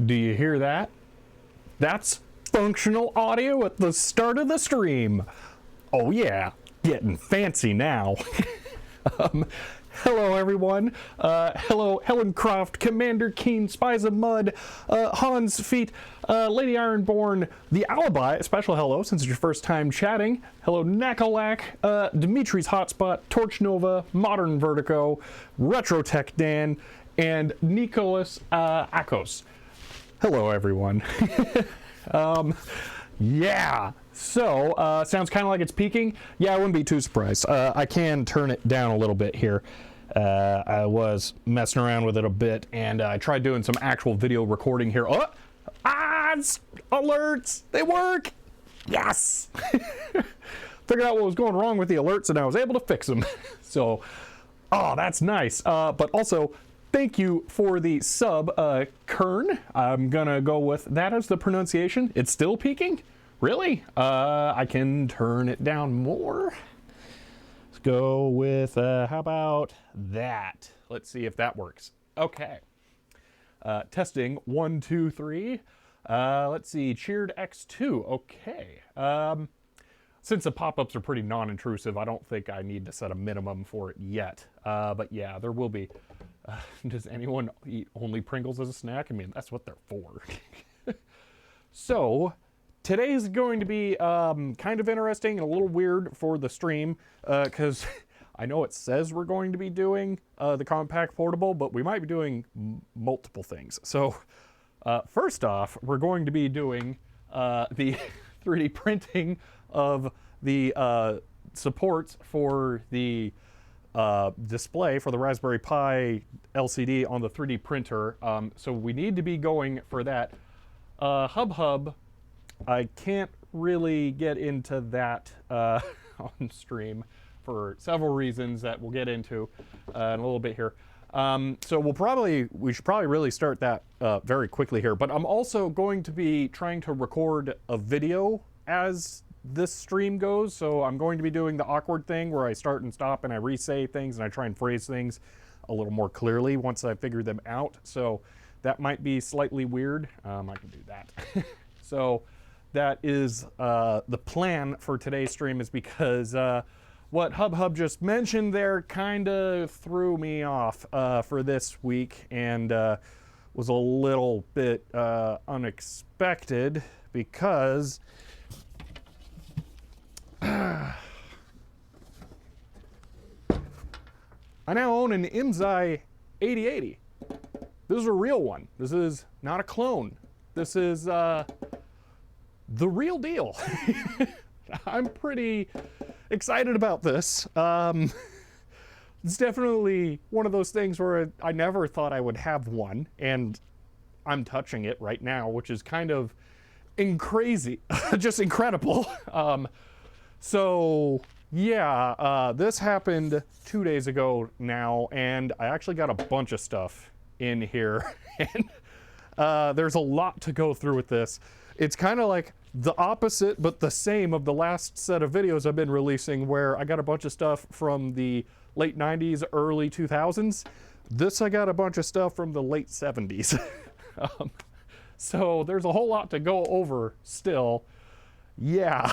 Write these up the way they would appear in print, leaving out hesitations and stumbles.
Do you hear that? That's functional audio at the start of the stream. Oh yeah, getting fancy now. Hello everyone. Hello Helen Croft, Commander Keen, Spies of Mud, Hans Feet, Lady Ironborn, The Alibi, a special hello since it's your first time chatting. Hello Nakalak, Dimitri's Hotspot, Torch Nova, Modern Vertigo, Retrotech Dan, and Nicholas Akos. Hello everyone. Yeah, so sounds kind of like it's peaking. Yeah, I wouldn't be too surprised. I can turn it down a little bit here. I was messing around with it a bit, and I tried doing some actual video recording here. Oh, alerts, they work. Yes. Figured out what was going wrong with the alerts, and I was able to fix them. So, oh, that's nice. But also, thank you for the sub, Kern. I'm gonna go with that as the pronunciation. It's still peaking? Really? I can turn it down more. Let's go with, how about that? Let's see if that works. Okay. Testing, 1, 2, 3. Let's see, cheered X2, okay. Since the pop-ups are pretty non-intrusive, I don't think I need to set a minimum for it yet. But yeah, there will be. Does anyone eat only Pringles as a snack? I mean, that's what they're for. So, today's going to be kind of interesting and a little weird for the stream, because I know it says we're going to be doing the Compaq Portable, but we might be doing multiple things. So, first off, we're going to be doing the 3D printing of the supports for the display for the Raspberry Pi LCD on the 3D printer. So we need to be going for that. Hub, I can't really get into that on stream for several reasons that we'll get into in a little bit here. So we should probably really start that very quickly here. But I'm also going to be trying to record a video as this stream goes, so I'm going to be doing the awkward thing where I start and stop and I re-say things and I try and phrase things a little more clearly once I figure them out. So that might be slightly weird. I can do that. So that is the plan for today's stream, is because what Hub just mentioned there kind of threw me off for this week, and was a little bit unexpected, because I now own an Imzai 8080. this is a real one. This is not a clone. This is the real deal. I'm pretty excited about this. It's definitely one of those things where I never thought I would have one, and I'm touching it right now, which is kind of crazy, just incredible. So yeah, this happened 2 days ago now, and I actually got a bunch of stuff in here, and there's a lot to go through with this. It's kind of like the opposite but the same of the last set of videos I've been releasing, where I got a bunch of stuff from the late 90s, early 2000s. This, I got a bunch of stuff from the late 70s. So there's a whole lot to go over still. Yeah.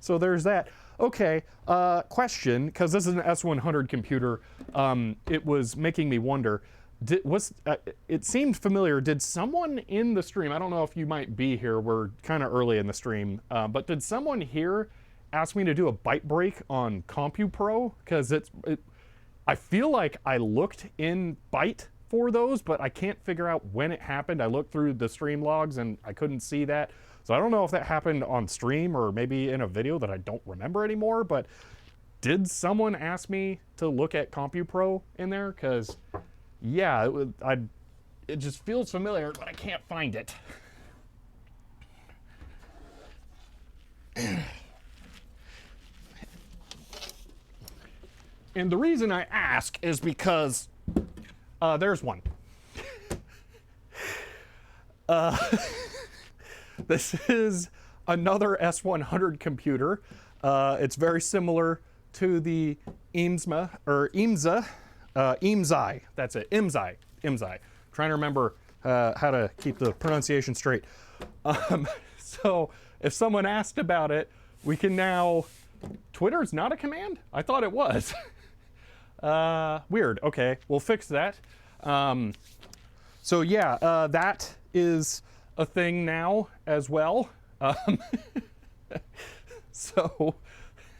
So there's that. Okay, question, because this is an S100 computer. It was making me wonder, it seemed familiar. Did someone in the stream, I don't know if you might be here, we're kind of early in the stream, but did someone here ask me to do a byte break on CompuPro? Because I feel like I looked in byte for those, but I can't figure out when it happened. I looked through the stream logs and I couldn't see that. So I don't know if that happened on stream or maybe in a video that I don't remember anymore, but did someone ask me to look at CompuPro in there? Because yeah, it just feels familiar, but I can't find it. And the reason I ask is because there's one. This is another S100 computer. It's very similar to the IMSA, or IMSI. That's it, IMSI. Trying to remember how to keep the pronunciation straight. So if someone asked about it, we can now. Twitter's not a command? I thought it was. Weird. Okay, we'll fix that. So yeah, that is a thing now as well. So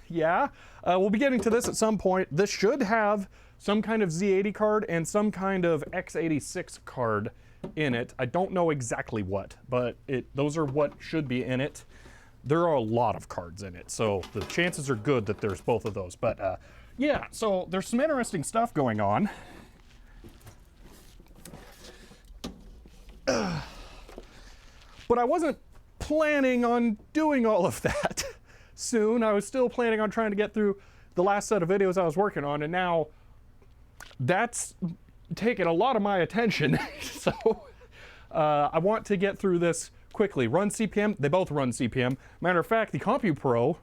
yeah, we'll be getting to this at some point. This should have some kind of Z80 card and some kind of x86 card in it. I don't know exactly what, but those are what should be in it. There are a lot of cards in it, so the chances are good that there's both of those. But yeah, so there's some interesting stuff going on. But I wasn't planning on doing all of that soon. I was still planning on trying to get through the last set of videos I was working on, and now that's taken a lot of my attention. So I want to get through this quickly. Run CPM, they both run CPM. Matter of fact, the CompuPro,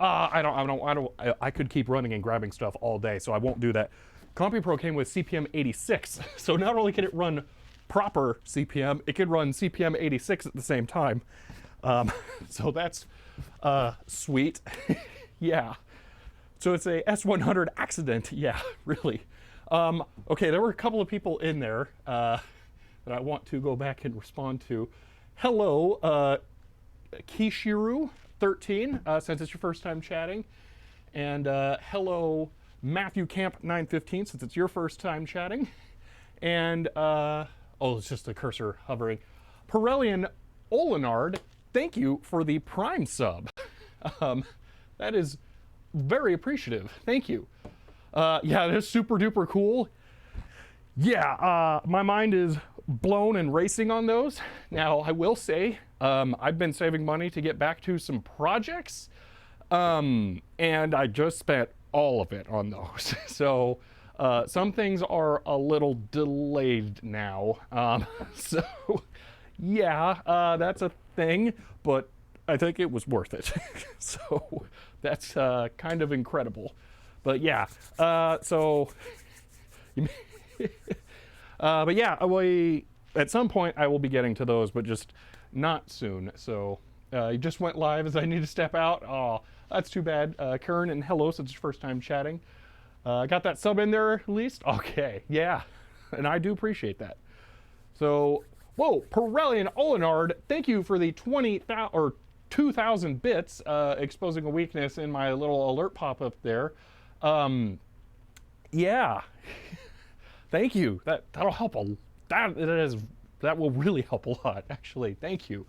I could keep running and grabbing stuff all day, so I won't do that. CompuPro came with CPM 86, so not only can it run proper CPM, it can run CPM 86 at the same time. So that's sweet. Yeah. So it's a S100 accident. Yeah, really. Okay, there were a couple of people in there that I want to go back and respond to. Hello, Kishiru13, since it's your first time chatting. And hello, Matthew Camp 915, since it's your first time chatting. And, oh, it's just the cursor hovering. Pirellian Olenard, thank you for the Prime sub. That is very appreciative. Thank you. Yeah, that's super duper cool. Yeah, my mind is blown and racing on those. Now, I will say, I've been saving money to get back to some projects, and I just spent all of it on those. So some things are a little delayed now. So yeah, that's a thing, but I think it was worth it. So that's kind of incredible. But yeah, so but yeah, at some point I will be getting to those, but just not soon. So you just went live as I need to step out. Oh, that's too bad. Karen, and hello, since it's your first time chatting. Got that sub in there at least? Okay, yeah, and I do appreciate that. So, whoa, Pirellian Olenard, thank you for the 20,000 or 2,000 bits, exposing a weakness in my little alert pop-up there. Yeah, Thank you. That'll help that will really help a lot, actually. Thank you.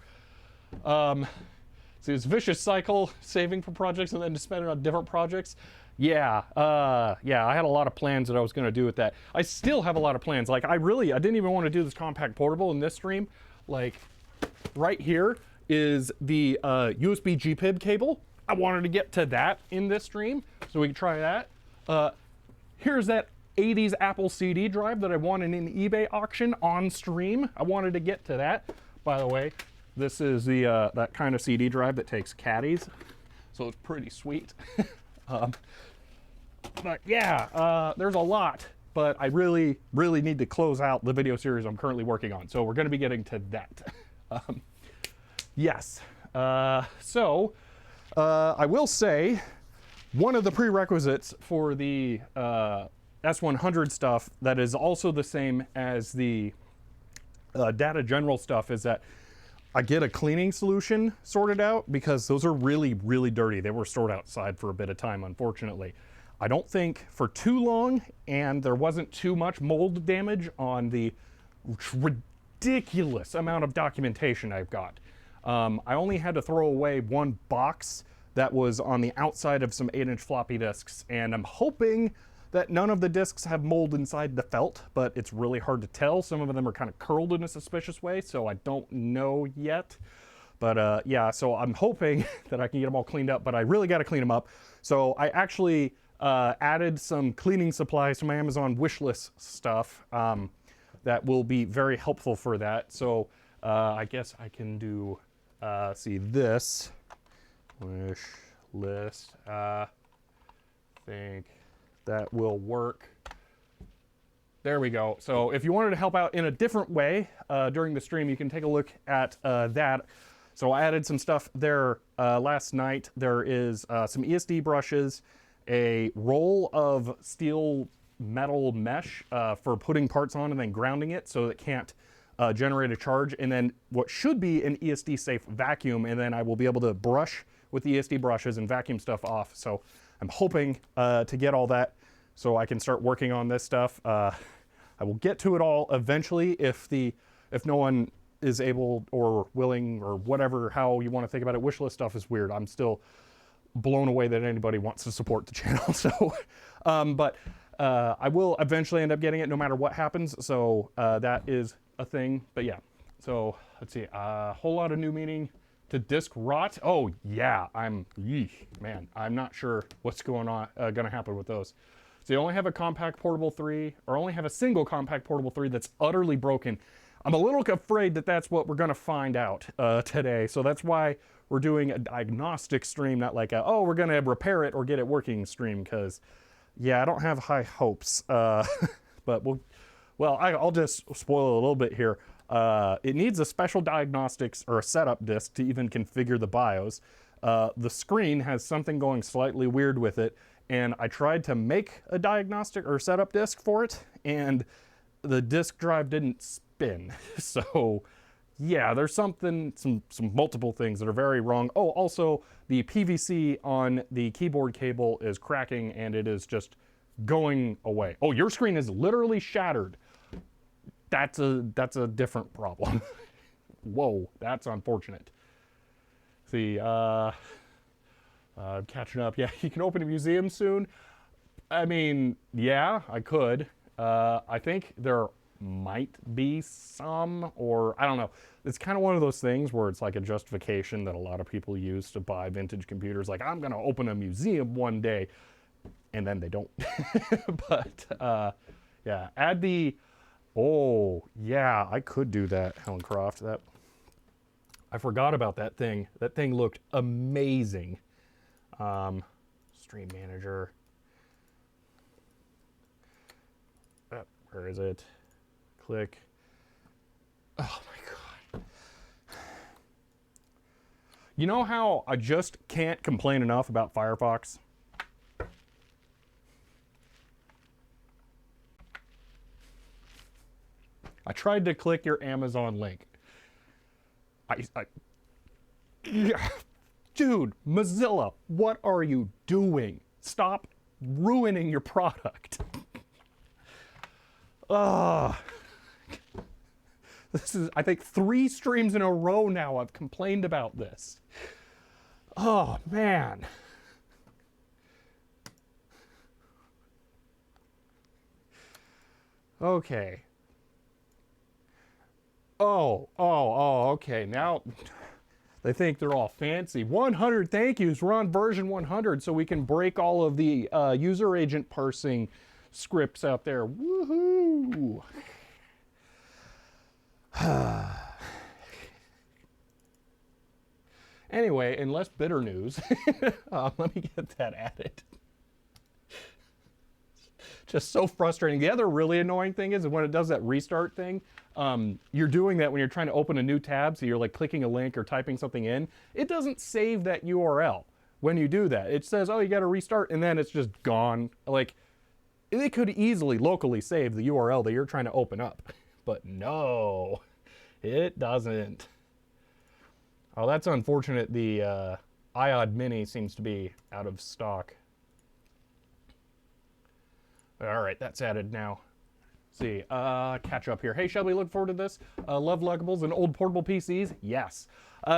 See, this vicious cycle, saving for projects and then to spend it on different projects. Yeah, yeah, I had a lot of plans that I was going to do with that. I still have a lot of plans. Like, I didn't even want to do this Compaq portable in this stream. Like, right here is the USB GPIB cable. I wanted to get to that in this stream, so we can try that. Here's that 80s Apple CD drive that I won in an eBay auction on stream. I wanted to get to that. By the way, this is the that kind of CD drive that takes caddies, so it's pretty sweet. But yeah, there's a lot, but I really need to close out the video series I'm currently working on, so we're going to be getting to that. Yes, so I will say one of the prerequisites for the S100 stuff that is also the same as the data general stuff is that I get a cleaning solution sorted out, because those are really dirty. They were stored outside for a bit of time, unfortunately. I don't think for too long, and there wasn't too much mold damage on the ridiculous amount of documentation I've got. I only had to throw away one box that was on the outside of some 8-inch floppy disks, and I'm hoping that none of the disks have mold inside the felt, but it's really hard to tell. Some of them are kind of curled in a suspicious way, so I don't know yet. But yeah, so I'm hoping that I can get them all cleaned up, but I really got to clean them up. So I actually added some cleaning supplies to my Amazon wishlist stuff that will be very helpful for that. So I guess I can do, see this, wish list, think that will work. There we go. So if you wanted to help out in a different way during the stream, you can take a look at that. So I added some stuff there last night. There is some ESD brushes, a roll of steel metal mesh for putting parts on and then grounding it so it can't generate a charge, and then what should be an ESD safe vacuum, and then I will be able to brush with the ESD brushes and vacuum stuff off. So I'm hoping to get all that so I can start working on this stuff. I will get to it all eventually if no one is able or willing or whatever, how you want to think about it. Wishlist stuff is weird. I'm still blown away that anybody wants to support the channel. So, but I will eventually end up getting it no matter what happens. So that is a thing. But yeah, so let's see, a whole lot of new meaning to disk rot. Oh yeah, man, I'm not sure what's going on, gonna happen with those. So you only have a Compaq Portable 3, or only have a single Compaq Portable 3 that's utterly broken. I'm a little afraid that that's what we're gonna find out today. So that's why we're doing a diagnostic stream, not like a, oh, we're gonna repair it or get it working stream, because yeah, I don't have high hopes. But I'll just spoil a little bit here. It needs a special diagnostics or a setup disk to even configure the BIOS. The screen has something going slightly weird with it, and I tried to make a diagnostic or setup disk for it, and the disk drive didn't spin. So yeah, there's some multiple things that are very wrong. Oh, also the PVC on the keyboard cable is cracking and it is just going away. Oh, your screen is literally shattered. That's a different problem. Whoa, that's unfortunate. See, catching up. Yeah, you can open a museum soon. I mean, yeah, I could. I think there might be some, or I don't know. It's kind of one of those things where it's like a justification that a lot of people use to buy vintage computers. Like, I'm going to open a museum one day, and then they don't. But yeah, add the, oh yeah, I could do that, Helen Croft. I forgot about that thing. That thing looked amazing. Stream manager. Where is it? Click. Oh my God. You know how I just can't complain enough about Firefox? I tried to click your Amazon link. Yeah. Dude, Mozilla, what are you doing? Stop ruining your product. This is, I think, 3 streams in a row now I've complained about this. Oh, man. Okay. Okay. Now they think they're all fancy. 100 thank yous. We're on version 100, so we can break all of the user agent parsing scripts out there. Woohoo! Anyway, in less bitter news, let me get that added. Just so frustrating. The other really annoying thing is when it does that restart thing, you're doing that when you're trying to open a new tab, so you're like clicking a link or typing something in. It doesn't save that URL when you do that. It says, oh, you got to restart, and then it's just gone. Like, it could easily locally save the URL that you're trying to open up, but no, it doesn't. Oh, that's unfortunate. The iOD Mini seems to be out of stock. All right, that's added now. Let's see, catch up here. Hey, Shelby, look forward to this. Love Luggables and old portable PCs? Yes.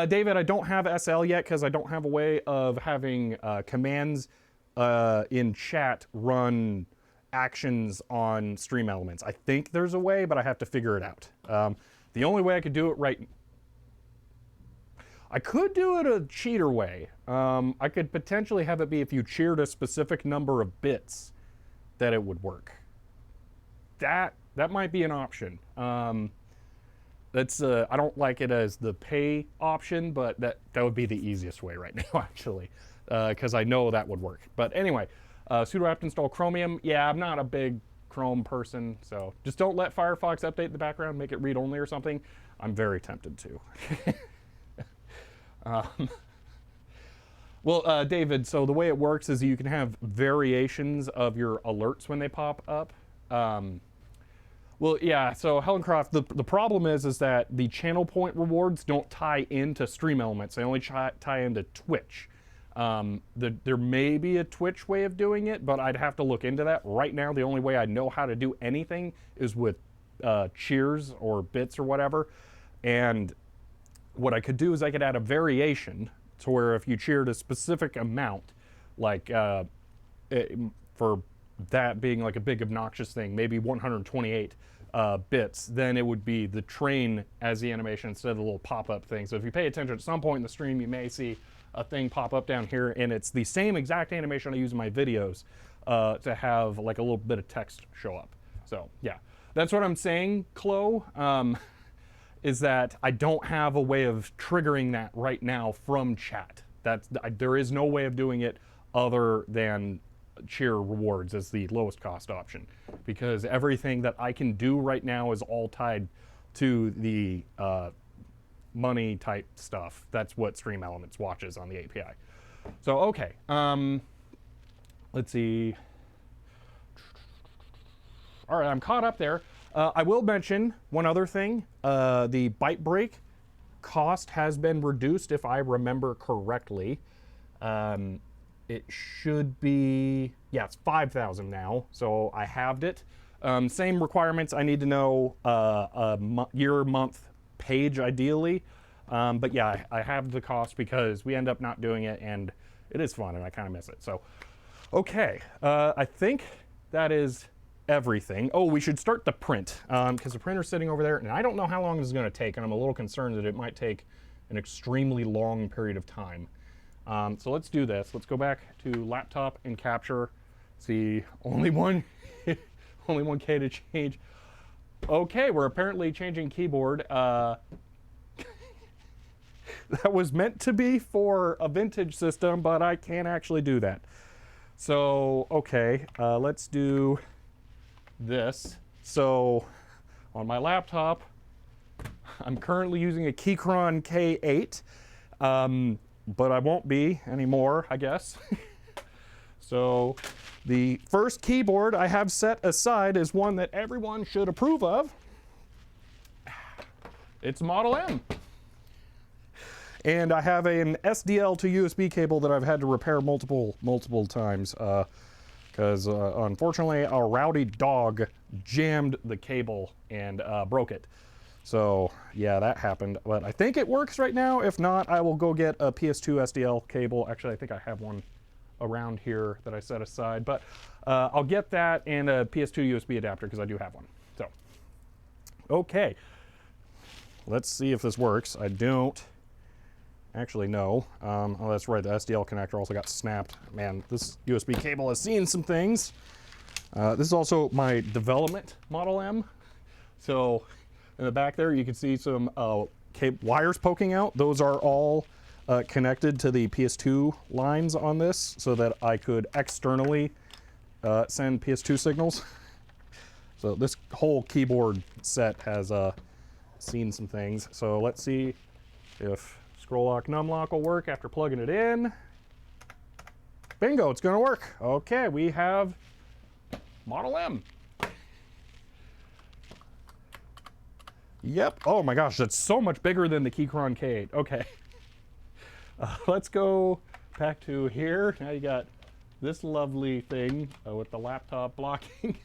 David, I don't have SL yet because I don't have a way of having commands in chat run actions on Stream Elements. I think there's a way, but I have to figure it out. The only way I could do it I could do it a cheater way. I could potentially have it be if you cheered a specific number of bits that it would work. That might be an option. That's I don't like it as the pay option, but that would be the easiest way right now, actually, because I know that would work. But anyway, sudo apt install Chromium. Yeah, I'm not a big Chrome person, so just don't let Firefox update in the background, make it read only or something. I'm very tempted to. Well, David, so the way it works is you can have variations of your alerts when they pop up. Well, yeah, so Helencroft, the problem is that the channel point rewards don't tie into Stream Elements. They only tie into Twitch. There may be a Twitch way of doing it, but I'd have to look into that. Right now, the only way I know how to do anything is with cheers or bits or whatever. And what I could do is I could add a variation to where if you cheered a specific amount, like for that being like a big obnoxious thing, maybe 128 bits, then it would be the train as the animation instead of the little pop-up thing. So if you pay attention at some point in the stream, you may see a thing pop up down here, and it's the same exact animation I use in my videos to have like a little bit of text show up. So yeah, that's what I'm saying, Chloe. Is that I don't have a way of triggering that right now from chat. There is no way of doing it other than cheer rewards as the lowest cost option, because everything that I can do right now is all tied to the money type stuff. That's what Stream Elements watches on the API. So okay, let's see. All right, I'm caught up there. I will mention one other thing. The byte break cost has been reduced, if I remember correctly. It should be, yeah, it's 5,000 now, so I halved it. Same requirements. I need to know a year, month, page, ideally. But yeah, I halved the cost because we end up not doing it, and it is fun, and I kind of miss it. So, okay, I think that is everything. Oh, we should start the print because the printer's sitting over there, and I don't know how long this is going to take, and I'm a little concerned that it might take an extremely long period of time. So let's do this. Let's go back to laptop and capture. See, only one K to change. Okay, we're apparently changing keyboard. That was meant to be for a vintage system, but I can't actually do that. So, okay, let's do this. So on my laptop, I'm currently using a Keychron K8, but I won't be anymore, I guess. So the first keyboard I have set aside is one that everyone should approve of. It's Model M. And I have an SDL to USB cable that I've had to repair multiple times. because unfortunately a rowdy dog jammed the cable and broke it. So yeah, that happened, but I think it works right now. If not, I will go get a PS2 SDL cable. Actually, I think I have one around here that I set aside, but I'll get that and a PS2 USB adapter because I do have one. So, okay, let's see if this works. I don't actually know. Oh, that's right, the SDL connector also got snapped. Man, this USB cable has seen some things. This is also my development Model M. So in the back there, you can see some wires poking out. Those are all connected to the PS2 lines on this so that I could externally send PS2 signals. So this whole keyboard set has seen some things. So let's see if scroll lock numlock will work after plugging it in. Bingo, it's gonna work. Okay, we have Model M. Yep, oh my gosh, that's so much bigger than the Keychron K8. Okay. Let's go back to here. Now you got this lovely thing with the laptop blocking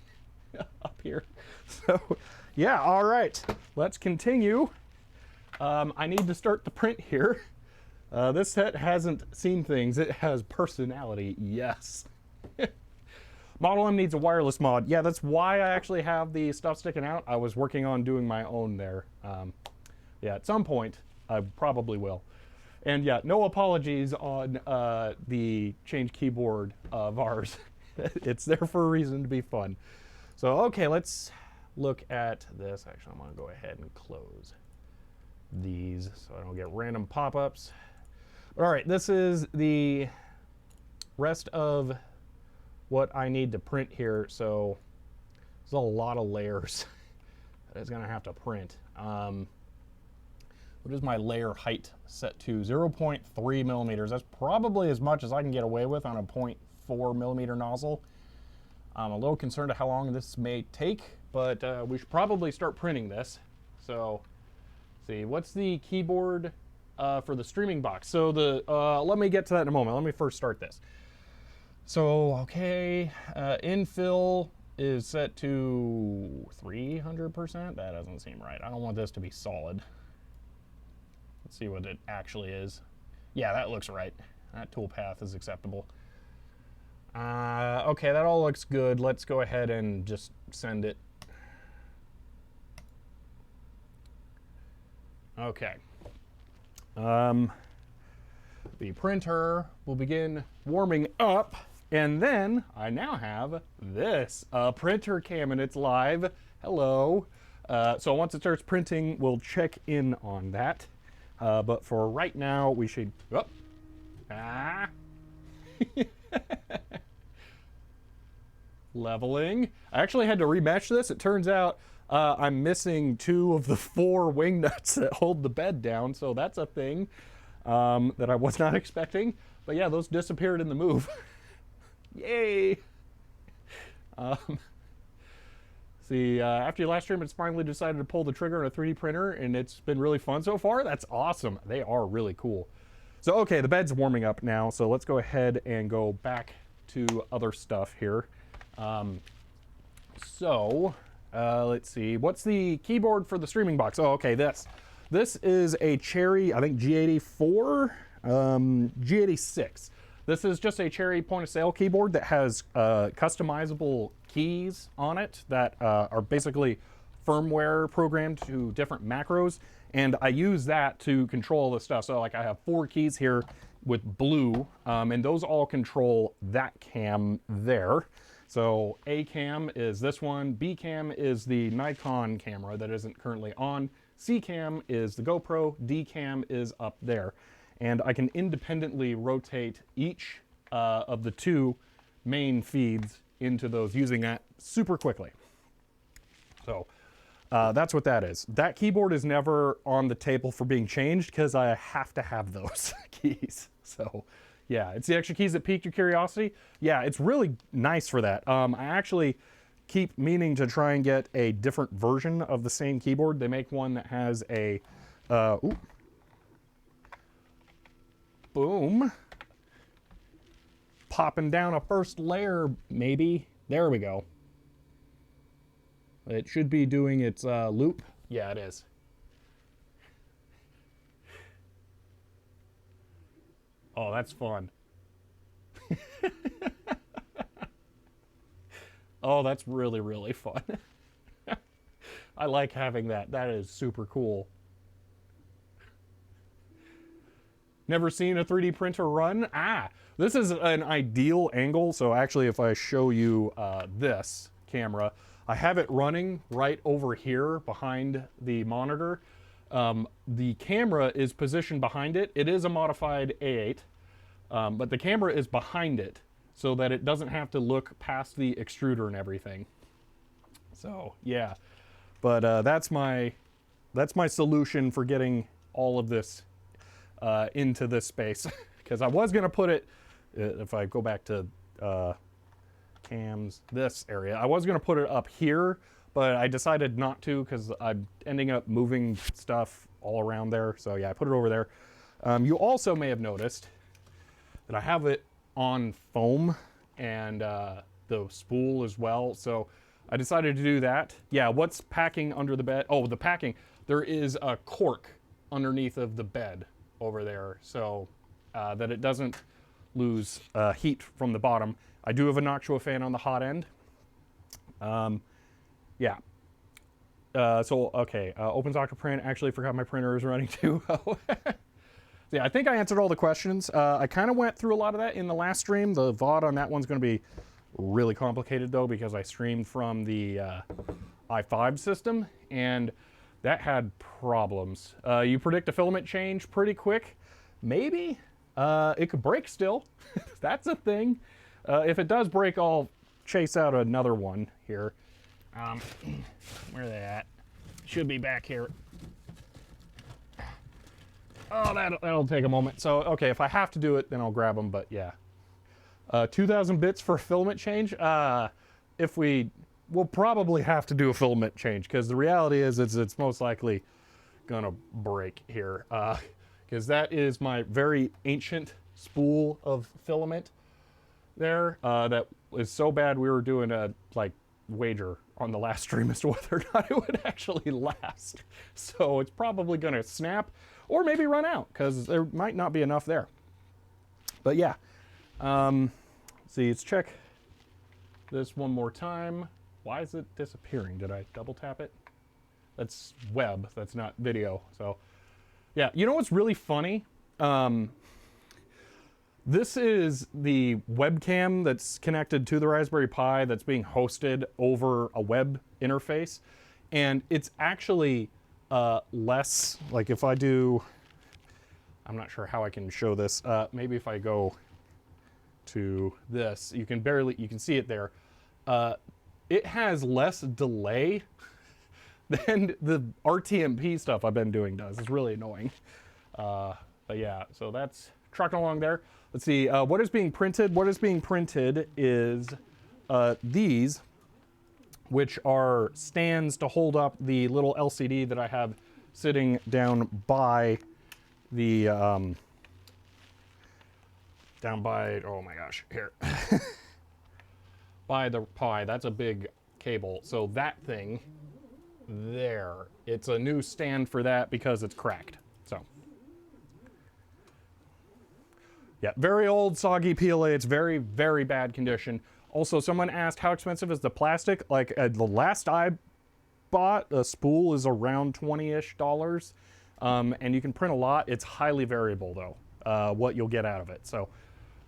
up here. So yeah, all right, let's continue. I need to start the print here. This set hasn't seen things. It has personality, yes. Model M needs a wireless mod. Yeah, that's why I actually have the stuff sticking out. I was working on doing my own there. Yeah, at some point, I probably will. And yeah, no apologies on the change keyboard of ours. It's there for a reason to be fun. So, okay, let's look at this. Actually, I'm gonna go ahead and close these so I don't get random pop-ups. All right, this is the rest of what I need to print here. So there's a lot of layers that it's gonna have to print. What is my layer height set to? 0.3 millimeters. That's probably as much as I can get away with on a 0.4 millimeter nozzle. I'm a little concerned of how long this may take, but we should probably start printing this. So, see, what's the keyboard for the streaming box? So let me get to that in a moment. Let me first start this. So, okay, infill is set to 300%. That doesn't seem right. I don't want this to be solid. Let's see what it actually is. Yeah, that looks right. That toolpath is acceptable. Okay, that all looks good. Let's go ahead and just send it. Okay. The printer will begin warming up, and then I now have this printer cam, and it's live. Hello. So once it starts printing, we'll check in on that. But for right now, we should. Oh. Ah. Leveling. I actually had to remesh this. It turns out I'm missing 2 of the 4 wing nuts that hold the bed down, so that's a thing that I was not expecting. But yeah, those disappeared in the move. Yay! See, after your last stream, it's finally decided to pull the trigger on a 3D printer, and it's been really fun so far. That's awesome. They are really cool. So, okay, the bed's warming up now, so let's go ahead and go back to other stuff here. Let's see. What's the keyboard for the streaming box? Oh, okay, this. This is a Cherry, I think G84, G86. This is just a Cherry point-of-sale keyboard that has customizable keys on it that are basically firmware programmed to different macros, and I use that to control the stuff. So like I have 4 keys here with blue, and those all control that cam there. So A cam is this one, B cam is the Nikon camera that isn't currently on, C cam is the GoPro, D cam is up there. And I can independently rotate each of the 2 main feeds into those using that super quickly. So that's what that is. That keyboard is never on the table for being changed because I have to have those keys. So yeah, it's the extra keys that piqued your curiosity. Yeah, it's really nice for that. I actually keep meaning to try and get a different version of the same keyboard. They make one that has a, boom, popping down a first layer, maybe. There we go. It should be doing its loop. Yeah, it is. Oh, that's fun. Oh, that's really, really fun. I like having that. That is super cool. Never seen a 3D printer run? Ah, this is an ideal angle. So actually, if I show you this camera, I have it running right over here behind the monitor. The camera is positioned behind it. It is a modified A8, but the camera is behind it so that it doesn't have to look past the extruder and everything. So yeah, but that's my solution for getting all of this into this space, because I was gonna put it, if I go back to cams, this area, I was gonna put it up here, but I decided not to because I'm ending up moving stuff all around there. So yeah, I put it over there. You also may have noticed that I have it on foam and the spool as well. So I decided to do that. Yeah, what's packing under the bed? Oh, the packing. There is a cork underneath of the bed over there, so that it doesn't lose heat from the bottom. I do have a Noctua fan on the hot end. Yeah. So, okay, OpenSoccer print. Actually forgot my printer is running too. Yeah, I think I answered all the questions. I kind of went through a lot of that in the last stream. The VOD on that one's going to be really complicated though, because I streamed from the i5 system and that had problems. You predict a filament change pretty quick. Maybe. It could break still. That's a thing. If it does break, I'll chase out another one here. Where are they at? Should be back here. Oh, that'll take a moment. So, okay, if I have to do it, then I'll grab them, but yeah. 2,000 bits for filament change? We'll probably have to do a filament change, because the reality is it's most likely gonna break here. Because that is my very ancient spool of filament there. That is so bad we were doing a wager on the last stream as to whether or not it would actually last. So it's probably gonna snap or maybe run out, because there might not be enough there. But yeah, see, let's check this one more time. Why is it disappearing? Did I double tap it? That's web, that's not video. So yeah, you know what's really funny? This is the webcam that's connected to the Raspberry Pi that's being hosted over a web interface. And it's actually less, like if I do, I'm not sure how I can show this. Maybe if I go to this, you can see it there. It has less delay than the RTMP stuff I've been doing does. It's really annoying. But yeah, so that's trucking along there. Let's see, what is being printed? What is being printed is these, which are stands to hold up the little LCD that I have sitting down by the, oh my gosh, here. By the Pi, that's a big cable. So that thing there, it's a new stand for that because it's cracked. So yeah, very old, soggy PLA. It's very, very bad condition. Also, someone asked how expensive is the plastic? Like the last I bought, a spool is around $20-ish. And you can print a lot. It's highly variable though, what you'll get out of it. So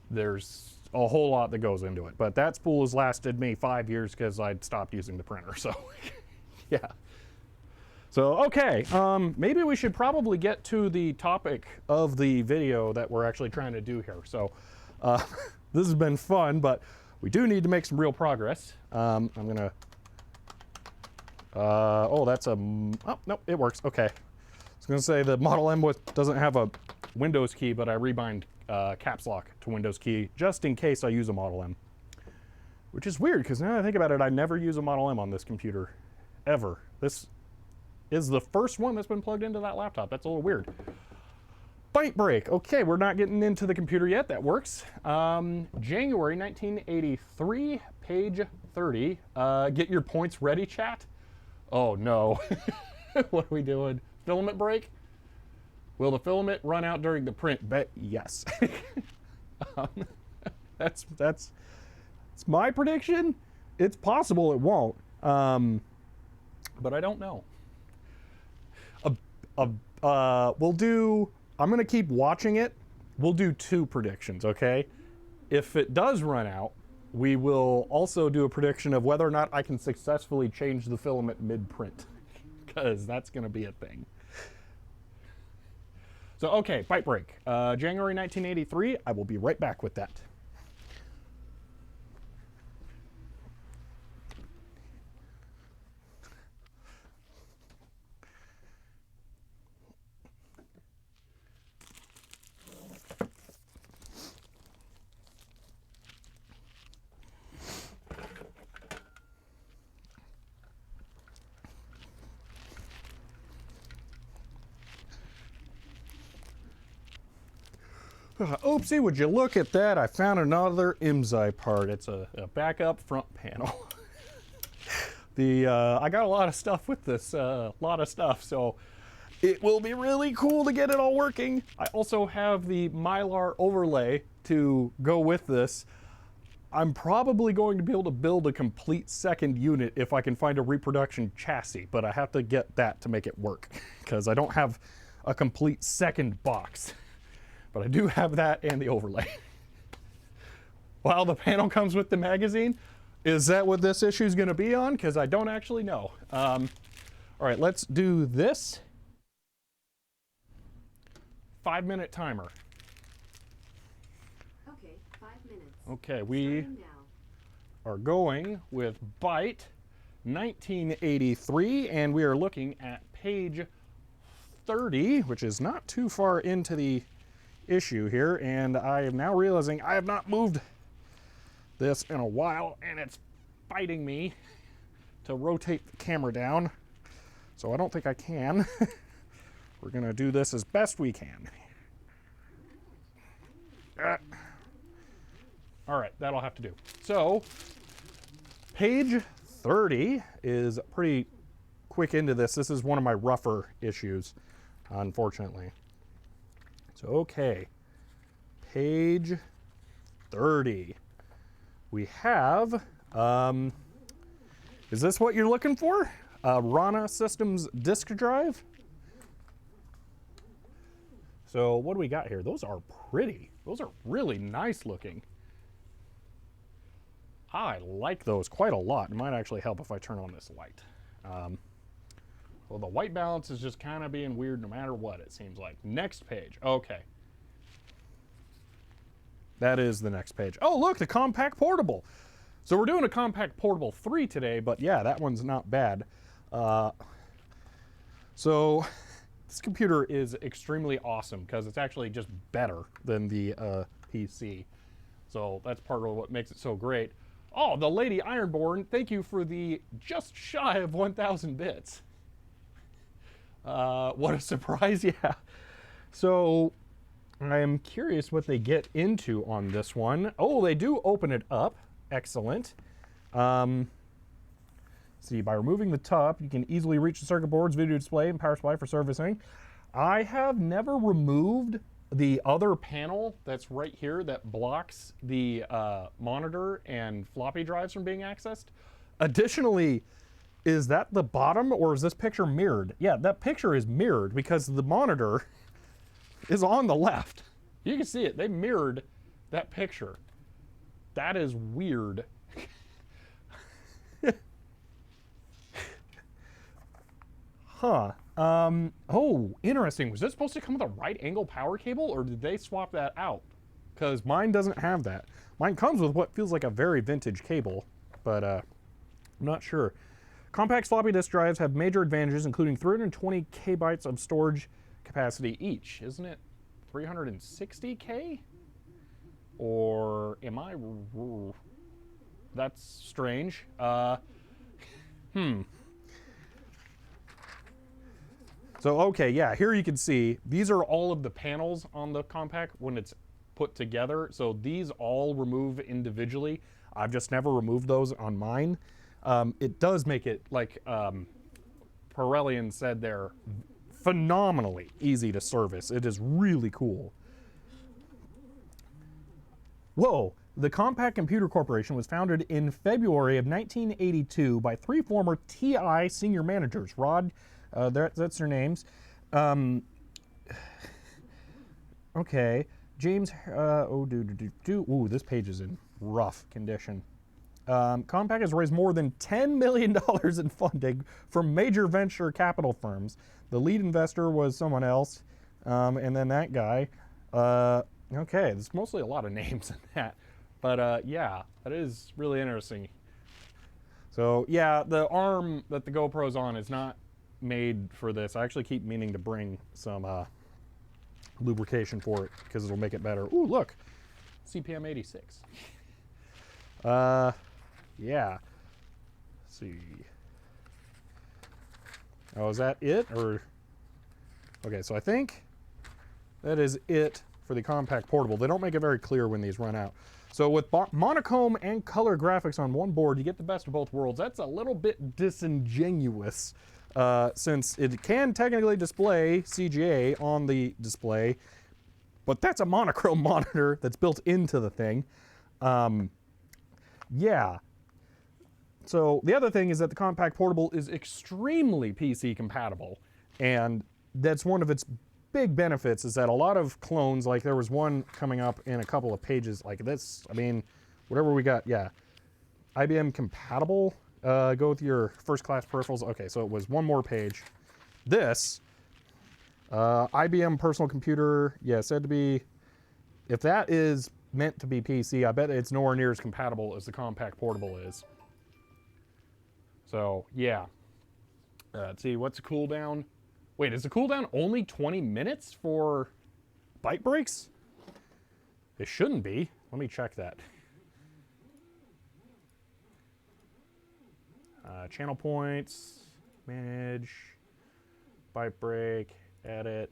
there's a whole lot that goes into it. But that spool has lasted me 5 years because I'd stopped using the printer. So yeah. So, okay, maybe we should probably get to the topic of the video that we're actually trying to do here. So, this has been fun, but we do need to make some real progress. I'm gonna, oh, that's a, oh, no, it works, okay. I was gonna say the Model M doesn't have a Windows key, but I rebind caps lock to Windows key just in case I use a Model M. Which is weird, because now that I think about it, I never use a Model M on this computer, ever. This is the first one that's been plugged into that laptop. That's a little weird. Byte break. Okay, we're not getting into the computer yet. That works. January 1983, page 30. Get your points ready, chat. Oh no. What are we doing? Filament break? Will the filament run out during the print? Bet yes. um, that's my prediction. It's possible it won't, but I don't know. We'll do. I'm gonna keep watching it. We'll do 2 predictions, okay? If it does run out, we will also do a prediction of whether or not I can successfully change the filament mid-print, because that's gonna be a thing. So, okay, byte break. January 1983, I will be right back with that. Oopsie, would you look at that? I found another IMSI part. It's a backup front panel. I got a lot of stuff with this, so it will be really cool to get it all working. I also have the Mylar overlay to go with this. I'm probably going to be able to build a complete second unit if I can find a reproduction chassis, but I have to get that to make it work, because I don't have a complete second box. But I do have that and the overlay. Wow, the panel comes with the magazine. Is that what this issue is going to be on? Because I don't actually know. All right, let's do this. 5-minute timer. Okay, 5 minutes. Okay, we are going with Byte 1983, and we are looking at page 30, which is not too far into the issue here, and I am now realizing I have not moved this in a while, and it's fighting me to rotate the camera down, so I don't think I can. We're gonna do this as best we can. All right, that'll have to do. So page 30 is pretty quick into this. This is one of my rougher issues, unfortunately. So, okay, page 30. We have, is this what you're looking for? Rana Systems disk drive. So what do we got here? Those are pretty. Those are really nice looking. I like those quite a lot. It might actually help if I turn on this light. Well, the white balance is just kind of being weird no matter what, it seems like. Next page. Okay. That is the next page. Oh, look, the Compaq Portable. So we're doing a Compaq Portable 3 today, but yeah, that one's not bad. So this computer is extremely awesome because it's actually just better than the PC. So that's part of what makes it so great. Oh, the Lady Ironborn, thank you for the just shy of 1,000 bits. What a surprise, yeah. So I am curious what they get into on this one. Oh, they do open it up. Excellent. See, by removing the top, you can easily reach the circuit boards, video display, and power supply for servicing. I have never removed the other panel that's right here that blocks the monitor and floppy drives from being accessed. Additionally, is that the bottom or is this picture mirrored? Yeah, that picture is mirrored because the monitor is on the left. You can see it. They mirrored that picture. That is weird. Huh. Oh, interesting. Was this supposed to come with a right angle power cable or did they swap that out? Because mine doesn't have that. Mine comes with what feels like a very vintage cable, but I'm not sure. Compaq floppy disk drives have major advantages, including 320 kbytes of storage capacity each. Isn't it 360K? Or am I... That's strange. So, okay, yeah, here you can see, these are all of the panels on the Compaq when it's put together. So these all remove individually. I've just never removed those on mine. It does make it, like Pirellian said, they're phenomenally easy to service. It is really cool. Whoa. The Compaq Computer Corporation was founded in February of 1982 by 3 former TI senior managers. Rod, that's their names. Okay, James, ooh, this page is in rough condition. Compaq has raised more than $10 million in funding from major venture capital firms. The lead investor was someone else, and then that guy. Okay, there's mostly a lot of names in that. But yeah, that is really interesting. So yeah, the arm that the GoPro's on is not made for this. I actually keep meaning to bring some lubrication for it because it'll make it better. Ooh, look, CPM 86. Yeah. Let's see. Oh, is that it? Or okay, so I think that is it for the Compaq Portable. They don't make it very clear when these run out. So with monochrome and color graphics on one board, you get the best of both worlds. That's a little bit disingenuous since it can technically display CGA on the display, but that's a monochrome monitor that's built into the thing. Yeah. So the other thing is that the Compaq Portable is extremely PC compatible, and that's one of its big benefits is that a lot of clones, like there was one coming up in a couple of pages like this, I mean, whatever we got, yeah. IBM compatible, go with your first class peripherals. Okay, so it was one more page. This, IBM personal computer, yeah, said to be, if that is meant to be PC, I bet it's nowhere near as compatible as the Compaq Portable is. So, yeah. Let's see, what's the cooldown? Wait, is the cooldown only 20 minutes for byte breaks? It shouldn't be. Let me check that. Channel points, manage, byte break, edit.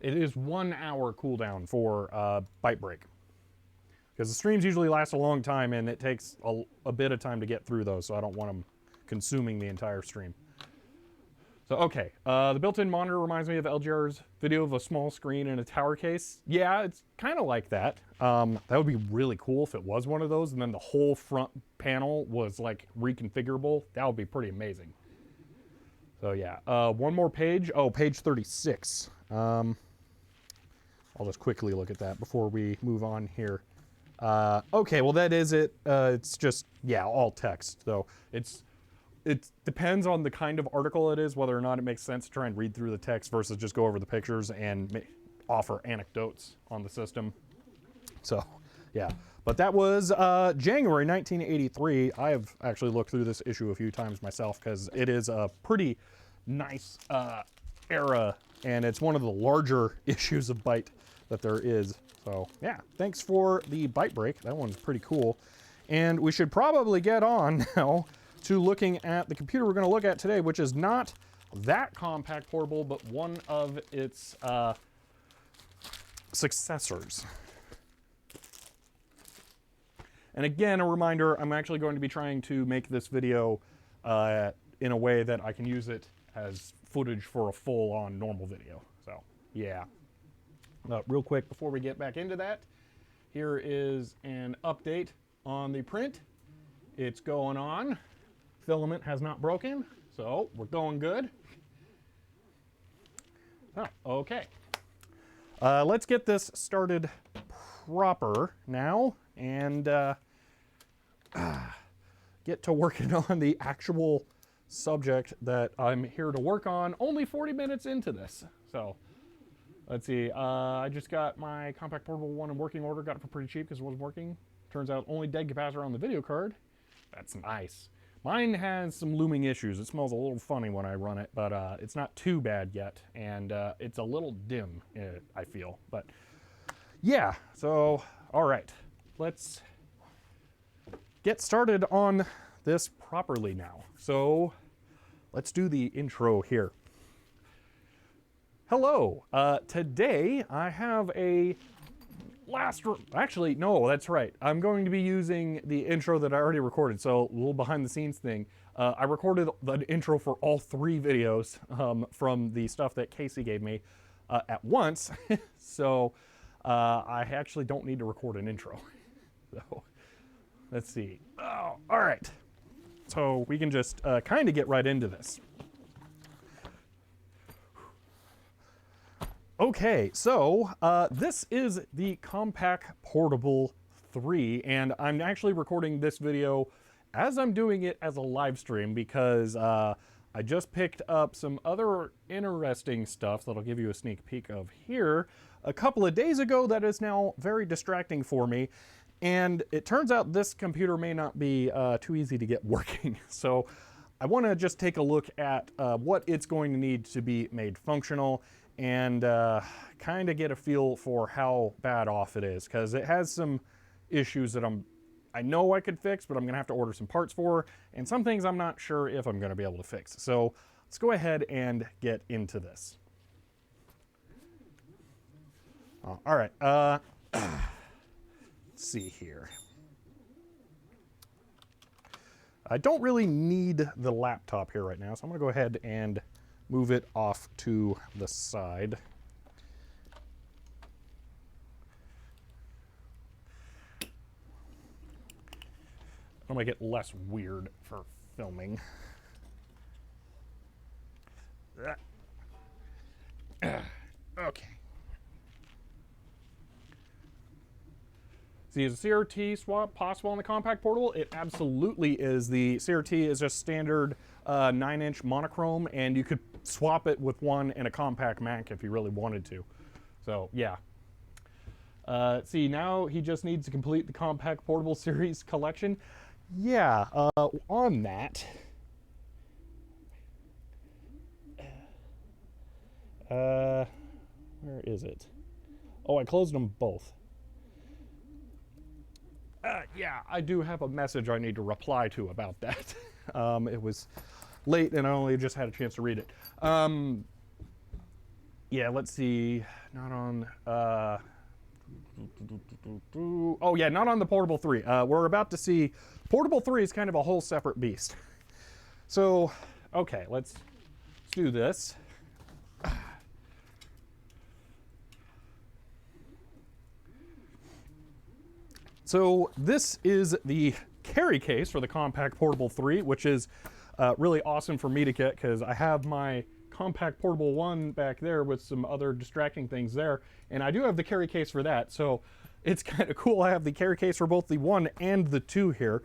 It is 1 hour cooldown for byte break. Because the streams usually last a long time and it takes a bit of time to get through those, so I don't want them consuming the entire stream. So, okay, the built-in monitor reminds me of LGR's video of a small screen in a tower case. Yeah, it's kind of like that. That would be really cool if it was one of those and then the whole front panel was like reconfigurable. That would be pretty amazing. So yeah, one more page. Oh, page 36. I'll just quickly look at that before we move on here. Okay, well that is it. It's just, yeah, all text. So it depends on the kind of article it is, whether or not it makes sense to try and read through the text versus just go over the pictures and offer anecdotes on the system. So, yeah. But that was January 1983. I have actually looked through this issue a few times myself because it is a pretty nice era, and it's one of the larger issues of Byte that there is. So, yeah. Thanks for the Byte break. That one's pretty cool. And we should probably get on now to looking at the computer we're going to look at today, which is not that Compaq Portable, but one of its successors. And again, a reminder, I'm actually going to be trying to make this video in a way that I can use it as footage for a full-on normal video. So, yeah. Real quick, before we get back into that, here is an update on the print. It's going on. Filament has not broken, so we're going good. Oh, okay. Let's get this started proper now and get to working on the actual subject that I'm here to work on only 40 minutes into this. So let's see. I just got my Compaq Portable 1 in working order. Got it for pretty cheap because it wasn't working. Turns out only dead capacitor on the video card. That's nice. Mine has some looming issues. It smells a little funny when I run it, but it's not too bad yet, and it's a little dim, I feel. But yeah, so all right, let's get started on this properly now. So let's do the intro here. Hello, today I have a actually, no, that's right. I'm going to be using the intro that I already recorded, so a little behind the scenes thing. I recorded the intro for all 3 videos from the stuff that Casey gave me at once, so I actually don't need to record an intro. So, let's see. Oh, all right. So we can just kind of get right into this. Okay, so this is the Compaq Portable 3, and I'm actually recording this video as I'm doing it as a live stream because I just picked up some other interesting stuff that I'll give you a sneak peek of here a couple of days ago that is now very distracting for me, and it turns out this computer may not be too easy to get working. So I want to just take a look at what it's going to need to be made functional and kind of get a feel for how bad off it is, because it has some issues that I know I could fix, but I'm gonna have to order some parts for, and some things I'm not sure if I'm gonna be able to fix. So let's go ahead and get into this. All right, let's see here. I don't really need the laptop here right now, so I'm gonna go ahead and move it off to the side. I'll make it less weird for filming. Okay. See, is a CRT swap possible on the Compaq Portable? It absolutely is. The CRT is just standard 9-inch monochrome, and you could swap it with one in a Compaq Mac if you really wanted to. So yeah. See, now he just needs to complete the Compaq Portable series collection. Yeah, on that. Where is it? Oh, I closed them both. Yeah, I do have a message I need to reply to about that. It was late and I only just had a chance to read it. Yeah, let's see. Not on. Oh yeah, not on the Portable 3. We're about to see. Portable 3 is kind of a whole separate beast. So, okay, let's do this. So this is the carry case for the Compaq Portable 3, which is really awesome for me to get because I have my Compaq Portable 1 back there with some other distracting things there, and I do have the carry case for that, so it's kind of cool. I have the carry case for both the 1 and the 2 here,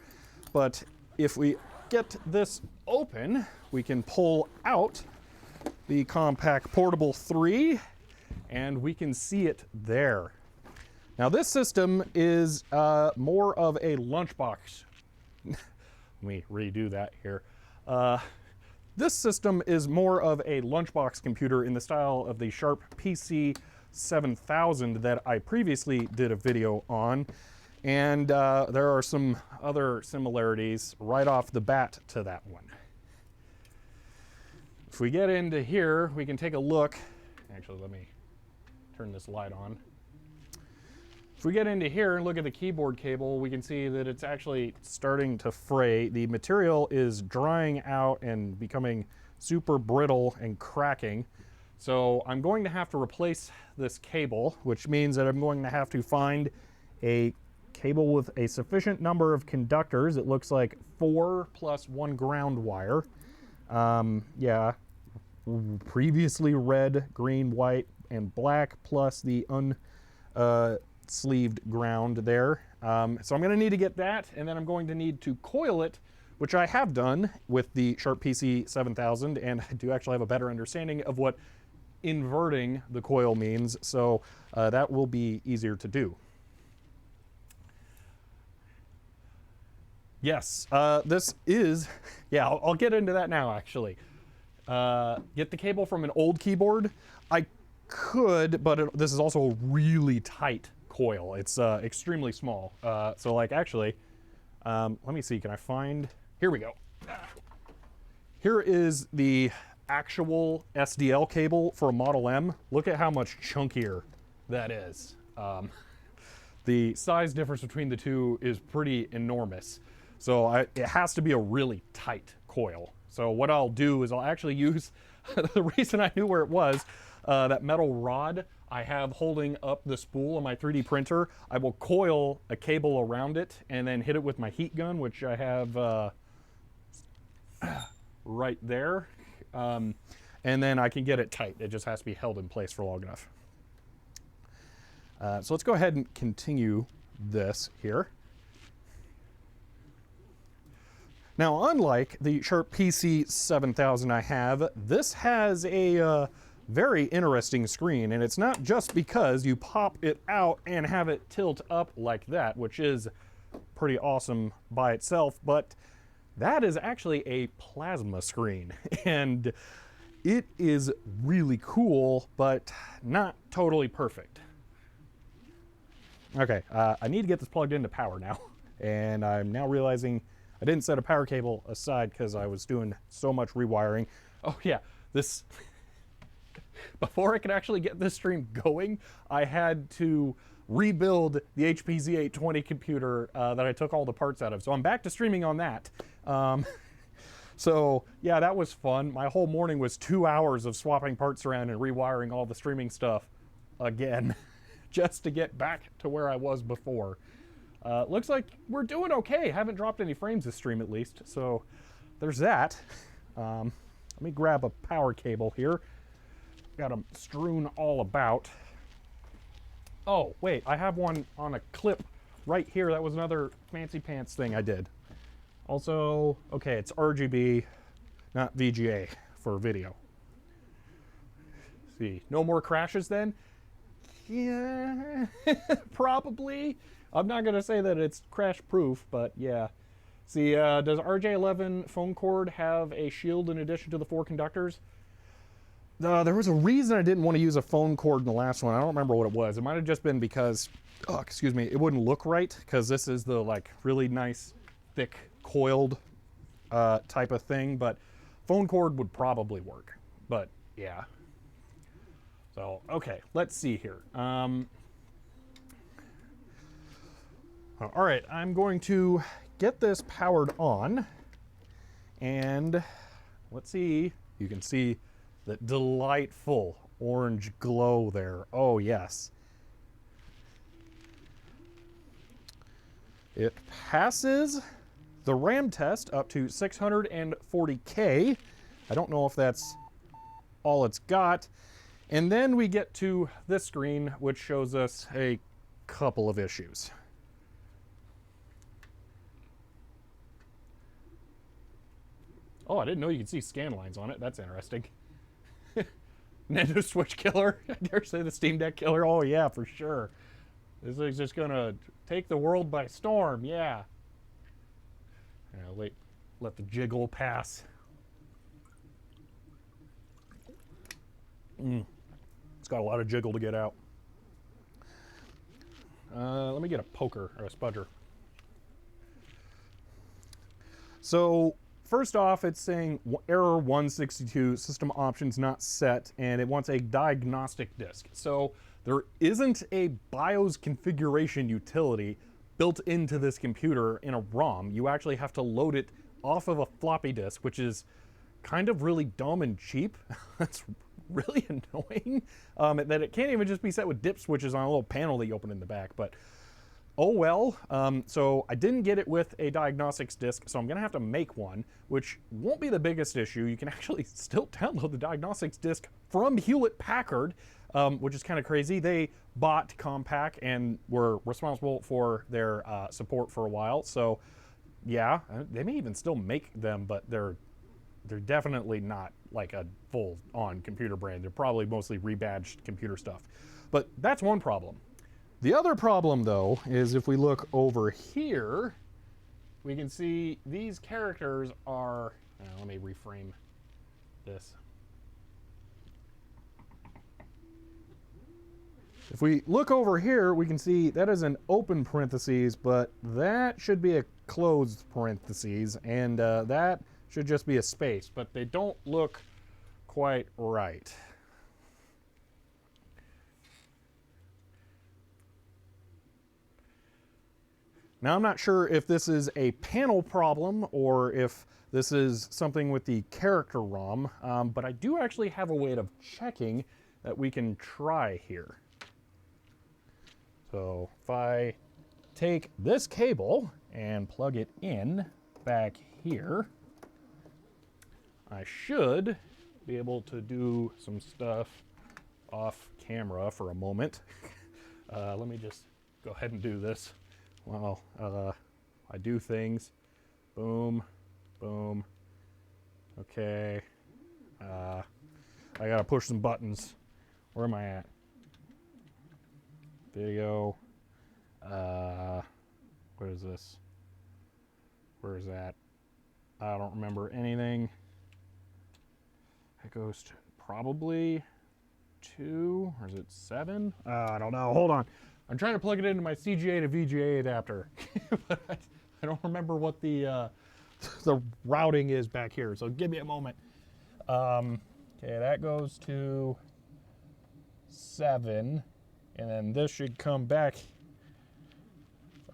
but if we get this open, we can pull out the Compaq Portable 3, and we can see it there. Now this system is more of a lunchbox. Let me redo that here. This system is more of a lunchbox computer in the style of the Sharp PC 7000 that I previously did a video on. And there are some other similarities right off the bat to that one. If we get into here, we can take a look. Actually, let me turn this light on. If we get into here and look at the keyboard cable, we can see that it's actually starting to fray. The material is drying out and becoming super brittle and cracking. So I'm going to have to replace this cable, which means that I'm going to have to find a cable with a sufficient number of conductors. It looks like 4 plus 1 ground wire. Yeah, previously red, green, white, and black, plus the sleeved ground there. So I'm going to need to get that, and then I'm going to need to coil it, which I have done with the Sharp PC 7000, and I do actually have a better understanding of what inverting the coil means, so that will be easier to do. Yes, this is, yeah, I'll get into that now actually. Get the cable from an old keyboard. I could, but this is also a really tight coil. It's extremely small. So like actually, let me see, can I find, here we go. Here is the actual SDL cable for a Model M. Look at how much chunkier that is. The size difference between the two is pretty enormous. So it has to be a really tight coil. So what I'll do is I'll actually use, the reason I knew where it was, that metal rod I have holding up the spool on my 3D printer. I will coil a cable around it and then hit it with my heat gun, which I have right there. And then I can get it tight. It just has to be held in place for long enough. So let's go ahead and continue this here. Now, unlike the Sharp PC7000 I have, this has a very interesting screen, and it's not just because you pop it out and have it tilt up like that, which is pretty awesome by itself, but that is actually a plasma screen, and it is really cool, but not totally perfect. Okay, I need to get this plugged into power now, and I'm now realizing I didn't set a power cable aside because I was doing so much rewiring. Oh yeah, this, before I could actually get this stream going, I had to rebuild the HP Z820 computer that I took all the parts out of. So I'm back to streaming on that. So yeah, that was fun. My whole morning was 2 hours of swapping parts around and rewiring all the streaming stuff again, just to get back to where I was before. Looks like we're doing okay. Haven't dropped any frames this stream at least, so there's that. Let me grab a power cable here. Got them strewn all about. Oh, wait, I have one on a clip right here. That was another fancy pants thing I did. Also, okay, it's RGB, not VGA for video. See, no more crashes then? Yeah, probably. I'm not going to say that it's crash proof, but yeah. See, does RJ11 phone cord have a shield in addition to the 4 conductors? There was a reason I didn't want to use a phone cord in the last one. I don't remember what it was. It might have just been because, oh, excuse me, it wouldn't look right, because this is the like really nice, thick, coiled type of thing, but phone cord would probably work. But yeah. So, okay, let's see here. All right, I'm going to get this powered on, and let's see. You can see that delightful orange glow there. Oh, yes. It passes the RAM test up to 640K. I don't know if that's all it's got. And then we get to this screen, which shows us a couple of issues. Oh, I didn't know you could see scan lines on it. That's interesting. Nintendo Switch killer. I dare say the Steam Deck killer. Oh, yeah, for sure. This is just going to take the world by storm. Yeah. Let the jiggle pass. It's got a lot of jiggle to get out. Let me get a poker or a spudger. So first off, it's saying error 162, system options not set, and it wants a diagnostic disk. So there isn't a BIOS configuration utility built into this computer in a ROM. You actually have to load it off of a floppy disk, which is kind of really dumb and cheap. That's really annoying. That it can't even just be set with dip switches on a little panel that you open in the back, but oh well. So I didn't get it with a diagnostics disk, so I'm gonna have to make one, which won't be the biggest issue. You can actually still download the diagnostics disk from Hewlett-Packard, which is kind of crazy. They bought Compaq and were responsible for their support for a while. So yeah, they may even still make them, but they're definitely not like a full-on computer brand. They're probably mostly rebadged computer stuff. But that's one problem. The other problem, though, is if we look over here, we can see these characters are... let me reframe this. If we look over here, we can see that is an open parentheses, but that should be a closed parentheses, and that should just be a space, but they don't look quite right. Now, I'm not sure if this is a panel problem or if this is something with the character ROM, but I do actually have a way of checking that we can try here. So if I take this cable and plug it in back here, I should be able to do some stuff off camera for a moment. Let me just go ahead and do this while I do things. Boom, boom. Okay. I gotta push some buttons. Where am I at? Video. What is this? Where is that? I don't remember anything. It goes to probably 2, or is it 7? I don't know. Hold on. I'm trying to plug it into my CGA to VGA adapter, but I don't remember what the routing is back here. So give me a moment. Okay, that goes to 7. And then this should come back,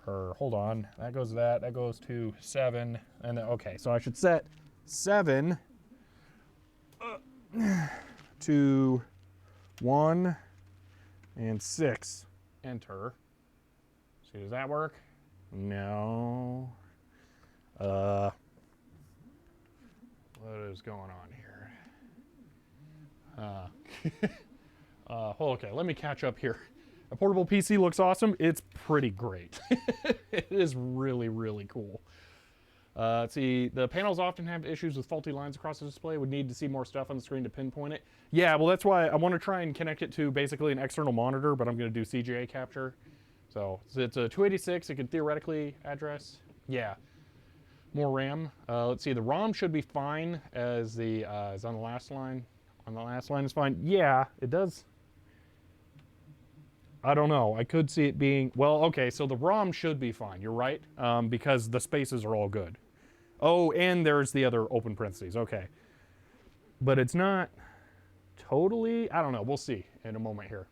or hold on, that goes to that goes to 7, and then, okay, so I should set 7 to 1 and 6, enter. See, does that work? No. What is going on here? Okay, let me catch up here. A portable PC looks awesome. It's pretty great. It is really, really cool. Let's see, the panels often have issues with faulty lines across the display. Would need to see more stuff on the screen to pinpoint it. Yeah, well, that's why I want to try and connect it to basically an external monitor, but I'm going to do CGA capture. So it's a 286. It could theoretically address. Yeah, more RAM. Let's see, the ROM should be fine as the is on the last line. On the last line is fine. Yeah, it does. I don't know. I could see it being, well, okay, so the ROM should be fine. You're right, because the spaces are all good. Oh, and there's the other open parentheses. Okay. But it's not totally, I don't know. We'll see in a moment here.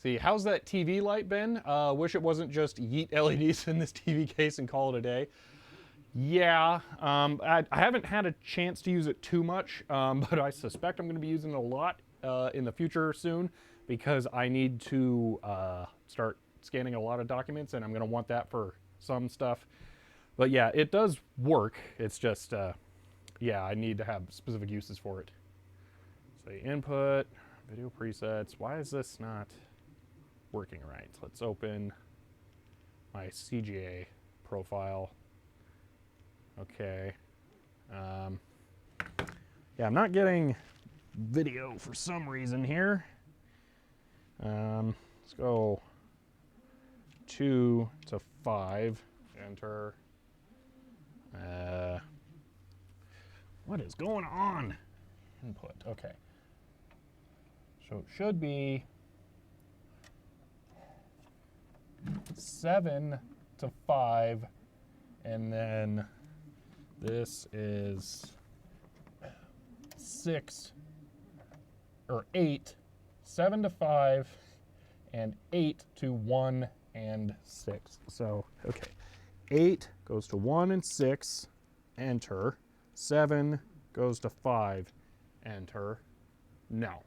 See, how's that TV light been? Wish it wasn't just yeet LEDs in this TV case and call it a day. Yeah, I haven't had a chance to use it too much, but I suspect I'm going to be using it a lot in the future soon, because I need to start scanning a lot of documents, and I'm going to want that for some stuff. But yeah, it does work. It's just, yeah, I need to have specific uses for it. Say input, video presets. Why is this not working right? Let's open my CGA profile. Okay. Yeah, I'm not getting video for some reason here. Let's go 2 to 5, enter. What is going on? Input, okay. So it should be 7 to 5, and then this is 6 or 8, 7 to 5, and 8 to 1 and 6. So, okay. 8 goes to 1 and 6, enter. 7 goes to 5, enter. No.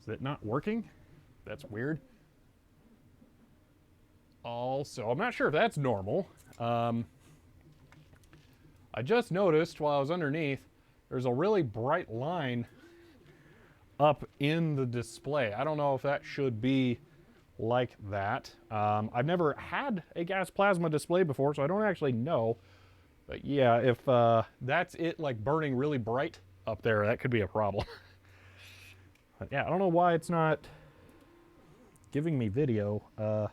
Is it not working? That's weird. Also, I'm not sure if that's normal. I just noticed while I was underneath, there's a really bright line up in the display. I don't know if that should be like that. I've never had a gas plasma display before, so I don't actually know. But yeah, if that's it, like burning really bright up there, that could be a problem. But yeah, I don't know why it's not giving me video. I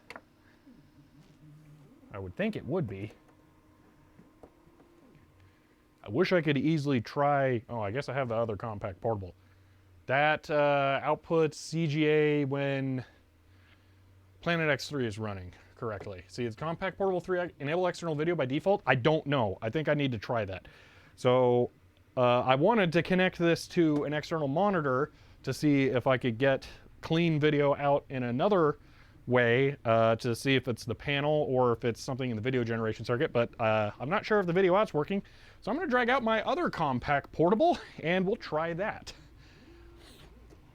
would think it would be. I wish I could easily try, oh, I guess I have the other Compaq portable. That outputs CGA when Planet X3 is running correctly. See, it's Compaq Portable 3 enable external video by default. I don't know. I think I need to try that. So I wanted to connect this to an external monitor to see if I could get clean video out in another way to see if it's the panel or if it's something in the video generation circuit, but I'm not sure if the video out's working. So I'm going to drag out my other Compaq Portable and we'll try that.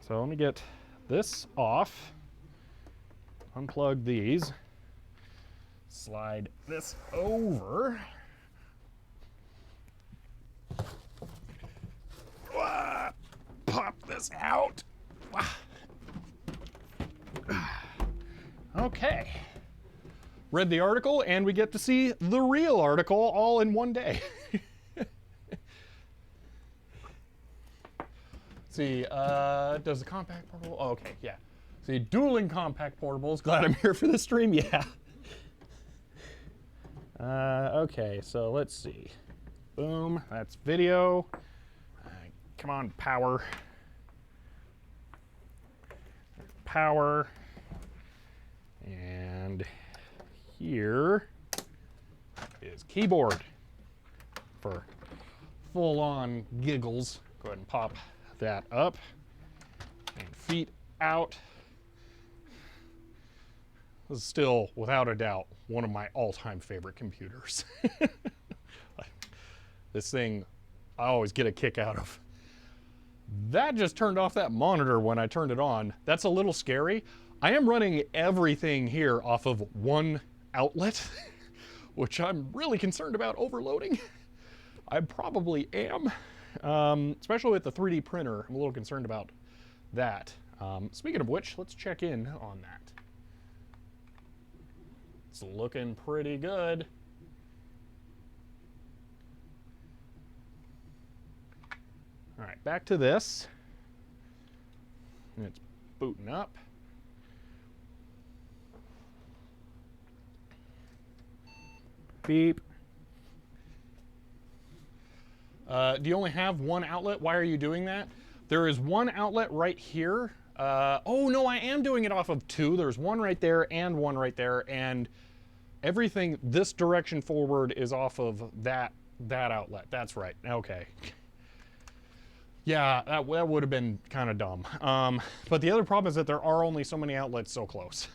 So let me get this off, unplug these, slide this over. Pop this out. Okay. Read the article and we get to see the real article all in one day. See, does the Compaq Portable, oh, okay, yeah. See, dueling Compaq Portables, glad I'm here for the stream, yeah. Okay, so let's see. Boom, that's video. Come on, power. Power. And here is keyboard for full-on giggles. Go ahead and pop that up and feet out. This is still, without a doubt, one of my all-time favorite computers. This thing I always get a kick out of. That just turned off that monitor when I turned it on. That's a little scary. I am running everything here off of one outlet, which I'm really concerned about overloading. I probably am, especially with the 3D printer. I'm a little concerned about that. Speaking of which, let's check in on that. It's looking pretty good. All right, back to this. It's booting up. Beep. Do you only have one outlet? Why are you doing that? There is one outlet right here. Oh no, I am doing it off of two. There's one right there and one right there, and everything this direction forward is off of that outlet. That's right. Okay. Yeah, that would have been kind of dumb. But the other problem is that there are only so many outlets so close.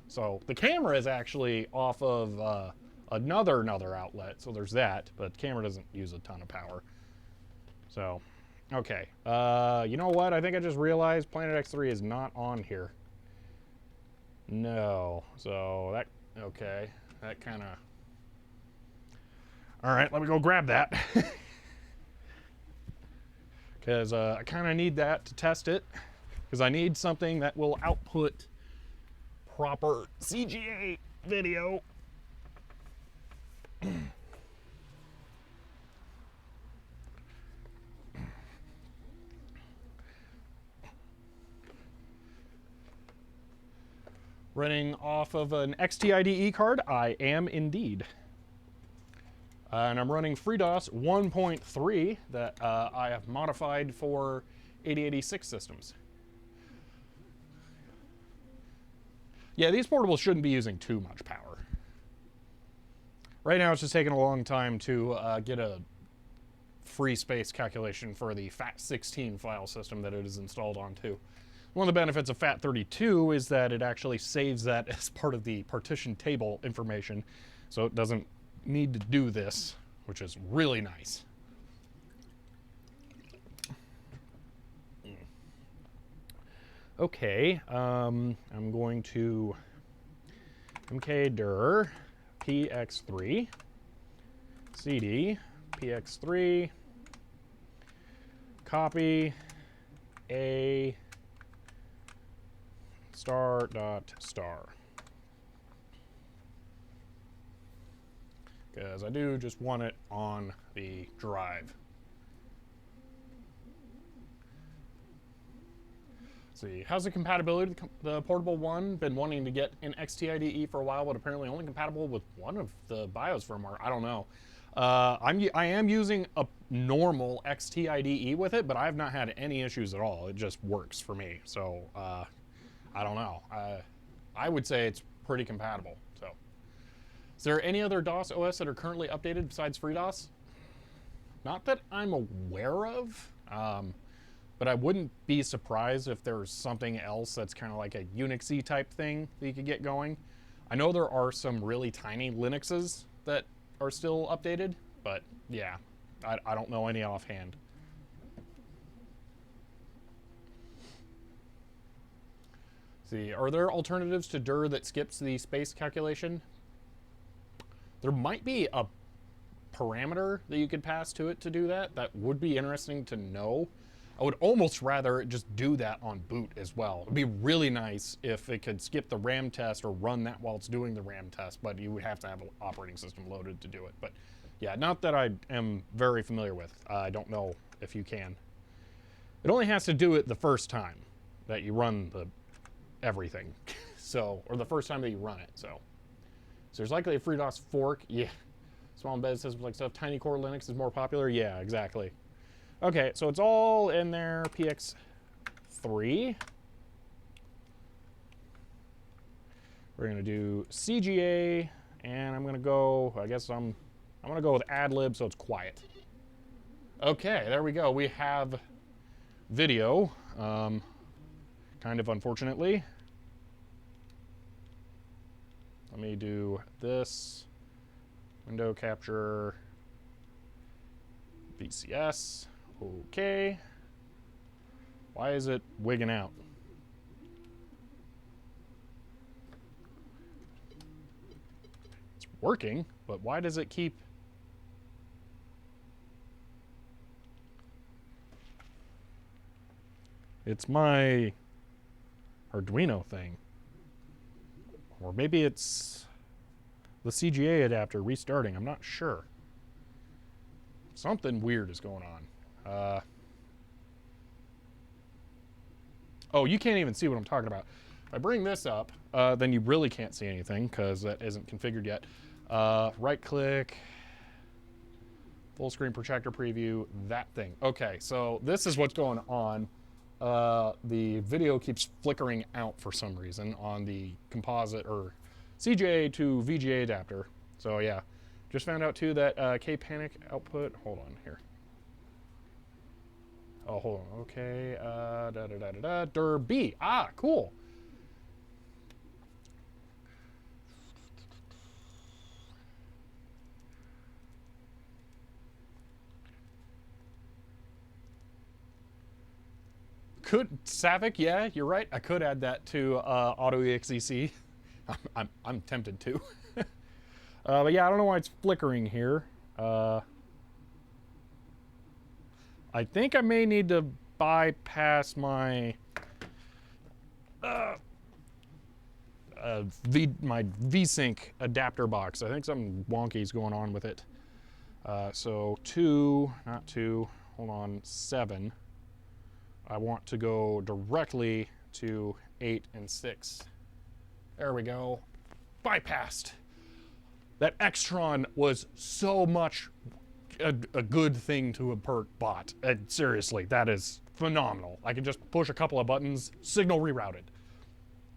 So the camera is actually off of another outlet, so there's that, but the camera doesn't use a ton of power. So, okay. You know what? I think I just realized Planet X3 is not on here. No. So that, okay. That kind of... All right, let me go grab that. Because I kind of need that to test it, because I need something that will output proper CGA video. Running off of an XT-IDE card? I am indeed. And I'm running FreeDOS 1.3 that I have modified for 8086 systems. Yeah, these portables shouldn't be using too much power. Right now it's just taking a long time to get a free space calculation for the FAT16 file system that it is installed onto. One of the benefits of FAT32 is that it actually saves that as part of the partition table information, so it doesn't need to do this, which is really nice. Okay, I'm going to mkdir px3 cd px3 copy a star.star. Because I do just want it on the drive. Let's see, how's the compatibility with the Portable 1? Been wanting to get an XT-IDE for a while, but apparently only compatible with one of the BIOS firmware. I don't know. I am using normal XT with it, but I've not had any issues at all. It just works for me. So I don't know. I would say it's pretty compatible. So, is there any other DOS OS that are currently updated besides FreeDOS? Not that I'm aware of, but I wouldn't be surprised if there's something else that's kind of like a Unix-y type thing that you could get going. I know there are some really tiny Linuxes that are still updated, but yeah, I don't know any offhand. See, are there alternatives to dir that skips the space calculation? There might be a parameter that you could pass to it to do that. That would be interesting to know. I would almost rather it just do that on boot as well. It'd be really nice if it could skip the RAM test or run that while it's doing the RAM test, but you would have to have an operating system loaded to do it. But yeah, not that I am very familiar with. I don't know if you can. It only has to do it the first time that you run the everything. So, or the first time that you run it. So there's likely a FreeDOS fork. Yeah. Small embedded systems like stuff. Tiny Core Linux is more popular. Yeah, exactly. Okay, so it's all in there. PX3. We're gonna do CGA, and I'm gonna go. I guess I'm gonna go with AdLib, so it's quiet. Okay, there we go. We have video. Kind of unfortunately. Let me do this. Window capture. VCS. Okay. Why is it wigging out? It's working, but why does it keep... It's my Arduino thing. Or maybe it's the CGA adapter restarting. I'm not sure. Something weird is going on. Oh, you can't even see what I'm talking about. If I bring this up, then you really can't see anything because that isn't configured yet. Right click, full screen projector preview, that thing. Okay, so this is what's going on. The video keeps flickering out for some reason on the composite or CGA to VGA adapter. So yeah, just found out too that K-Panic output, hold on here. Oh, hold on, okay, dir B, cool. Savic, yeah, you're right. I could add that to AutoEXEC. I'm tempted to. But yeah, I don't know why it's flickering here. I think I may need to bypass my my VSync adapter box. I think something wonky is going on with it. So 7. I want to go directly to 8 and 6. There we go. Bypassed. That Extron was so much a good thing to have bought. Seriously, that is phenomenal. I can just push a couple of buttons, signal rerouted.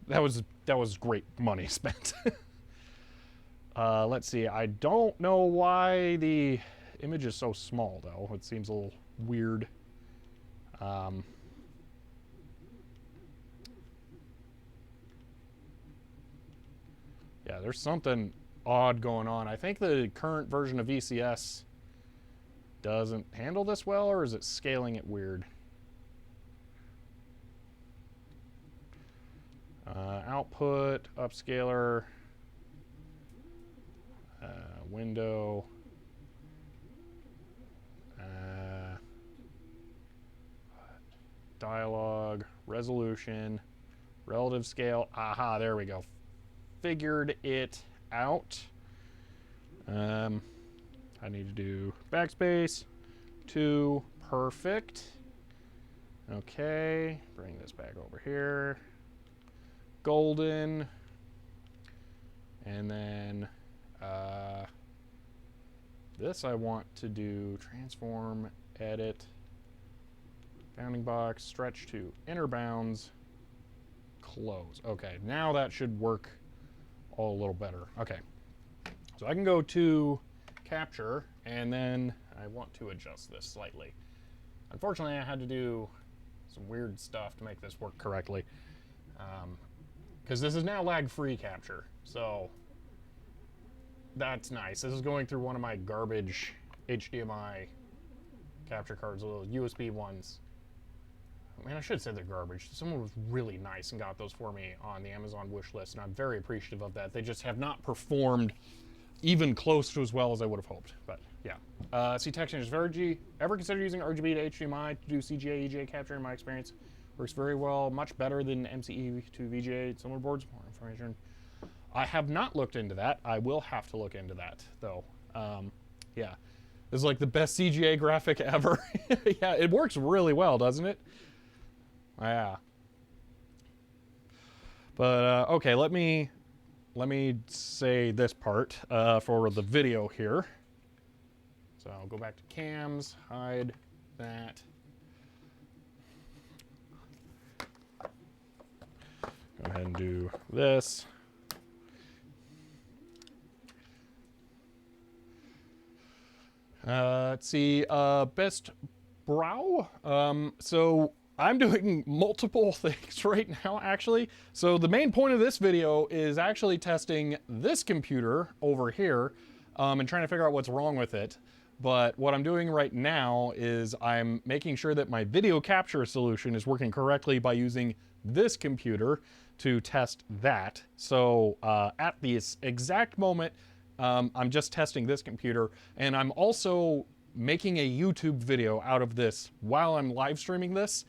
That was great money spent. Let's see. I don't know why the image is so small though. It seems a little weird. Yeah, there's something odd going on. I think the current version of VCS doesn't handle this well, or is it scaling it weird? Output, upscaler, window, dialogue, resolution, relative scale. Aha, there we go. Figured it out. I need to do backspace, 2, perfect. Okay, bring this back over here. Golden, and then this I want to do transform, edit, bounding box, stretch to inner bounds, close. Okay, now that should work all a little better. Okay, so I can go to capture, and then I want to adjust this slightly. Unfortunately, I had to do some weird stuff to make this work correctly, because this is now lag-free capture, so that's nice. This is going through one of my garbage HDMI capture cards, little USB ones. I mean, I should say they're garbage. Someone was really nice and got those for me on the Amazon wish list, and I'm very appreciative of that. They just have not performed even close to as well as I would have hoped, but yeah. See, text changes. Ever consider using RGB to HDMI to do CGA, EGA capture? In my experience, works very well, much better than MCE to VGA. Similar boards, more information. I have not looked into that. I will have to look into that, though. Yeah, this is like the best CGA graphic ever. Yeah, it works really well, doesn't it? Yeah. But okay, let me say this part for the video here. So I'll go back to cams, hide that. Go ahead and do this. Let's see, best brow. So I'm doing multiple things right now, actually. So the main point of this video is actually testing this computer over here and trying to figure out what's wrong with it. But what I'm doing right now is I'm making sure that my video capture solution is working correctly by using this computer to test that. So at this exact moment, I'm just testing this computer, and I'm also making a YouTube video out of this while I'm live streaming this.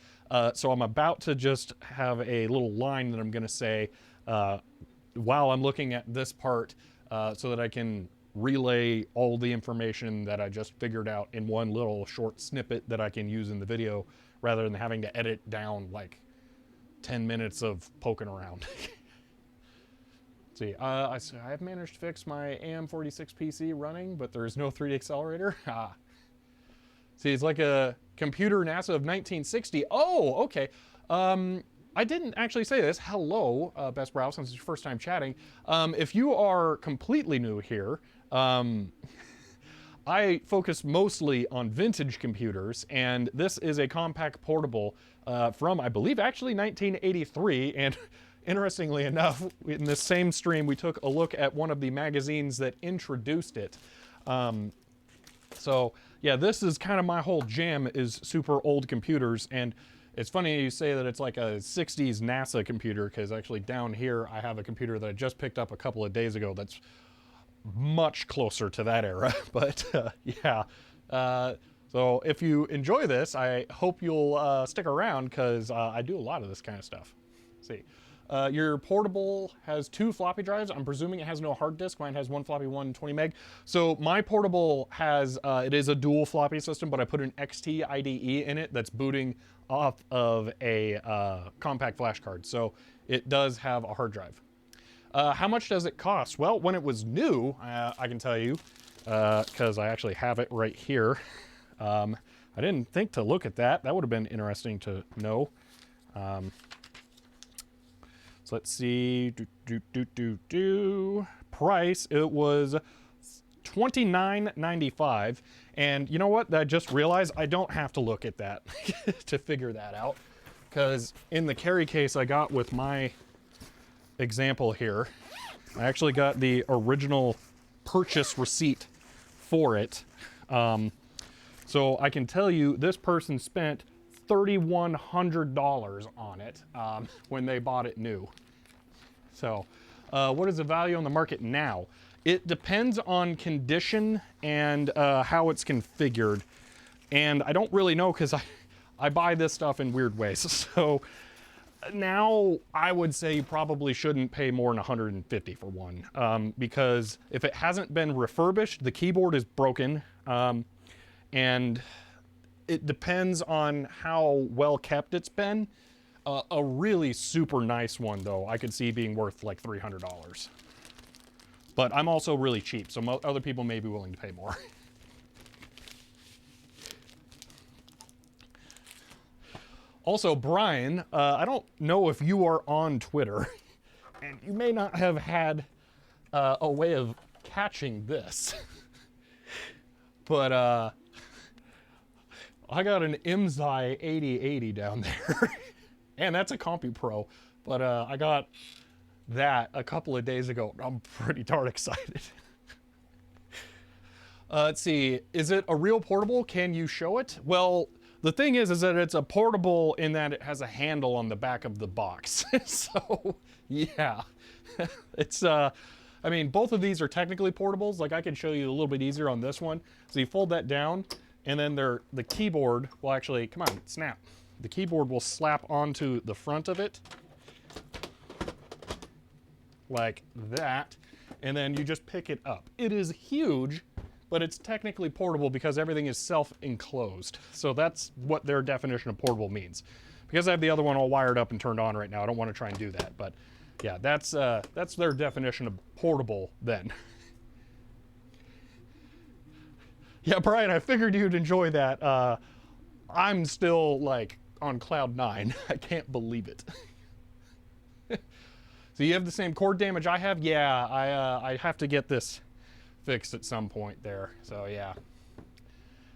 So I'm about to just have a little line that I'm gonna say while I'm looking at this part so that I can relay all the information that I just figured out in one little short snippet that I can use in the video rather than having to edit down like 10 minutes of poking around. See, I've managed to fix my AM46 PC running, but there is no 3D accelerator. See, it's like a computer NASA of 1960. Oh, okay. I didn't actually say this. Hello, Best Brow, since it's your first time chatting. If you are completely new here, I focus mostly on vintage computers, and this is a Compaq portable from, I believe, actually 1983, and interestingly enough, in this same stream, we took a look at one of the magazines that introduced it. So yeah, this is kind of my whole jam, is super old computers, and it's funny you say that it's like a 60s NASA computer, because actually down here I have a computer that I just picked up a couple of days ago that's much closer to that era. But yeah, so if you enjoy this, I hope you'll stick around, because I do a lot of this kind of stuff. Let's see. Your portable has 2 floppy drives. I'm presuming it has no hard disk. Mine has 1 floppy, 1 20 meg. So my portable has, it is a dual floppy system, but I put an XT IDE in it that's booting off of a Compaq flash card. So it does have a hard drive. How much does it cost? Well, when it was new, I can tell you, because I actually have it right here. I didn't think to look at that. That would have been interesting to know. So let's see, price, it was $29.95, and you know what, I just realized I don't have to look at that to figure that out, because in the carry case I got with my example here, I actually got the original purchase receipt for it. So I can tell you this person spent $3,100 on it when they bought it new. So what is the value on the market now? It depends on condition and how it's configured. And I don't really know, because I buy this stuff in weird ways. So now I would say you probably shouldn't pay more than $150 for one, because if it hasn't been refurbished, the keyboard is broken, and it depends on how well kept it's been. A really super nice one, though, I could see being worth like $300. But I'm also really cheap, so other people may be willing to pay more. Also, Brian, I don't know if you are on Twitter, and you may not have had a way of catching this, but I got an MZI 8080 down there, and that's a CompuPro, but I got that a couple of days ago. I'm pretty darn excited. Let's see, is it a real portable? Can you show it? Well, the thing is that it's a portable in that it has a handle on the back of the box. So, yeah. It's, I mean, both of these are technically portables. Like, I can show you a little bit easier on this one. So you fold that down, and then the keyboard will actually, come on, snap. The keyboard will slap onto the front of it, like that, and then you just pick it up. It is huge, but it's technically portable because everything is self-enclosed. So that's what their definition of portable means. Because I have the other one all wired up and turned on right now, I don't want to try and do that. But yeah, that's their definition of portable then. Yeah, Brian, I figured you'd enjoy that. I'm still like on cloud 9. I can't believe it. So you have the same cord damage I have? Yeah, I have to get this fixed at some point there. So yeah.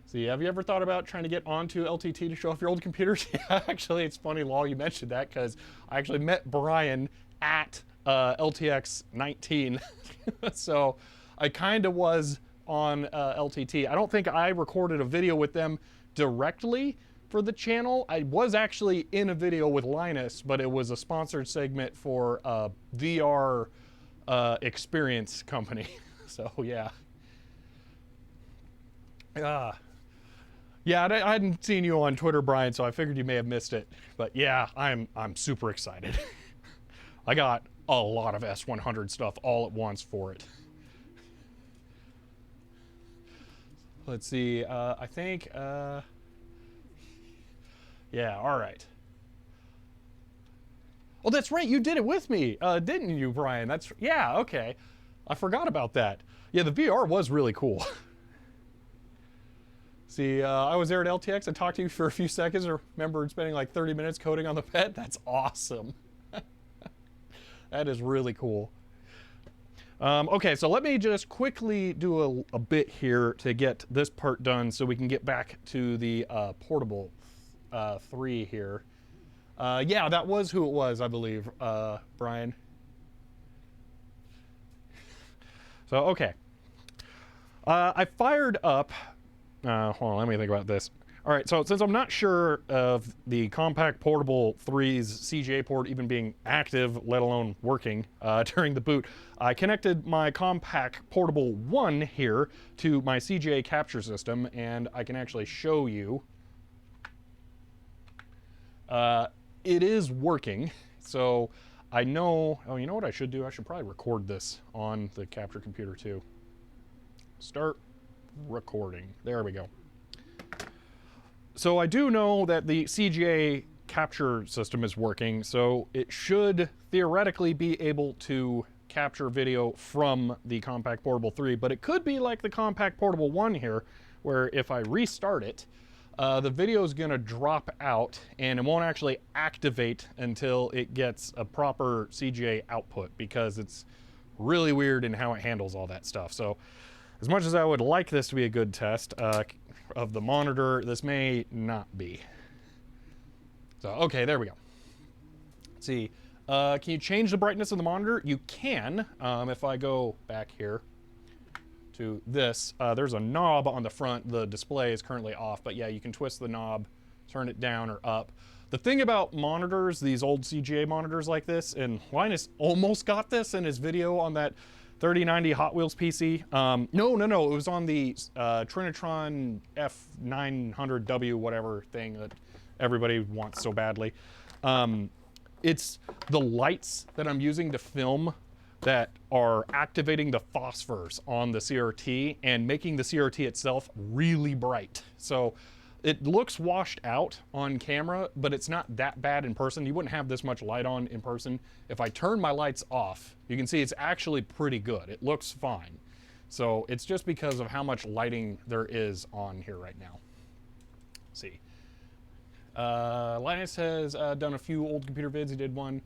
See, have you ever thought about trying to get onto LTT to show off your old computers? Yeah, actually, it's funny, Law, you mentioned that, because I actually met Brian at LTX 19. So I kind of was on LTT. I don't think I recorded a video with them directly for the channel. I was actually in a video with Linus, but it was a sponsored segment for VR experience company. So yeah. Yeah, I hadn't seen you on Twitter, Brian, so I figured you may have missed it. But yeah, I'm super excited. I got a lot of S100 stuff all at once for it. Let's see, I think, yeah, all right. Oh, that's right, you did it with me, didn't you, Brian? Yeah, okay. I forgot about that. Yeah, the VR was really cool. See, I was there at LTX. I talked to you for a few seconds. I remember spending like 30 minutes coding on the pet. That's awesome. That is really cool. Okay, so let me just quickly do a bit here to get this part done so we can get back to the portable 3 here. Yeah, that was who it was, I believe, Brian. So, okay. I fired up... hold on, let me think about this. All right, so since I'm not sure of the Compaq Portable 3's CGA port even being active, let alone working during the boot, I connected my Compaq Portable 1 here to my CGA capture system, and I can actually show you. It is working, so I know... Oh, you know what I should do? I should probably record this on the capture computer too. Start recording. There we go. So I do know that the CGA capture system is working, so it should theoretically be able to capture video from the Compaq Portable 3, but it could be like the Compaq Portable 1 here, where if I restart it, the video is going to drop out and it won't actually activate until it gets a proper CGA output, because it's really weird in how it handles all that stuff. So as much as I would like this to be a good test of the monitor, this may not be. So, okay, there we go. Let's see. Can you change the brightness of the monitor? You can. If I go back here to this, there's a knob on the front. The display is currently off, but yeah, you can twist the knob, turn it down or up. The thing about monitors, these old CGA monitors like this, and Linus almost got this in his video on that 3090 Hot Wheels PC. No, it was on the Trinitron F900W whatever thing that everybody wants so badly. It's the lights that I'm using to film that are activating the phosphors on the CRT and making the CRT itself really bright. So it looks washed out on camera, but it's not that bad in person. You wouldn't have this much light on in person. If I turn my lights off, you can see it's actually pretty good. It looks fine. So it's just because of how much lighting there is on here right now. Let's see. Linus has done a few old computer vids. He did one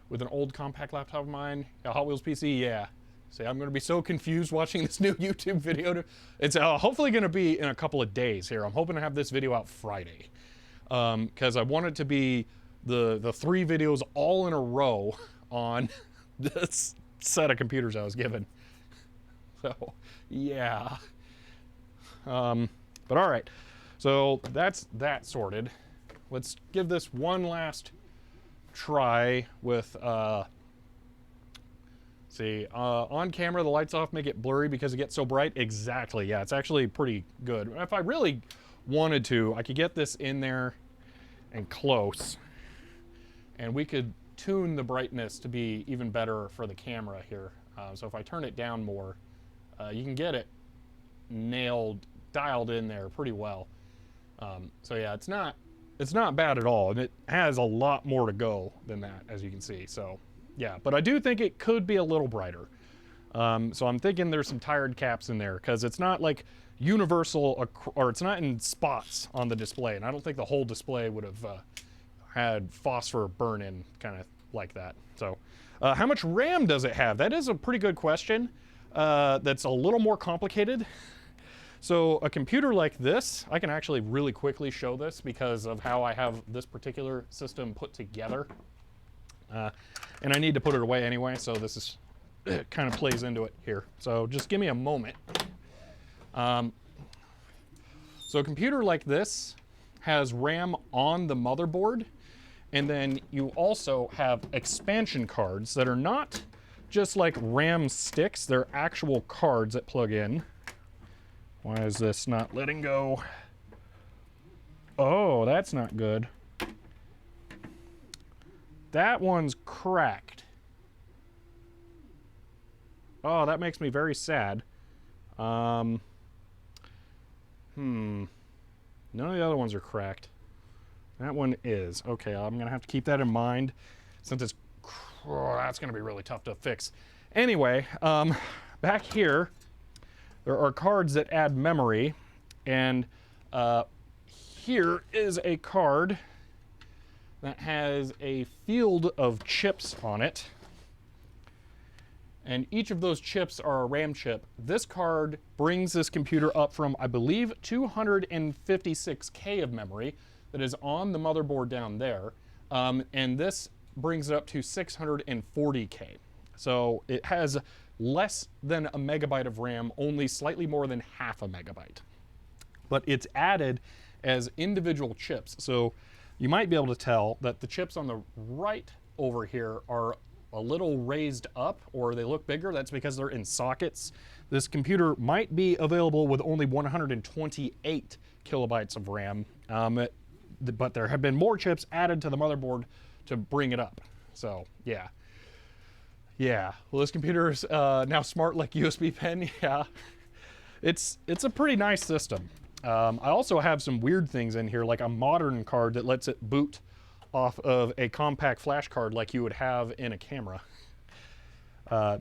with an old Compaq laptop of mine. A Hot Wheels PC, yeah. See, I'm going to be so confused watching this new YouTube video. It's hopefully going to be in a couple of days here. I'm hoping to have this video out Friday. Because I want it to be the 3 videos all in a row on this set of computers I was given. So, yeah. But all right. So that's that sorted. Let's give this one last try with, on camera the lights off make it blurry because it gets so bright. Exactly, yeah, it's actually pretty good. If I really wanted to, I could get this in there and close, and we could tune the brightness to be even better for the camera here. So if I turn it down more, you can get it dialed in there pretty well. So yeah, it's not bad at all, and it has a lot more to go than that, as you can see. So yeah, but I do think it could be a little brighter. So I'm thinking there's some tired caps in there, because it's not like universal, or it's not in spots on the display, and I don't think the whole display would have had phosphor burn in kind of like that. So how much RAM does it have? That is a pretty good question. That's a little more complicated. So a computer like this, I can actually really quickly show this because of how I have this particular system put together. And I need to put it away anyway, so this is kind of plays into it here. So just give me a moment. So a computer like this has RAM on the motherboard, and then you also have expansion cards that are not just like RAM sticks, they're actual cards that plug in. Why is this not letting go? Oh, that's not good. That one's cracked. Oh, that makes me very sad. None of the other ones are cracked. That one is. Okay, I'm gonna have to keep that in mind since it's, that's gonna be really tough to fix. Anyway, back here, there are cards that add memory, and here is a card that has a field of chips on it. And each of those chips are a RAM chip. This card brings this computer up from, I believe, 256K of memory that is on the motherboard down there. And this brings it up to 640K. So it has less than a megabyte of RAM, only slightly more than half a megabyte. But it's added as individual chips. So you might be able to tell that the chips on the right over here are a little raised up, or they look bigger. That's because they're in sockets. This computer might be available with only 128 kilobytes of RAM, but there have been more chips added to the motherboard to bring it up. So yeah. Yeah, well, this computer is now smart like USB pen. Yeah, it's a pretty nice system. I also have some weird things in here, like a modern card that lets it boot off of a Compaq flash card like you would have in a camera.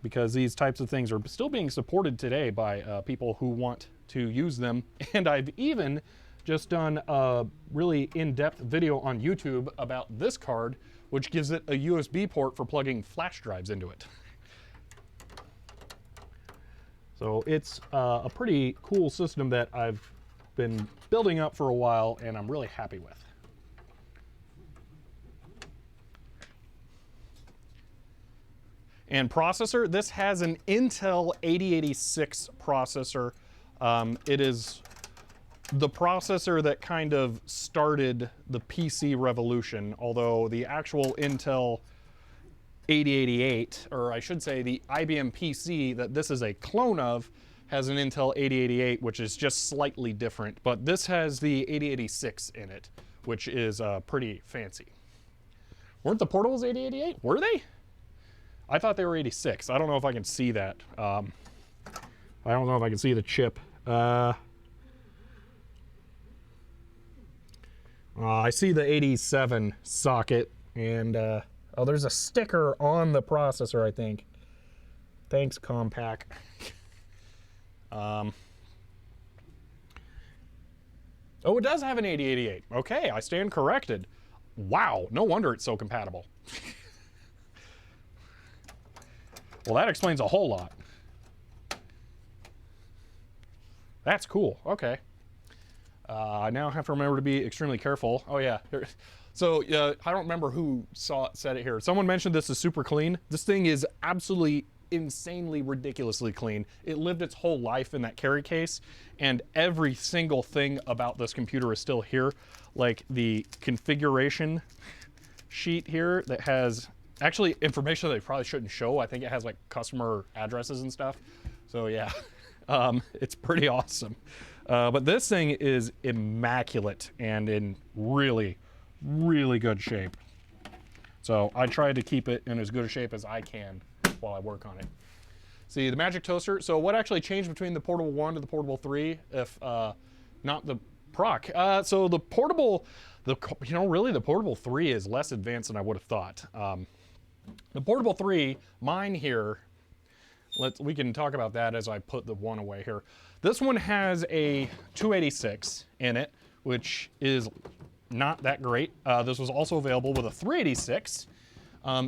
Because these types of things are still being supported today by people who want to use them. And I've even just done a really in-depth video on YouTube about this card, which gives it a USB port for plugging flash drives into it. So it's a pretty cool system that I've been building up for a while, and I'm really happy with. And processor, this has an Intel 8086 processor. It is the processor that kind of started the PC revolution, although the actual Intel 8088, or I should say the IBM PC that this is a clone of, has an Intel 8088, which is just slightly different, but this has the 8086 in it, which is pretty fancy. Weren't the portables 8088? Were they? I thought they were 86. I don't know if I can see that. I don't know if I can see the chip. I see the 87 socket, and oh, there's a sticker on the processor, I think. Thanks, Compaq. Oh, it does have an 8088. Okay, I stand corrected. Wow, no wonder it's so compatible. Well, that explains a whole lot. That's cool. Okay. I now have to remember to be extremely careful. Oh yeah. So I don't remember who said it here. Someone mentioned this is super clean. This thing is absolutely insanely ridiculously clean. It lived its whole life in that carry case, and every single thing about this computer is still here. Like the configuration sheet here that has actually information that I probably shouldn't show. I think it has like customer addresses and stuff. So yeah, it's pretty awesome. But this thing is immaculate and in really, really good shape. So I tried to keep it in as good a shape as I can while I work on it. See, the Magic Toaster. So what actually changed between the Portable 1 to the Portable 3, if not the Proc? So the Portable, really the Portable 3 is less advanced than I would have thought. The Portable 3, mine here, we can talk about that as I put the one away here. This one has a 286 in it, which is not that great. This was also available with a 386.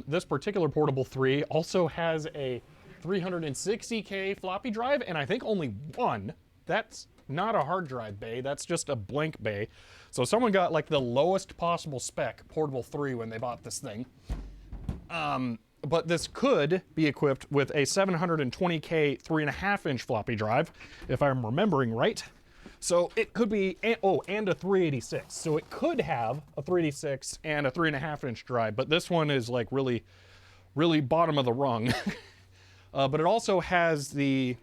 This particular Portable 3 also has a 360K floppy drive, and I think only one. That's not a hard drive bay, that's just a blank bay. So someone got like the lowest possible spec Portable 3 when they bought this thing. But this could be equipped with a 720K 3.5-inch floppy drive, if I'm remembering right. So it could be, and a 386. So it could have a 386 and a 3.5-inch drive, but this one is like really, really bottom of the rung. But it also has the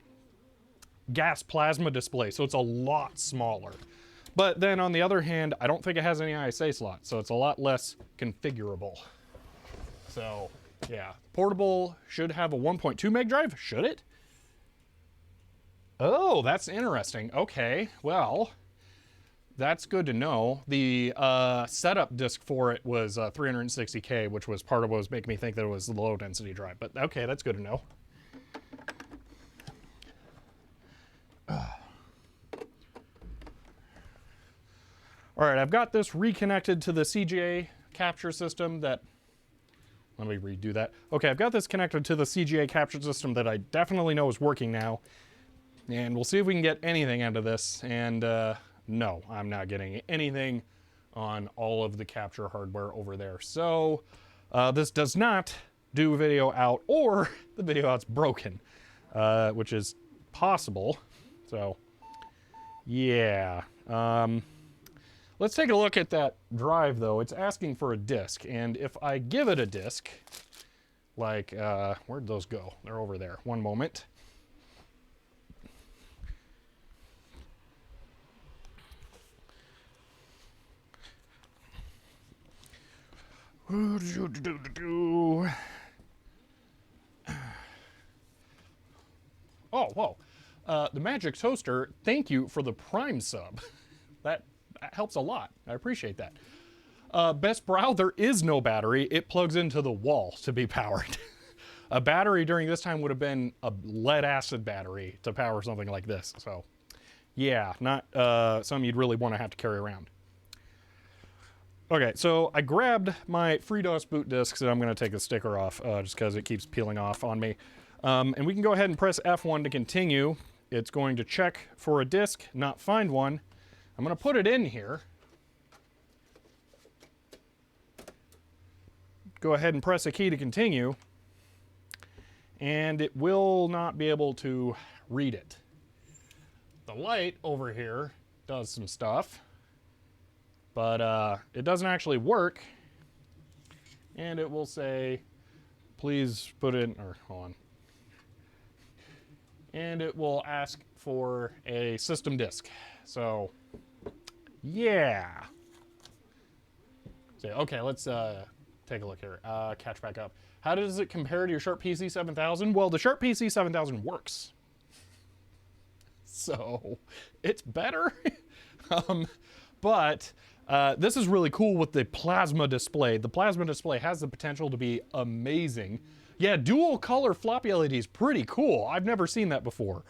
gas plasma display, so it's a lot smaller. But then on the other hand, I don't think it has any ISA slots, so it's a lot less configurable. So yeah, Portable should have a 1.2 meg drive, should it? Oh, that's interesting. Okay, well, that's good to know. The setup disk for it was 360K, which was part of what was making me think that it was the low density drive, but okay, that's good to know. All right, I've got this reconnected to the CGA capture system that, let me redo that. Okay, I've got this connected to the CGA capture system that I definitely know is working now. And we'll see if we can get anything out of this. And no, I'm not getting anything on all of the capture hardware over there. So this does not do video out, or the video out's broken, which is possible. So yeah. Let's take a look at that drive though. It's asking for a disk, and if I give it a disk, like, where'd those go? They're over there. One moment. Oh, whoa. The Magic Toaster, thank you for the Prime sub. That helps a lot. I appreciate that. Best Brow, there is no battery. It plugs into the wall to be powered. A battery during this time would have been a lead acid battery to power something like this. So yeah, not something you'd really want to have to carry around. Okay, so I grabbed my FreeDOS boot disks, and I'm going to take the sticker off just because it keeps peeling off on me. And we can go ahead and press F1 to continue. It's going to check for a disk, not find one. I'm going to put it in here. Go ahead and press a key to continue. And it will not be able to read it. The light over here does some stuff, but it doesn't actually work. And it will say, please put in, or hold on. And it will ask for a system disk. So yeah. So, okay, let's take a look here. Catch back up. How does it compare to your Sharp PC 7000? Well, the Sharp PC 7000 works. So it's better. But this is really cool with the plasma display. The plasma display has the potential to be amazing. Yeah, dual color floppy LED is pretty cool. I've never seen that before.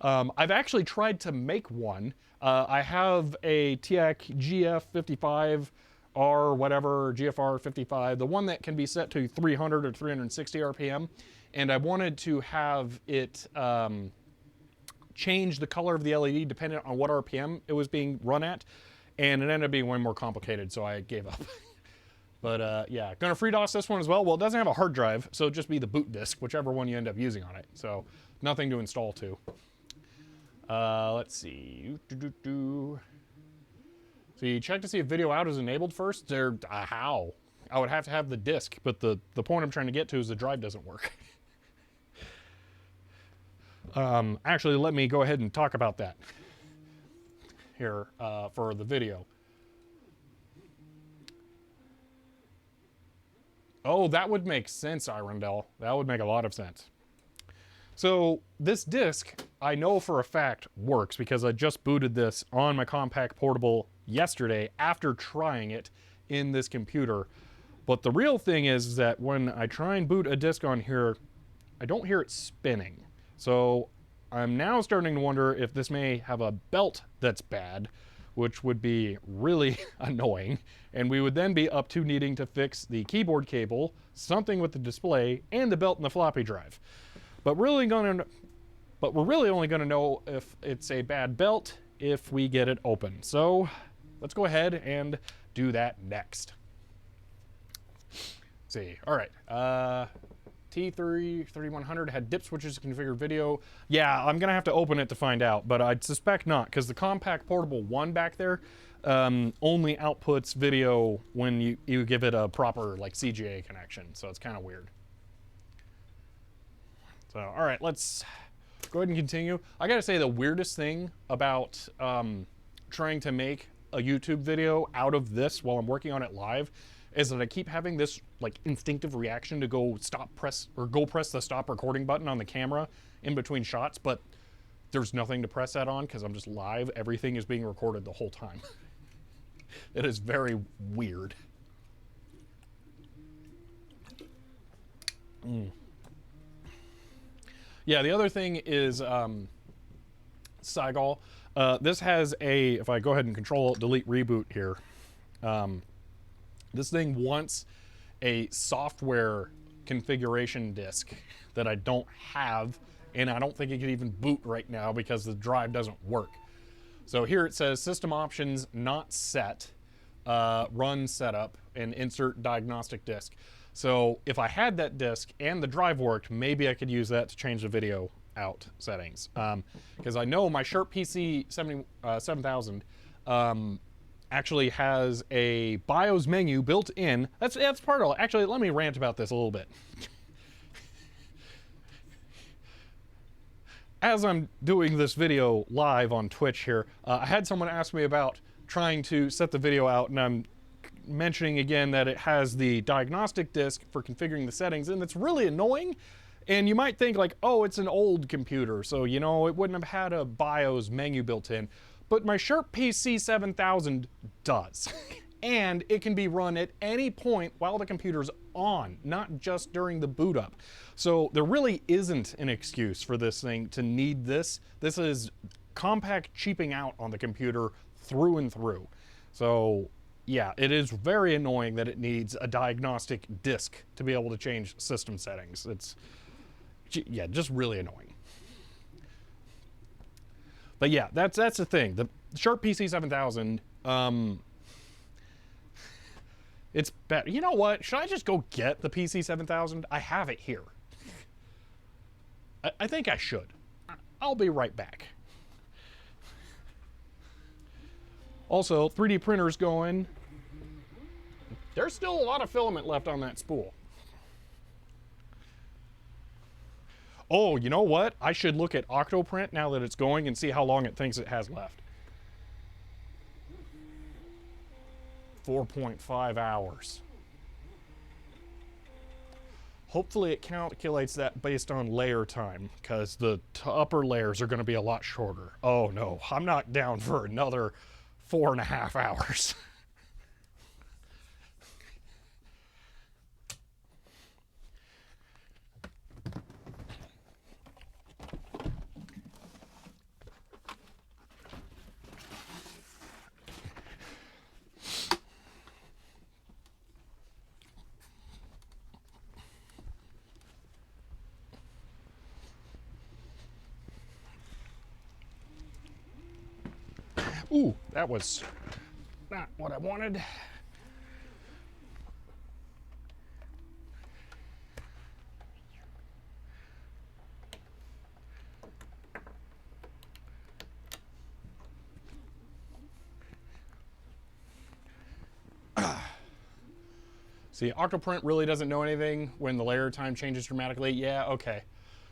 I've actually tried to make one. I have a TIAC GF55 R whatever, GFR 55, the one that can be set to 300 or 360 RPM. And I wanted to have it change the color of the LED depending on what RPM it was being run at. And it ended up being way more complicated, so I gave up. But yeah, gonna FreeDOS this one as well. Well, it doesn't have a hard drive, so it'll just be the boot disk, whichever one you end up using on it. So nothing to install to. Let's see. So you check to see if video out is enabled first. How? I would have to have the disk, but the point I'm trying to get to is the drive doesn't work. Actually, let me go ahead and talk about that here for the video. Oh, that would make sense, Irondell. That would make a lot of sense. So this disk, I know for a fact, works because I just booted this on my Compaq portable yesterday after trying it in this computer. But the real thing is that when I try and boot a disk on here, I don't hear it spinning. So I'm now starting to wonder if this may have a belt that's bad, which would be really annoying. And we would then be up to needing to fix the keyboard cable, something with the display, and the belt in the floppy drive. But we're really only gonna know if it's a bad belt if we get it open. So let's go ahead and do that next. Let's see, all right. T3100 had dip switches to configure video. Yeah, I'm gonna have to open it to find out, but I'd suspect not, because the Compaq Portable 1 back there only outputs video when you give it a proper like CGA connection, so it's kind of weird. So, all right, let's go ahead and continue. I gotta say the weirdest thing about trying to make a YouTube video out of this while I'm working on it live is that I keep having this like instinctive reaction to go press the stop recording button on the camera in between shots, but there's nothing to press that on because I'm just live. Everything is being recorded the whole time. It is very weird. Yeah, the other thing is Seagal. This has a, if I go ahead and Control Delete Reboot here, this thing wants a software configuration disk that I don't have, and I don't think it can even boot right now because the drive doesn't work. So here it says System Options Not Set, Run Setup, and Insert Diagnostic Disk. So if I had that disk and the drive worked, maybe I could use that to change the video out settings. Because I know my Sharp PC 7000 actually has a BIOS menu built in. That's part of it. Actually, let me rant about this a little bit. As I'm doing this video live on Twitch here, I had someone ask me about trying to set the video out, and I'm mentioning again that it has the diagnostic disk for configuring the settings, and it's really annoying. And you might think like, oh, it's an old computer, so you know it wouldn't have had a BIOS menu built in. But my Sharp PC 7000 does. And it can be run at any point while the computer's on, not just during the boot up. So there really isn't an excuse for this thing to need this. This is Compaq cheaping out on the computer through and through. So yeah, it is very annoying that it needs a diagnostic disk to be able to change system settings. It's, yeah, just really annoying. But yeah, that's the thing. The Sharp PC 7000, it's better. You know what? Should I just go get the PC 7000? I have it here. I think I should. I'll be right back. Also, 3D printer's going. There's still a lot of filament left on that spool. Oh, you know what? I should look at Octoprint now that it's going and see how long it thinks it has left. 4.5 hours. Hopefully it calculates that based on layer time, because the upper layers are going to be a lot shorter. Oh no, I'm not down for another 4.5 hours. Ooh, that was not what I wanted. See, Octoprint really doesn't know anything when the layer time changes dramatically. Yeah, okay.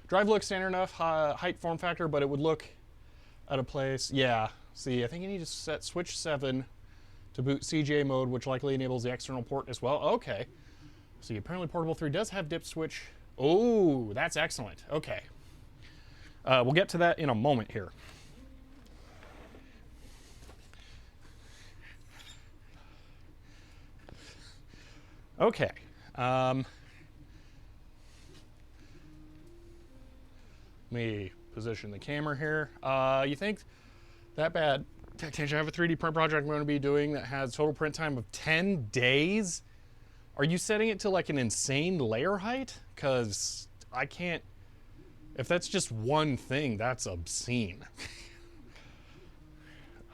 Drive looks standard enough, height form factor, but it would look out of place. Yeah, see, I think you need to set switch 7 to boot CGA mode, which likely enables the external port as well. Okay. See, apparently Portable 3 does have dip switch. Oh, that's excellent. Okay. We'll get to that in a moment here. Okay. Let me position the camera here. You think that bad? Technician, I have a 3D print project I'm going to be doing that has total print time of 10 days. Are you setting it to like an insane layer height? Because I can't. If that's just one thing, that's obscene.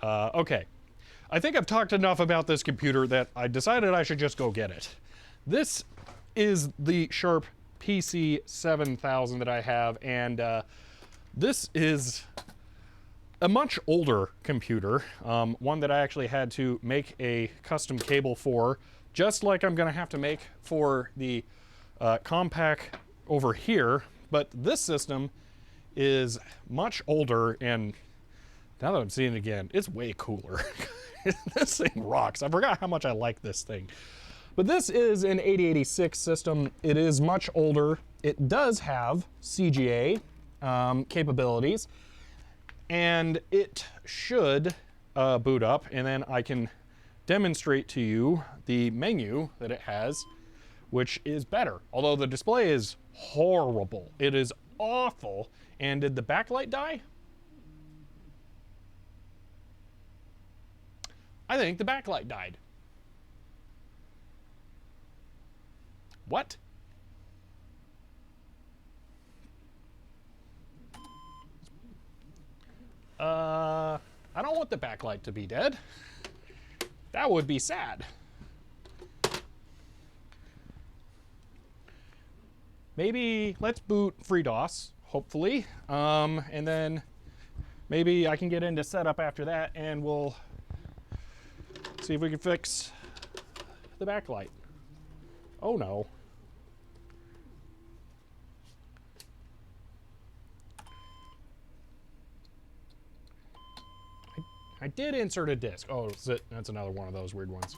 Okay. I think I've talked enough about this computer that I decided I should just go get it. This is the Sharp PC 7000 that I have, and this is a much older computer, one that I actually had to make a custom cable for, just like I'm going to have to make for the Compaq over here, but this system is much older, and now that I'm seeing it again, it's way cooler. This thing rocks. I forgot how much I like this thing. But this is an 8086 system. It is much older. It does have CGA capabilities, and it should boot up, and then I can demonstrate to you the menu that it has, which is better. Although the display is horrible. It is awful. And did the backlight die? I think the backlight died. What? I don't want the backlight to be dead. That would be sad. Maybe let's boot FreeDOS, hopefully. And then maybe I can get into setup after that and we'll see if we can fix the backlight. Oh no. I did insert a disk. Oh, that's another one of those weird ones.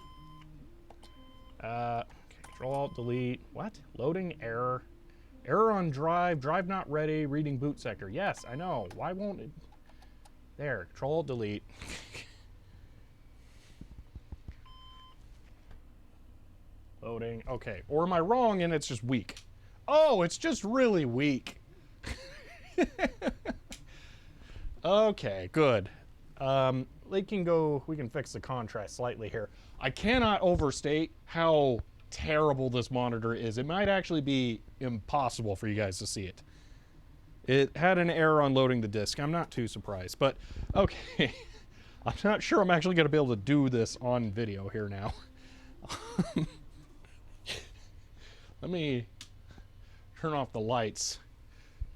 Okay, Control Alt Delete. What? Loading error. Error on drive. Drive not ready. Reading boot sector. Yes, I know. Why won't it? There. Control Alt Delete. Loading. Okay. Or am I wrong and it's just weak? Oh, it's just really weak. Okay, good. We can fix the contrast slightly here. I cannot overstate how terrible this monitor is. It might actually be impossible for you guys to see it. It had an error on loading the disk. I'm not too surprised, but okay. I'm not sure I'm actually going to be able to do this on video here now. Let me turn off the lights.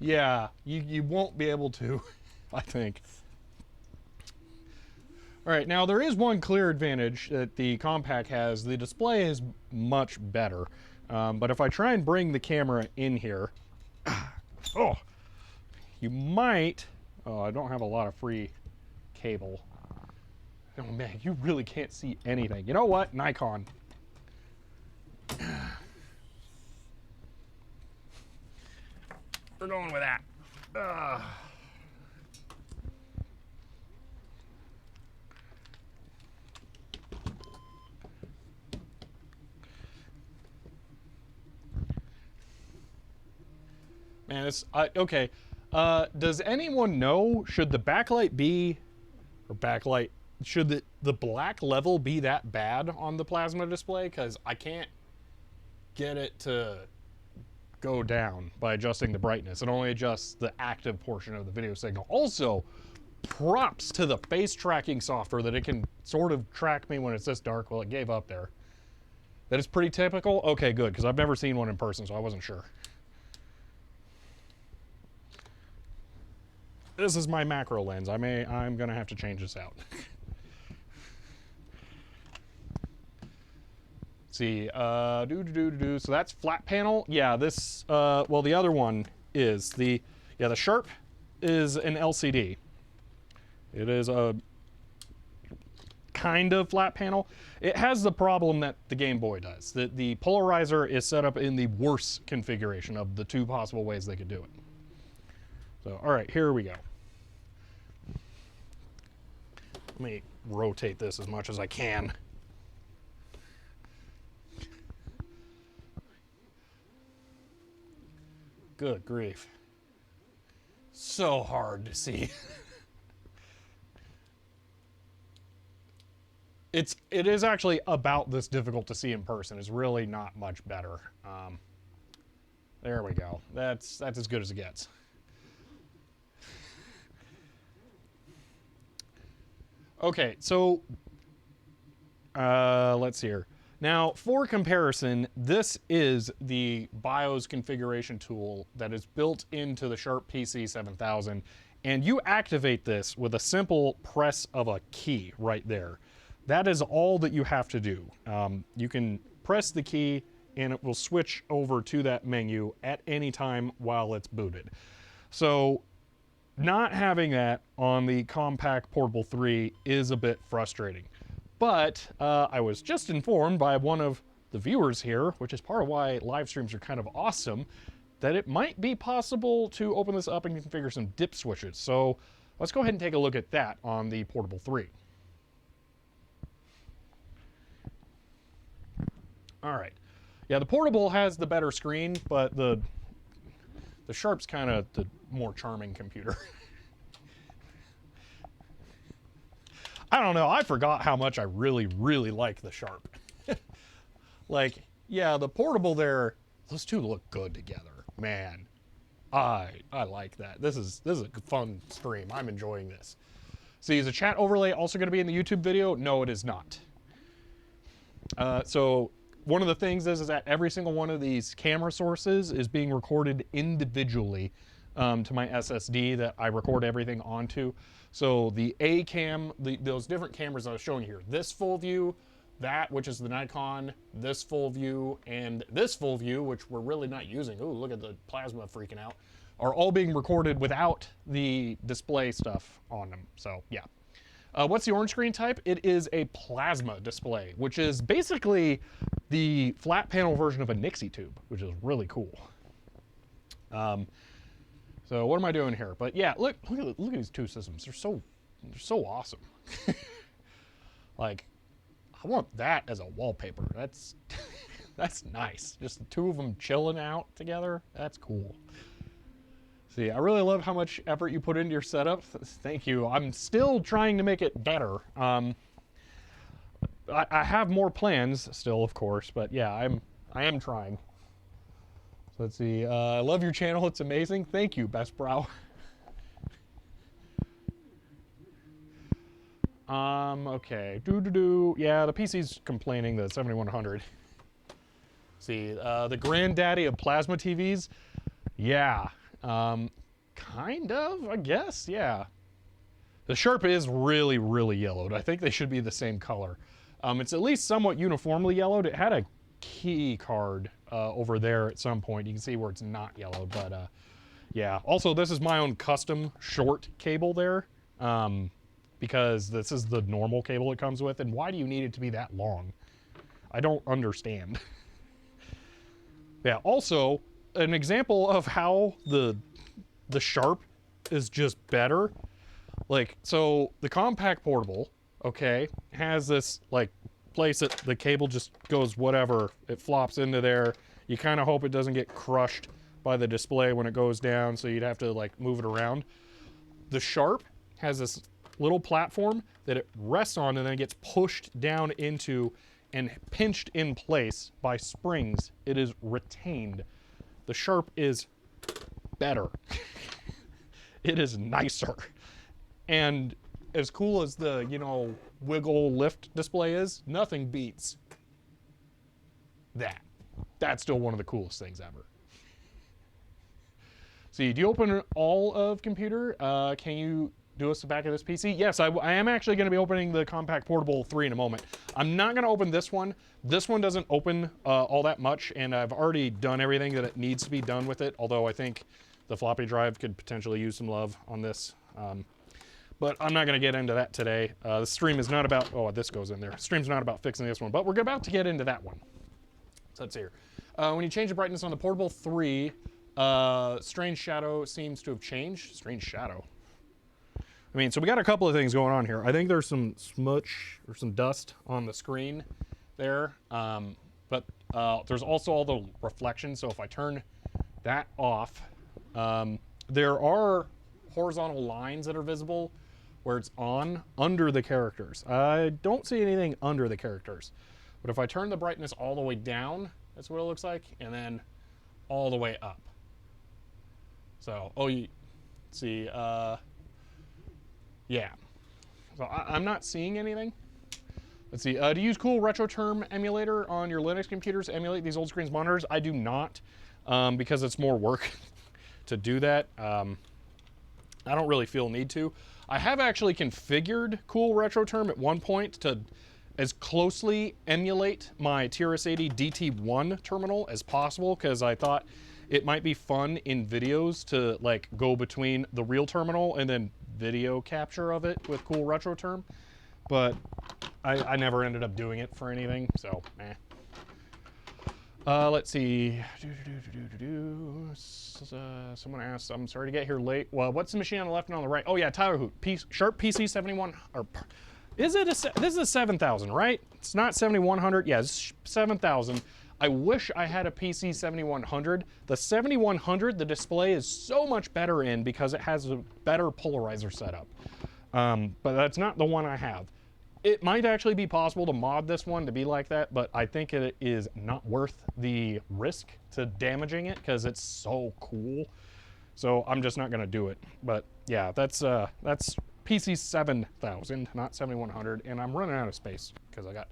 Yeah, you won't be able to, I think. All right, now there is one clear advantage that the Compaq has. The display is much better. But if I try and bring the camera in here, oh, you might, oh, I don't have a lot of free cable. Oh man, you really can't see anything. You know what, Nikon. We're going with that. Man, it's okay. Does anyone know, should the backlight be, or backlight, should the black level be that bad on the plasma display? Because I can't get it to go down by adjusting the brightness. It only adjusts the active portion of the video signal. Also, props to the face tracking software that it can sort of track me when it's this dark. Well, it gave up there. That is pretty typical? Okay, good, because I've never seen one in person, so I wasn't sure. This is my macro lens. I'm gonna have to change this out. See, so that's flat panel. Yeah, this, well, the other one is the Sharp is an LCD. It is a kind of flat panel. It has the problem that the Game Boy does. The polarizer is set up in the worst configuration of the two possible ways they could do it. So, all right, here we go. Let me rotate this as much as I can. Good grief. So hard to see. It is actually about this difficult to see in person. It's really not much better. There we go. That's as good as it gets. Okay, so let's see here. Now, for comparison, this is the BIOS configuration tool that is built into the Sharp PC 7000, and you activate this with a simple press of a key right there. That is all that you have to do. You can press the key and it will switch over to that menu at any time while it's booted. So not having that on the Compaq Portable 3 is a bit frustrating. But I was just informed by one of the viewers here, which is part of why live streams are kind of awesome, that it might be possible to open this up and configure some dip switches. So let's go ahead and take a look at that on the Portable 3. All right. Yeah, the Portable has the better screen, but the Sharp's kind of the more charming computer. I don't know, I forgot how much I really, really like the Sharp. Like, yeah, the Portable there, those two look good together. Man, I like that. This is a fun stream. I'm enjoying this. See, is the chat overlay also going to be in the YouTube video? No, it is not. So one of the things is that every single one of these camera sources is being recorded individually to my SSD that I record everything onto. So the A cam, those different cameras I was showing here, this full view, that, which is the Nikon, this full view, and this full view, which we're really not using. Ooh, look at the plasma freaking out, are all being recorded without the display stuff on them. So yeah. What's the orange screen type? It is a plasma display, which is basically the flat panel version of a Nixie tube, which is really cool. So what am I doing here? But yeah, look at these two systems. They're so awesome. Like, I want that as a wallpaper. That's that's nice. Just the two of them chilling out together. That's cool. See, I really love how much effort you put into your setup. Thank you. I'm still trying to make it better. I have more plans still, of course, but yeah, I am trying. So let's see. I love your channel. It's amazing. Thank you, Best Brow. Okay. Yeah, the PC's complaining that 7100. See, the granddaddy of plasma TVs. Yeah. Kind of, I guess. Yeah. The Sharp is really, really yellowed. I think they should be the same color. It's at least somewhat uniformly yellowed. It had a key card over there at some point. You can see where it's not yellowed, but yeah. Also, this is my own custom short cable there, because this is the normal cable it comes with, and why do you need it to be that long? I don't understand. Yeah, also, an example of how the Sharp is just better. Like, so the Compaq Portable, okay, has this like place that the cable just goes whatever, it flops into there. You kind of hope it doesn't get crushed by the display when it goes down, so you'd have to like move it around. The Sharp has this little platform that it rests on, and then it gets pushed down into and pinched in place by springs. It is retained. The Sharp is better. It is nicer. And as cool as the, you know, wiggle lift display is, nothing beats that. That's still one of the coolest things ever. See, do you open all of computer? Can you do us the back of this PC? Yes, I am actually going to be opening the Compaq Portable 3 in a moment. I'm not going to open this one. This one doesn't open all that much, and I've already done everything that it needs to be done with it, although I think the floppy drive could potentially use some love on this. But I'm not going to get into that today. The stream is not about, oh, this goes in there. The stream's not about fixing this one, but we're about to get into that one. So let's see here. When you change the brightness on the Portable 3, Strange Shadow seems to have changed. Strange Shadow. I mean, so we got a couple of things going on here. I think there's some smudge or some dust on the screen there. But there's also all the reflection. So if I turn that off, there are horizontal lines that are visible where it's on under the characters. I don't see anything under the characters. But if I turn the brightness all the way down, that's what it looks like. And then all the way up. So, oh, you see, yeah. So I'm not seeing anything. Let's see, do you use Cool RetroTerm emulator on your Linux computers to emulate these old screens monitors? I do not, because it's more work to do that. I don't really feel need to. I have actually configured Cool RetroTerm at one point to as closely emulate my TRS-80 DT1 terminal as possible, because I thought it might be fun in videos to like go between the real terminal and then video capture of it with Cool RetroTerm, but I never ended up doing it for anything, so eh. Let's see. Someone asked, I'm sorry to get here late. Well, what's the machine on the left and on the right? Oh yeah, Tyler Hoot. Sharp PC 71, or is it this is a 7000, right? It's not 7100. Yeah, it's 7000. I wish I had a PC 7100. The 7100, the display is so much better in because it has a better polarizer setup. But that's not the one I have. It might actually be possible to mod this one to be like that, but I think it is not worth the risk to damaging it because it's so cool. So I'm just not gonna do it. But yeah, that's PC 7000, not 7100, and I'm running out of space because I got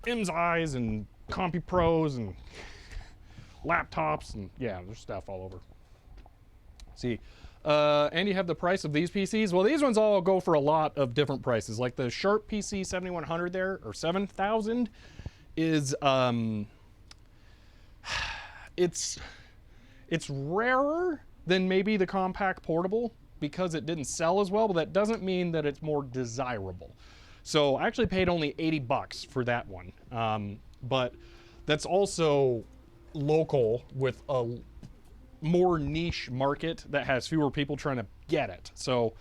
MSIs and Compaq Pros and laptops and yeah, there's stuff all over. Let's see. And you have the price of these PCs. Well, these ones all go for a lot of different prices. Like the Sharp PC 7100 there, or 7000, is it's rarer than maybe the Compaq Portable because it didn't sell as well, but that doesn't mean that it's more desirable. So I actually paid only $80 for that one, but that's also local with a more niche market that has fewer people trying to get it. So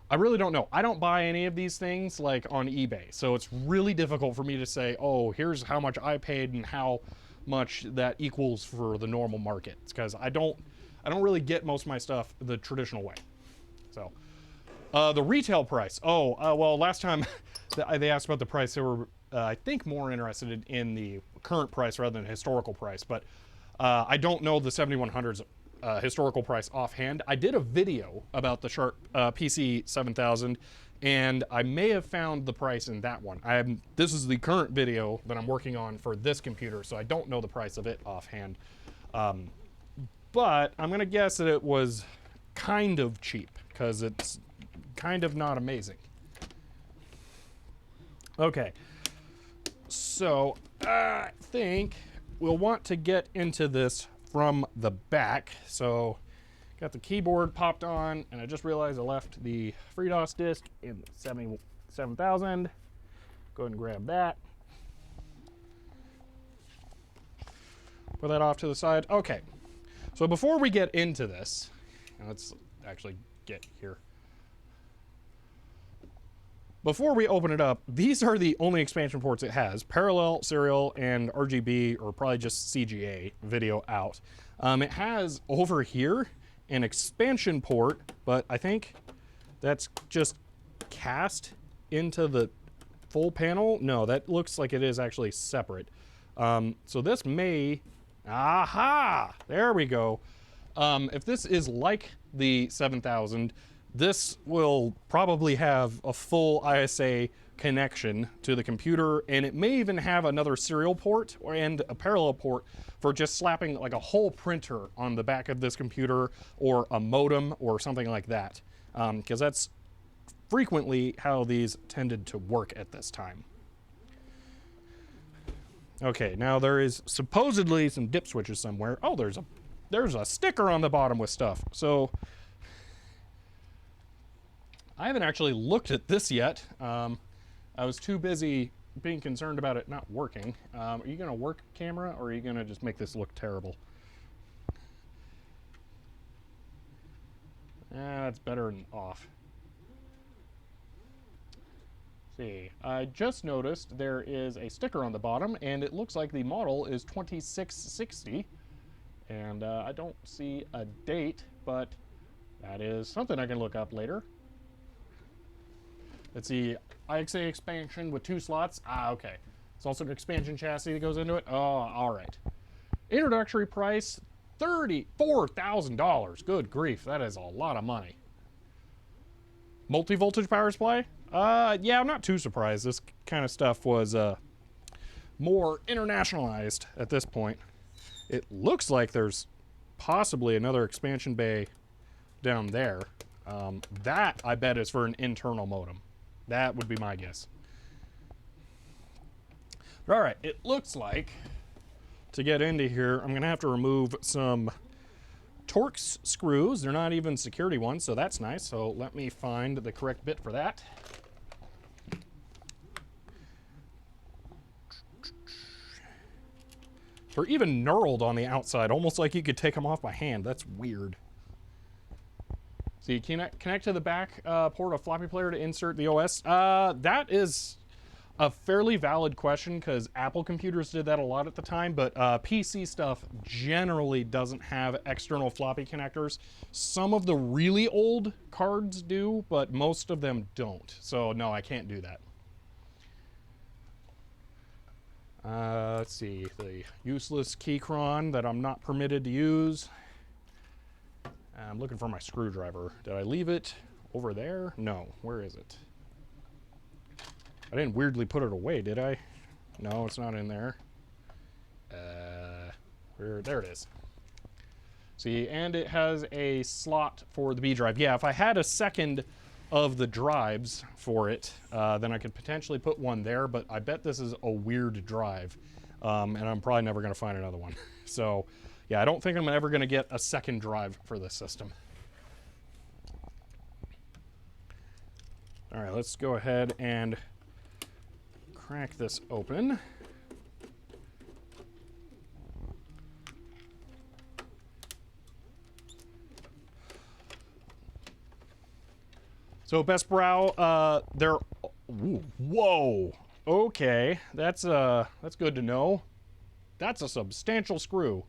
I really don't know. I don't buy any of these things like on eBay. So it's really difficult for me to say, oh, here's how much I paid and how much that equals for the normal market. It's because I don't really get most of my stuff the traditional way. So the retail price. Well, last time they asked about the price, they were, I think, more interested in the current price rather than historical price. But I don't know the 7100's historical price offhand. I did a video about the Sharp PC 7000, and I may have found the price in that one. This is the current video that I'm working on for this computer, so I don't know the price of it offhand. But I'm gonna guess that it was kind of cheap, because it's kind of not amazing. Okay, so I think we'll want to get into this from the back. So got the keyboard popped on, and I just realized I left the FreeDOS disk in the 7000. Go ahead and grab that. Put that off to the side. Okay, so before we get into this, and let's actually get here. Before we open it up, these are the only expansion ports it has. Parallel, serial, and RGB, or probably just CGA video out. It has over here an expansion port, but I think that's just cast into the full panel. No, that looks like it is actually separate. So this may, aha, there we go. If this is like the 7000, this will probably have a full ISA connection to the computer, and it may even have another serial port and a parallel port for just slapping like a whole printer on the back of this computer, or a modem or something like that, because that's frequently how these tended to work at this time. Okay, now there is supposedly some dip switches somewhere. Oh, there's a sticker on the bottom with stuff. So I haven't actually looked at this yet. I was too busy being concerned about it not working. Are you gonna work, camera, or are you gonna just make this look terrible? That's better than off. See, I just noticed there is a sticker on the bottom, and it looks like the model is 2660, and I don't see a date, but that is something I can look up later. Let's see, IXA expansion with 2 slots. Okay. It's also an expansion chassis that goes into it. Oh, all right. Introductory price, $34,000. Good grief, that is a lot of money. Multi-voltage power supply? Yeah, I'm not too surprised. This kind of stuff was more internationalized at this point. It looks like there's possibly another expansion bay down there. That, I bet, is for an internal modem. That would be my guess. All right, it looks like to get into here, I'm gonna have to remove some Torx screws. They're not even security ones, so that's nice. So let me find the correct bit for that. They're even knurled on the outside, almost like you could take them off by hand. That's weird. So you connect to the back port of floppy player to insert the OS. That is a fairly valid question, because Apple computers did that a lot at the time, but PC stuff generally doesn't have external floppy connectors. Some of the really old cards do, but most of them don't. So no, I can't do that. Let's see, the useless keychron that I'm not permitted to use. I'm looking for my screwdriver. Did I leave it over there? No. Where is it? I didn't weirdly put it away, did I? No, it's not in there. There it is. See, and it has a slot for the B drive. Yeah, if I had a second of the drives for it, then I could potentially put one there, but I bet this is a weird drive, and I'm probably never going to find another one. So, yeah, I don't think I'm ever going to get a second drive for this system. All right, let's go ahead and crack this open. So Best Brow, they're, ooh, whoa, okay, that's good to know. That's a substantial screw.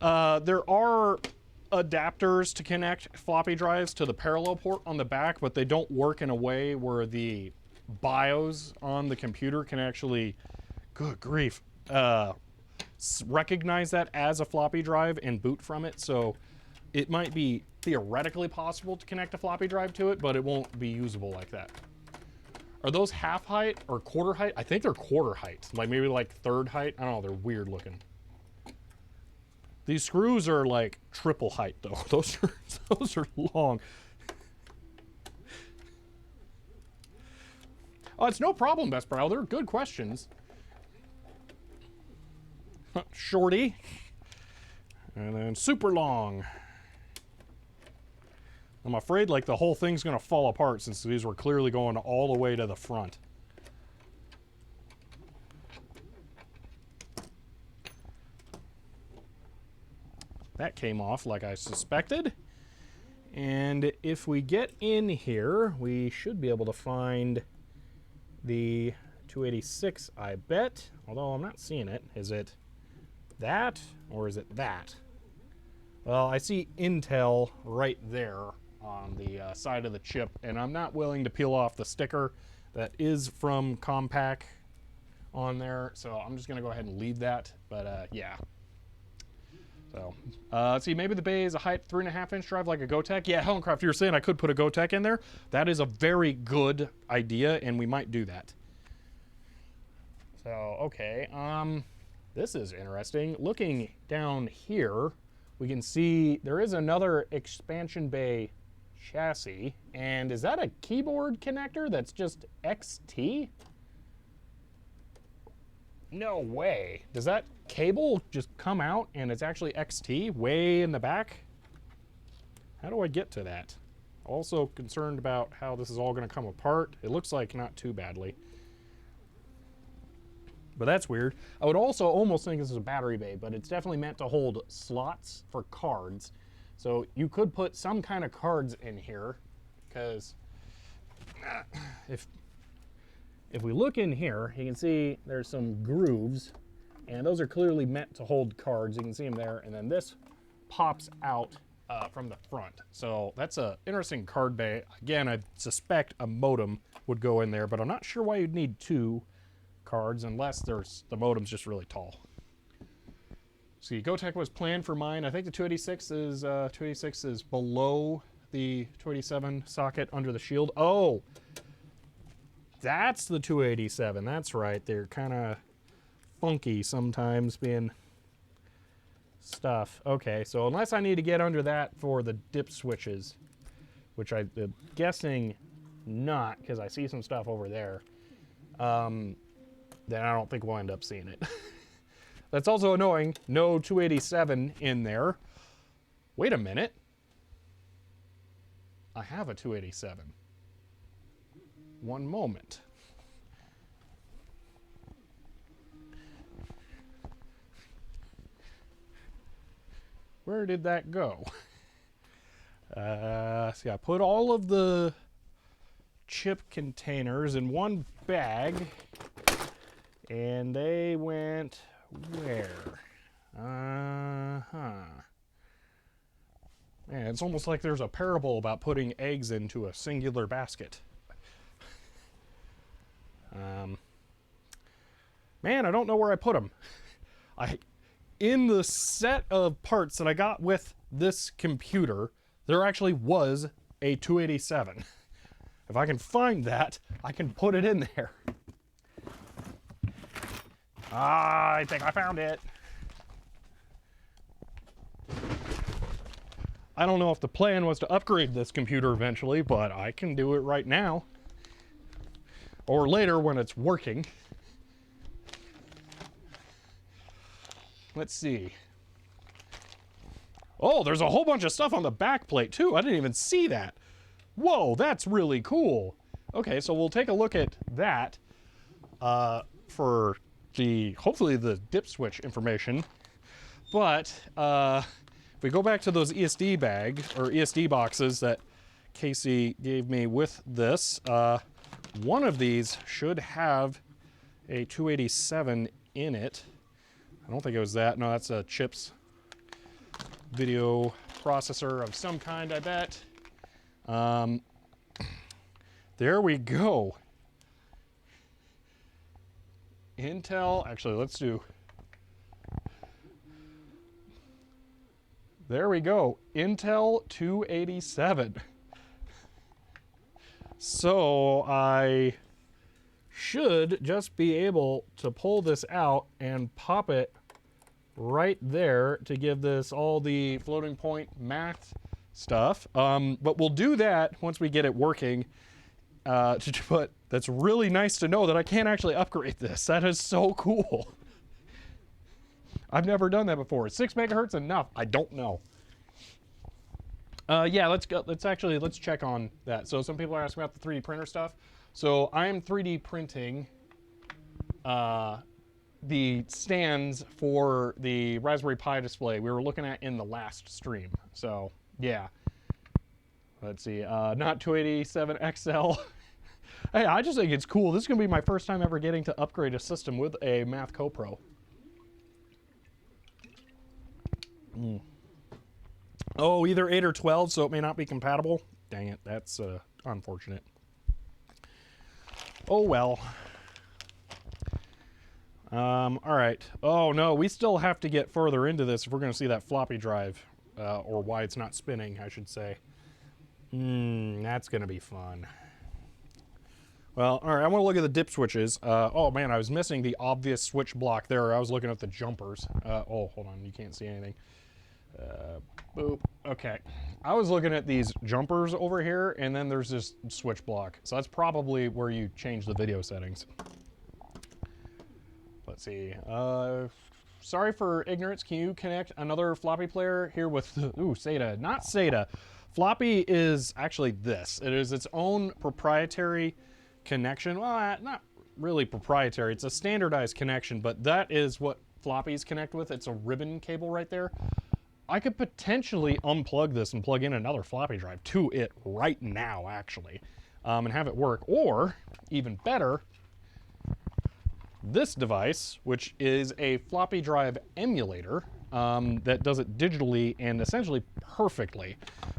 There are adapters to connect floppy drives to the parallel port on the back, but they don't work in a way where the BIOS on the computer can actually, good grief, recognize that as a floppy drive and boot from it. So it might be theoretically possible to connect a floppy drive to it, but it won't be usable like that. Are those half height or quarter height? I think they're quarter height, like maybe like third height. I don't know, they're weird looking. These screws are like triple height though. Those are long. Oh, it's no problem, Best Brow. They're good questions. Shorty. And then super long. I'm afraid like the whole thing's gonna fall apart since these were clearly going all the way to the front. That came off like I suspected. And if we get in here, we should be able to find the 286, I bet. Although I'm not seeing it. Is it that or is it that? Well, I see Intel right there on the side of the chip, and I'm not willing to peel off the sticker that is from Compaq on there, so I'm just gonna go ahead and leave that, but yeah. So, let's see, maybe the bay is a height 3.5-inch drive like a GoTech. Yeah, Hellencraft, you were saying I could put a GoTech in there. That is a very good idea, and we might do that. So, okay, this is interesting. Looking down here, we can see there is another expansion bay chassis. And is that a keyboard connector that's just XT? No way. Does that cable just come out and it's actually XT way in the back? How do I get to that? Also concerned about how this is all going to come apart. It looks like not too badly. But that's weird. I would also almost think this is a battery bay, but it's definitely meant to hold slots for cards. So you could put some kind of cards in here, because if we look in here, you can see there's some grooves, and those are clearly meant to hold cards. You can see them there, and then this pops out from the front. So that's an interesting card bay. Again, I suspect a modem would go in there, but I'm not sure why you'd need two cards unless the modem's just really tall. See, GoTech was planned for mine. I think the 286 is below the 287 socket under the shield. Oh, that's the 287. That's right. They're kind of funky sometimes being stuff. Okay, so unless I need to get under that for the dip switches, which I'm guessing not, because I see some stuff over there, then I don't think we'll end up seeing it. That's also annoying. No 287 in there. Wait a minute. I have a 287. One moment. Where did that go? See, I put all of the chip containers in one bag, and they went where? Man, it's almost like there's a parable about putting eggs into a singular basket. Man, I don't know where I put them. In the set of parts that I got with this computer, there actually was a 287. If I can find that, I can put it in there. I think I found it. I don't know if the plan was to upgrade this computer eventually, but I can do it right now. Or later when it's working. Let's see. Oh, there's a whole bunch of stuff on the back plate too. I didn't even see that. Whoa, that's really cool. Okay, so we'll take a look at that for hopefully the dip switch information. But if we go back to those ESD bags or ESD boxes that Casey gave me with this, one of these should have a 287 in it. I don't think it was that. No, that's a chips video processor of some kind, I bet. There we go. Intel, actually, let's do. There we go. Intel 287. So I should just be able to pull this out and pop it right there to give this all the floating point math stuff. But we'll do that once we get it working. But that's really nice to know that I can actually upgrade this. That is so cool. I've never done that before. Is 6 megahertz enough? I don't know. Yeah, let's check on that. So some people are asking about the 3D printer stuff. So I am 3D printing the stands for the Raspberry Pi display we were looking at in the last stream. So yeah, let's see, not 287 XL. Hey, I just think it's cool. This is gonna be my first time ever getting to upgrade a system with a Math CoPro. Oh, either 8 or 12, so it may not be compatible. Dang it, that's unfortunate. Oh well. All right. Oh no, we still have to get further into this if we're going to see that floppy drive, or why it's not spinning, I should say. That's going to be fun. Well, all right, I want to look at the dip switches. Oh man, I was missing the obvious switch block there. I was looking at the jumpers. Oh, hold on, you can't see anything. Boop. Okay. I was looking at these jumpers over here, and then there's this switch block. So that's probably where you change the video settings. Let's see. Sorry for ignorance. Can you connect another floppy player here with, SATA? Not SATA. Floppy is actually this. It is its own proprietary connection. Well, not really proprietary. It's a standardized connection, but that is what floppies connect with. It's a ribbon cable right there. I could potentially unplug this and plug in another floppy drive to it right now, actually, and have it work. Or, even better, this device, which is a floppy drive emulator that does it digitally and essentially perfectly.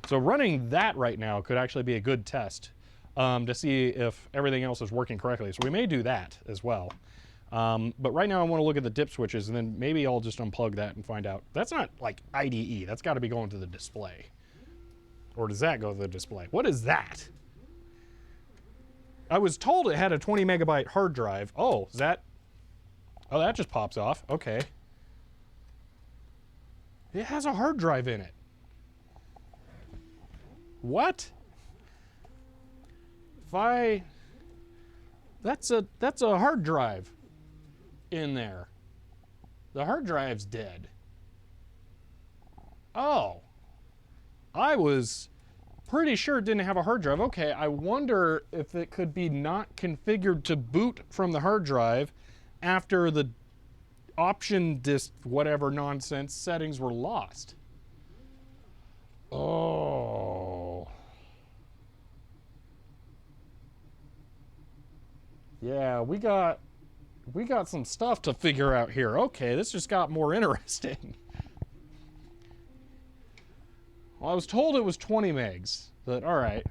So running that right now could actually be a good test to see if everything else is working correctly. So we may do that as well. But right now I want to look at the dip switches, and then maybe I'll just unplug that and find out. That's not like IDE. That's got to be going to the display. Or does that go to the display? What is that? I was told it had a 20 megabyte hard drive. Oh, is that? Oh, that just pops off. Okay. It has a hard drive in it. What? That's a hard drive in there. The hard drive's dead. Oh. I was pretty sure it didn't have a hard drive. Okay, I wonder if it could be not configured to boot from the hard drive after the option disk whatever nonsense settings were lost. Oh. Yeah, we got some stuff to figure out here. Okay, this just got more interesting. Well, I was told it was 20 megs, but all right.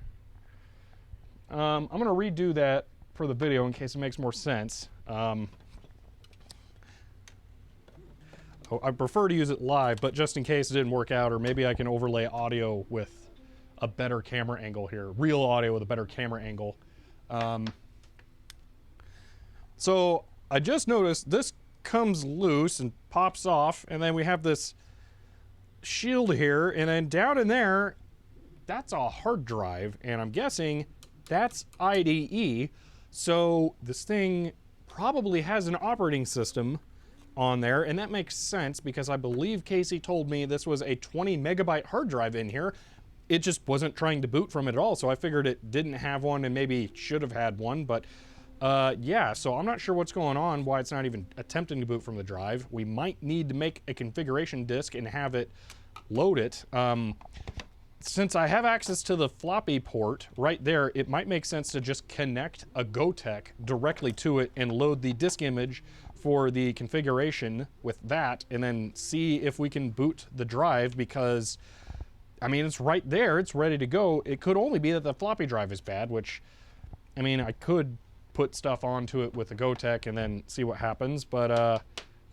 I'm going to redo that for the video in case it makes more sense. I prefer to use it live, but just in case it didn't work out, or maybe I can overlay audio with a better camera angle here. Real audio with a better camera angle. So I just noticed this comes loose and pops off, and then we have this shield here, and then down in there, that's a hard drive, and I'm guessing that's IDE. So this thing probably has an operating system on there, and that makes sense because I believe Casey told me this was a 20 megabyte hard drive in here. It just wasn't trying to boot from it at all, so I figured it didn't have one and maybe should have had one, but yeah, so I'm not sure what's going on, why it's not even attempting to boot from the drive. We might need to make a configuration disk and have it load it. Since I have access to the floppy port right there, it might make sense to just connect a GoTech directly to it and load the disk image for the configuration with that, and then see if we can boot the drive, because I mean, it's right there, it's ready to go. It could only be that the floppy drive is bad, which, I mean, I could put stuff onto it with the GoTech and then see what happens, but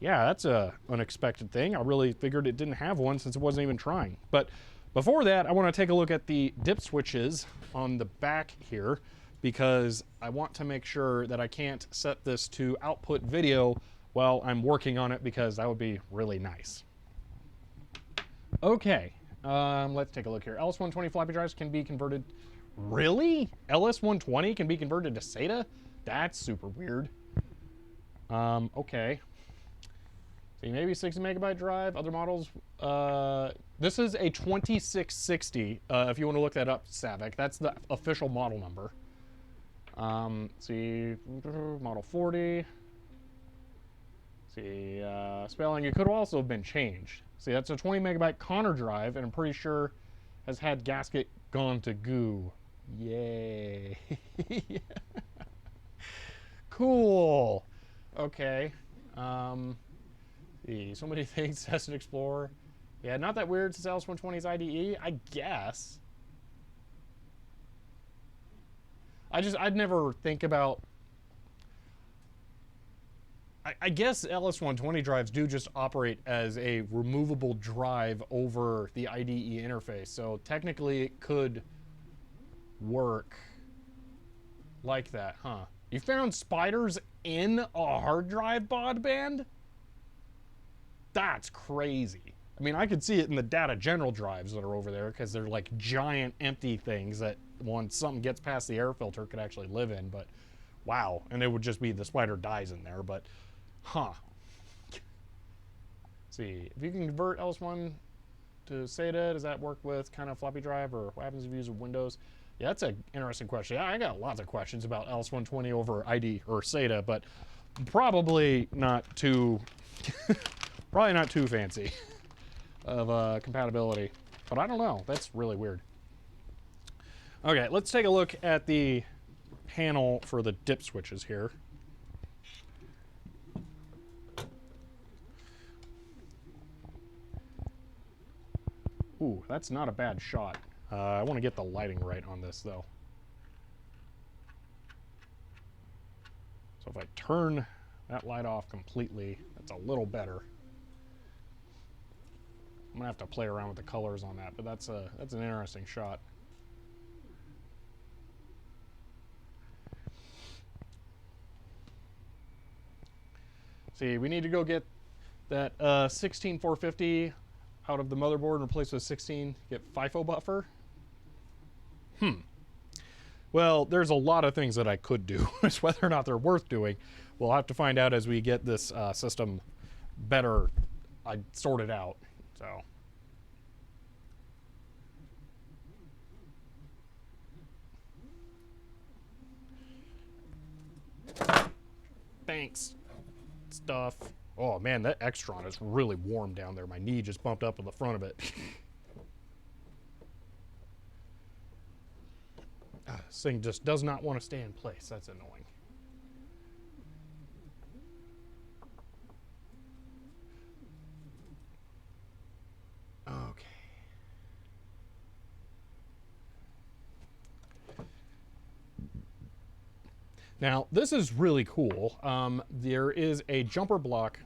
yeah, that's a unexpected thing. I really figured it didn't have one since it wasn't even trying. But before that, I want to take a look at the dip switches on the back here, because I want to make sure that I can't set this to output video while I'm working on it, because that would be really nice. Okay, let's take a look here. LS120 floppy drives can be converted. Really? LS120 can be converted to SATA? That's super weird. Okay. See, maybe 60 megabyte drive, other models. This is a 2660, if you want to look that up, Savic. That's the official model number. See, model 40. See, spelling, it could also have been changed. See, that's a 20 megabyte Connor drive, and I'm pretty sure has had gasket gone to goo. Yay. Cool. Okay. See, so many things, Test and Explore. Yeah, not that weird since LS120's IDE, I guess. I'd never think about I guess LS120 drives do just operate as a removable drive over the IDE interface. So technically it could work like that, huh? You found spiders in a hard drive baud band? That's crazy. I mean, I could see it in the data general drives that are over there because they're like giant empty things that once something gets past the air filter could actually live in, but wow. And it would just be the spider dies in there, but huh. See, if you can convert LS1 to SATA, does that work with kind of floppy drive, or what happens if you use Windows? Yeah, that's an interesting question. I got lots of questions about LS120 over ID or SATA, but probably not too, probably not too fancy of compatibility. But I don't know. That's really weird. Okay, let's take a look at the panel for the dip switches here. Ooh, that's not a bad shot. I want to get the lighting right on this, though. So if I turn that light off completely, that's a little better. I'm gonna have to play around with the colors on that, but that's an interesting shot. See, we need to go get that 16450 out of the motherboard and replace with 16. Get FIFO buffer. Well, there's a lot of things that I could do. It's whether or not they're worth doing. We'll have to find out as we get this system better sorted out. So. Thanks. Stuff. Oh man, that Extron is really warm down there. My knee just bumped up in the front of it. This thing just does not want to stay in place. That's annoying. Okay. Now, this is really cool. There is a jumper block.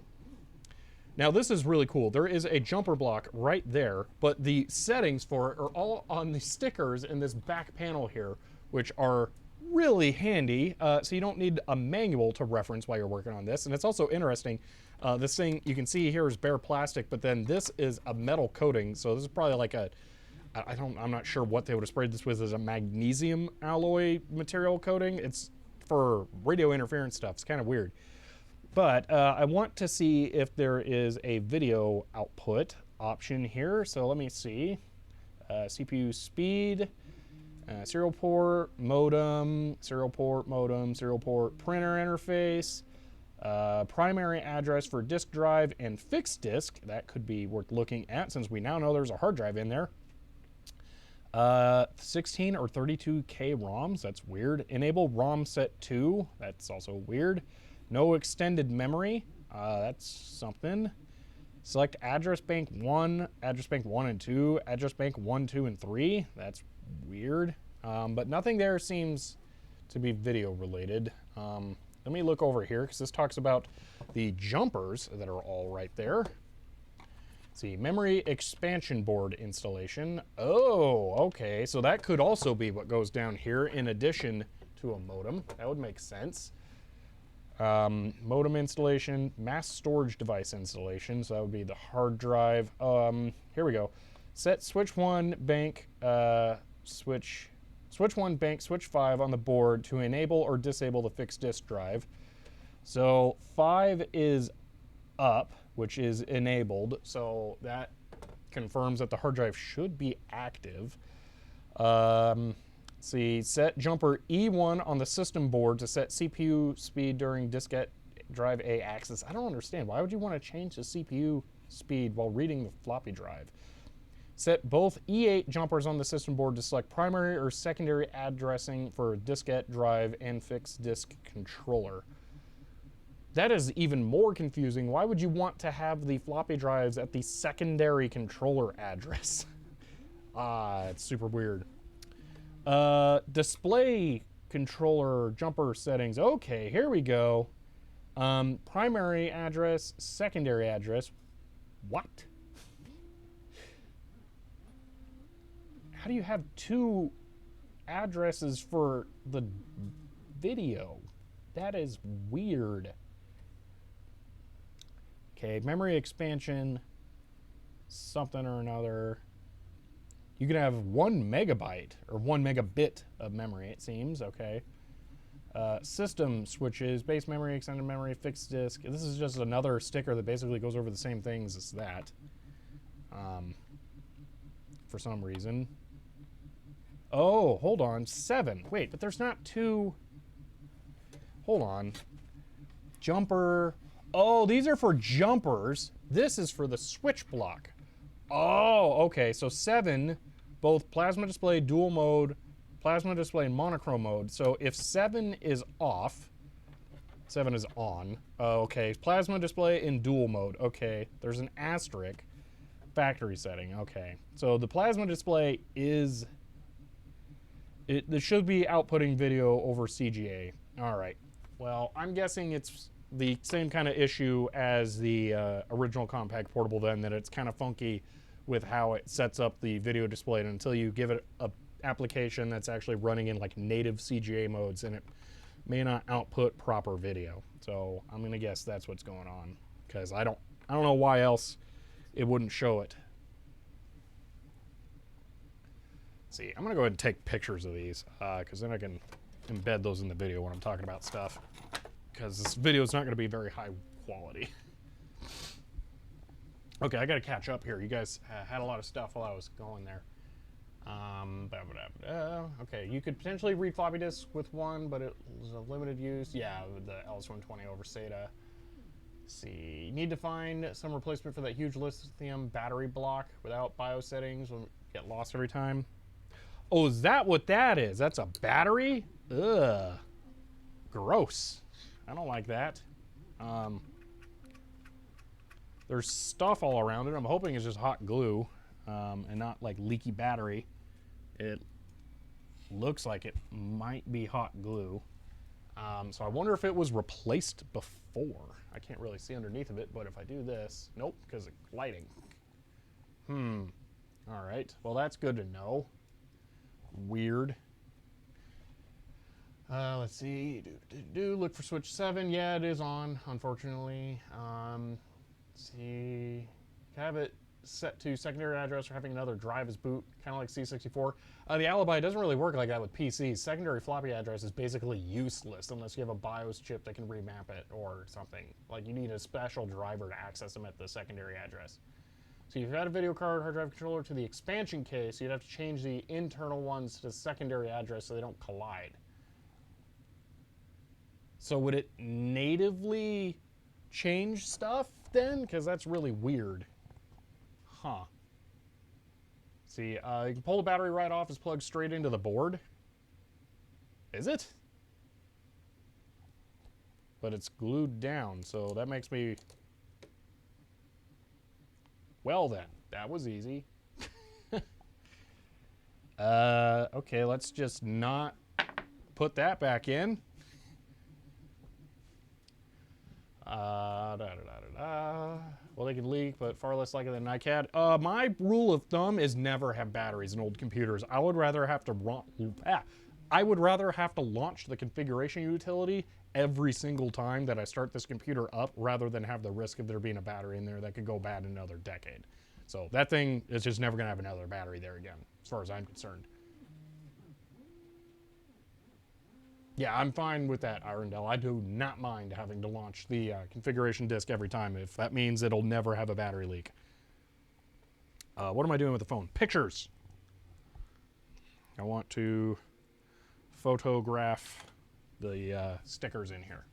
Now, this is really cool. There is a jumper block right there, but the settings for it are all on the stickers in this back panel here, which are really handy. So you don't need a manual to reference while you're working on this. And it's also interesting. This thing you can see here is bare plastic, but then this is a metal coating. So this is probably like I'm not sure what they would have sprayed this with as a magnesium alloy material coating. It's for radio interference stuff. It's kind of weird. But I want to see if there is a video output option here. So let me see. CPU speed, serial port, modem, serial port, modem, serial port, printer interface, primary address for disk drive and fixed disk. That could be worth looking at since we now know there's a hard drive in there. 16 or 32K ROMs, that's weird. Enable ROM set 2, that's also weird. No extended memory, that's something. Select address bank 1 and 2, address bank 1, 2, and 3, that's weird. But nothing there seems to be video related. Let me look over here because this talks about the jumpers that are all right there. See, memory expansion board installation. Oh, okay. So that could also be what goes down here in addition to a modem. That would make sense. Modem installation, mass storage device installation. So that would be the hard drive. Here we go. Set switch 1 bank, switch 1 bank, switch 5 on the board to enable or disable the fixed disk drive. So 5 is up, which is enabled, so that confirms that the hard drive should be active. See, set jumper E1 on the system board to set CPU speed during diskette drive A access. I don't understand. Why would you want to change the CPU speed while reading the floppy drive? Set both E8 jumpers on the system board to select primary or secondary addressing for diskette drive and fixed disk controller. That is even more confusing. Why would you want to have the floppy drives at the secondary controller address? It's super weird. Display controller jumper settings. Okay, here we go. Primary address, secondary address. What? How do you have two addresses for the video? That is weird. Okay, memory expansion, something or another. You can have 1 megabyte or 1 megabit of memory, it seems. Okay. System switches, base memory, extended memory, fixed disk. This is just another sticker that basically goes over the same things as that. For some reason. Oh, hold on. 7. Wait, but there's not 2. Hold on. Jumper. Oh, these are for jumpers. This is for the switch block. Oh, okay. So 7, both plasma display, dual mode, plasma display, and monochrome mode. So if 7 is off, 7 is on. Okay, plasma display in dual mode. Okay, there's an asterisk. Factory setting. Okay, so the plasma display is... This should be outputting video over CGA. All right. Well, I'm guessing it's the same kind of issue as the original Compaq portable then, that it's kind of funky with how it sets up the video display, and until you give it a application that's actually running in like native CGA modes, and it may not output proper video. So I'm gonna guess that's what's going on, because I don't know why else it wouldn't show it. Let's see, I'm gonna go ahead and take pictures of these, because then I can embed those in the video when I'm talking about stuff, because this video is not going to be very high quality. Okay, I got to catch up here. You guys had a lot of stuff while I was going there. Okay, you could potentially read floppy disks with one, but it was a limited use. Yeah, with the LS120 over SATA. Let's see, you need to find some replacement for that huge lithium battery block without BIOS settings. Will get lost every time. Oh, is that what that is? That's a battery? Ugh. Gross. I don't like that. There's stuff all around it. I'm hoping it's just hot glue and not like leaky battery. It looks like it might be hot glue. So I wonder if it was replaced before. I can't really see underneath of it, but if I do this, nope, because of lighting. All right. Well, that's good to know. Weird. Let's see. Look for switch 7. Yeah, it is on, unfortunately. Let's see. Have it set to secondary address or having another drive as boot, kind of like C64. The alibi doesn't really work like that with PCs. Secondary floppy address is basically useless unless you have a BIOS chip that can remap it or something. Like, you need a special driver to access them at the secondary address. So if you had a video card, hard drive controller to the expansion case, you'd have to change the internal ones to secondary address so they don't collide. So would it natively change stuff then? Because that's really weird. Huh. See, you can pull the battery right off. It's plugged straight into the board. Is it? But it's glued down, so that makes me... Well then, that was easy. Okay, let's just not put that back in. Well, they can leak, but far less likely than an iCAD. My rule of thumb is never have batteries in old computers. I would rather have to launch the configuration utility every single time that I start this computer up, rather than have the risk of there being a battery in there that could go bad in another decade. So that thing is just never gonna have another battery there again, as far as I'm concerned. Yeah, I'm fine with that, Irondell. I do not mind having to launch the configuration disk every time if that means it'll never have a battery leak. What am I doing with the phone? Pictures. I want to photograph the stickers in here.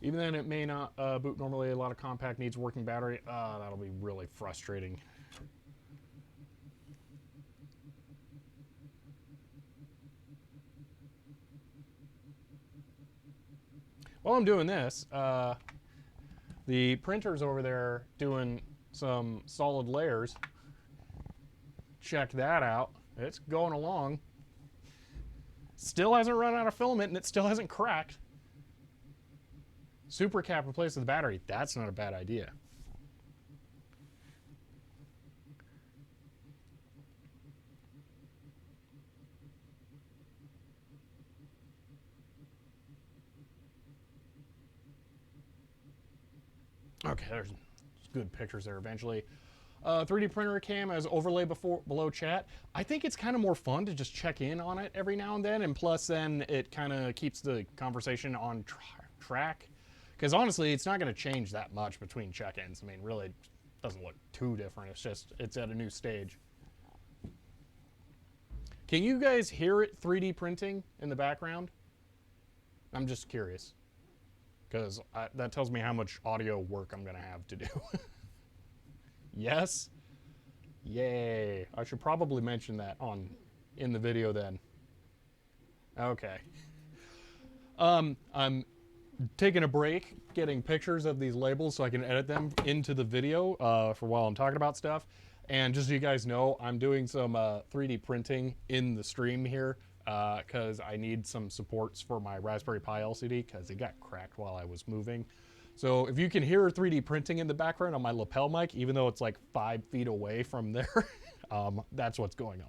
Even then, it may not boot normally. A lot of Compaq needs working battery. That'll be really frustrating. While I'm doing this, the printer's over there doing some solid layers. Check that out. It's going along. Still hasn't run out of filament, and it still hasn't cracked. Super cap replaces the battery. That's not a bad idea. Okay, there's good pictures there eventually. 3D printer cam as overlay below chat. I think it's kind of more fun to just check in on it every now and then, and plus then it kind of keeps the conversation on track. Because honestly, it's not going to change that much between check-ins. I mean, really, it doesn't look too different. It's just, it's at a new stage. Can you guys hear it 3D printing in the background? I'm just curious. Because that tells me how much audio work I'm going to have to do. Yes? Yay. I should probably mention that in the video then. Okay. I'm taking a break, getting pictures of these labels so I can edit them into the video for while I'm talking about stuff. And just so you guys know, I'm doing some 3D printing in the stream here because I need some supports for my Raspberry Pi LCD because it got cracked while I was moving. So if you can hear 3D printing in the background on my lapel mic, even though it's like 5 feet away from there, that's what's going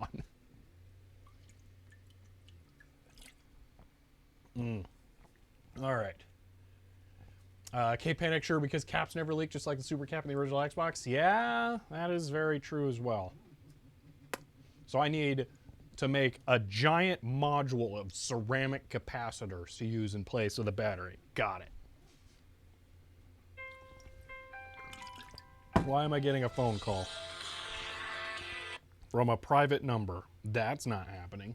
on. All right. K-Panic, sure, because caps never leak, just like the Super Cap in the original Xbox. Yeah, that is very true as well. So I need to make a giant module of ceramic capacitors to use in place of the battery. Got it. Why am I getting a phone call? From a private number. That's not happening.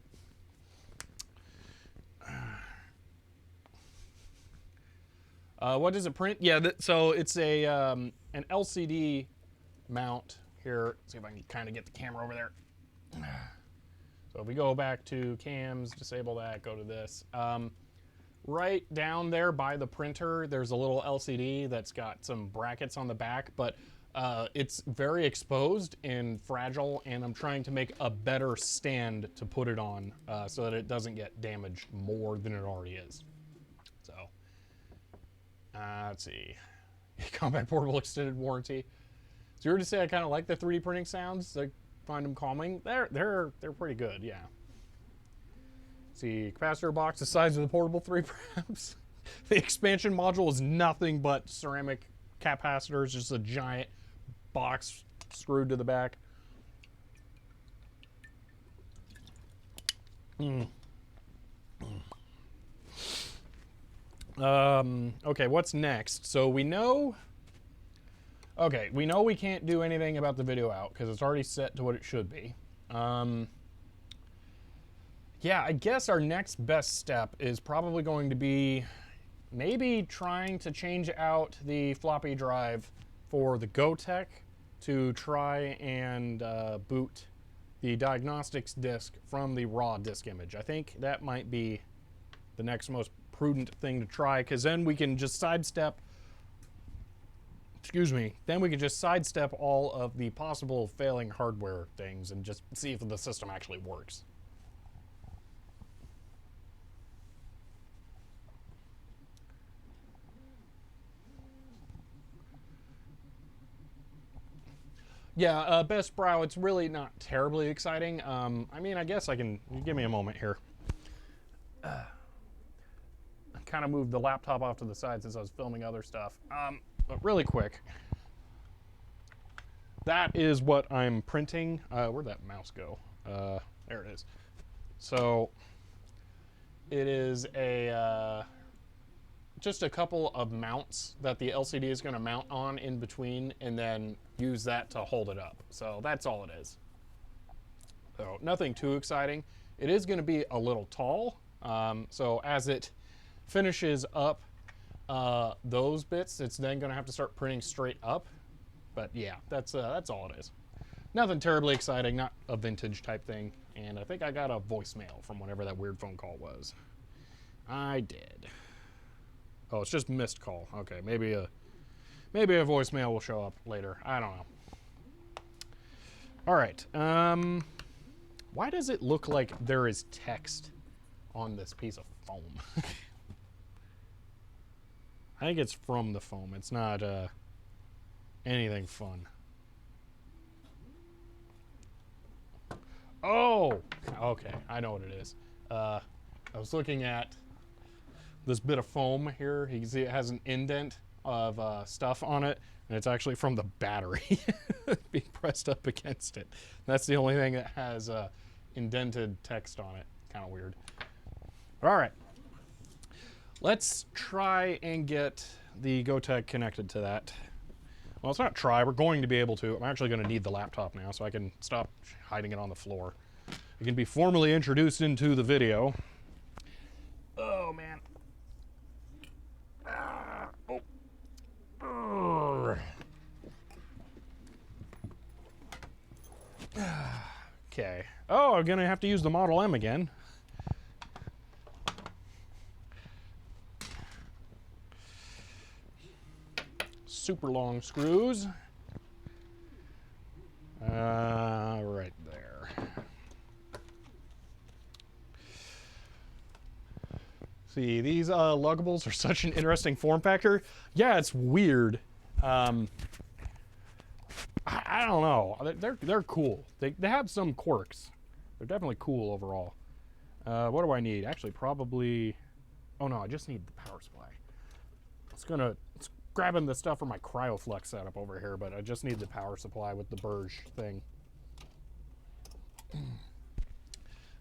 What does it print? Yeah, so it's a an LCD mount here. Let's see if I can kind of get the camera over there. So if we go back to cams, disable that, go to this. Right down there by the printer, there's a little LCD that's got some brackets on the back, but it's very exposed and fragile, and I'm trying to make a better stand to put it on so that it doesn't get damaged more than it already is. So, let's see. Compaq Portable Extended Warranty. So you're to say I kind of like the 3D printing sounds. I find them calming. They're pretty good, yeah. See, capacitor box the size of the portable 3 perhaps. The expansion module is nothing but ceramic capacitors, just a giant box screwed to the back. Okay, what's next? So we know we can't do anything about the video out because it's already set to what it should be. Yeah, I guess our next best step is probably going to be maybe trying to change out the floppy drive for the GoTech to try and boot the diagnostics disk from the raw disk image. I think that might be the next most prudent thing to try, because then we can just sidestep, all of the possible failing hardware things and just see if the system actually works. Yeah, Best Brow, it's really not terribly exciting. I mean, I guess I can, give me a moment here. I kind of moved the laptop off to the side since I was filming other stuff. But really quick, that is what I'm printing. Where'd that mouse go? There it is. So it is a just a couple of mounts that the LCD is going to mount on in between, and then use that to hold it up. So that's all it is. So nothing too exciting. It is going to be a little tall. So as it finishes up those bits, it's then going to have to start printing straight up. But yeah, that's all it is. Nothing terribly exciting, not a vintage type thing. And I think I got a voicemail from whatever that weird phone call was. I did. Oh, it's just missed call. Okay, maybe a voicemail will show up later. I don't know. All right. Why does it look like there is text on this piece of foam? I think it's from the foam. It's not anything fun. Oh, okay. I know what it is. I was looking at this bit of foam here. You can see it has an indent of stuff on it, and it's actually from the battery being pressed up against it. That's the only thing that has indented text on it. Kind of weird. All right. Let's try and get the GoTech connected to that. Well, let's not try. We're going to be able to. I'm actually going to need the laptop now so I can stop hiding it on the floor. It can be formally introduced into the video. Oh, man. Okay. Oh, I'm going to have to use the Model M again. Super long screws. Right there. See, these luggables are such an interesting form factor. Yeah, it's weird. I don't know. They're cool. They have some quirks. They're definitely cool overall. What do I need? Actually, probably. Oh no, I just need the power supply. It's grabbing the stuff for my CryoFlux setup over here, but I just need the power supply with the Burge thing.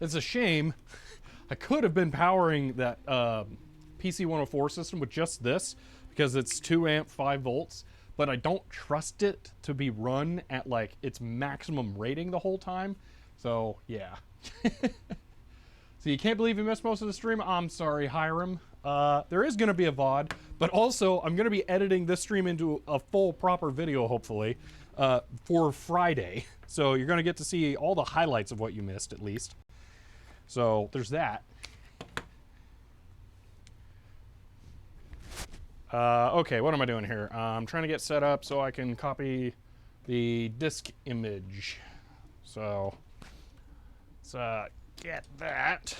It's a shame. I could have been powering that PC104 system with just this because it's 2 amp 5 volts, but I don't trust it to be run at like its maximum rating the whole time. So yeah. So you can't believe you missed most of the stream? I'm sorry, Hiram. There is going to be a VOD, but also I'm going to be editing this stream into a full proper video, hopefully, for Friday. So you're going to get to see all the highlights of what you missed, at least. So there's that. Okay, what am I doing here? I'm trying to get set up so I can copy the disk image. So let's get that.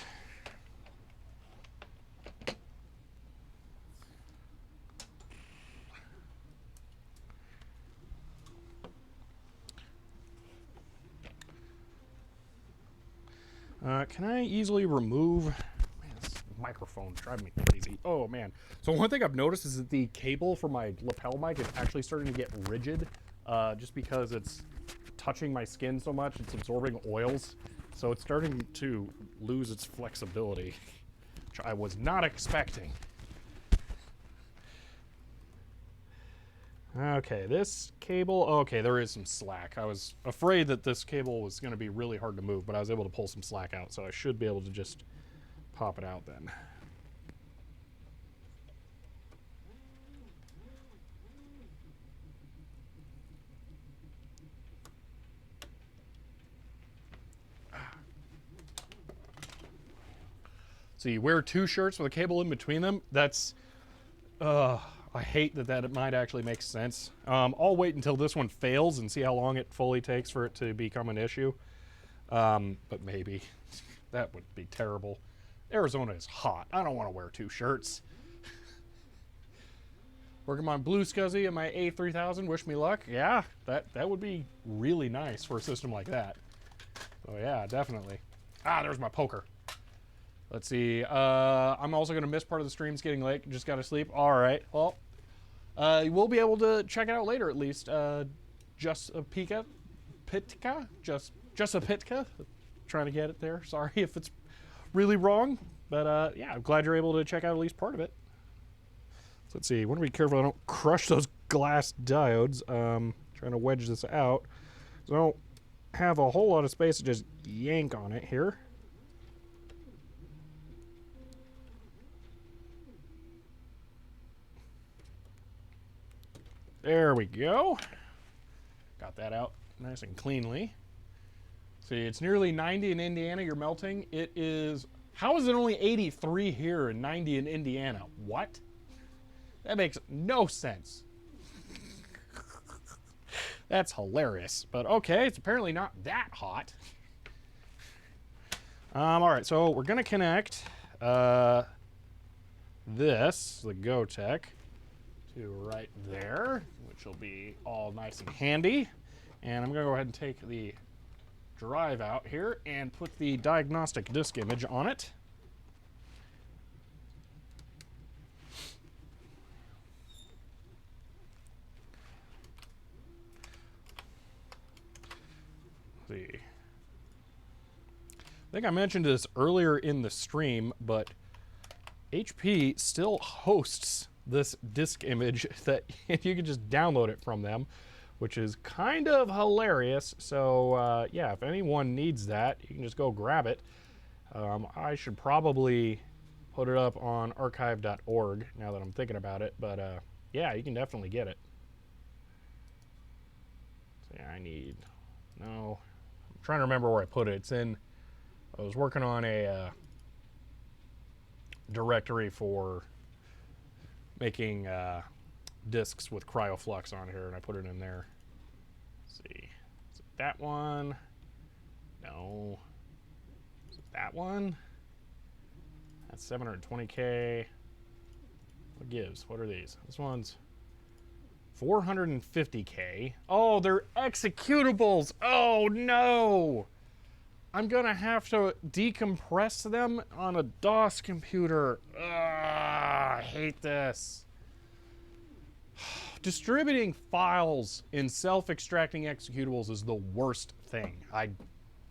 Can I easily remove... Man, this microphone's driving me crazy. Oh, man. So one thing I've noticed is that the cable for my lapel mic is actually starting to get rigid just because it's touching my skin so much. It's absorbing oils. So it's starting to lose its flexibility, which I was not expecting. Okay, this cable, okay, there is some slack. I was afraid that this cable was going to be really hard to move, but I was able to pull some slack out, so I should be able to just pop it out then. So you wear 2 shirts with a cable in between them? That's, I hate that it might actually make sense. I'll wait until this one fails and see how long it fully takes for it to become an issue. But maybe. That would be terrible. Arizona is hot. I don't want to wear 2 shirts. Working on Blue Scuzzy and my A3000. Wish me luck. Yeah, that would be really nice for a system like that. So yeah, definitely. Ah, there's my poker. Let's see. I'm also going to miss part of the streams getting late. Just got to sleep. All right. Well, we'll be able to check it out later at least. Just a Pitka? Just a Pitka? Trying to get it there. Sorry if it's really wrong. But yeah, I'm glad you're able to check out at least part of it. So let's see. I want to be careful I don't crush those glass diodes. Trying to wedge this out. So I don't have a whole lot of space to just yank on it here. There we go. Got that out nice and cleanly. See, it's nearly 90 in Indiana. You're melting. It is... How is it only 83 here and 90 in Indiana? What? That makes no sense. That's hilarious. But okay, it's apparently not that hot. All right, so we're going to connect this, the GoTech, to right there, which will be all nice and handy. And I'm going to go ahead and take the drive out here and put the diagnostic disk image on it. See. I think I mentioned this earlier in the stream, but HP still hosts this disk image that you can just download it from them, which is kind of hilarious. So yeah, if anyone needs that, you can just go grab it. I should probably put it up on archive.org now that I'm thinking about it, but yeah, you can definitely get it. So yeah, I'm trying to remember where I put it. I was working on a directory for making disks with CryoFlux on here, and I put it in there. Let's see. Is it that one? No. Is it that one? That's 720K. What gives? What are these? This one's 450K. Oh, they're executables. Oh, no. I'm going to have to decompress them on a DOS computer. Ugh, I hate this. Distributing files in self-extracting executables is the worst thing. I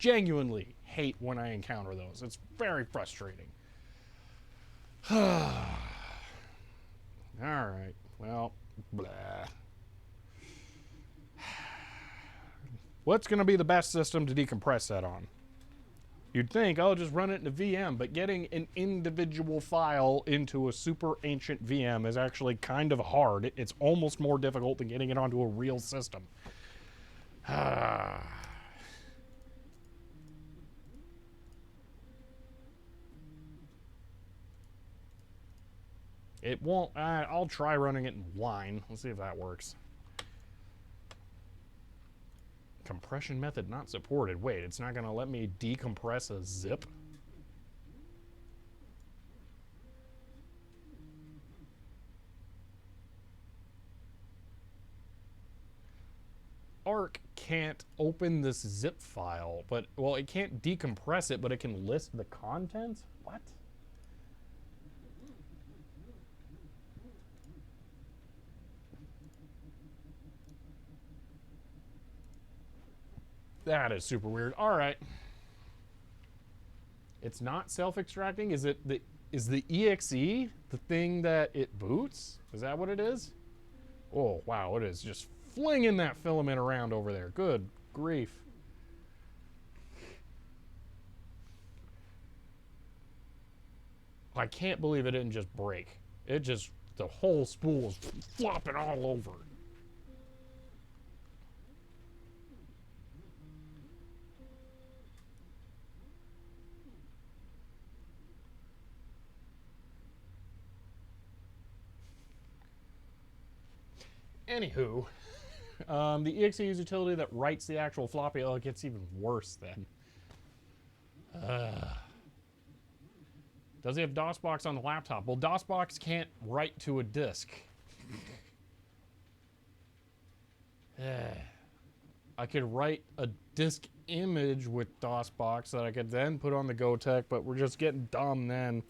genuinely hate when I encounter those. It's very frustrating. All right. Well, blah. What's going to be the best system to decompress that on? You'd think, oh, just run it in a VM, but getting an individual file into a super ancient VM is actually kind of hard. It's almost more difficult than getting it onto a real system. It won't, I'll try running it in Wine. Let's see if that works. Compression method not supported. Wait, it's not going to let me decompress a zip? Arc can't open this zip file, but, well, it can't decompress it, but it can list the contents? What? That is super weird. All right. It's not self-extracting? Is the exe the thing that it boots? Is that what it is? Oh, wow, it is just flinging that filament around over there. Good grief. I can't believe it didn't just break. The whole spool is flopping all over. Anywho, the exe utility that writes the actual floppy, oh, it gets even worse then. Does he have DOSBox on the laptop? Well, DOSBox can't write to a disk. I could write a disk image with DOSBox that I could then put on the GoTech, but we're just getting dumb then.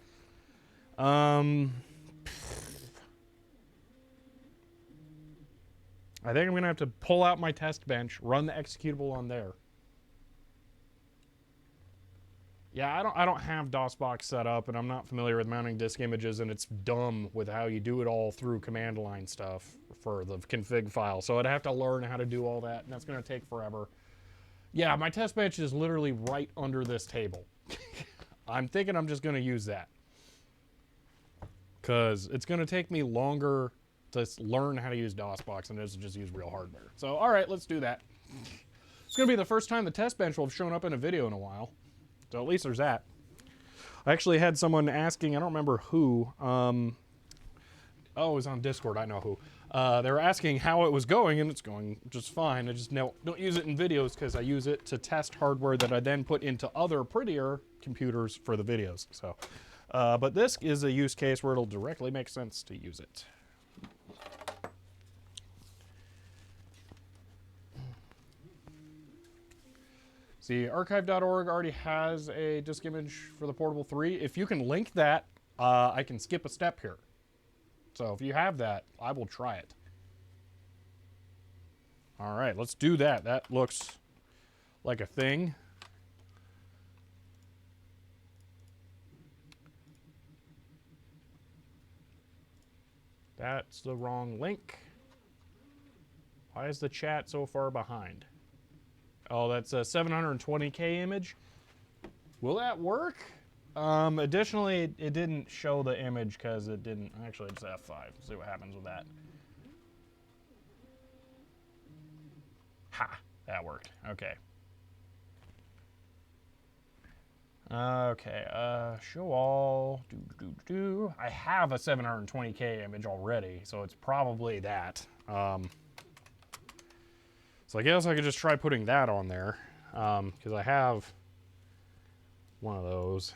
I think I'm going to have to pull out my test bench, run the executable on there. Yeah, I don't have DOSBox set up, and I'm not familiar with mounting disk images, and it's dumb with how you do it all through command line stuff for the config file. So I'd have to learn how to do all that, and that's going to take forever. Yeah, my test bench is literally right under this table. I'm thinking I'm just going to use that, because it's going to take me longer to learn how to use DOSBox and just use real hardware. So, all right, let's do that. It's going to be the first time the test bench will have shown up in a video in a while. So at least there's that. I actually had someone asking, I don't remember who. Oh, it was on Discord, I know who. They were asking how it was going, and it's going just fine. I just don't use it in videos because I use it to test hardware that I then put into other prettier computers for the videos. So, but this is a use case where it'll directly make sense to use it. See, archive.org already has a disk image for the Portable 3. If you can link that, I can skip a step here. So if you have that, I will try it. All right, let's do that. That looks like a thing. That's the wrong link. Why is the chat so far behind? Oh, that's a 720K image. Will that work? Additionally, it didn't show the image because it didn't. Actually, it's F5. See what happens with that. Ha! That worked. Okay. Okay, show all. I have a 720K image already, so it's probably that. So I guess I could just try putting that on there, because I have one of those.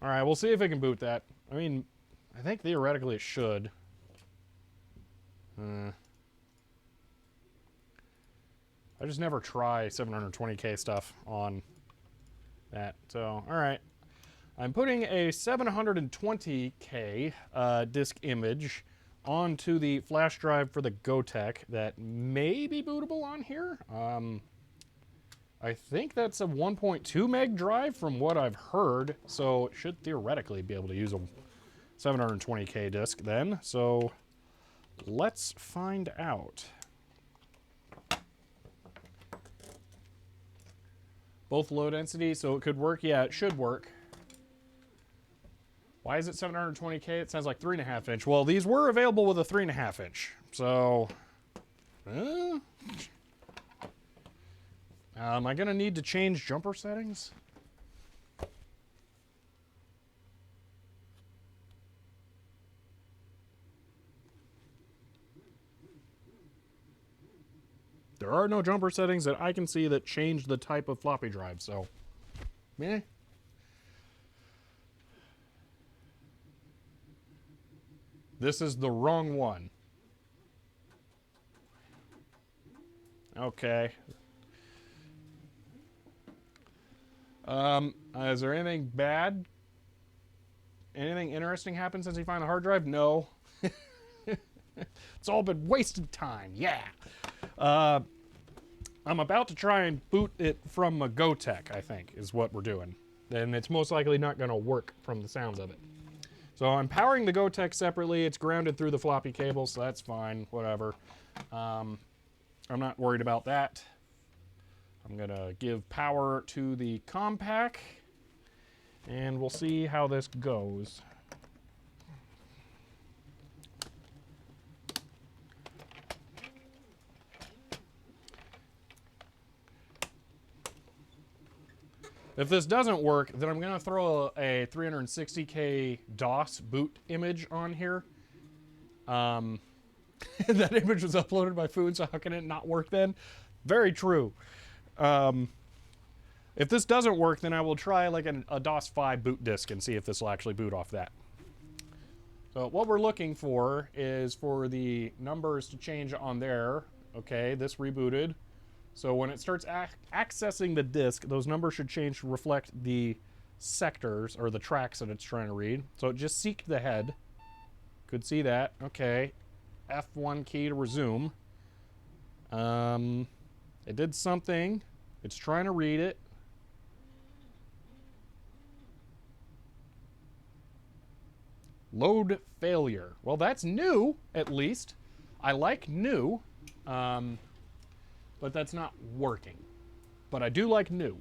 All right, we'll see if it can boot that. I mean, I think theoretically it should. I just never try 720K stuff on that. So, all right. I'm putting a 720K disk image onto the flash drive for the Gotek that may be bootable on here. I think that's a 1.2 meg drive from what I've heard, so it should theoretically be able to use a 720K disk then. So let's find out. Both low density, so it could work. Yeah, it should work. Why is it 720K? It sounds like 3.5 inch. Well, these were available with a 3.5 inch. So, am I gonna need to change jumper settings? There are no jumper settings that I can see that change the type of floppy drive, so, meh. This is the wrong one. Okay. Is there anything bad? Anything interesting happened since you found the hard drive? No. It's all been wasted time. Yeah. I'm about to try and boot it from a Gotek, I think, is what we're doing. And it's most likely not going to work from the sounds of it. So I'm powering the Gotek separately. It's grounded through the floppy cable, so that's fine, whatever. I'm not worried about that. I'm gonna give power to the Compaq, and we'll see how this goes. If this doesn't work, then I'm going to throw a 360K DOS boot image on here. That image was uploaded by Food, so how can it not work then? Very true. If this doesn't work, then I will try like a DOS 5 boot disk and see if this will actually boot off that. So what we're looking for is for the numbers to change on there. Okay, this rebooted. So when it starts accessing the disk, those numbers should change to reflect the sectors or the tracks that it's trying to read. So it just seeked the head. Could see that. Okay. F1 key to resume. It did something. It's trying to read it. Load failure. Well, that's new, at least. I like new. But that's not working. But I do like new.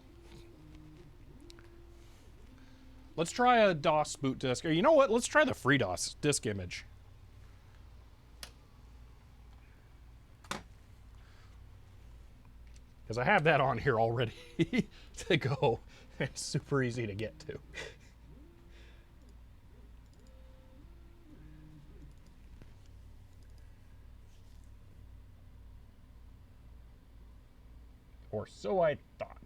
Let's try a DOS boot disk. Or you know what? Let's try the FreeDOS disk image. Because I have that on here already to go. It's super easy to get to. Or so I thought.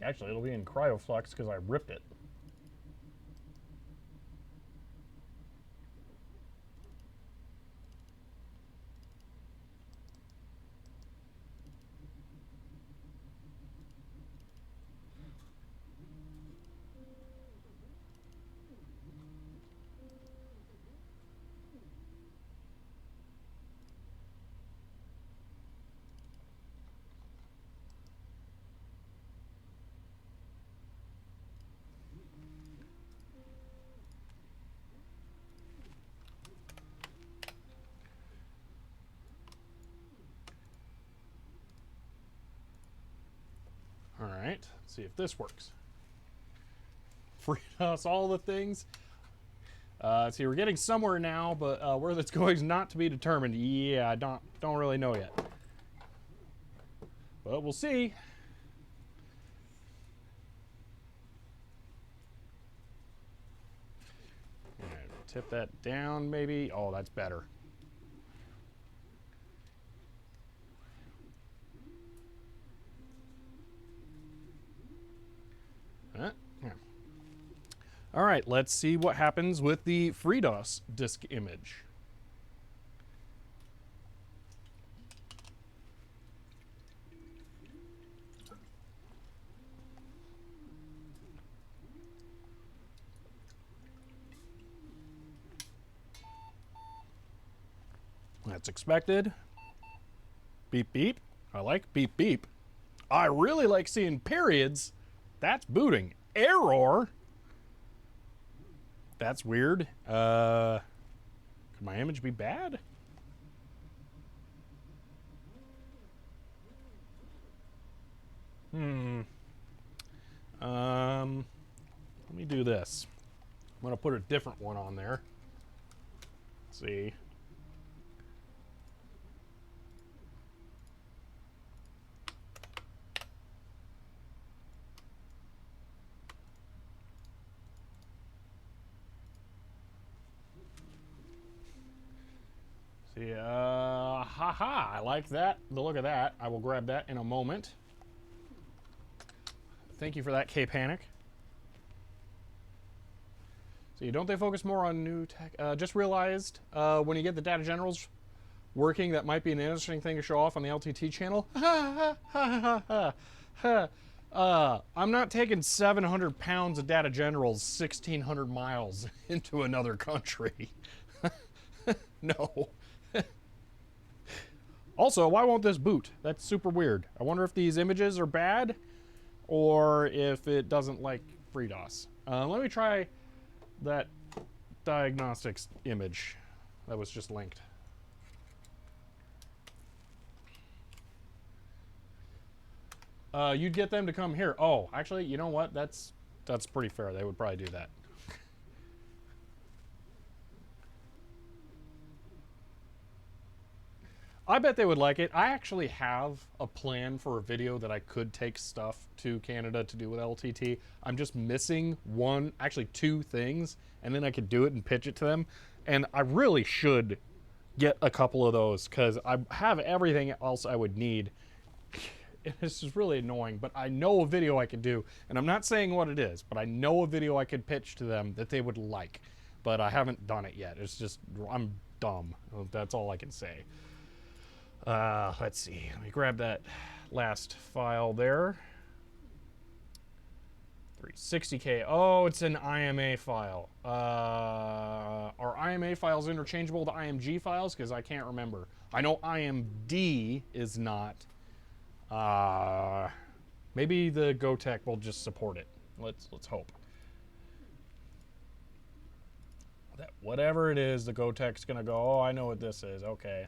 Actually, it'll be in CryoFlux because I ripped it. see if this works. FreeDOS, all the things. See, we're getting somewhere now, but where that's going is not to be determined. Yeah, I don't really know yet. But we'll see. Tip that down, maybe. Oh, that's better. Yeah. All right, let's see what happens with the FreeDOS disk image. That's expected. Beep, beep. I like beep, beep. I really like seeing periods. That's booting. Error. That's weird. Could my image be bad? Let me do this. I'm gonna put a different one on there. Let's see. Haha, I like that. The look of that. I will grab that in a moment. Thank you for that, K-Panic. See, don't they focus more on new tech? Just realized when you get the data generals working, that might be an interesting thing to show off on the LTT channel. I'm not taking 700 pounds of data generals 1,600 miles into another country. No. Also, why won't this boot? That's super weird. I wonder if these images are bad or if it doesn't like FreeDOS. Let me try that diagnostics image that was just linked. You'd get them to come here. Oh, actually, you know what? That's pretty fair. They would probably do that. I bet they would like it. I actually have a plan for a video that I could take stuff to Canada to do with LTT. I'm just missing one, actually two things, and then I could do it and pitch it to them. And I really should get a couple of those because I have everything else I would need. This is really annoying, but I know a video I could do, and I'm not saying what it is, but I know a video I could pitch to them that they would like, but I haven't done it yet. It's just, I'm dumb. That's all I can say. Let's see. Let me grab that last file there. 360K. Oh, it's an IMA file. Are IMA files interchangeable to IMG files? Because I can't remember. I know IMD is not. Maybe the GoTech will just support it. Let's hope. That whatever it is, the GoTech's gonna go, oh, I know what this is. Okay.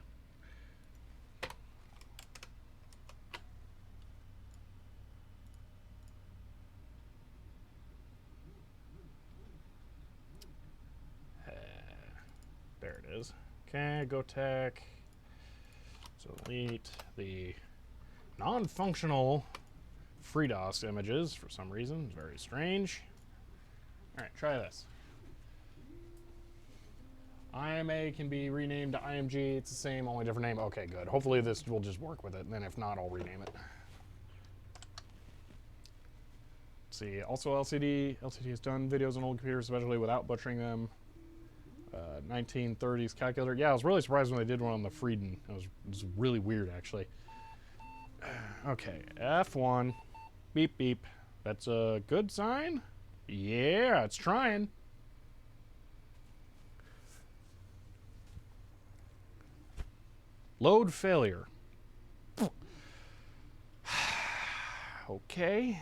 There it is. Okay, GoTech. So delete the non-functional FreeDOS images for some reason. Very strange. All right, try this. IMA can be renamed to IMG. It's the same, only different name. Okay, good. Hopefully this will just work with it. And then if not, I'll rename it. Let's see. Also, LCD has done videos on old computers, especially without butchering them. 1930s calculator. Yeah, I was really surprised when they did one on the Frieden. It was really weird, actually. Okay, F1. Beep, beep. That's a good sign? Yeah, it's trying. Load failure. Okay.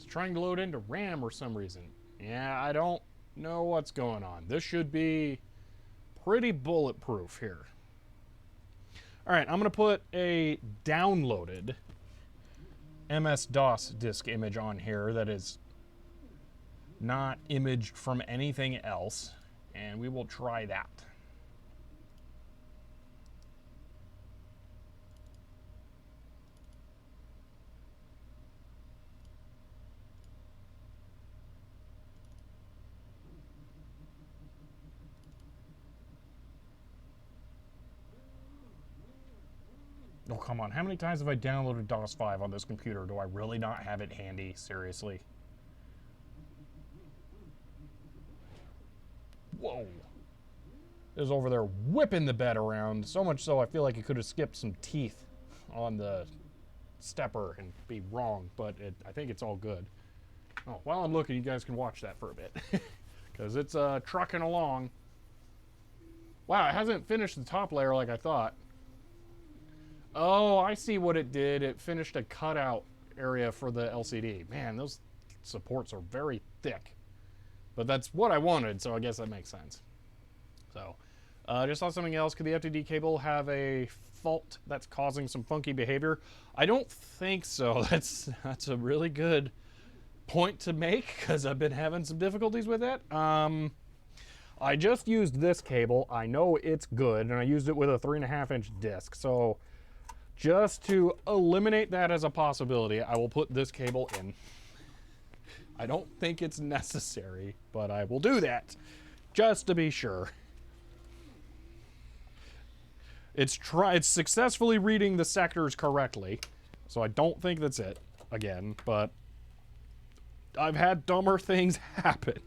trying to load into RAM for some reason. Yeah, I don't know what's going on. This should be pretty bulletproof here. All right, I'm going to put a downloaded MS-DOS disk image on here that is not imaged from anything else, and we will try that. Oh, come on. How many times have I downloaded DOS 5 on this computer? Do I really not have it handy? Seriously. Whoa. It was over there whipping the bed around, so much so I feel like it could have skipped some teeth on the stepper and be wrong, but I think it's all good. Oh, while I'm looking, you guys can watch that for a bit. Because it's trucking along. Wow, it hasn't finished the top layer like I thought. Oh, I see what it did. It finished a cutout area for the LCD. Man, those supports are very thick. But that's what I wanted, so I guess that makes sense. So, just saw something else. Could the FTD cable have a fault that's causing some funky behavior? I don't think so. That's a really good point to make, because I've been having some difficulties with it. I just used this cable. I know it's good, and I used it with a 3.5-inch disc. So, just to eliminate that as a possibility, I will put this cable in. I don't think it's necessary, but I will do that just to be sure. It's successfully reading the sectors correctly, so I don't think that's it again, but I've had dumber things happen.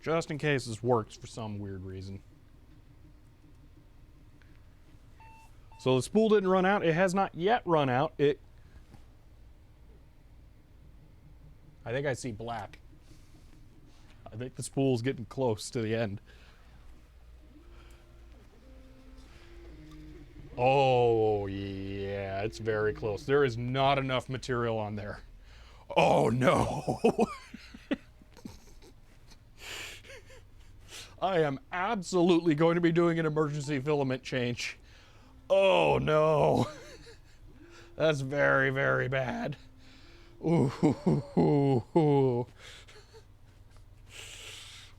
Just in case this works for some weird reason. So the spool didn't run out. It has not yet run out. I think I see black. I think the spool's getting close to the end. Oh, yeah, it's very close. There is not enough material on there. Oh, no. I am absolutely going to be doing an emergency filament change. Oh, no. That's very, very bad. Ooh.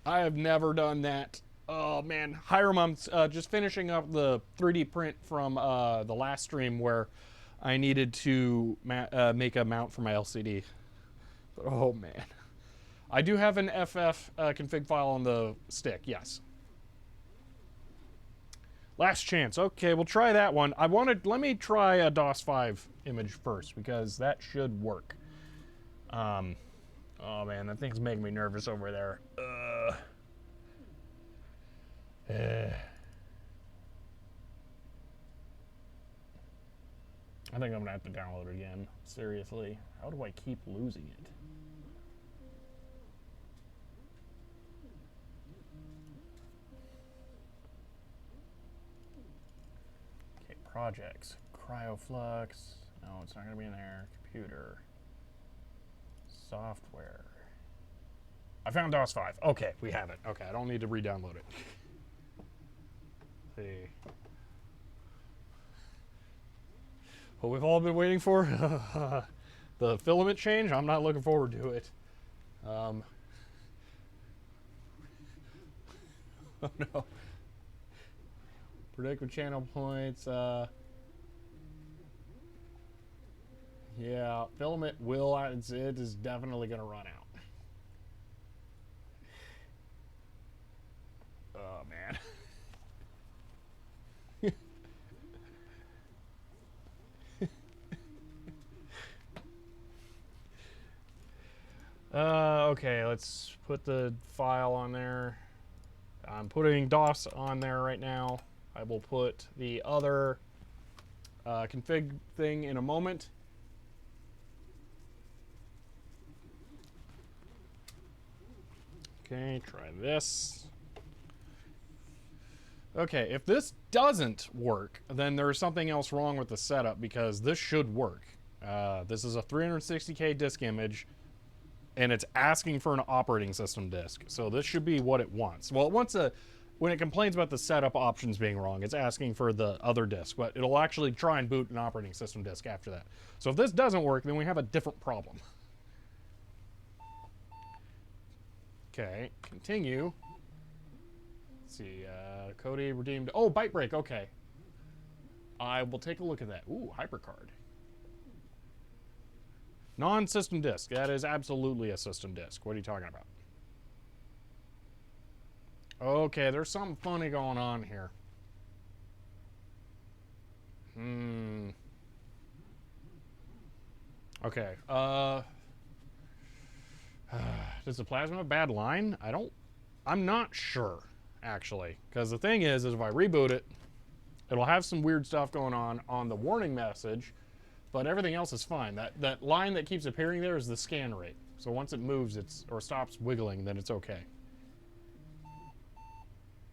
I have never done that. Oh, man. Hiram, I'm just finishing up the 3D print from the last stream where I needed to make a mount for my LCD. But, oh, man. I do have an FF config file on the stick, yes. Last chance. Okay, we'll try that one. Let me try a DOS 5 image first, because that should work. Oh man, that thing's making me nervous over there. I think I'm gonna have to download it again. Seriously, how do I keep losing it? Projects, CryoFlux, no, it's not going to be in there, computer, software. I found DOS 5. Okay, we have it. Okay, I don't need to re-download it. Let's see. What we've all been waiting for, the filament change, I'm not looking forward to it. Oh no. Predict with channel points. Yeah, filament will. It is definitely going to run out. Oh man. Okay, let's put the file on there. I'm putting DOS on there right now. I will put the other config thing in a moment. Okay, try this. Okay, if this doesn't work, then there's something else wrong with the setup, because this should work. This is a 360K disk image, and it's asking for an operating system disk. So this should be what it wants. Well, it wants a, when it complains about the setup options being wrong, it's asking for the other disk, but it'll actually try and boot an operating system disk after that. So if this doesn't work, then we have a different problem. Okay, continue. Let's see, Cody redeemed. Oh, byte break. Okay. I will take a look at that. Ooh, HyperCard. Non-system disk. That is absolutely a system disk. What are you talking about? Okay, there's something funny going on here. Okay. Does the plasma have a bad line? I'm not sure, actually. Because the thing is if I reboot it, it'll have some weird stuff going on the warning message, but everything else is fine. That line that keeps appearing there is the scan rate. So once it moves or stops wiggling, then it's okay.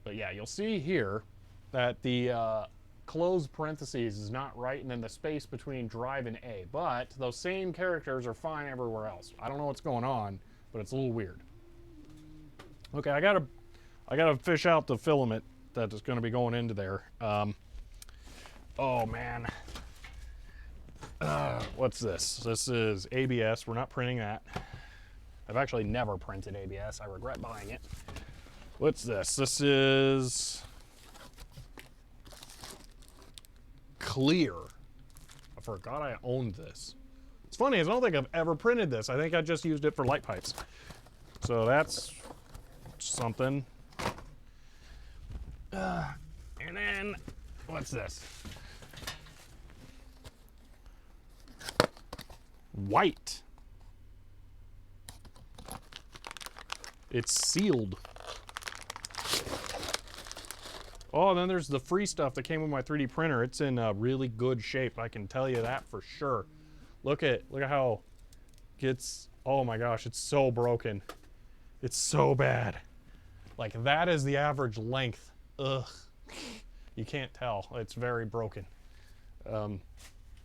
But yeah, you'll see here that the closed parentheses is not right, and then the space between drive and A. But those same characters are fine everywhere else. I don't know what's going on, but it's a little weird. Okay, I gotta fish out the filament that is going to be going into there. Oh man, what's this? This is ABS. We're not printing that. I've actually never printed ABS. I regret buying it. What's this? This is clear. I forgot I owned this. It's funny, I don't think I've ever printed this. I think I just used it for light pipes. So that's something. And then, what's this? White. It's sealed. Oh, and then there's the free stuff that came with my 3D printer. It's in really good shape. I can tell you that for sure. Look at how it's, oh my gosh, it's so broken. It's so bad. Like, that is the average length. Ugh. You can't tell. It's very broken.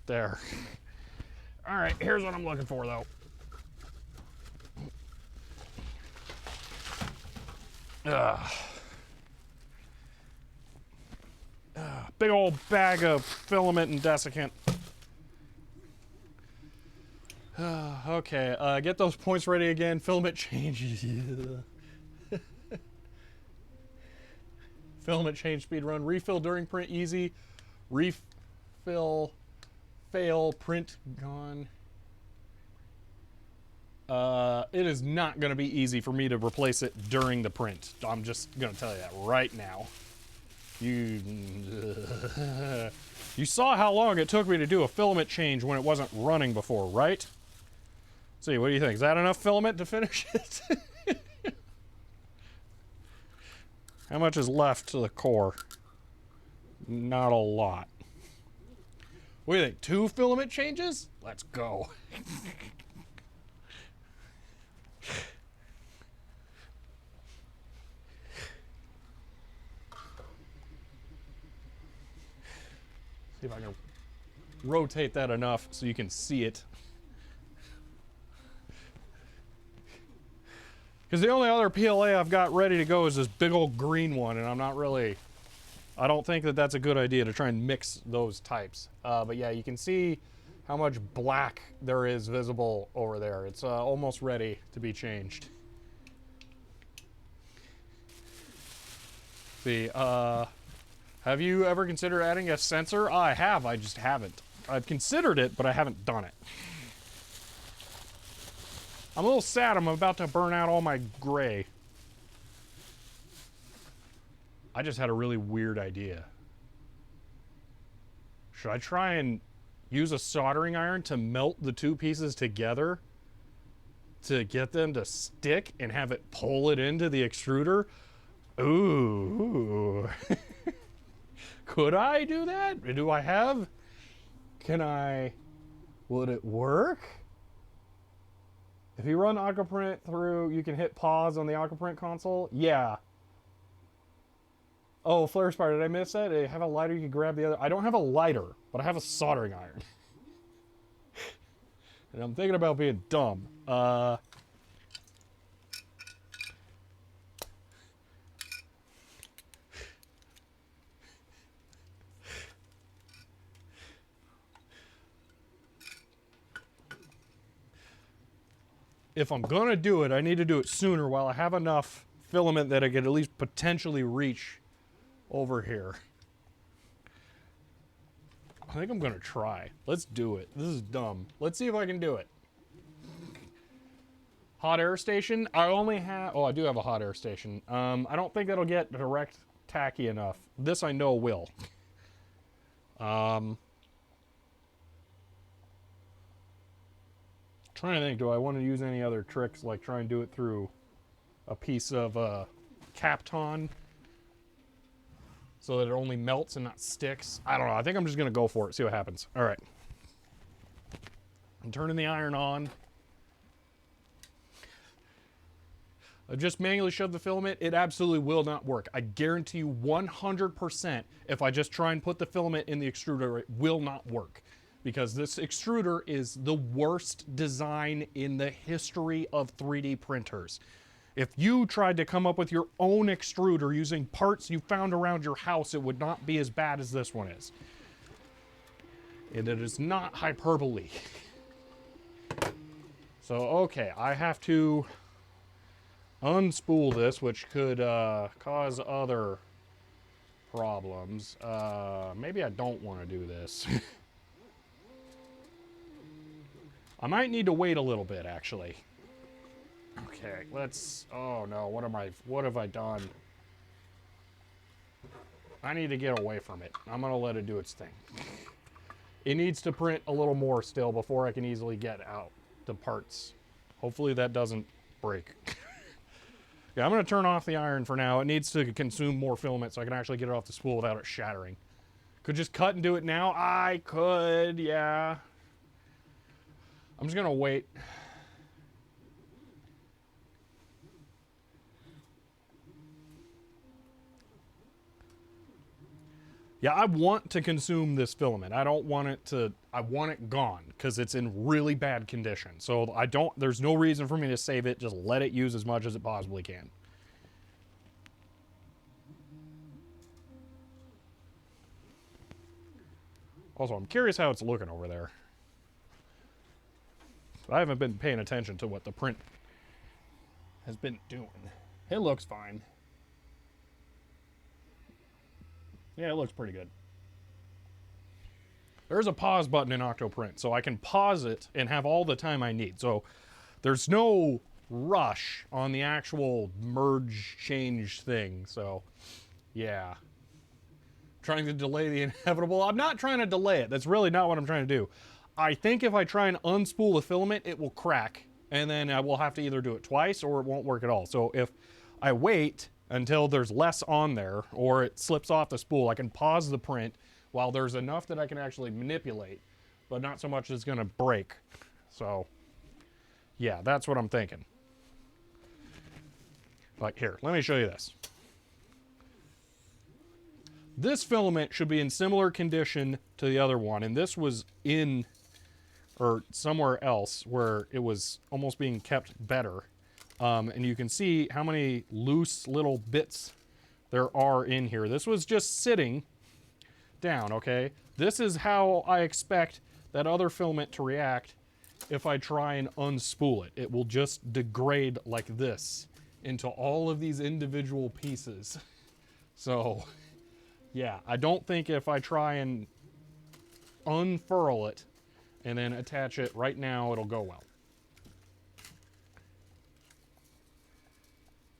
There. All right, here's what I'm looking for, though. Big old bag of filament and desiccant. Okay, get those points ready again. Filament changes. Filament change speed run. Refill during print easy. Refill fail print gone. It is not going to be easy for me to replace it during the print. I'm just going to tell you that right now. You saw how long it took me to do a filament change when it wasn't running before, right? See, what do you think? Is that enough filament to finish it? How much is left to the core? Not a lot. What do you think? 2 filament changes? Let's go. See if I can rotate that enough so you can see it. Because the only other PLA I've got ready to go is this big old green one, and I don't think that that's a good idea to try and mix those types. But yeah, you can see how much black there is visible over there. It's almost ready to be changed. See, have you ever considered adding a sensor? I have, I just haven't. I've considered it, but I haven't done it. I'm a little sad. I'm about to burn out all my gray. I just had a really weird idea. Should I try and use a soldering iron to melt the 2 pieces together to get them to stick and have it pull it into the extruder? Ooh. Could I do that? Do I have Would it work? If you run Aquaprint through, you can hit pause on the Aquaprint console? Yeah. Oh, Flare Spire, did I miss that? I have a lighter, you can grab the other. I don't have a lighter, but I have a soldering iron. And I'm thinking about being dumb. If I'm gonna do it, I need to do it sooner while I have enough filament that I could at least potentially reach over here. I think I'm gonna try. Let's do it. This is dumb. Let's see if I can do it. Hot air station. I only have. Oh, I do have a hot air station. I don't think that'll get direct tacky enough. This I know will. Trying to think. Do I want to use any other tricks, like try and do it through a piece of Kapton, so that it only melts and not sticks? I don't know. I think I'm just gonna go for it. See what happens. All right. I'm turning the iron on. I just manually shove the filament. It absolutely will not work. I guarantee you 100% if I just try and put the filament in the extruder, it will not work. Because this extruder is the worst design in the history of 3D printers. If you tried to come up with your own extruder using parts you found around your house, it would not be as bad as this one is. And it is not hyperbole. So, okay, I have to unspool this, which could cause other problems. Maybe I don't want to do this. I might need to wait a little bit, actually. Okay, let's... Oh, no, what have I done? I need to get away from it. I'm going to let it do its thing. It needs to print a little more still before I can easily get out the parts. Hopefully that doesn't break. Yeah, I'm going to turn off the iron for now. It needs to consume more filament so I can actually get it off the spool without it shattering. Could just cut and do it now? I could, yeah. I'm just going to wait. Yeah, I want to consume this filament. I don't want it to... I want it gone because it's in really bad condition. So there's no reason for me to save it. Just let it use as much as it possibly can. Also, I'm curious how it's looking over there. I haven't been paying attention to what the print has been doing. It looks fine. Yeah, it looks pretty good. There's a pause button in Octoprint, so I can pause it and have all the time I need. So there's no rush on the actual merge change thing. So, yeah. Trying to delay the inevitable. I'm not trying to delay it. That's really not what I'm trying to do. I think if I try and unspool the filament, it will crack. And then I will have to either do it twice or it won't work at all. So if I wait until there's less on there or it slips off the spool, I can pause the print while there's enough that I can actually manipulate, but not so much it's gonna break. So yeah, that's what I'm thinking. Like here, let me show you this. This filament should be in similar condition to the other one, and this was in or somewhere else where it was almost being kept better. And you can see how many loose little bits there are in here. This was just sitting down, okay? This is how I expect that other filament to react if I try and unspool it. It will just degrade like this into all of these individual pieces. So, yeah, I don't think if I try and unfurl it and then attach it right now, it'll go well.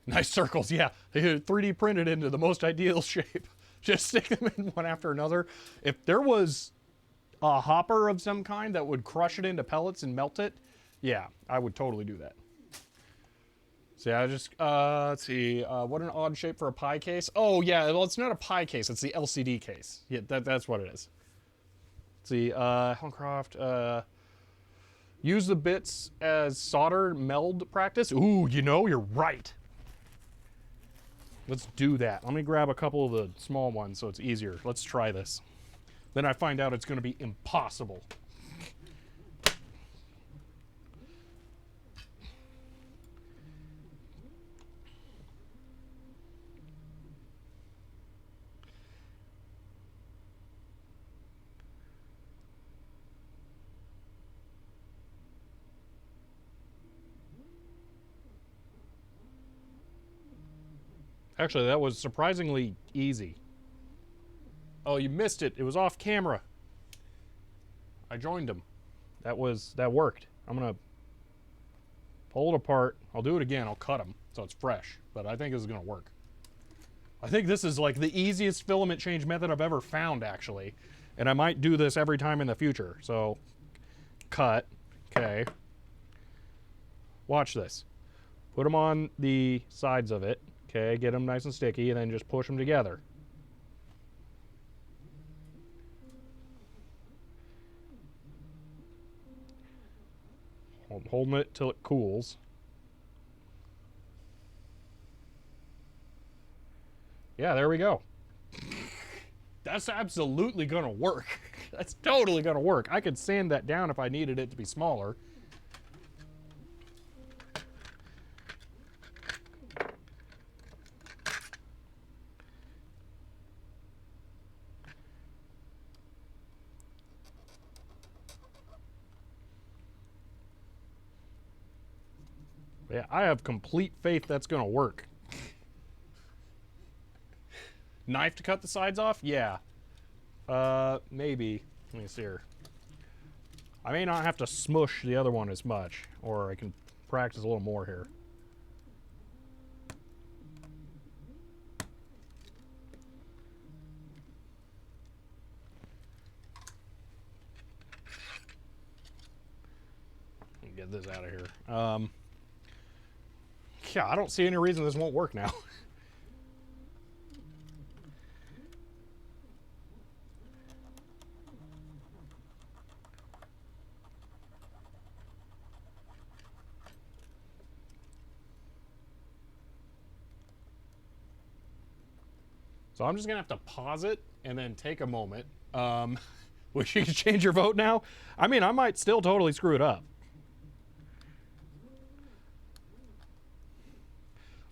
Nice circles, yeah. They 3D printed into the most ideal shape. Just stick them in one after another. If there was a hopper of some kind that would crush it into pellets and melt it, yeah, I would totally do that. So yeah, I just, let's see, what an odd shape for a pie case. Oh yeah, well it's not a pie case, it's the LCD case. Yeah, that's what it is. see, Hellencroft, use the bits as solder meld practice. Ooh, you know, you're right. Let's do that. Let me grab a couple of the small ones so it's easier. Let's try this. Then I find out it's going to be impossible. Actually, that was surprisingly easy. Oh, you missed it. It was off camera. I joined him. That worked. I'm gonna pull it apart. I'll do it again. I'll cut them so it's fresh. But I think this is gonna work. I think this is like the easiest filament change method I've ever found, actually. And I might do this every time in the future. So, cut. Okay. Watch this. Put them on the sides of it. Okay, get them nice and sticky, and then just push them together. I'm holding it till it cools. Yeah, there we go. That's absolutely gonna work. That's totally gonna work. I could sand that down if I needed it to be smaller. Yeah, I have complete faith that's gonna work. Knife to cut the sides off? Yeah. Maybe. Let me see here. I may not have to smush the other one as much, or I can practice a little more here. Let me get this out of here. Yeah, I don't see any reason this won't work now. So I'm just gonna have to pause it and then take a moment. Wish you could change your vote now? I mean, I might still totally screw it up.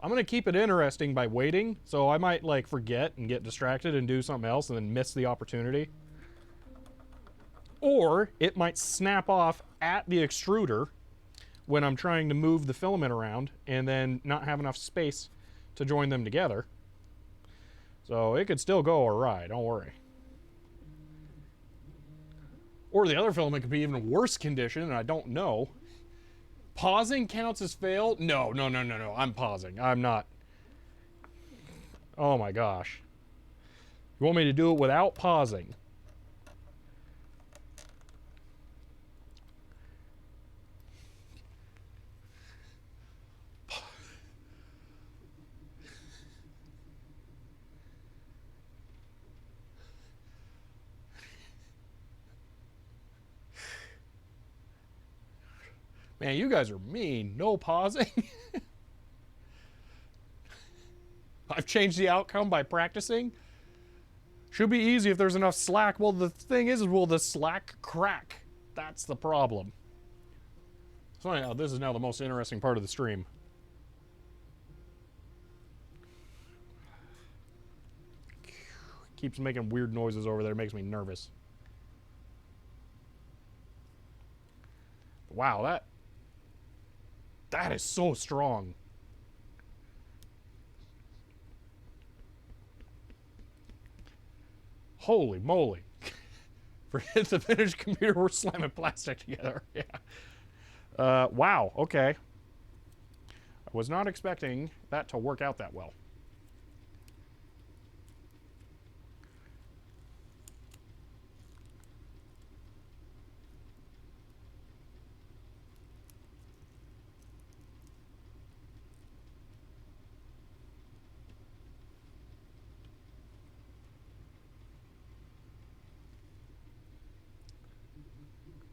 I'm gonna keep it interesting by waiting, so I might like forget and get distracted and do something else and then miss the opportunity. Or it might snap off at the extruder when I'm trying to move the filament around and then not have enough space to join them together. So it could still go awry, don't worry. Or the other filament could be even worse condition and I don't know. Pausing counts as fail? No. I'm pausing. I'm not. Oh my gosh. You want me to do it without pausing? Man, you guys are mean. No pausing. I've changed the outcome by practicing. Should be easy if there's enough slack. Well, the thing is, will the slack crack? That's the problem. So anyhow, this is now the most interesting part of the stream. Keeps making weird noises over there. It makes me nervous. Wow, that is so strong. Holy moly. Forget the finished computer, we're slamming plastic together. Yeah. Wow, okay. I was not expecting that to work out that well.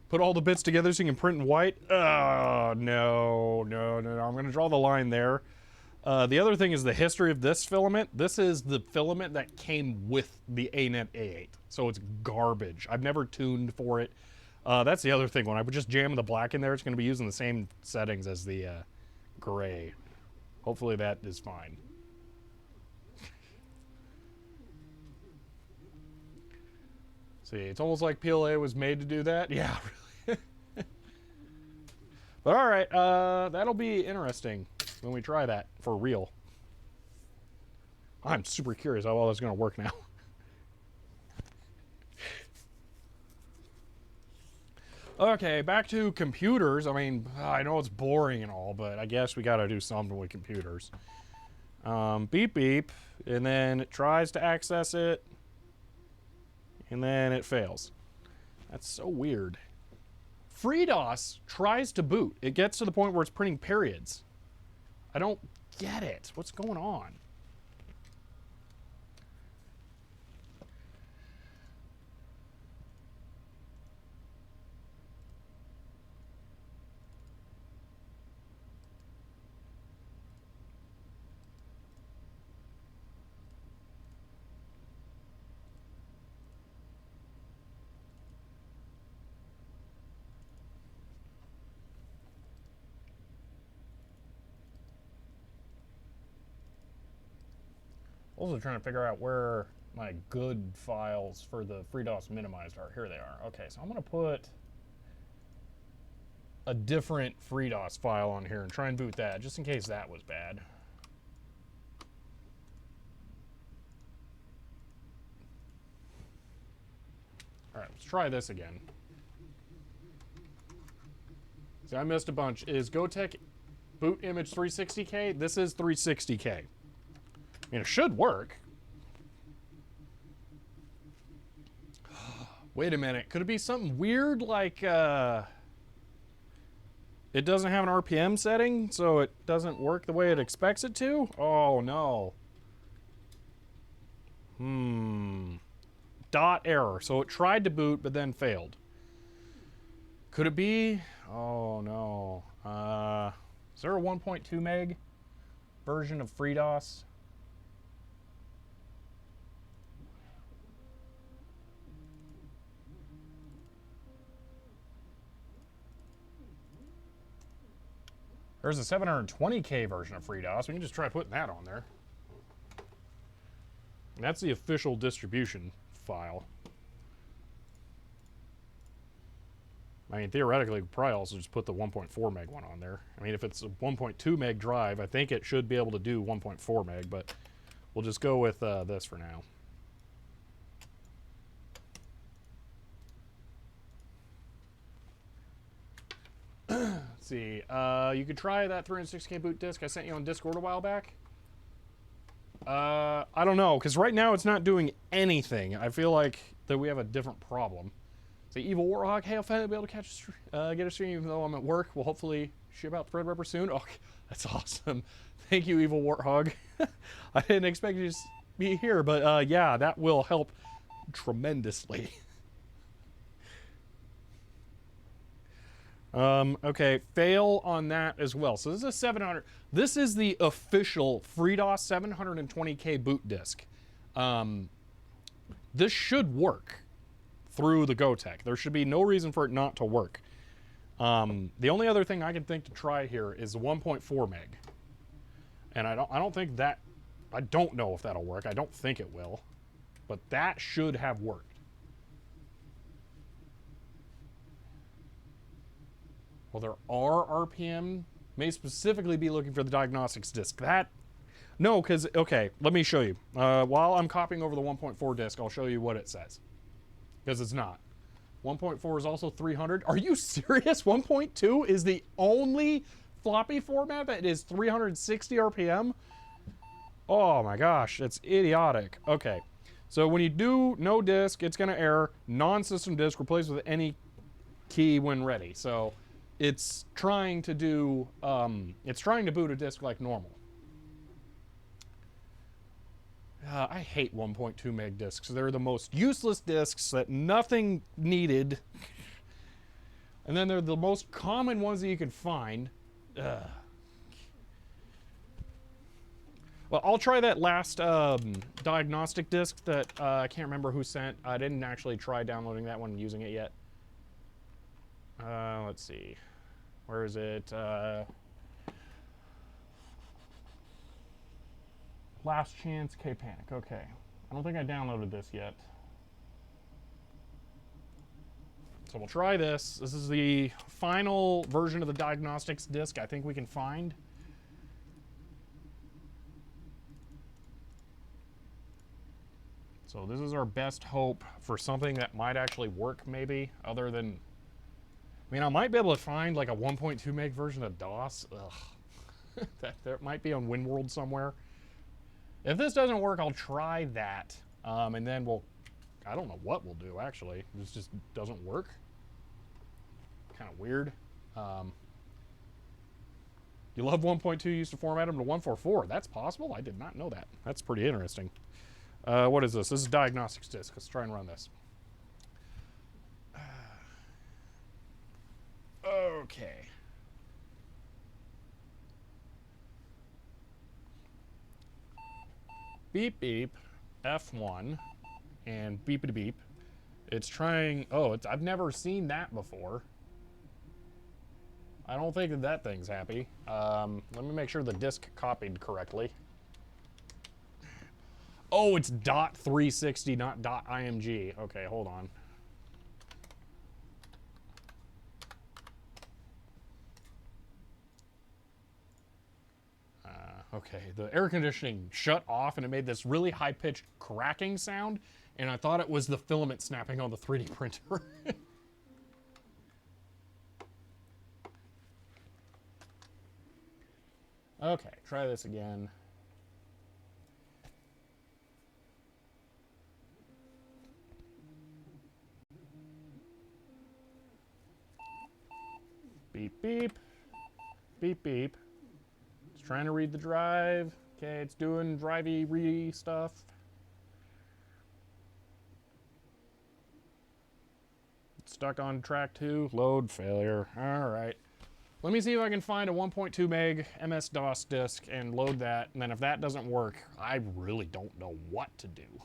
Put all the bits together so you can print in white. Oh, no. I'm going to draw the line there. The other thing is the history of this filament. This is the filament that came with the ANET A8. So it's garbage. I've never tuned for it. That's the other thing. When I would just jam the black in there, it's going to be using the same settings as the gray. Hopefully that is fine. See, it's almost like PLA was made to do that. Yeah, really. But all right, that'll be interesting when we try that for real. I'm super curious how well that's going to work now. Okay, back to computers. I mean, I know it's boring and all, but I guess we got to do something with computers. Beep, beep, and then it tries to access it, and then it fails. That's so weird. FreeDOS tries to boot. It gets to the point where it's printing periods. I don't get it. What's going on? Also trying to figure out where my good files for the FreeDOS minimized are. Here they are. Okay, so I'm going to put a different FreeDOS file on here and try and boot that, just in case that was bad. All right, let's try this again. See, I missed a bunch. Is Gotek boot image 360K? This is 360K. I mean, it should work. Wait a minute. Could it be something weird like it doesn't have an RPM setting, so it doesn't work the way it expects it to? Oh, no. Dot error. So it tried to boot, but then failed. Could it be? Oh, no. Is there a 1.2 meg version of FreeDOS? There's a 720K version of FreeDOS. We can just try putting that on there. And that's the official distribution file. I mean, theoretically, we could probably also just put the 1.4 meg one on there. I mean, if it's a 1.2 meg drive, I think it should be able to do 1.4 meg, but we'll just go with this for now. Let's see. You could try that 360K boot disk I sent you on Discord a while back. I don't know, because right now it's not doing anything. I feel like that we have a different problem. Say, Evil Warthog, hey, I'll finally be able to catch get a stream even though I'm at work. We'll hopefully ship out Threadripper soon. Oh, that's awesome. Thank you, Evil Warthog. I didn't expect you to be here, but yeah, that will help tremendously. Okay, fail on that as well. So this is a 700. This is the official FreeDOS 720K boot disk. This should work through the Gotek. There should be no reason for it not to work. The only other thing I can think to try here is 1.4 meg. And I don't think that, I don't know if that'll work. I don't think it will. But that should have worked. Well, there are RPM. May specifically be looking for the diagnostics disk. That, no, because, okay, let me show you. While I'm copying over the 1.4 disk, I'll show you what it says. Because it's not. 1.4 is also 300. Are you serious? 1.2 is the only floppy format that is 360 RPM? Oh my gosh, that's idiotic. Okay, so when you do no disk, it's going to error. Non-system disk replaced with any key when ready. So it's trying to do, it's trying to boot a disk like normal. I hate 1.2 meg disks. They're the most useless disks that nothing needed. And then they're the most common ones that you can find. Ugh. Well, I'll try that last diagnostic disc that I can't remember who sent. I didn't actually try downloading that one and using it yet. Let's see. Where is it? Last Chance K-Panic. Okay. I don't think I downloaded this yet. So we'll try this. This is the final version of the diagnostics disc I think we can find. So this is our best hope for something that might actually work, maybe, other than... I mean, I might be able to find like a 1.2 meg version of DOS. Ugh. That might be on WinWorld somewhere. If this doesn't work, I'll try that. And then we'll... I don't know what we'll do, actually. This just doesn't work. Kind of weird. You love 1.2 used to format them to 144. That's possible? I did not know that. That's pretty interesting. What is this? This is diagnostics disk. Let's try and run this. Okay. Beep beep, F1, and beepity beep. It's trying. Oh, I've never seen that before. I don't think that thing's happy. Let me make sure the disk copied correctly. Oh, it's .360, not .img. Okay, hold on. Okay, the air conditioning shut off and it made this really high-pitched cracking sound, and I thought it was the filament snapping on the 3D printer. Okay, try this again. Beep, beep. Beep, beep. It's trying to read the drive. Okay, it's doing drivey stuff. It's stuck on track 2. Load failure. All right. Let me see if I can find a 1.2 meg MS-DOS disk and load that. And then if that doesn't work, I really don't know what to do.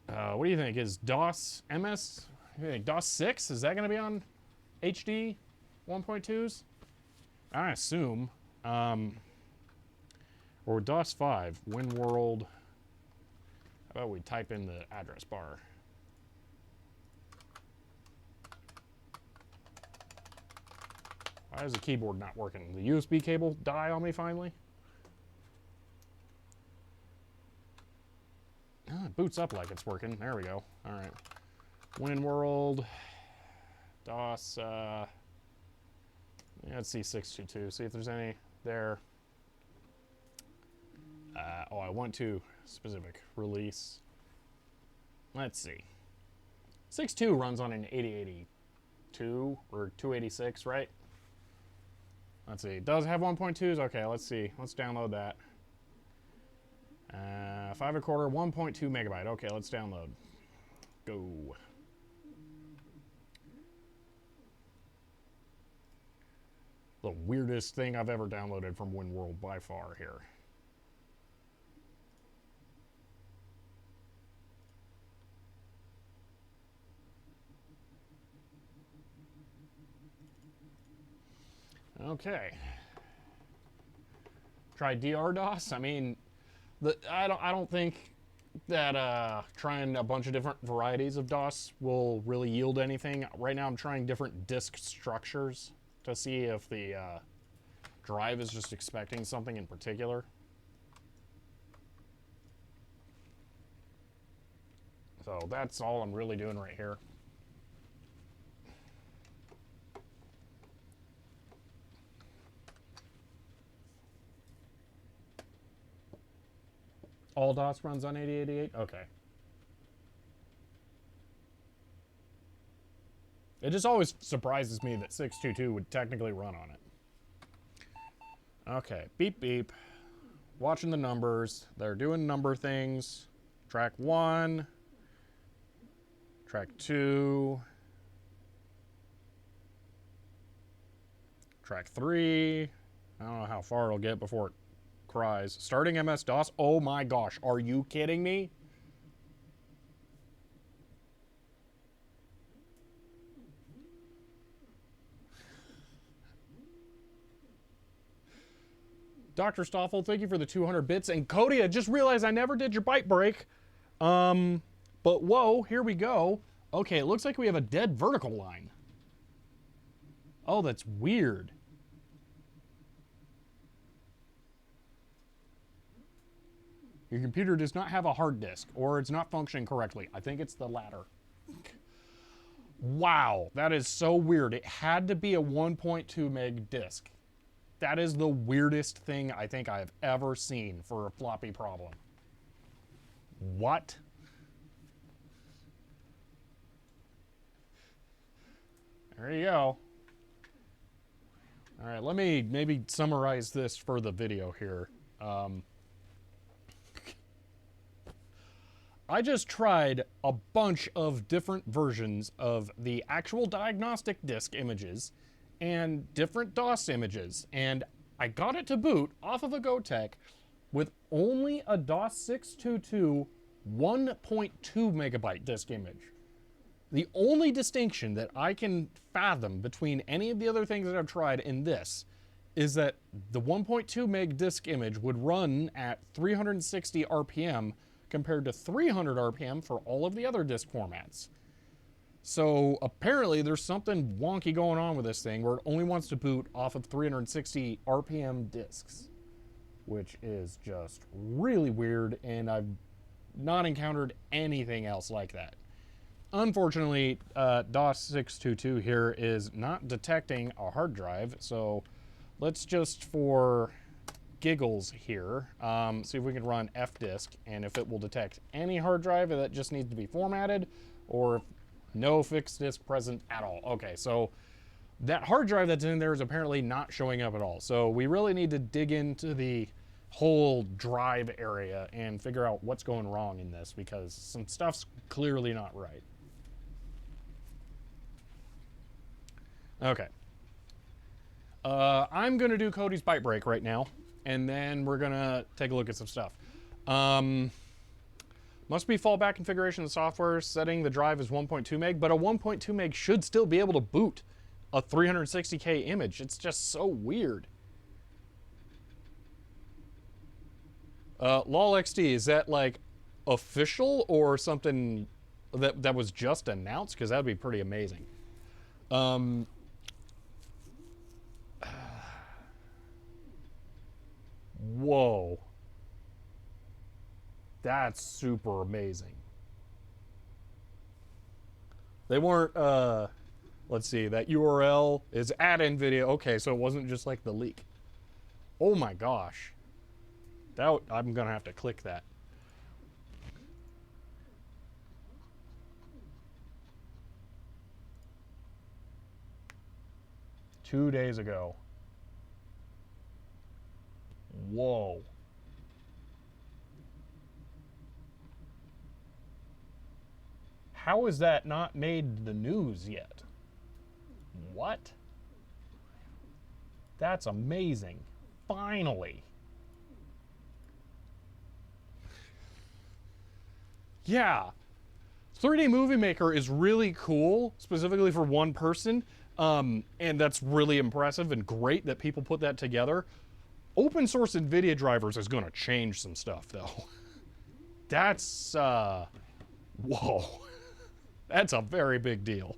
What do you think? Is DOS MS? You think DOS 6? Is that going to be on HD 1.2s? I assume. Or DOS 5, WinWorld. How about we type in the address bar? Why is the keyboard not working? The USB cable die on me finally? Oh, it boots up like it's working. There we go. All right. WinWorld. DOS. Let's see 622. See if there's any there. Oh, I want to specific release. Let's see. 6.2 runs on an 8082 or 286, right? Let's see. It does have 1.2s. Okay, let's see. Let's download that. 5 1/4, 1.2 megabyte. Okay, let's download. Go. The weirdest thing I've ever downloaded from WinWorld by far here. Okay. Try DRDOS. I mean, I don't think that trying a bunch of different varieties of DOS will really yield anything. Right now I'm trying different disk structures to see if the drive is just expecting something in particular. So that's all I'm really doing right here. All DOS runs on 8088? Okay. It just always surprises me that 622 would technically run on it. Okay, beep beep. Watching the numbers. They're doing number things. Track 1. Track 2. Track 3. I don't know how far it'll get before it cries. Starting MS-DOS. Oh my gosh, are you kidding me? Dr. Stoffel, thank you for the 200 bits. And Cody, I just realized I never did your byte break. But whoa, here we go. Okay, it looks like we have a dead vertical line. Oh, that's weird. Your computer does not have a hard disk, or it's not functioning correctly. I think it's the latter. Wow, that is so weird. It had to be a 1.2 meg disk. That is the weirdest thing I think I've ever seen for a floppy problem. What? There you go. All right, let me maybe summarize this for the video here. I just tried a bunch of different versions of the actual diagnostic disk images and different DOS images, and I got it to boot off of a Gotek with only a DOS 622 1.2 megabyte disk image. The only distinction that I can fathom between any of the other things that I've tried in this is that the 1.2 meg disk image would run at 360 RPM compared to 300 RPM for all of the other disk formats. So apparently there's something wonky going on with this thing where it only wants to boot off of 360 RPM disks, which is just really weird, and I've not encountered anything else like that. Unfortunately, DOS 622 here is not detecting a hard drive, so let's just, for giggles here, see if we can run fdisk, and if it will detect any hard drive that just needs to be formatted, or if no fixed disk present at all. Okay, so that hard drive that's in there is apparently not showing up at all. So we really need to dig into the whole drive area and figure out what's going wrong in this, because some stuff's clearly not right. Okay. I'm going to do Cody's byte break right now, and then we're going to take a look at some stuff. Must be fallback configuration of the software, setting the drive as 1.2 meg, but a 1.2 meg should still be able to boot a 360K image. It's just so weird. LOLXD, is that like official or something that was just announced? Because that'd be pretty amazing. Whoa. That's super amazing. They weren't, let's see, that URL is at NVIDIA. Okay, so it wasn't just like the leak. Oh my gosh. I'm gonna have to click that. Two days ago. Whoa. How is that not made the news yet? What? That's amazing. Finally. Yeah. 3D Movie Maker is really cool, specifically for one person, and that's really impressive and great that people put that together. Open source NVIDIA drivers is going to change some stuff, though. That's, whoa. That's a very big deal.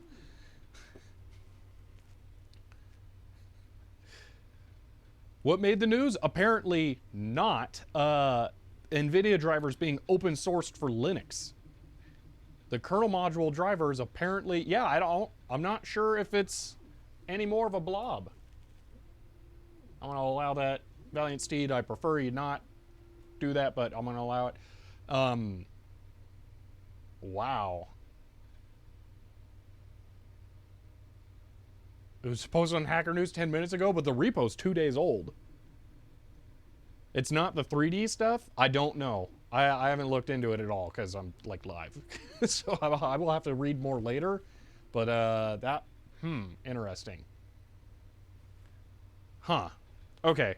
What made the news? Apparently not NVIDIA drivers being open sourced for Linux. The kernel module drivers apparently, yeah, I'm not sure if it's any more of a blob. I'm going to allow that. Valiant Steed, I prefer you not do that, but I'm going to allow it. Wow. It was posted on Hacker News 10 minutes ago, but the repo's 2 days old. It's not the 3D stuff? I don't know. I haven't looked into it at all because I'm like live. So I will have to read more later. But interesting. Huh. Okay.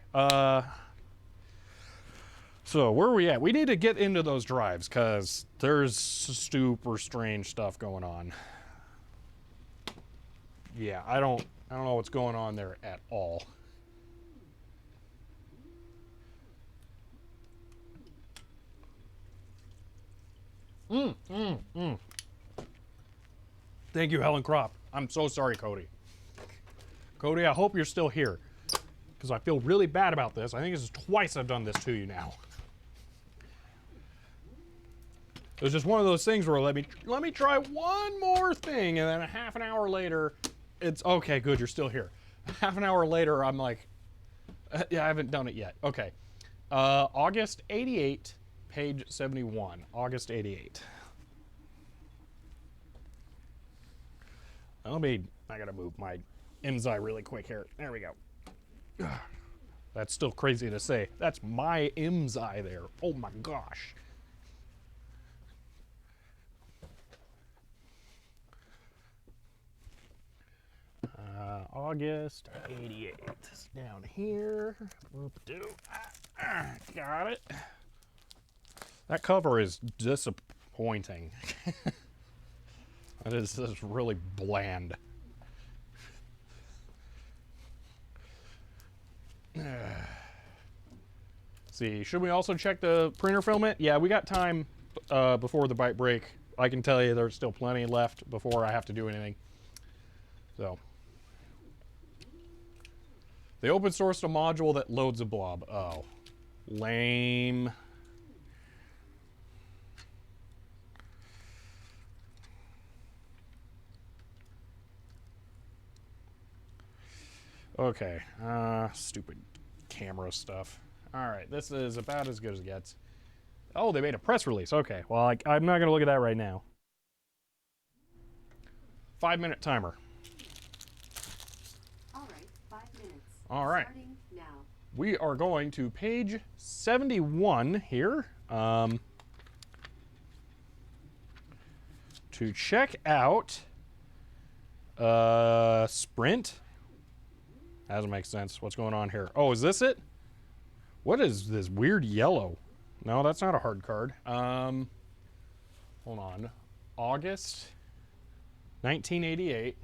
So where are we at? We need to get into those drives because there's super strange stuff going on. Yeah, I don't know what's going on there at all. Thank you, Helen Crop. I'm so sorry, Cody. Cody, I hope you're still here because I feel really bad about this. I think this is twice I've done this to you now. It was just one of those things where let me try one more thing, and then a half an hour later, it's okay. Good, you're still here. Half an hour later, I'm like, yeah, I haven't done it yet. Okay, August 88, page 71. August 88. I gotta move my IMSI really quick here. There we go. That's still crazy to say. That's my IMSI there. Oh my gosh. August 88. It's down here. Whoop-doo. Got it. That cover is disappointing. That is really bland. See, should we also check the printer filament? Yeah, we got time before the bite break. I can tell you there's still plenty left before I have to do anything. So, they open sourced a module that loads a blob. Oh, lame. Okay, stupid camera stuff. All right, this is about as good as it gets. Oh, they made a press release. Okay, well, I'm not gonna look at that right now. 5-minute timer. All right, 5 minutes. All right. Starting now. We are going to page 71 here to check out Sprint. That doesn't make sense. What's going on here? Oh, is this it? What is this weird yellow? No, that's not a hard card. Hold on. August 1988,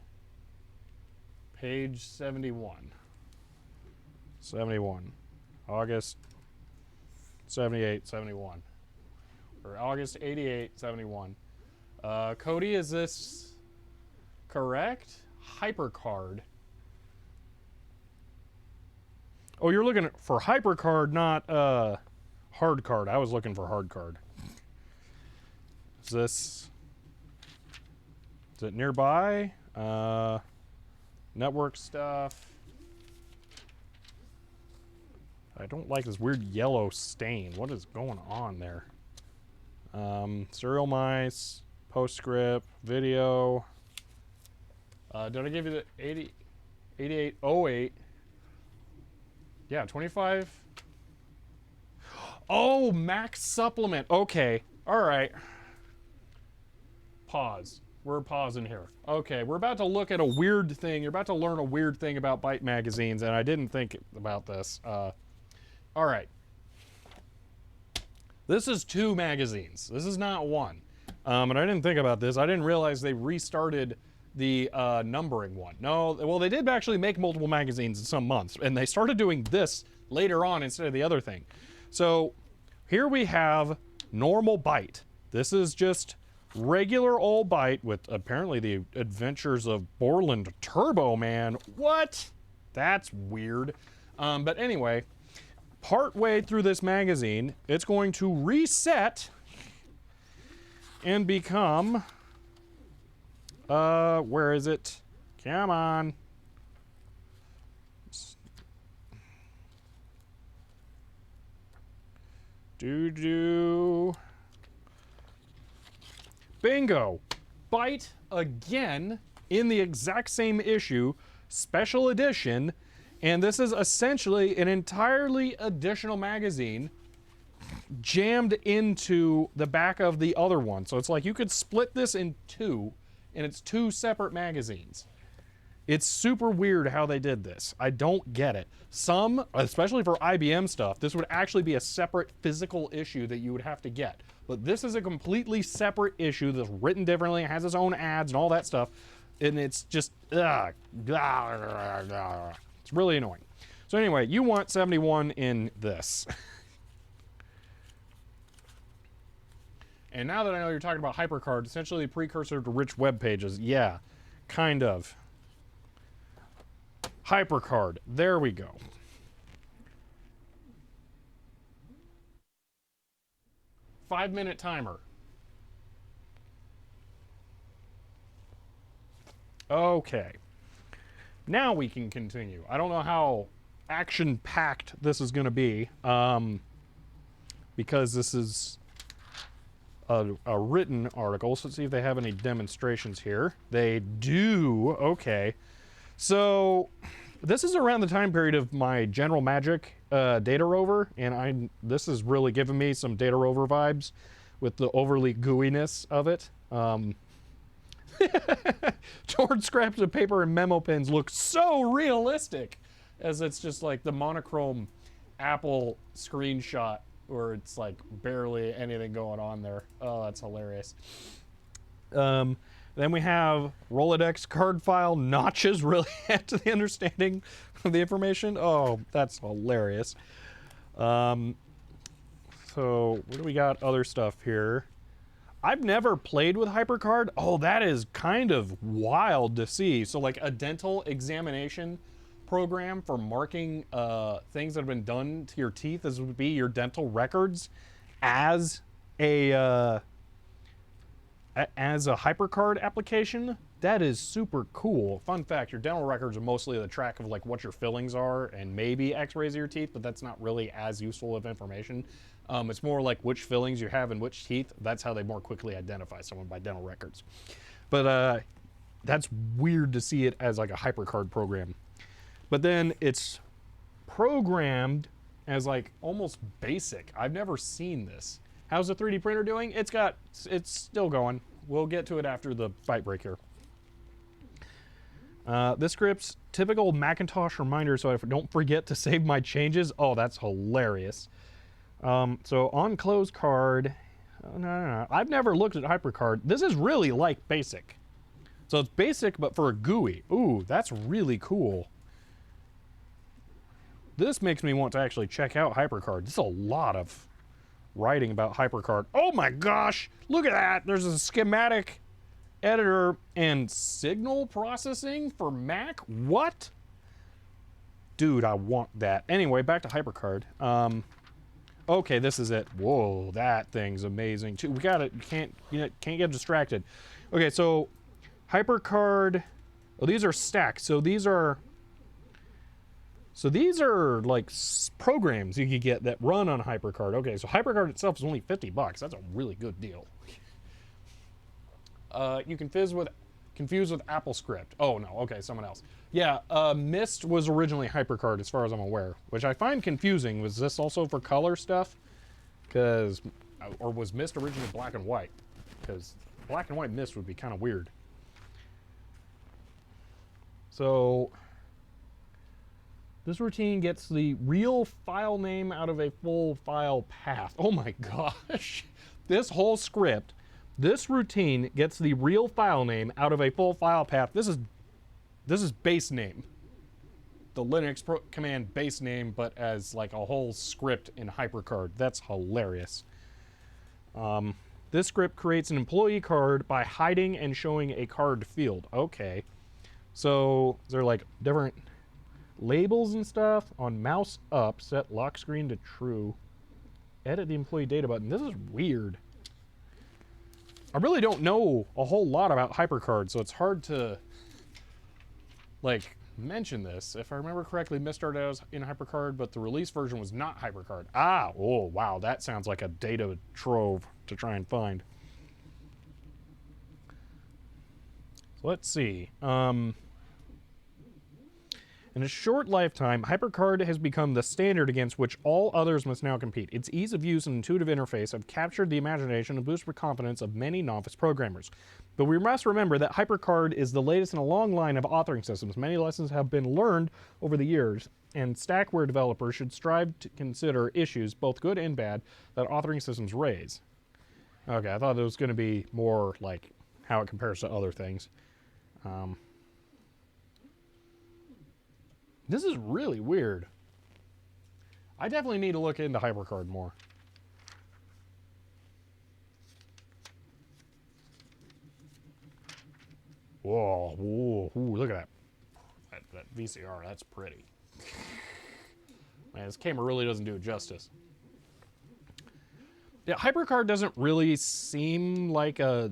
page 71. 71. August 78, 71. Or August 88, 71. Cody, is this correct? HyperCard. Oh, you're looking for HyperCard, not hard card. I was looking for hard card. Is it nearby? Network stuff. I don't like this weird yellow stain. What is going on there? Serial mice, postscript, video. Did I give you the 8808? Yeah, 25. Oh, Max supplement. Okay. All right. Pause. We're pausing here. Okay, we're about to look at a weird thing. You're about to learn a weird thing about Byte magazines, and I didn't think about this. All right. This is 2 magazines. This is not 1. And I didn't think about this. I didn't realize they restarted the numbering one. No, well, they did actually make multiple magazines in some months, and they started doing this later on instead of the other thing. So here we have normal Byte. This is just regular old Byte with apparently the adventures of Borland Turbo Man. What? That's weird. But anyway, partway through this magazine, it's going to reset and become, where is it? Come on. Bingo. Byte again in the exact same issue, special edition, and this is essentially an entirely additional magazine jammed into the back of the other one. So it's like you could split this in two, and it's two separate magazines. It's super weird how they did this. I don't get it. Some, especially for IBM stuff, this would actually be a separate physical issue that you would have to get. But this is a completely separate issue that's written differently, has its own ads and all that stuff. And it's just, it's really annoying. So anyway, you want 71 in this. And now that I know you're talking about HyperCard, essentially a precursor to rich web pages. Yeah, kind of. HyperCard, there we go. Five-minute timer. Okay. Now we can continue. I don't know how action-packed this is going to be, because this is a written article. So let's see if they have any demonstrations here. They do. Okay. So this is around the time period of my General Magic data rover, and this is really giving me some data rover vibes with the overly gooiness of it. Torn scraps of paper and memo pens look so realistic, as it's just like the monochrome Apple screenshot where it's like barely anything going on there. Oh, that's hilarious. Then we have Rolodex card file notches really add to the understanding of the information. Oh, that's hilarious. So what do we got? Other stuff here. I've never played with HyperCard. Oh, that is kind of wild to see. So like a dental examination program for marking things that have been done to your teeth. This would be your dental records as a HyperCard application. That is super cool. Fun fact, your dental records are mostly the track of like what your fillings are and maybe x-rays of your teeth, but that's not really as useful of information. It's more like which fillings you have in which teeth. That's how they more quickly identify someone, by dental records. But that's weird to see it as like a HyperCard program. But then it's programmed as like almost basic. I've never seen this. How's the 3D printer doing? It's still going. We'll get to it after the fight break here. This script's typical Macintosh reminder so I don't forget to save my changes. Oh, that's hilarious. So on close card, no. I've never looked at HyperCard. This is really like basic. So it's basic, but for a GUI. Ooh, that's really cool. This makes me want to actually check out HyperCard. There's a lot of writing about HyperCard. Oh my gosh, look at that. There's a schematic editor and signal processing for Mac. What? Dude, I want that. Anyway, back to HyperCard. Okay, this is it. Whoa, that thing's amazing too. We got it. You can't get distracted. Okay, so HyperCard. Oh, these are stacks. So these are like programs you could get that run on HyperCard. Okay, so HyperCard itself is only $50. That's a really good deal. You can confuse with AppleScript. Oh no, okay, someone else. Yeah, Mist was originally HyperCard as far as I'm aware, which I find confusing. Was this also for color stuff? Or was Mist originally black and white? Because black and white Mist would be kind of weird. So this routine gets the real file name out of a full file path. Oh my gosh. This whole script, this routine gets the real file name out of a full file path. This is base name. The Linux command base name, but as like a whole script in HyperCard. That's hilarious. This script creates an employee card by hiding and showing a card field. Okay. So they're like different labels and stuff. On mouse up, set lock screen to true. Edit the employee data button. This is weird. I really don't know a whole lot about HyperCard, so it's hard to like mention this. If I remember correctly, Mist started out in HyperCard, but the release version was not HyperCard. Ah, oh wow, that sounds like a data trove to try and find. So let's see. In a short lifetime, HyperCard has become the standard against which all others must now compete. Its ease of use and intuitive interface have captured the imagination and boosted the confidence of many novice programmers. But we must remember that HyperCard is the latest in a long line of authoring systems. Many lessons have been learned over the years, and Stackware developers should strive to consider issues, both good and bad, that authoring systems raise. Okay, I thought it was going to be more like how it compares to other things. This is really weird. I definitely need to look into HyperCard more. Whoa, whoa, ooh, look at that. That VCR, that's pretty. Man, this camera really doesn't do it justice. Yeah, HyperCard doesn't really seem like a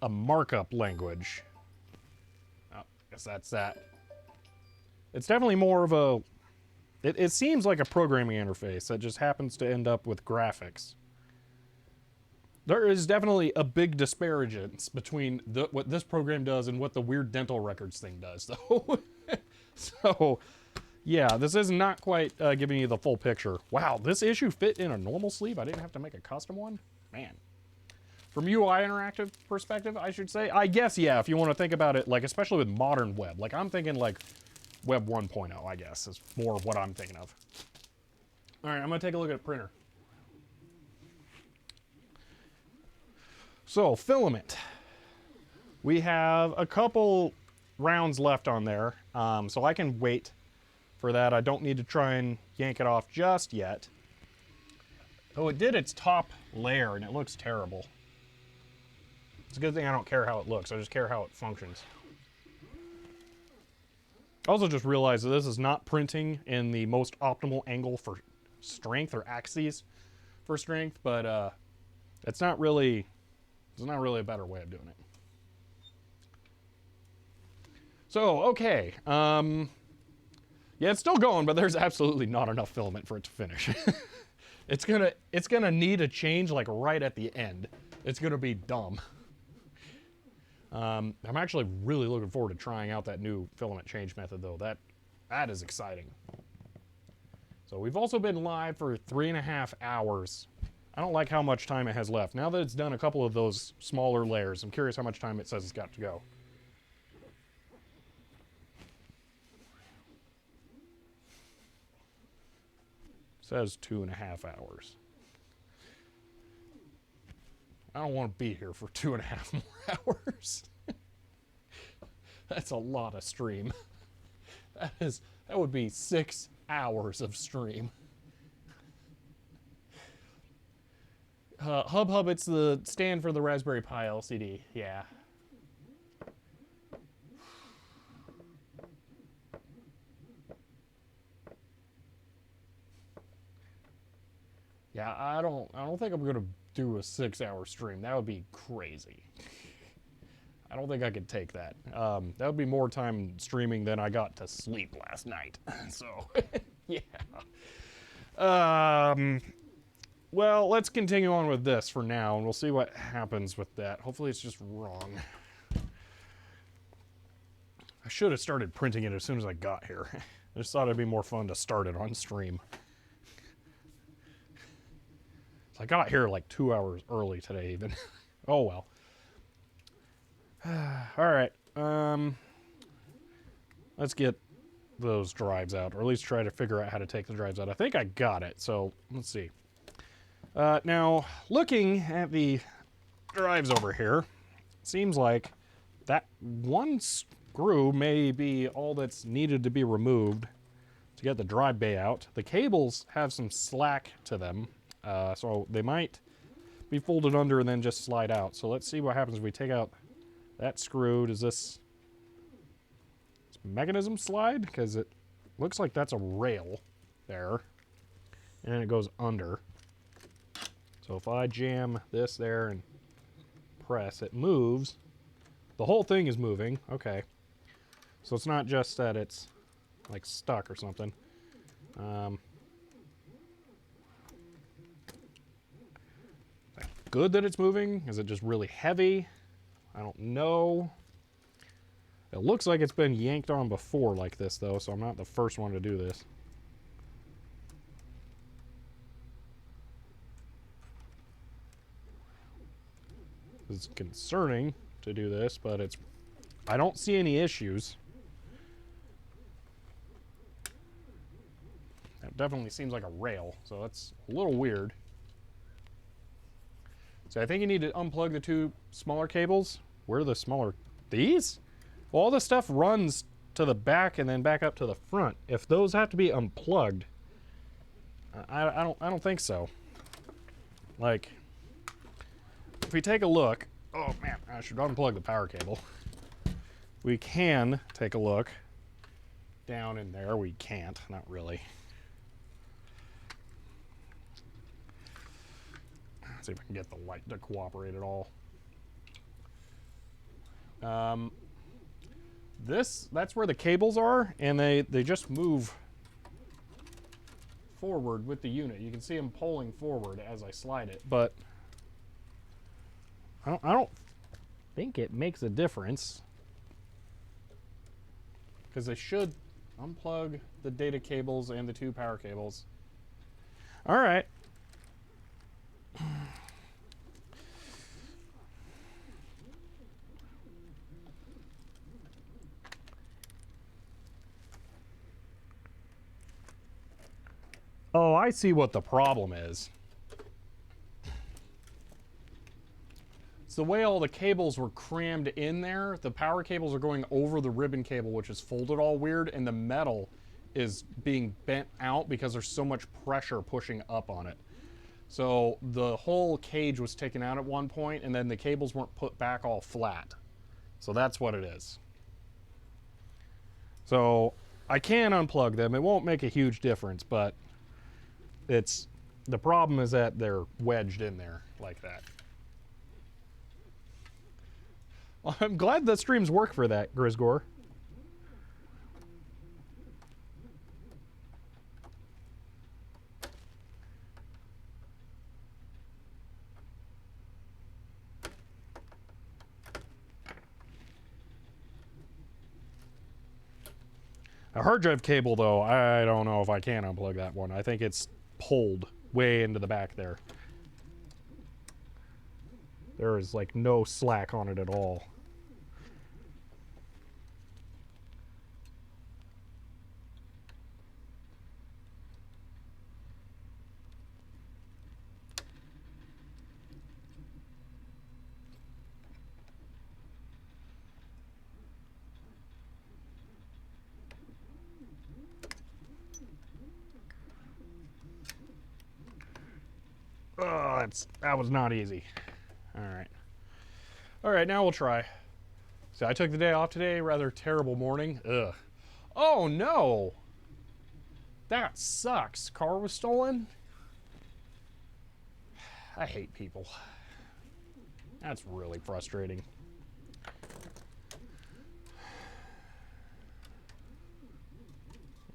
markup language. Oh, guess that's that. It's definitely more of a... It seems like a programming interface that just happens to end up with graphics. There is definitely a big disparagence between what this program does and what the weird dental records thing does, though. So, yeah, this is not quite giving you the full picture. Wow, this issue fit in a normal sleeve? I didn't have to make a custom one? Man. From UI interactive perspective, I should say, I guess, yeah, if you want to think about it, like, especially with modern web. Like, I'm thinking, like, Web 1.0, I guess, is more of what I'm thinking of. All right, I'm going to take a look at a printer. So, filament. We have a couple rounds left on there, so I can wait for that. I don't need to try and yank it off just yet. Oh, it did its top layer, and it looks terrible. It's a good thing I don't care how it looks. I just care how it functions. I also just realized that this is not printing in the most optimal angle for strength or axes for strength, but it's not really a better way of doing it. So, okay. Yeah, it's still going, but there's absolutely not enough filament for it to finish. It's gonna need a change like right at the end. It's gonna be dumb. I'm actually really looking forward to trying out that new filament change method, though. That is exciting. So we've also been live for 3.5 hours. I don't like how much time it has left. Now that it's done a couple of those smaller layers, I'm curious how much time it says it's got to go. It says 2.5 hours. I don't want to be here for 2.5 more hours. That's a lot of stream. That would be 6 hours of stream. Hub, it's the stand for the Raspberry Pi LCD. Yeah. Yeah, I don't think I'm gonna do a 6-hour stream. That would be crazy. I don't think I could take that. That would be more time streaming than I got to sleep last night. So, yeah. Well, let's continue on with this for now, and we'll see what happens with that. Hopefully it's just wrong. I should have started printing it as soon as I got here. I just thought it'd be more fun to start it on stream. I got here like 2 hours early today even. Oh well. Alright. Let's get those drives out, or at least try to figure out how to take the drives out. I think I got it, so let's see. Now, looking at the drives over here, it seems like that one screw may be all that's needed to be removed to get the drive bay out. The cables have some slack to them. So they might be folded under and then just slide out. So let's see what happens if we take out that screw. Does this mechanism slide? Because it looks like that's a rail there. And it goes under. So if I jam this there and press, it moves. The whole thing is moving. Okay. So it's not just that it's like stuck or something. Good that it's moving? Is it just really heavy? I don't know. It looks like it's been yanked on before like this, though, so I'm not the first one to do this. It's concerning to do this, but I don't see any issues. That definitely seems like a rail, so that's a little weird. So I think you need to unplug the two smaller cables. Where are the smaller? These? Well, all the stuff runs to the back and then back up to the front. If those have to be unplugged, I don't think so. Like, if we take a look, oh man, I should unplug the power cable. We can take a look down in there. We can't, not really. Let's see if I can get the light to cooperate at all. That's where the cables are, and they just move forward with the unit. You can see them pulling forward as I slide it, but I don't think it makes a difference, because they should unplug the data cables and the two power cables. All right. Oh, I see what the problem is. It's the way all the cables were crammed in there. The power cables are going over the ribbon cable, which is folded all weird, and the metal is being bent out because there's so much pressure pushing up on it. So the whole cage was taken out at one point, and then the cables weren't put back all flat. So that's what it is. So I can unplug them. It won't make a huge difference, but the problem is that they're wedged in there like that. Well, I'm glad the streams work for that, Grisgore. A hard drive cable, though, I don't know if I can unplug that one. I think it's pulled way into the back there. There is like no slack on it at all. Oh, that was not easy. All right, now we'll try. So I took the day off today, rather terrible morning. Ugh. Oh no! That sucks. Car was stolen? I hate people. That's really frustrating.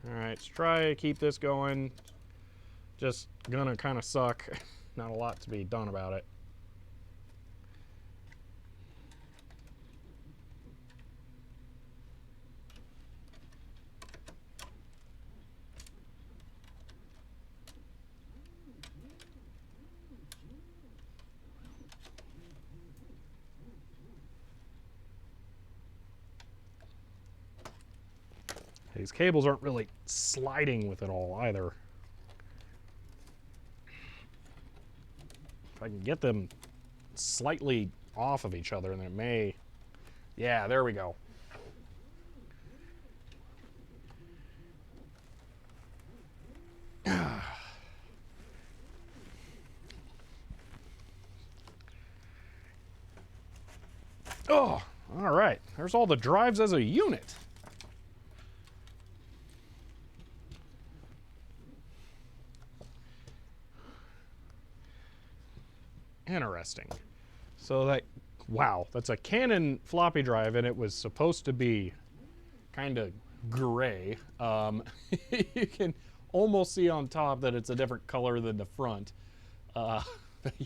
All right, let's try to keep this going. Just gonna kind of suck. Not a lot to be done about it. These cables aren't really sliding with it all either. If I can get them slightly off of each other, and it may... Yeah, there we go. Oh, all right. There's all the drives as a unit. Interesting. So that, wow, that's a Canon floppy drive, and it was supposed to be kind of gray. You can almost see on top that it's a different color than the front. But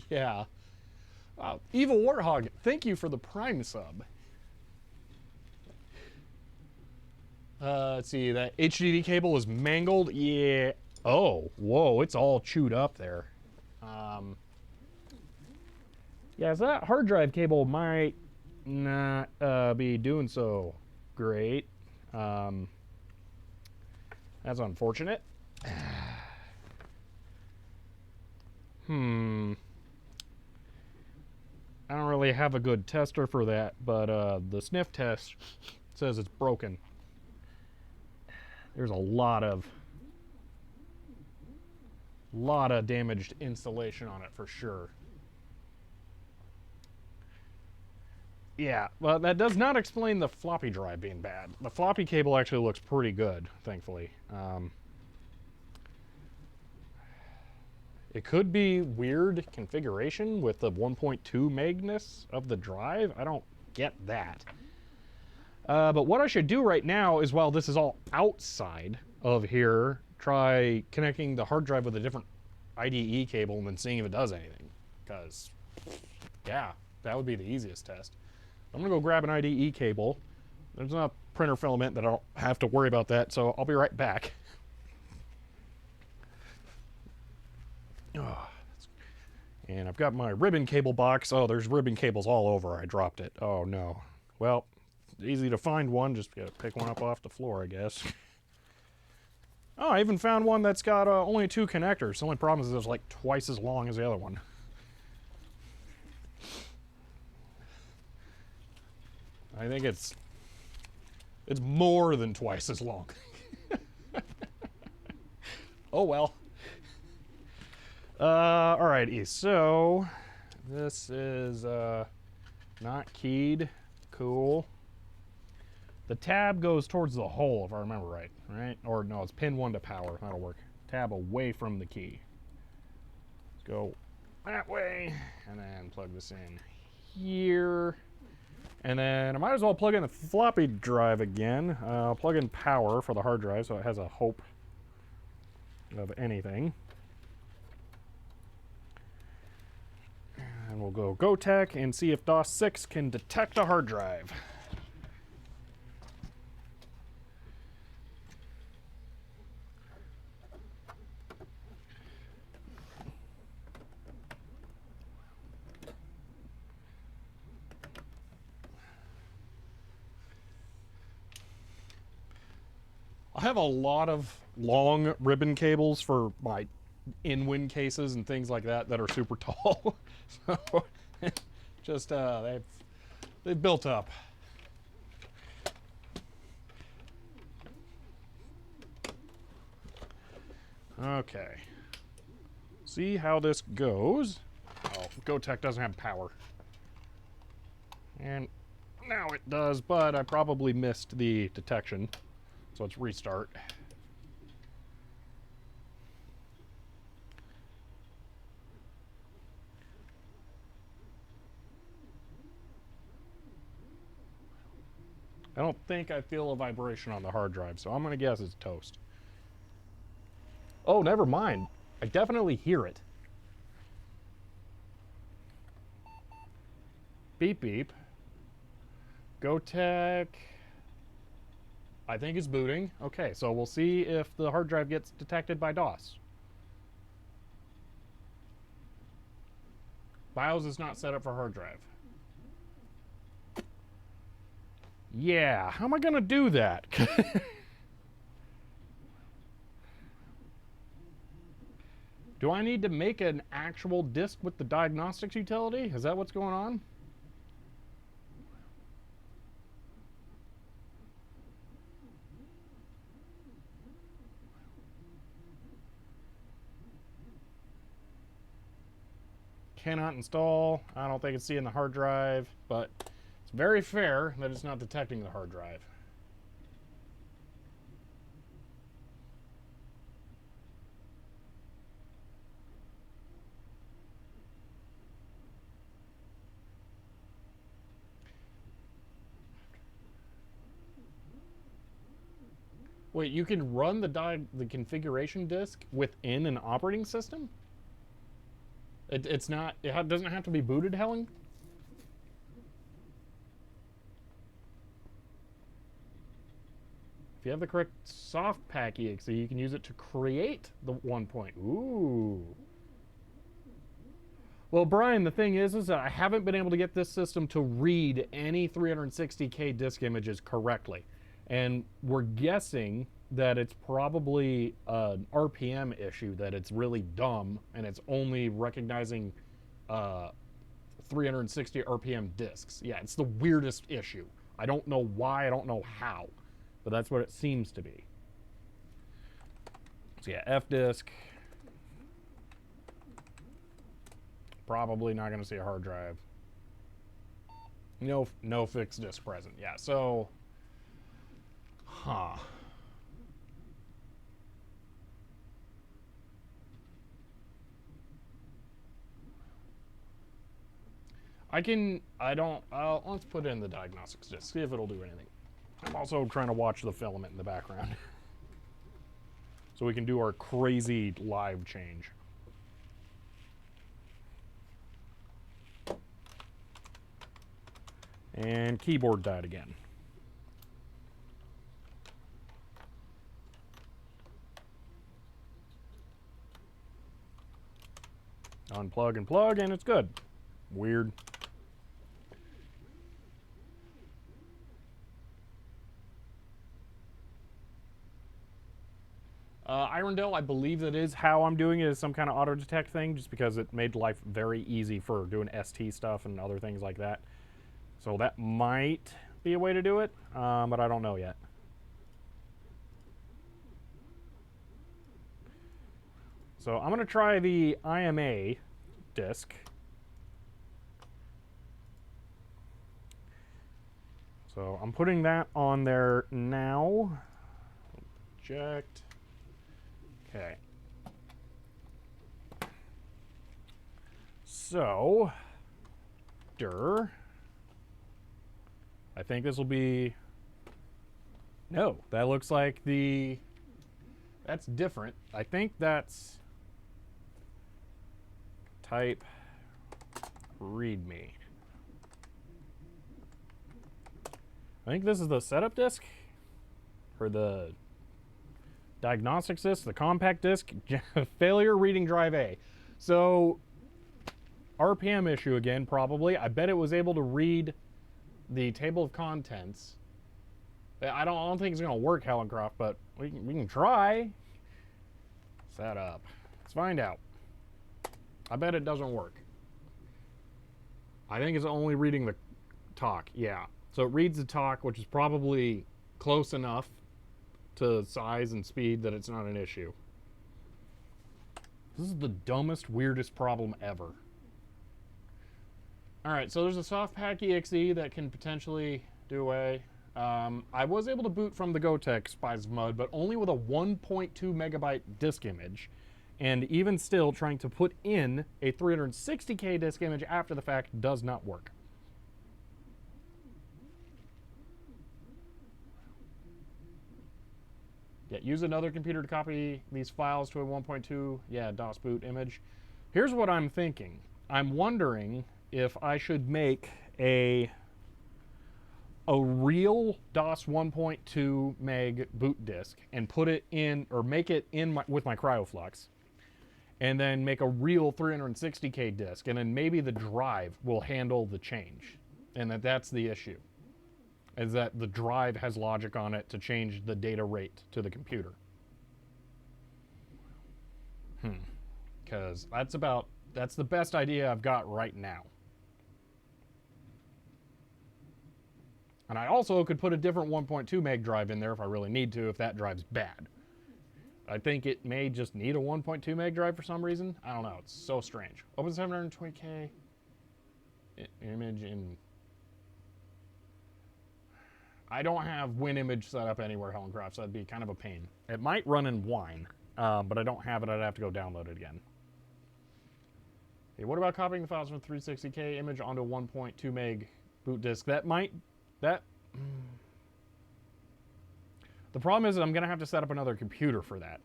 yeah. Evil Warthog, thank you for the Prime sub. Let's see, that HDD cable is mangled. Yeah. Oh, whoa, it's all chewed up there. Yeah, so that hard drive cable might not be doing so great. That's unfortunate. I don't really have a good tester for that, but the sniff test says it's broken. There's a lot of damaged insulation on it for sure. Yeah, well, that does not explain the floppy drive being bad. The floppy cable actually looks pretty good, thankfully. It could be weird configuration with the 1.2 megness of the drive. I don't get that. But what I should do right now is, while this is all outside of here, try connecting the hard drive with a different IDE cable and then seeing if it does anything. Because, yeah, that would be the easiest test. I'm going to go grab an IDE cable. There's a printer filament that I don't have to worry about that, so I'll be right back. Oh, and I've got my ribbon cable box. Oh, there's ribbon cables all over. I dropped it. Oh, no. Well, easy to find one. Just gotta pick one up off the floor, I guess. Oh, I even found one that's got only 2 connectors. The only problem is it's like twice as long as the other one. I think it's more than twice as long. Oh well. Alrighty, so this is not keyed. Cool. The tab goes towards the hole, if I remember right, right? Or no, it's pin 1 to power. That'll work. Tab away from the key. Let's go that way, and then plug this in here. And then I might as well plug in the floppy drive again. I'll plug in power for the hard drive so it has a hope of anything. And we'll go GoTech and see if DOS 6 can detect a hard drive. I have a lot of long ribbon cables for my in-wind cases and things like that that are super tall. So just they've built up. Okay. See how this goes. Oh, GoTech doesn't have power. And now it does, but I probably missed the detection. So let's restart. I don't think I feel a vibration on the hard drive, so I'm going to guess it's toast. Oh, never mind. I definitely hear it. Beep, beep. GoTech. I think it's booting. Okay, so we'll see if the hard drive gets detected by DOS. BIOS is not set up for hard drive. Yeah, how am I gonna do that? Do I need to make an actual disk with the diagnostics utility? Is that what's going on? Cannot install. I don't think it's seeing the hard drive, but it's very fair that it's not detecting the hard drive. Wait, you can run the configuration disk within an operating system? It's not. It doesn't have to be booted, Helen? you have the correct soft pack exe, you can use it to create the 1 point. Ooh. Well, Brian, the thing is that I haven't been able to get this system to read any 360K disk images correctly. And we're guessing that it's probably an RPM issue, that it's really dumb and it's only recognizing 360 RPM disks. Yeah, it's the weirdest issue. I don't know why, I don't know how, but that's what it seems to be. So yeah, F disk. Probably not going to see a hard drive. No fixed disk present. Yeah, so, let's put it in the diagnostics disk, see if it'll do anything. I'm also trying to watch the filament in the background. So we can do our crazy live change. And keyboard died again. Unplug and plug, and it's good. Weird. Irondale, I believe that is how I'm doing it, is some kind of auto detect thing, just because it made life very easy for doing ST stuff and other things like that. So that might be a way to do it, but I don't know yet. So I'm going to try the IMA disk. So I'm putting that on there now. Eject. Okay. So, I think this will be, no, that looks like that's different. I think that's type readme. I think this is the setup disk, or the diagnostics disk, the Compaq disk, failure reading drive A. So, RPM issue again, probably. I bet it was able to read the table of contents. I don't think it's going to work, Hellencroft, but we can try. Set up. Let's find out. I bet it doesn't work. I think it's only reading the talk. Yeah. So it reads the talk, which is probably close enough to size and speed that it's not an issue. This is the dumbest, weirdest problem ever. Alright, so there's a softpack exe that can potentially do away. I was able to boot from the Gotek Spies of Mud, but only with a 1.2 megabyte disk image. And even still, trying to put in a 360K disk image after the fact does not work. Yeah, use another computer to copy these files to a 1.2, DOS boot image. Here's what I'm thinking. I'm wondering if I should make a real DOS 1.2 meg boot disk and put it in, or make it in with my CryoFlux, and then make a real 360K disk, and then maybe the drive will handle the change, and that's the issue, is that the drive has logic on it to change the data rate to the computer. Because that's the best idea I've got right now. And I also could put a different 1.2 meg drive in there if I really need to, if that drive's bad. I think it may just need a 1.2 meg drive for some reason. I don't know. It's so strange. Open 720K image in... I don't have WinImage set up anywhere, Hellencroft, so that'd be kind of a pain. It might run in Wine, but I don't have it. I'd have to go download it again. Okay, what about copying the files from 360K image onto a 1.2 meg boot disk? The problem is that I'm going to have to set up another computer for that.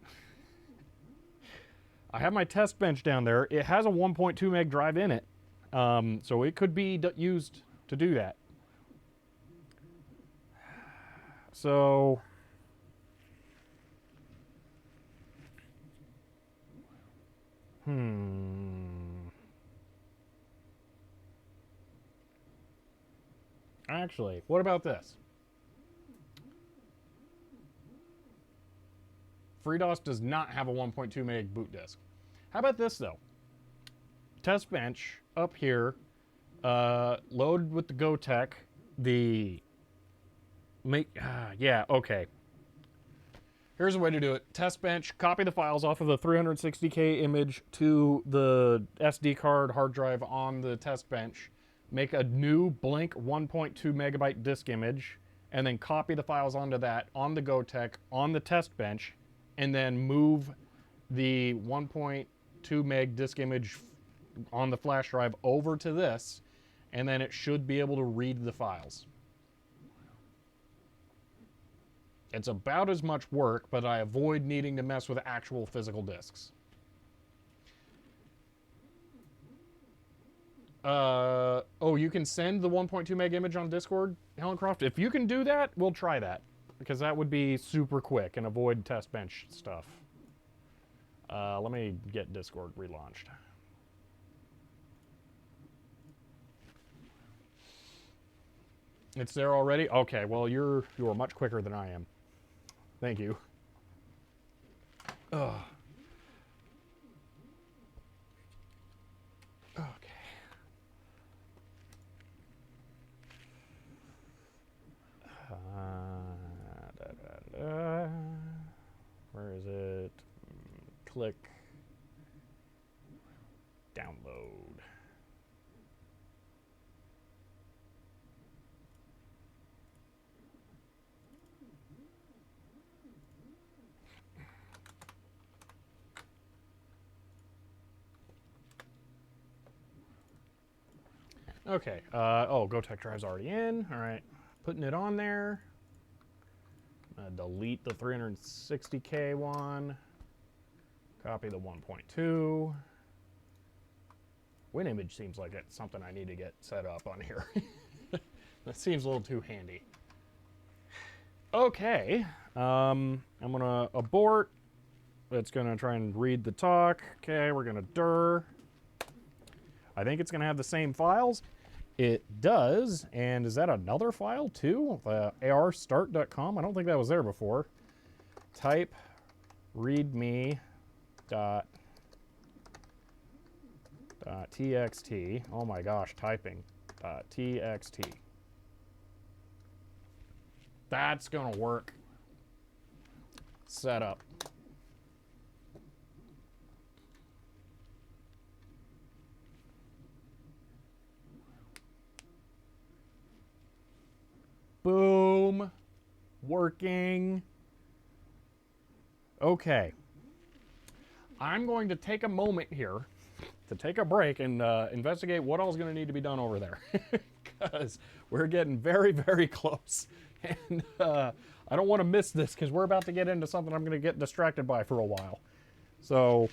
I have my test bench down there. It has a 1.2 meg drive in it, so it could be used to do that. So actually, what about this? FreeDOS does not have a 1.2 meg boot disk. How about this though? Test bench up here, load with the GoTech, yeah, okay. Here's a way to do it. Test bench, copy the files off of the 360K image to the SD card hard drive on the test bench, make a new blank 1.2 megabyte disk image, and then copy the files onto that on the GoTech on the test bench, and then move the 1.2 meg disk image on the flash drive over to this, and then it should be able to read the files. It's about as much work, but I avoid needing to mess with actual physical disks. Oh, you can send the 1.2 meg image on Discord, Helencroft? If you can do that, we'll try that, because that would be super quick and avoid test bench stuff. Let me get Discord relaunched. It's there already? Okay, well, you're much quicker than I am. Thank you. Ugh. Okay. Where is it? Click. Download. Okay, oh, GoTech drive's already in. All right, putting it on there. Delete the 360K one. Copy the 1.2. WinImage seems like it's something I need to get set up on here. That seems a little too handy. Okay, I'm gonna abort. It's gonna try and read the talk. Okay, we're gonna dir. I think it's gonna have the same files. It does, and is that another file too? arstart.com? I don't think that was there before. Type readme dot txt. Oh my gosh, typing. Txt. That's gonna work. Setup. Boom. Working. Okay. I'm going to take a moment here to take a break and investigate what all is going to need to be done over there. Because we're getting very, very close. And I don't want to miss this because we're about to get into something I'm going to get distracted by for a while. So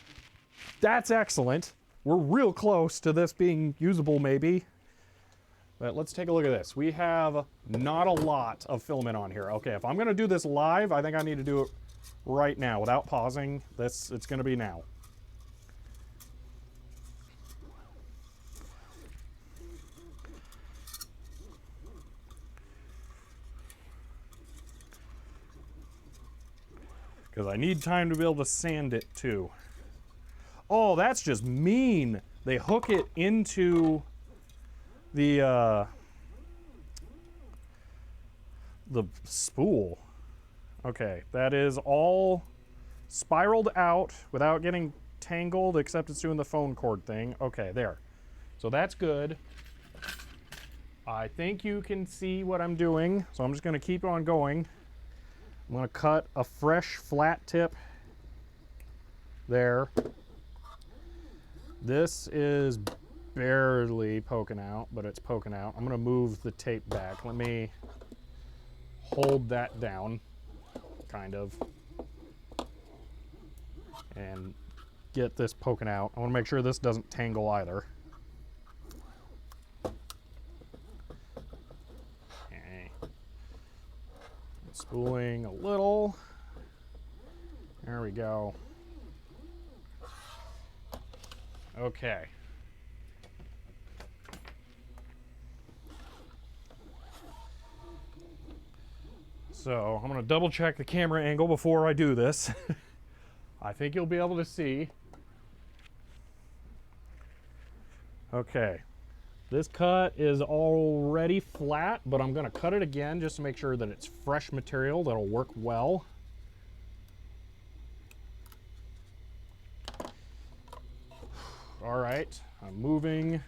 that's excellent. We're real close to this being usable maybe. But let's take a look at this. We have not a lot of filament on here. Okay, if I'm gonna do this live, I think I need to do it right now without pausing. It's gonna be now. Because I need time to be able to sand it too. Oh, that's just mean. They hook it into the spool. Okay, that is all spiraled out without getting tangled, except it's doing the phone cord thing. Okay, there. So that's good. I think you can see what I'm doing, so I'm just gonna keep on going. I'm gonna cut a fresh flat tip there. This is barely poking out, but it's poking out. I'm gonna move the tape back. Let me hold that down, kind of, and get this poking out. I wanna make sure this doesn't tangle either. Okay. Spooling a little. There we go. Okay. So I'm gonna double check the camera angle before I do this. I think you'll be able to see. Okay, this cut is already flat, but I'm gonna cut it again just to make sure that it's fresh material that'll work well. All right, I'm moving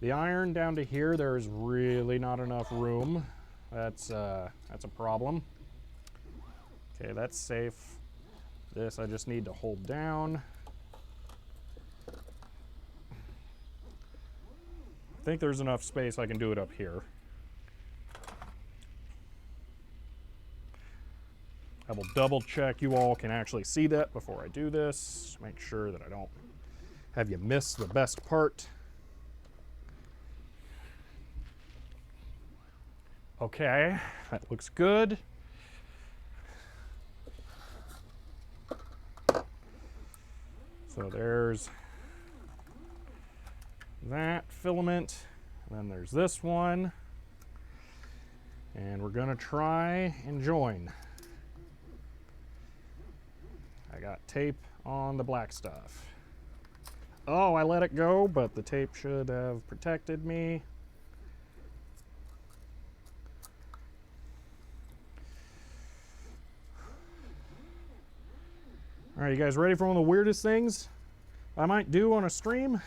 the iron down to here. There's really not enough room. That's a problem. Okay, that's safe. This I just need to hold down. I think there's enough space I can do it up here. I will double check you all can actually see that before I do this. Make sure that I don't have you miss the best part. Okay, that looks good. So there's that filament, and then there's this one, and we're gonna try and join. I got tape on the black stuff. Oh, I let it go, but the tape should have protected me. All right, you guys ready for one of the weirdest things I might do on a stream?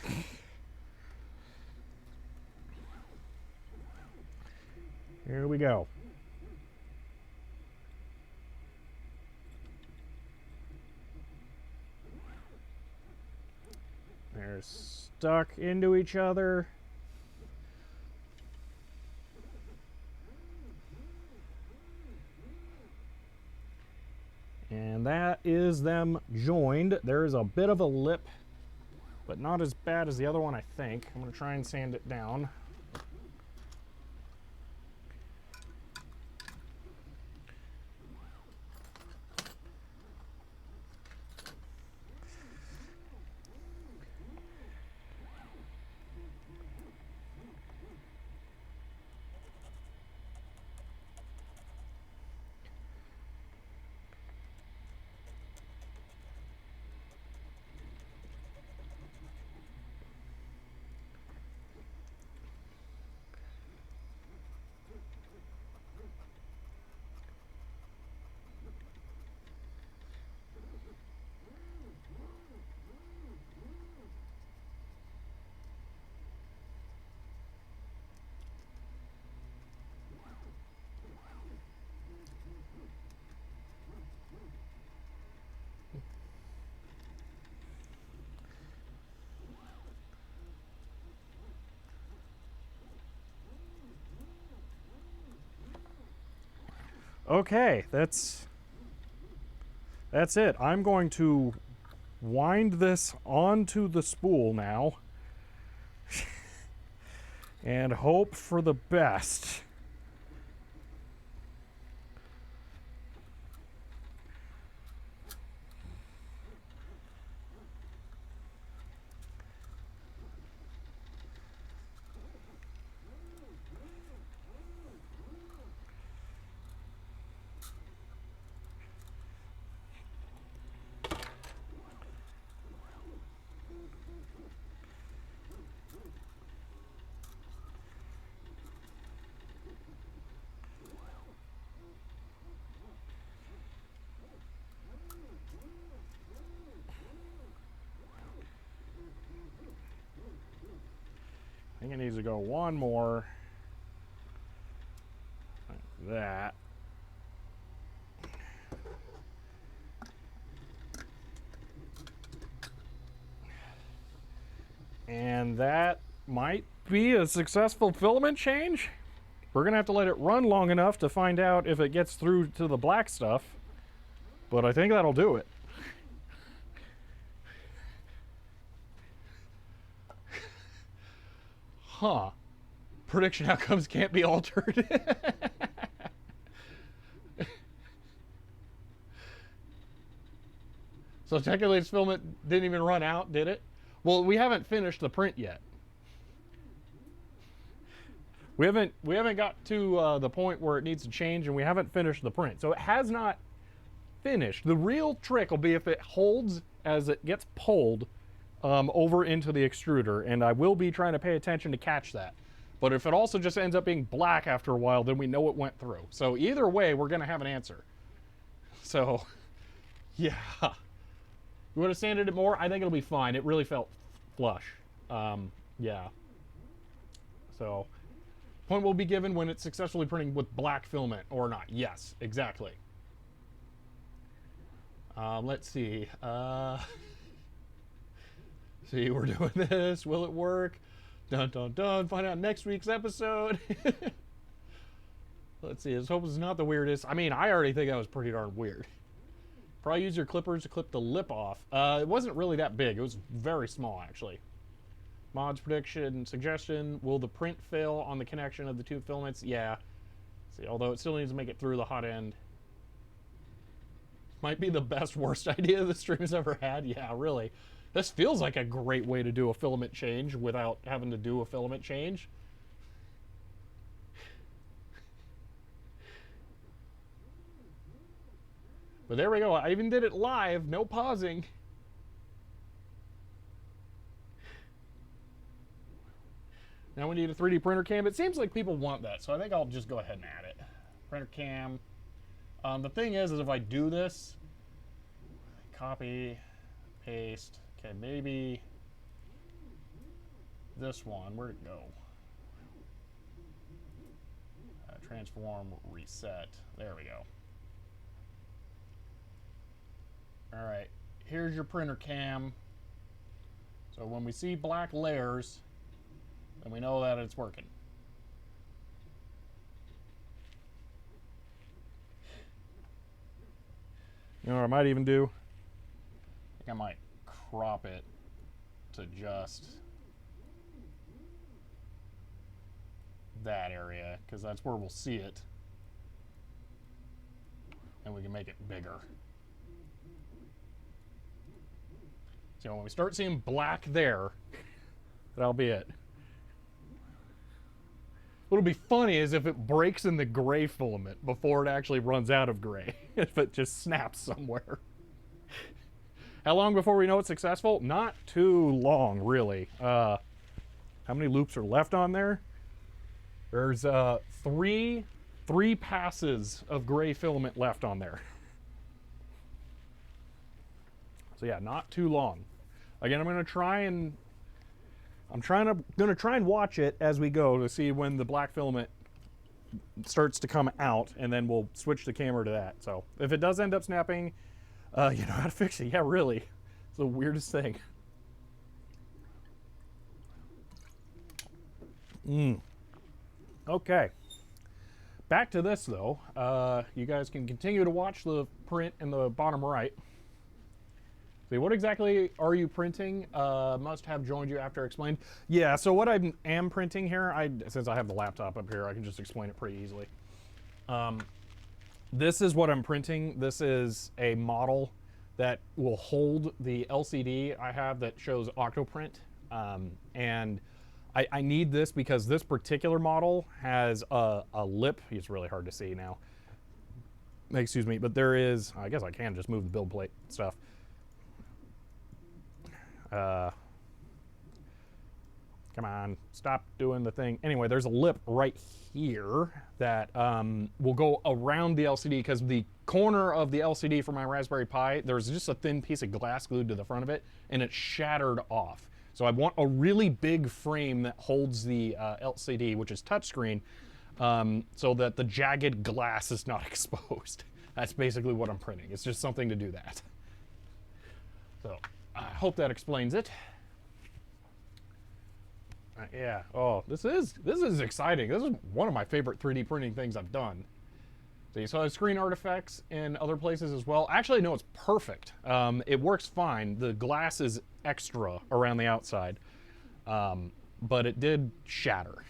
Here we go. They're stuck into each other. And that is them joined. There is a bit of a lip, but not as bad as the other one, I think. I'm going to try and sand it down. Okay, that's it. I'm going to wind this onto the spool now and hope for the best. I think it needs to go one more like that. And that might be a successful filament change. We're gonna have to let it run long enough to find out if it gets through to the black stuff, but I think that'll do it. Huh. Prediction outcomes can't be altered. So technically its filament didn't even run out, did it? Well, we haven't finished the print yet. We haven't got to the point where it needs to change, and we haven't finished the print. So it has not finished. The real trick will be if it holds as it gets pulled over into the extruder, and I will be trying to pay attention to catch that. But if it also just ends up being black after a while, then we know it went through. So either way, we're going to have an answer. So, yeah. You would have sanded it more? I think it'll be fine. It really felt flush. Yeah. So, point will be given when it's successfully printing with black filament or not. Yes, exactly. Let's see. See, we're doing this. Will it work? Dun, dun, dun. Find out next week's episode. Let's see. Let's hope it's not the weirdest. I mean, I already think that was pretty darn weird. Probably use your clippers to clip the lip off. It wasn't really that big. It was very small, actually. Mods prediction suggestion. Will the print fail on the connection of the two filaments? Yeah. See, although it still needs to make it through the hot end. Might be the best, worst idea the stream has ever had. Yeah, really. This feels like a great way to do a filament change without having to do a filament change. But there we go. I even did it live, no pausing. Now we need a 3D printer cam. It seems like people want that, so I think I'll just go ahead and add it. Printer cam. The thing is if I do this, copy, paste. Okay, maybe this one. Where'd it go? Transform, reset. There we go. All right, here's your printer cam. So when we see black layers, then we know that it's working. You know what I might even do? I think I might crop it to just that area, because that's where we'll see it. And we can make it bigger. So when we start seeing black there, that'll be it. What'll be funny is if it breaks in the gray filament before it actually runs out of gray. If it just snaps somewhere. How long before we know it's successful? Not too long, really. How many loops are left on there? There's three passes of gray filament left on there. So yeah, not too long. Again, I'm gonna try and watch it as we go to see when the black filament starts to come out, and then we'll switch the camera to that. So if it does end up snapping, you know how to fix it. Yeah, really. It's the weirdest thing. Okay. Back to this though. You guys can continue to watch the print in the bottom right. See, what exactly are you printing? Must have joined you after explained. Yeah, so what I am printing here, since I have the laptop up here, I can just explain it pretty easily. This is what I'm printing. This is a model that will hold the LCD I have that shows Octoprint. And I need this because this particular model has a lip. It's really hard to see now. Excuse me, but there is, I guess I can just move the build plate stuff. Come on, stop doing the thing. Anyway, there's a lip right here that will go around the LCD, because the corner of the LCD for my Raspberry Pi, there's just a thin piece of glass glued to the front of it, and it shattered off. So I want a really big frame that holds the LCD, which is touchscreen, so that the jagged glass is not exposed. That's basically what I'm printing. It's just something to do that. So I hope that explains it. Yeah. Oh, this is exciting. This is one of my favorite 3D printing things I've done. So you saw screen artifacts in other places as well. Actually, no, it's perfect. It works fine. The glass is extra around the outside, but it did shatter.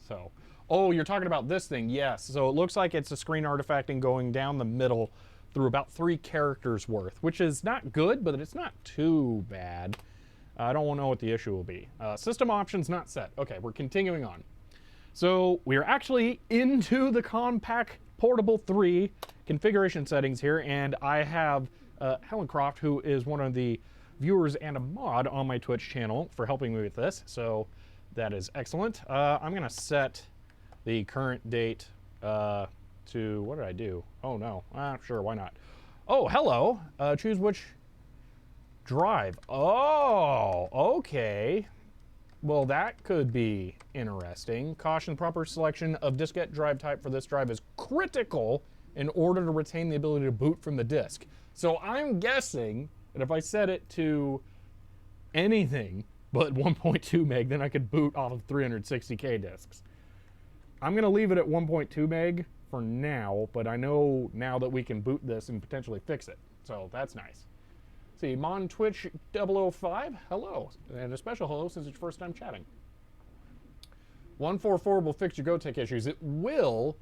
So, oh, you're talking about this thing? Yes. So it looks like it's a screen artifacting going down the middle through about 3 characters worth, which is not good, but it's not too bad. I don't know what the issue will be. System options not set. Okay, we're continuing on. So we're actually into the Compaq Portable 3 configuration settings here, and I have Helen Croft, who is one of the viewers and a mod on my Twitch channel, for helping me with this. So that is excellent. I'm gonna set the current date to, what did I do? Oh no, sure, why not? Oh, hello, choose which drive. Oh, okay. Well, that could be interesting. Caution, proper selection of diskette drive type for this drive is critical in order to retain the ability to boot from the disk. So I'm guessing that if I set it to anything but 1.2 meg, then I could boot off of 360K disks. I'm gonna leave it at 1.2 meg for now, but I know now that we can boot this and potentially fix it. So that's nice. See, Mon Twitch 005, hello, and a special hello since it's your first time chatting. 144 will fix your GoTech issues. It will,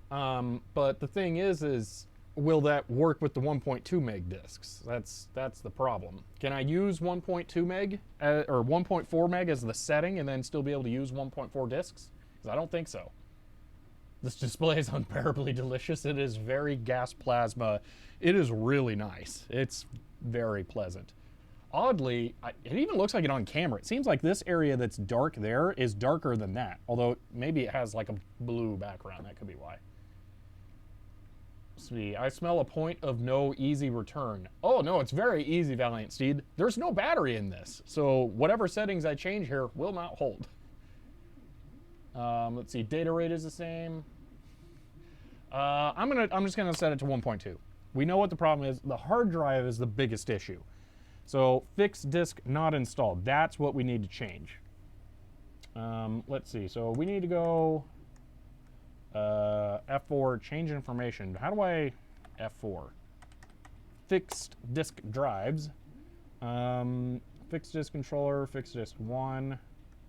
but the thing is will that work with the 1.2 meg disks? That's the problem. Can I use 1.2 meg or 1.4 meg as the setting and then still be able to use 1.4 disks? Because I don't think so. This display is unbearably delicious. It is very gas plasma. It is really nice. It's very pleasant. Oddly, it even looks like it on camera. It seems like this area that's dark there is darker than that. Although maybe it has like a blue background. That could be why. See, I smell a point of no easy return. Oh no, it's very easy, Valiant Steed. There's no battery in this, so whatever settings I change here will not hold. Let's see, data rate is the same. I'm just gonna set it to 1.2. We know what the problem is. The hard drive is the biggest issue. So fixed disk not installed. That's what we need to change. Let's see. So we need to go F4, change information. How do I F4? Fixed disk drives. Fixed disk controller, fixed disk 1.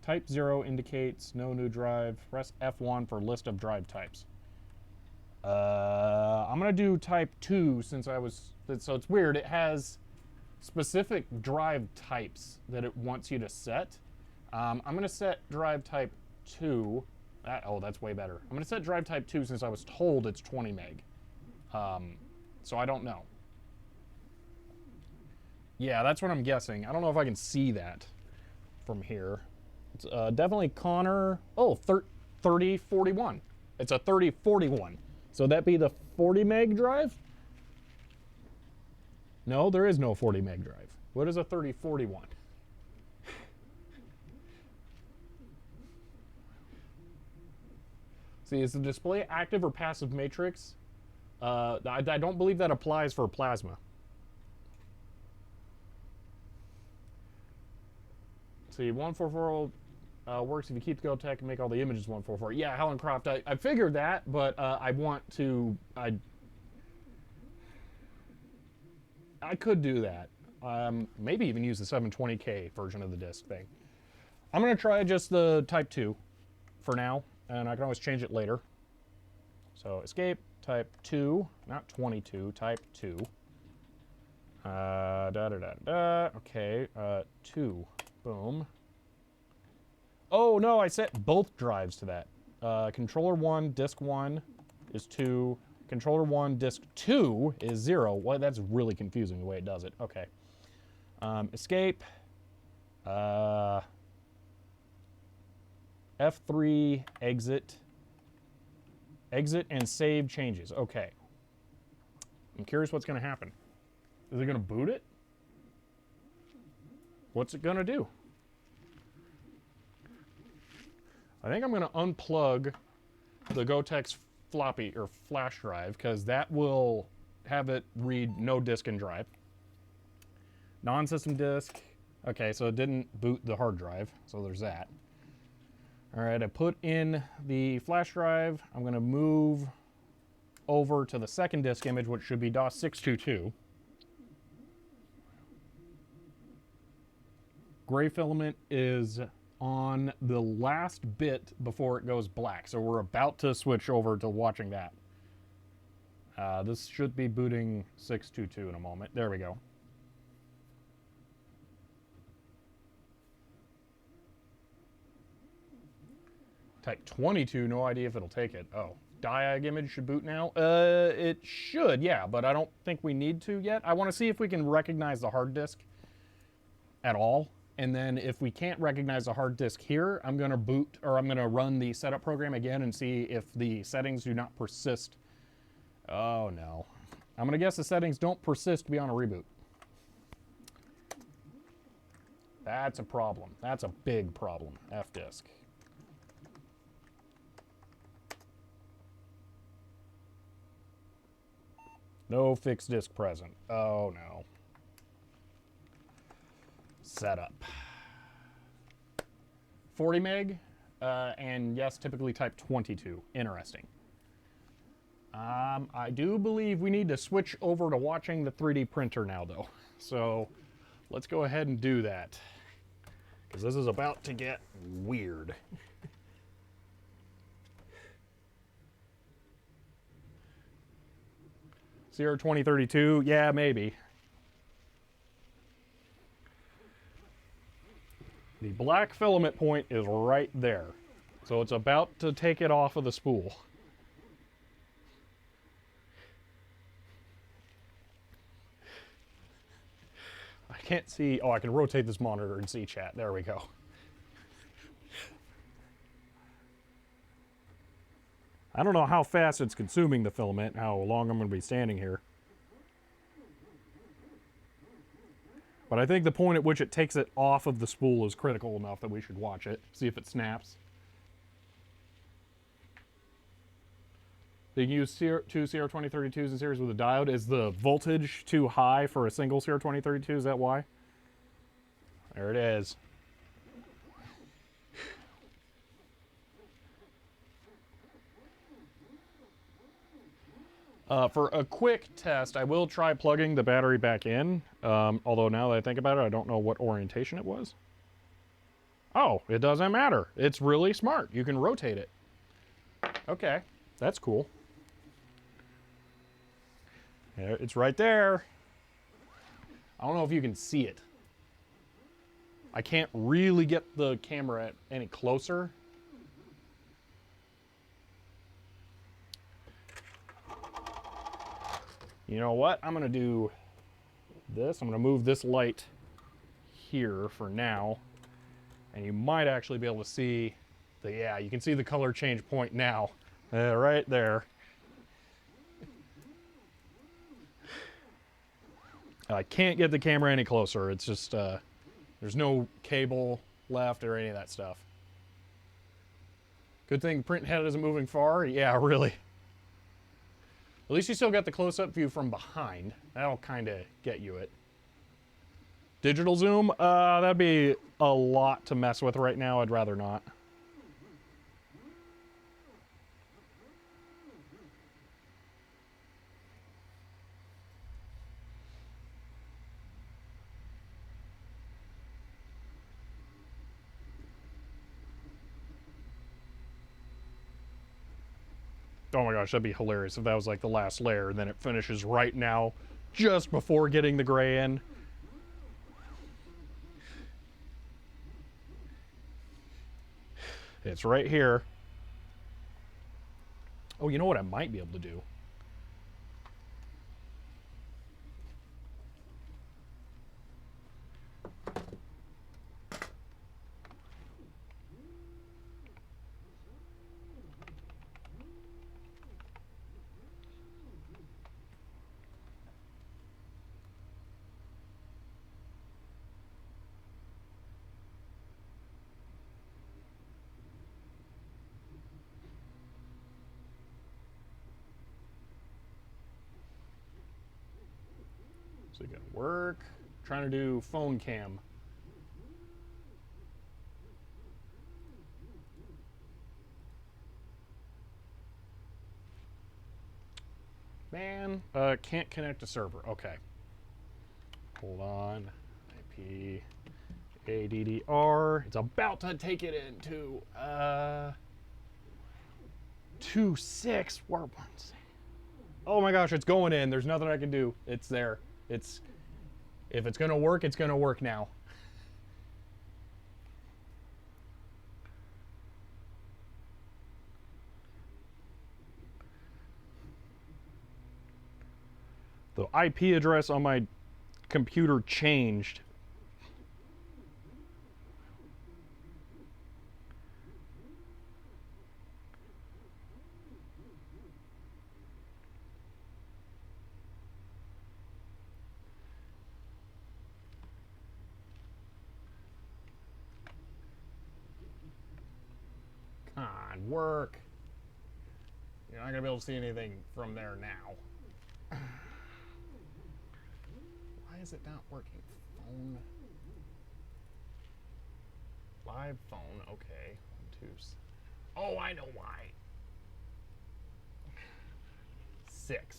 Type 0 indicates no new drive. Press F1 for list of drive types. I'm gonna do type 2 since so it's weird. It has specific drive types that it wants you to set. I'm gonna set drive type 2. Oh, that's way better. I'm gonna set drive type 2 since I was told it's 20 meg. So I don't know. Yeah, that's what I'm guessing. I don't know if I can see that from here. It's definitely Connor. Oh, 3041. It's a 3041. So that'd be the 40 meg drive? No, there is no 40 meg drive. What is a 3041? See, is the display active or passive matrix? I don't believe that applies for plasma. See, 144 works if you keep the GoTech and make all the images 144. Yeah, Helen Croft, I figured that, but I want to, I could do that. Maybe even use the 720K version of the disk thing. I'm gonna try just the type 2 for now, and I can always change it later. So escape, type 2, not 22, type 2. Okay, 2, boom. Oh no, I set both drives to that. Controller 1, disk 1 is 2. Controller 1, disk 2 is 0. Well, that's really confusing the way it does it. Okay. Escape. F3, exit. Exit and save changes. Okay. I'm curious what's going to happen. Is it going to boot it? What's it going to do? I think I'm going to unplug the GoTech's floppy or flash drive because that will have it read no disk and drive. Non-system disk. Okay, so it didn't boot the hard drive, so there's that. All right, I put in the flash drive. I'm going to move over to the second disk image, which should be DOS 622. Gray filament is on the last bit before it goes black. So we're about to switch over to watching that. This should be booting 622 in a moment. There we go. Type 22, no idea if it'll take it. Oh, diag image should boot now? It should, yeah, but I don't think we need to yet. I want to see if we can recognize the hard disk at all. And then if we can't recognize the hard disk here, I'm going to boot, or I'm going to run the setup program again and see if the settings do not persist. Oh, no. I'm going to guess the settings don't persist beyond a reboot. That's a problem. That's a big problem. F-disk. No fixed disk present. Oh, no. Setup. 40 meg, and yes, typically type 22. Interesting. I do believe we need to switch over to watching the 3D printer now, though. So let's go ahead and do that, because this is about to get weird. Sierra 2032, yeah, maybe. The black filament point is right there. So it's about to take it off of the spool. I can't see, oh, I can rotate this monitor and see chat. There we go. I don't know how fast it's consuming the filament, how long I'm going to be standing here. But I think the point at which it takes it off of the spool is critical enough that we should watch it, see if it snaps. So you can use two CR2032s in series with a diode. Is the voltage too high for a single CR2032? Is that why? There it is. For a quick test, I will try plugging the battery back in, although now that I think about it, I don't know what orientation it was. Oh, it doesn't matter. It's really smart. You can rotate it. Okay, that's cool. Yeah, it's right there. I don't know if you can see it. I can't really get the camera any closer. You know what? I'm going to do this. I'm going to move this light here for now. And you might actually be able to see the, yeah, you can see the color change point now. Right there. I can't get the camera any closer. It's just, there's no cable left or any of that stuff. Good thing print head isn't moving far. Yeah, really. At least you still got the close-up view from behind. That'll kind of get you it. Digital zoom? That'd be a lot to mess with right now. I'd rather not. Oh my gosh, that'd be hilarious if that was like the last layer and then it finishes right now, just before getting the gray in. It's right here. Oh, you know what I might be able to do? So you got work, trying to do phone cam. Man, can't connect to server. Okay. Hold on. IP ADDR. It's about to take it into 2.6 warp ones. Oh my gosh, it's going in. There's nothing I can do. It's there. It's, if it's gonna work, it's gonna work now. The IP address on my computer changed. Come on, work. You're not gonna be able to see anything from there now. Why is it not working? Phone. Live phone, okay. 1, 2. Oh, I know why. 6.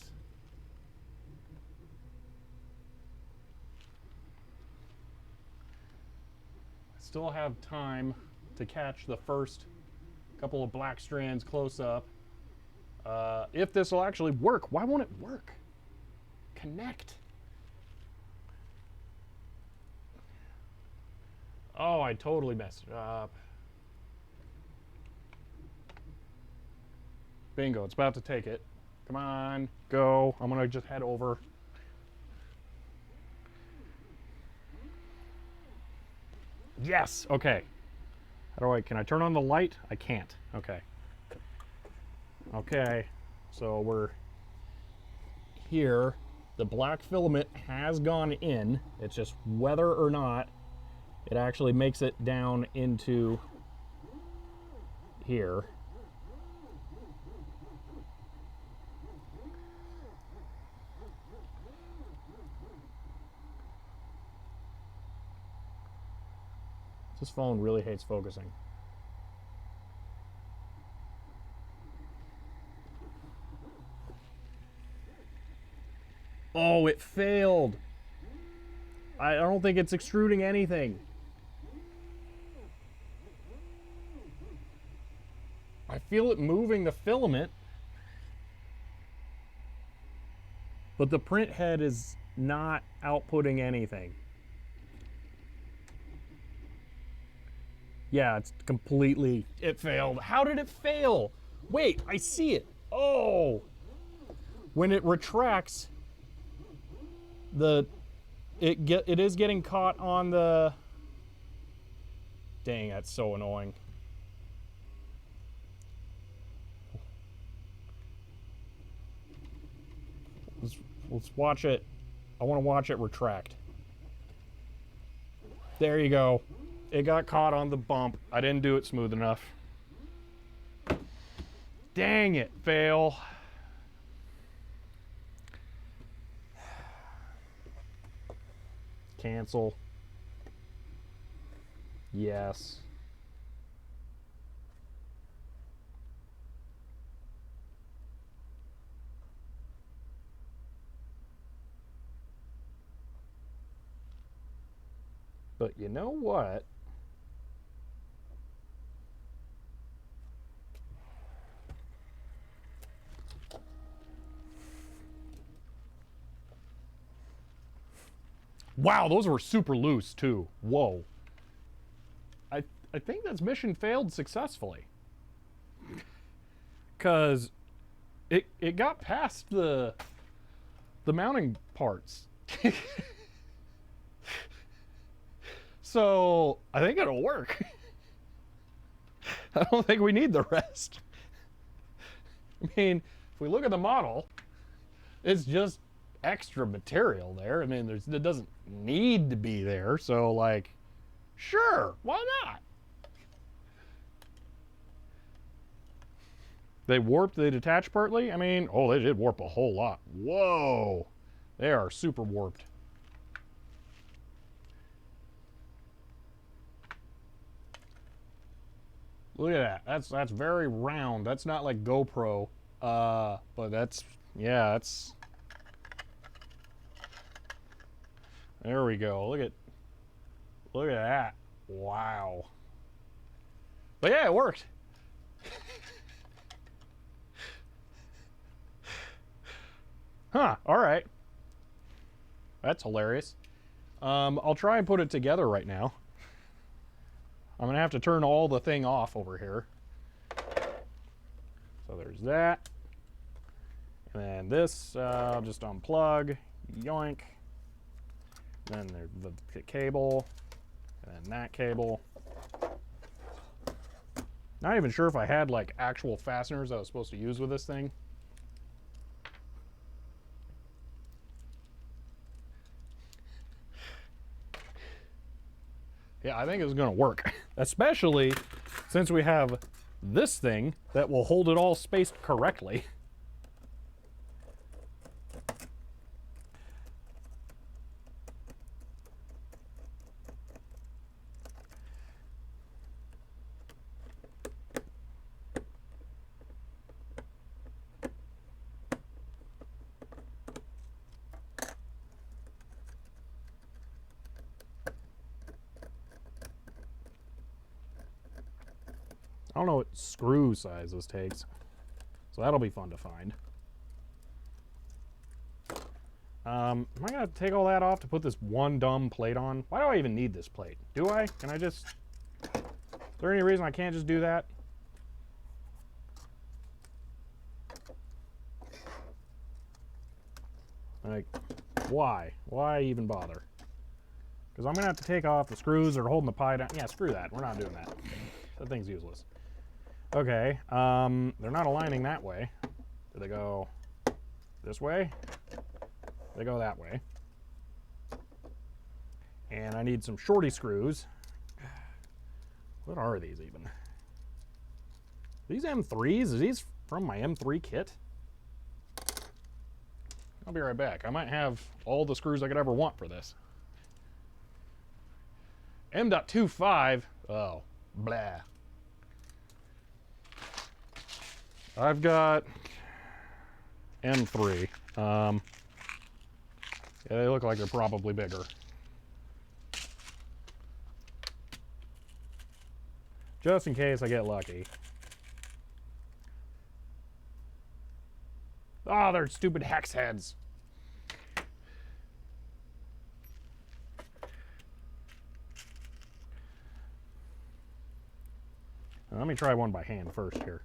I still have time to catch the first couple of black strands close up. If this will actually work. Why won't it work? Connect. Oh, I totally messed it up. Bingo, it's about to take it. Come on, go. I'm gonna just head over. Yes, okay. Can I turn on the light? I can't, okay. Okay, so we're here. The black filament has gone in. It's just whether or not it actually makes it down into here. This phone really hates focusing. Oh, it failed. I don't think it's extruding anything. I feel it moving the filament, but the print head is not outputting anything. Yeah, it's completely, it failed. How did it fail? Wait, I see it. Oh, when it retracts, it is getting caught on the, dang, that's so annoying. Let's watch it. I want to watch it retract. There you go. It got caught on the bump. I didn't do it smooth enough. Dang it, fail. Cancel. Yes. But you know what? Wow, those were super loose too. Whoa. I think that's mission failed successfully. Cause it got past the mounting parts. So I think it'll work. I don't think we need the rest. I mean, if we look at the model, it's just extra material there. I mean, it doesn't need to be there. So like, sure, why not? They warped, they detached partly. I mean, oh, they did warp a whole lot. Whoa, they are super warped. Look at that. That's very round. That's not like GoPro. But that's, yeah, that's, there we go. Look at that. Wow. But yeah, it worked. Huh, all right. That's hilarious. I'll try and put it together right now. I'm gonna have to turn all the thing off over here. So there's that. And then this, I'll just unplug, Yoink. Then there's the cable, and then that cable. Not even sure if I had like actual fasteners I was supposed to use with this thing. Yeah, I think it's gonna work, especially since we have this thing that will hold it all spaced correctly. I don't know what screw size this takes, so that'll be fun to find. Am I gonna take all that off to put this one dumb plate on? Why do I even need this plate? Do I? Can I just... Is there any reason I can't just do that? Like, why? Why even bother? Because I'm gonna have to take off the screws that are holding the pie down. Yeah, screw that. We're not doing that. That thing's useless. Okay, they're not aligning that way. Do they go this way? They go that way. And I need some shorty screws. What are these even? These M3s? Are these from my M3 kit? I'll be right back. I might have all the screws I could ever want for this. M.25? Oh, blah. I've got M3. Yeah, they look like they're probably bigger. Just in case I get lucky. Oh, they're stupid hex heads. Let me try one by hand first here.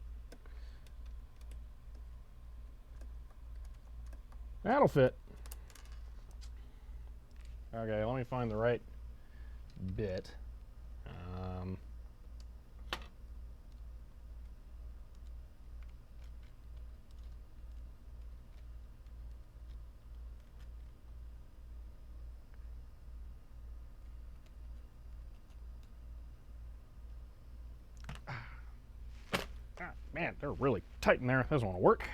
That'll fit. Okay, let me find the right bit. Man, they're really tight in there. Doesn't want to work.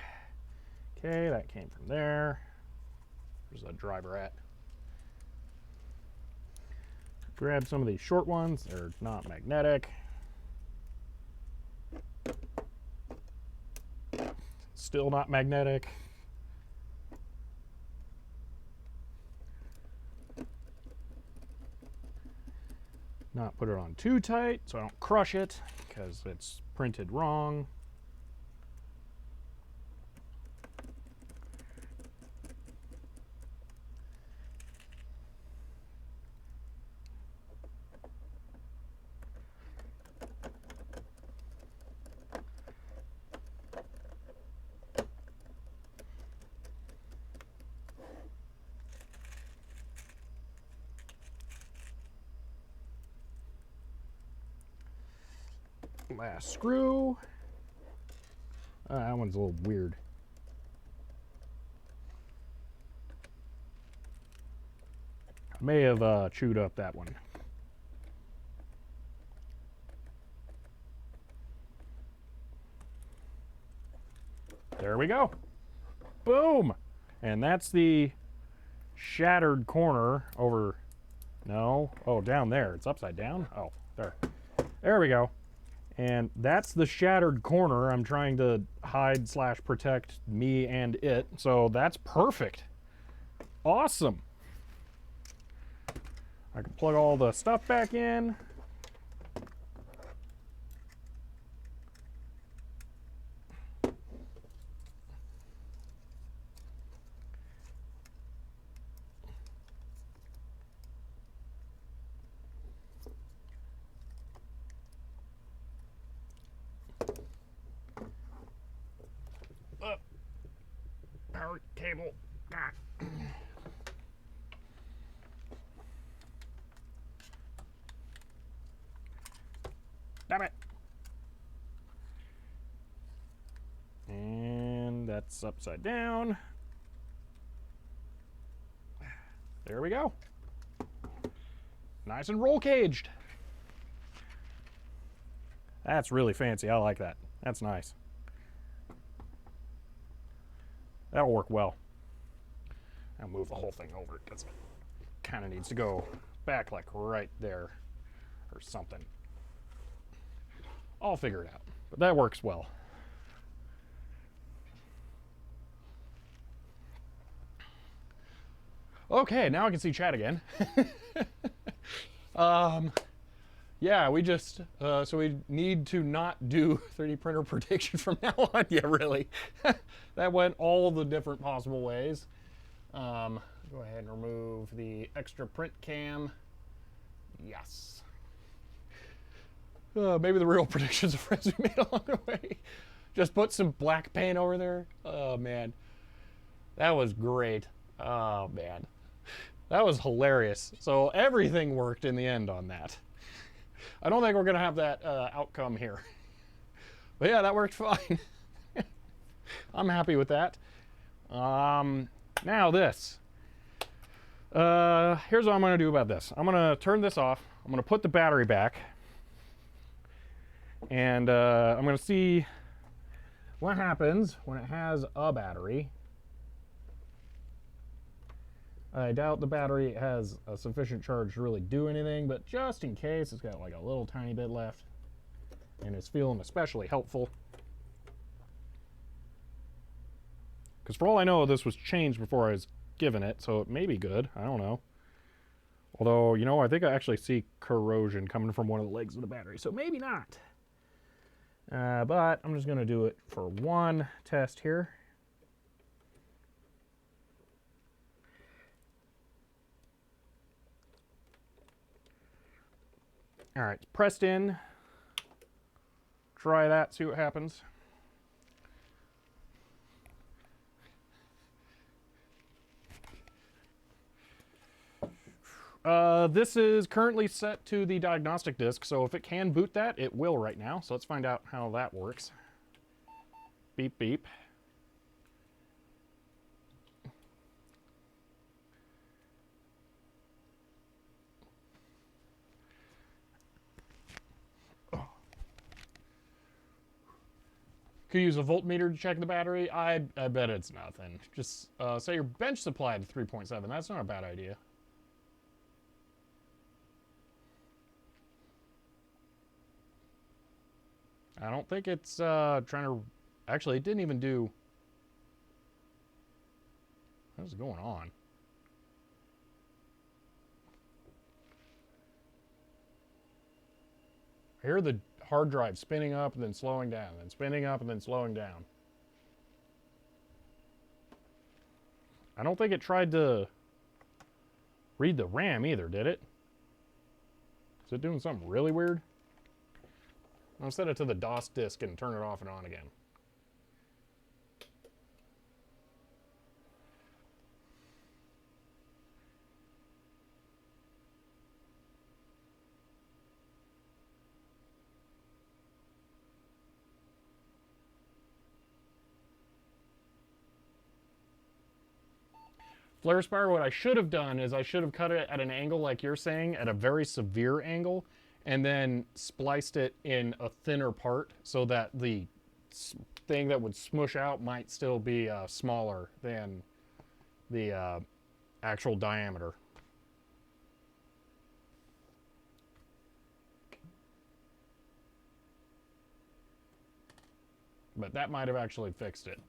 Okay, that came from there. There's a driver at. Grab some of these short ones. They're not magnetic. Still not magnetic. Not put it on too tight so I don't crush it because it's printed wrong. Last screw. That one's a little weird. I may have chewed up that one. There we go. Boom! And that's the shattered corner over... No. Oh, down there. It's upside down? Oh, there. There we go. And that's the shattered corner I'm trying to hide / protect me and it. So that's perfect. Awesome. I can plug all the stuff back in. Power cable. Damn it. And that's upside down. There we go. Nice and roll caged. That's really fancy. I like that. That's nice. That'll work well. I'll move the whole thing over because it kind of needs to go back like right there or something. I'll figure it out, but that works well. Okay, now I can see chat again. Yeah, we just, so we need to not do 3D printer prediction from now on. Yeah, really. That went all the different possible ways. Go ahead and remove the extra print cam. Yes. Maybe the real predictions of friends we made along the way. Just put some black paint over there. Oh, man. That was great. Oh, man. That was hilarious. So everything worked in the end on that. I don't think we're going to have that outcome here. But yeah, that worked fine. I'm happy with that. Now this. Here's what I'm going to do about this. I'm going to turn this off. I'm going to put the battery back. And I'm going to see what happens when it has a battery. I doubt the battery has a sufficient charge to really do anything, but just in case, it's got like a little tiny bit left. And it's feeling especially helpful. Because for all I know, this was changed before I was given it, so it may be good. I don't know. Although, you know, I think I actually see corrosion coming from one of the legs of the battery, so maybe not. But I'm just going to do it for one test here. All right, it's pressed in. Try that, see what happens. This is currently set to the diagnostic disk, so if it can boot that, it will right now. So let's find out how that works. Beep, beep. Could use a voltmeter to check the battery. I bet it's nothing. Just say your bench supply to 3.7. That's not a bad idea. I don't think it's trying to... Actually, it didn't even do... What's going on? I hear the hard drive spinning up and then slowing down, and spinning up and then slowing down. I don't think it tried to read the RAM either, did it? Is it doing something really weird? I'll set it to the DOS disk and turn it off and on again. Flare spire, what I should have done is I should have cut it at an angle like you're saying, at a very severe angle, and then spliced it in a thinner part so that the thing that would smush out might still be smaller than the actual diameter. But that might have actually fixed it.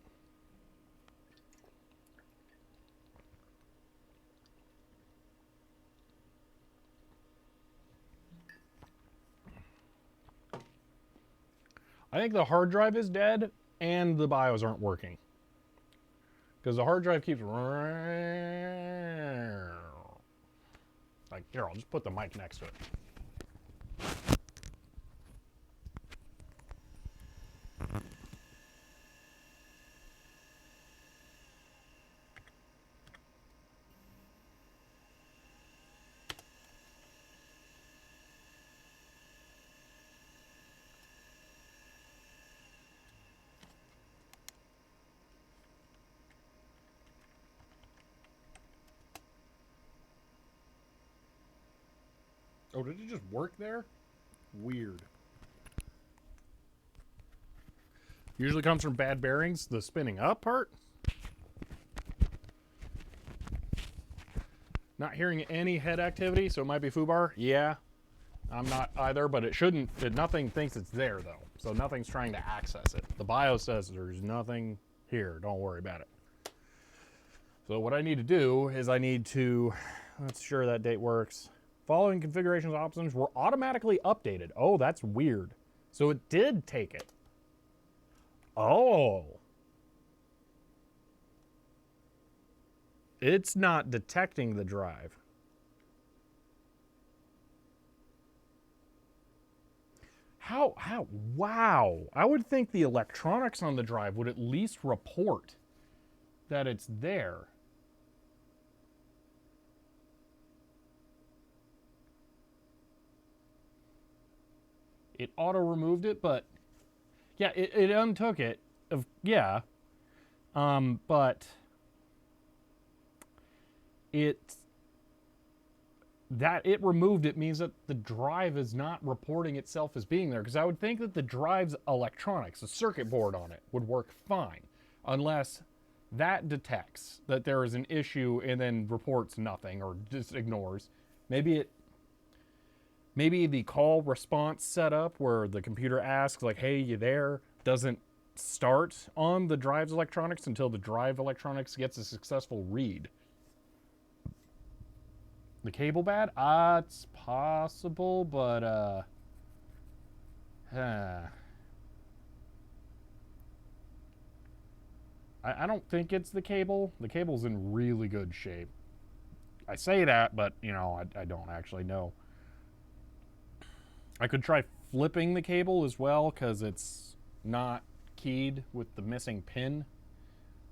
I think the hard drive is dead and the BIOS aren't working. Because the hard drive keeps... Like, here, I'll just put the mic next to it. Oh, did it just work there? Weird. Usually comes from bad bearings, the spinning up part. Not hearing any head activity, so it might be foobar. Yeah, I'm not either, but it shouldn't. Nothing thinks it's there, though. So nothing's trying to access it. The BIOS says there's nothing here. Don't worry about it. So what I need to do is I need to, let's sure that date works. Following configurations options were automatically updated. Oh, that's weird. So it did take it. Oh. It's not detecting the drive. How, wow. I would think the electronics on the drive would at least report that it's there. It auto-removed it, but yeah, it untook it. Yeah. But that it removed it means that the drive is not reporting itself as being there, because I would think that the drive's electronics, the circuit board on it, would work fine unless that detects that there is an issue and then reports nothing or just ignores. Maybe the call response setup where the computer asks like, hey, you there, doesn't start on the drive's electronics until the drive electronics gets a successful read. The cable bad? It's possible, but I don't think it's the cable. The cable's in really good shape. I say that, but you know, I don't actually know. I could try flipping the cable as well, because it's not keyed with the missing pin.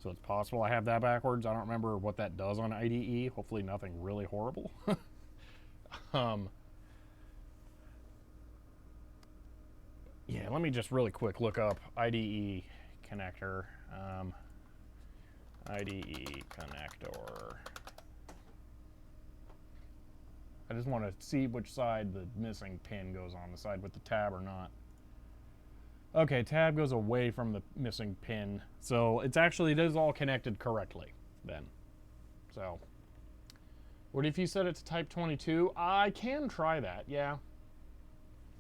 So it's possible I have that backwards. I don't remember what that does on IDE. Hopefully nothing really horrible. Yeah, let me just really quick look up IDE connector. IDE connector. I just want to see which side the missing pin goes on, the side with the tab or not. Okay, tab goes away from the missing pin. So it is all connected correctly then. So, what if you set it to type 22? I can try that, yeah.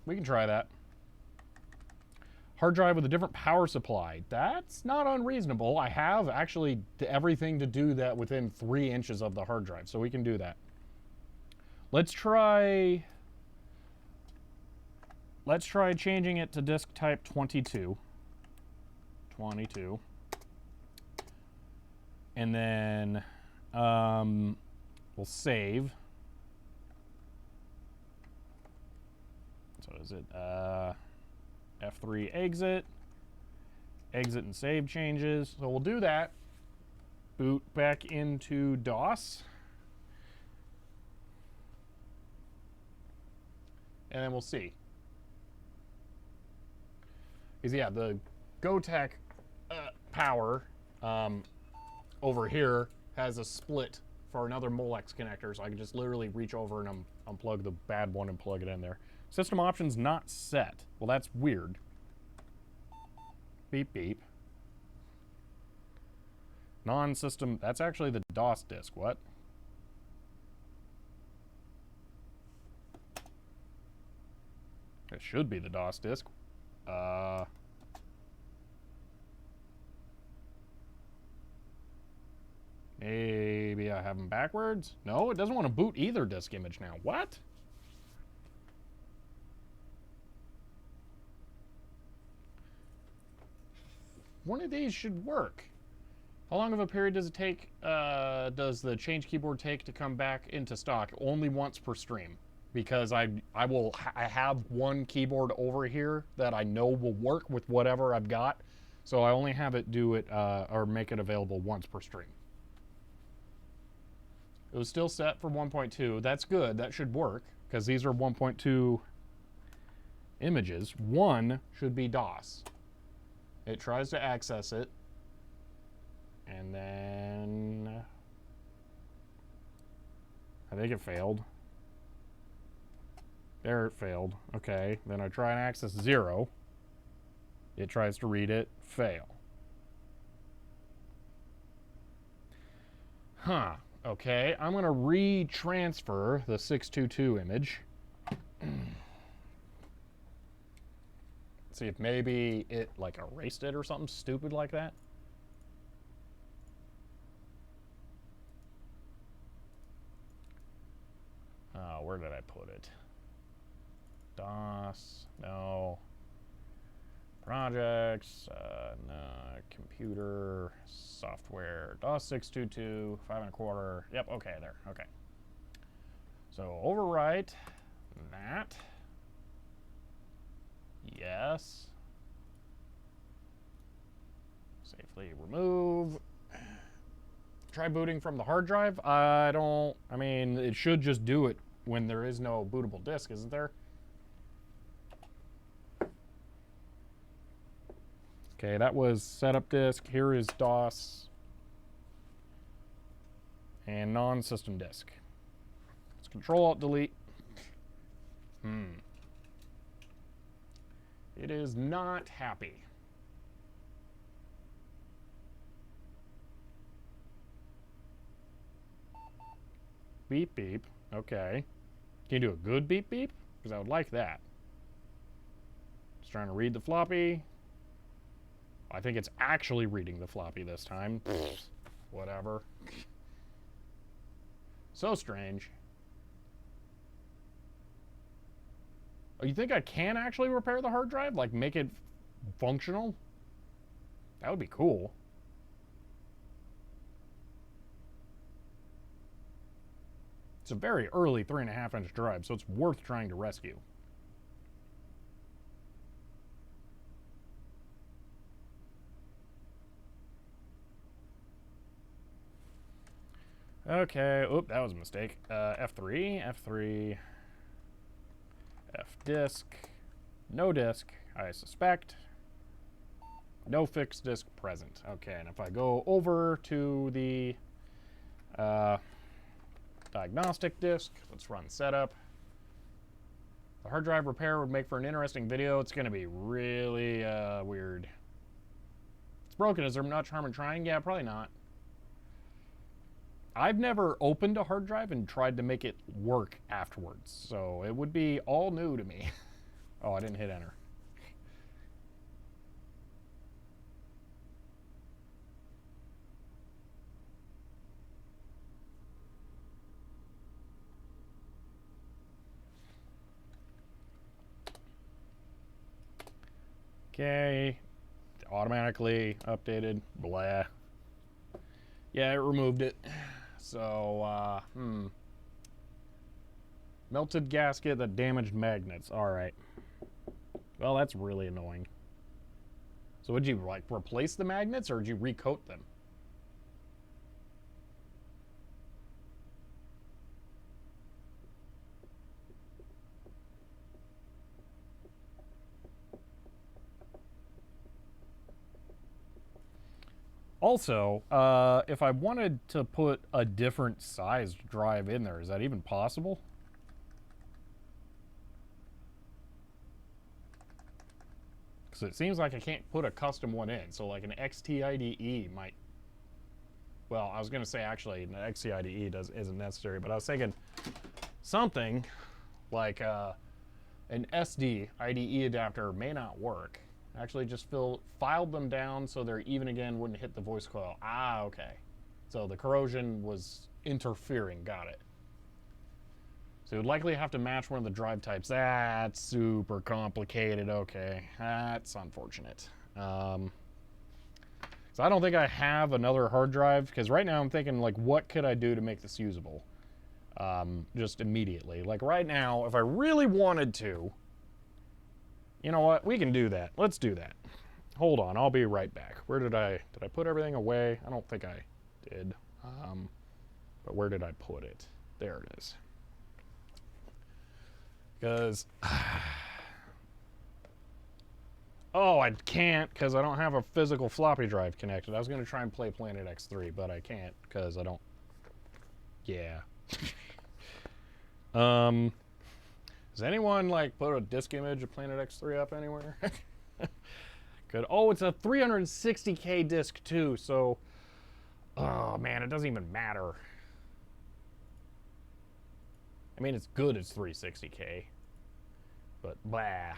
We can try that. Hard drive with a different power supply. That's not unreasonable. I have actually everything to do that within 3 inches of the hard drive, so we can do that. Let's try changing it to disk type 22. 22. And then we'll save. So is it F3 exit and save changes. So we'll do that. Boot back into DOS. And then we'll see. Because yeah, the GoTech power over here has a split for another Molex connector, so I can just literally reach over and unplug the bad one and plug it in there. System options not set. Well, that's weird. Beep, beep. Non-system, that's actually the DOS disk. What? It should be the DOS disk. Maybe I have them backwards? No, it doesn't want to boot either disk image now. What? One of these should work. How long of a period does it take, does the change keyboard take to come back into stock? Only once per stream. Because I have one keyboard over here that I know will work with whatever I've got. So I only have it do it, or make it available once per stream. It was still set for 1.2. That's good. That should work, because these are 1.2 images. One should be DOS. It tries to access it, and then I think it failed. There, it failed. Okay, then I try and access 0. It tries to read it. Fail. Huh. Okay, I'm going to retransfer the 622 image. See if maybe it, like, erased it or something stupid like that. Where did I put it? DOS, no. Projects, no. Computer, software, DOS 622, 5 1/4. Yep, okay, there, okay. So overwrite that. Yes. Safely remove. Try booting from the hard drive. I mean, it should just do it when there is no bootable disk, isn't there? Okay, that was setup disk. Here is DOS and non-system disk. Let's Control-Alt-Delete. It is not happy. Beep, beep. Okay. Can you do a good beep, beep? Because I would like that. Just trying to read the floppy. I think it's actually reading the floppy this time. Whatever. So strange. Oh, you think I can actually repair the hard drive? Like, make it functional? That would be cool. It's a very early 3.5-inch drive, so it's worth trying to rescue. Okay, oop, that was a mistake. F3, F3, F disk, no disk, I suspect. No fixed disk present. Okay, and if I go over to the diagnostic disk, let's run setup. The hard drive repair would make for an interesting video. It's going to be really weird. It's broken. Is there much harm in trying? Yeah, probably not. I've never opened a hard drive and tried to make it work afterwards, so it would be all new to me. Oh, I didn't hit enter. Okay, automatically updated, blah. Yeah, it removed it. So, melted gasket that damaged magnets. All right. Well, that's really annoying. So would you, like, replace the magnets, or did you recoat them? Also, if I wanted to put a different sized drive in there, is that even possible? Because it seems like I can't put a custom one in. So like an XT-IDE might... Well, I was going to say actually an XT-IDE isn't necessary, but I was thinking something like an SD IDE adapter may not work. Actually just filed them down so they're even again, wouldn't hit the voice coil. Ah, okay. So the corrosion was interfering, got it. So you'd likely have to match one of the drive types. That's super complicated, okay. That's unfortunate. So I don't think I have another hard drive, because right now I'm thinking, like, what could I do to make this usable? Just immediately. Like right now, if I really wanted to, you know what? We can do that. Let's do that. Hold on, I'll be right back. Where did I put everything away? I don't think I did. But where did I put it? There it is. Because, oh, I can't because I don't have a physical floppy drive connected. I was going to try and play Planet X3, but I can't because I don't, yeah. Does anyone like put a disk image of Planet X3 up anywhere? Good. Oh, it's a 360K disc too, so oh man, it doesn't even matter. I mean, it's good as 360K, but blah.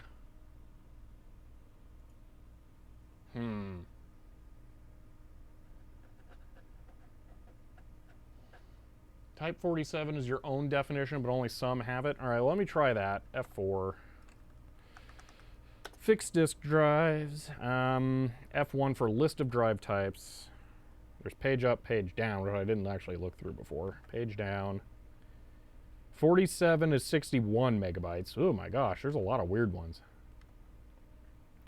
Type 47 is your own definition, but only some have it. All right, let me try that. F4. Fixed disk drives. F1 for list of drive types. There's page up, page down, which I didn't actually look through before. Page down. 47 is 61 megabytes. Oh my gosh, there's a lot of weird ones.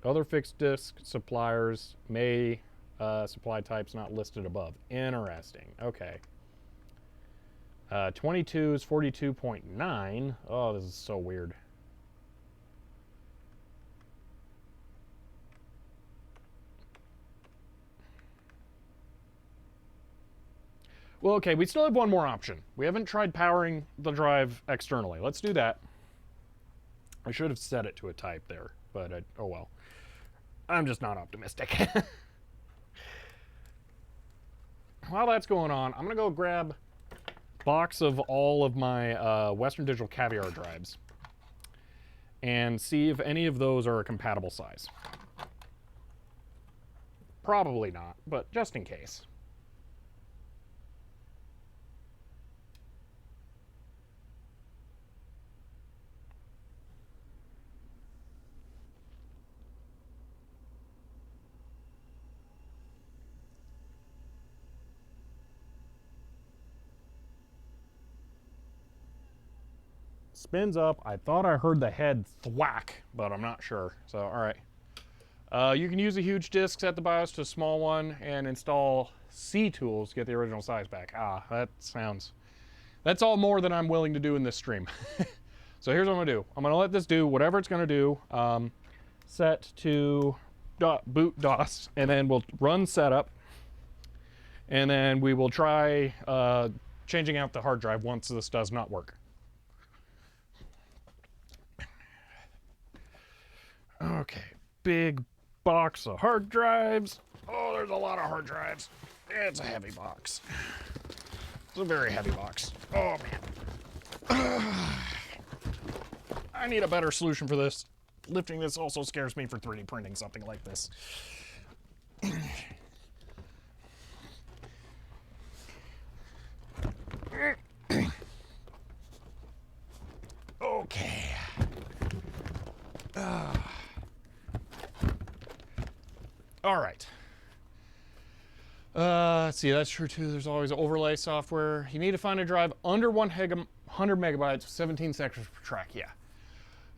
Other fixed disk suppliers may supply types not listed above. Interesting. Okay. 22 is 42.9. Oh, this is so weird. Well, okay, we still have one more option. We haven't tried powering the drive externally. Let's do that. I should have set it to a type there, but oh well. I'm just not optimistic. While that's going on, I'm going to go grab a box of all of my Western Digital Caviar drives and see if any of those are a compatible size. Probably not, but just in case. Spins up. I thought I heard the head thwack, but I'm not sure. So, all right. You can use a huge disk, set the BIOS to a small one, and install C tools to get the original size back. Ah, that's all more than I'm willing to do in this stream. So here's what I'm gonna do. I'm gonna let this do whatever it's gonna do. Set to boot DOS, and then we'll run setup, and then we will try changing out the hard drive once this does not work. Okay, big box of hard drives. Oh, there's a lot of hard drives. It's a heavy box. It's a very heavy box. Oh, man. I need a better solution for this. Lifting this also scares me for 3D printing something like this. Okay. All right. Let's see, that's true too. There's always overlay software. You need to find a drive under 100 megabytes with 17 sections per track. Yeah.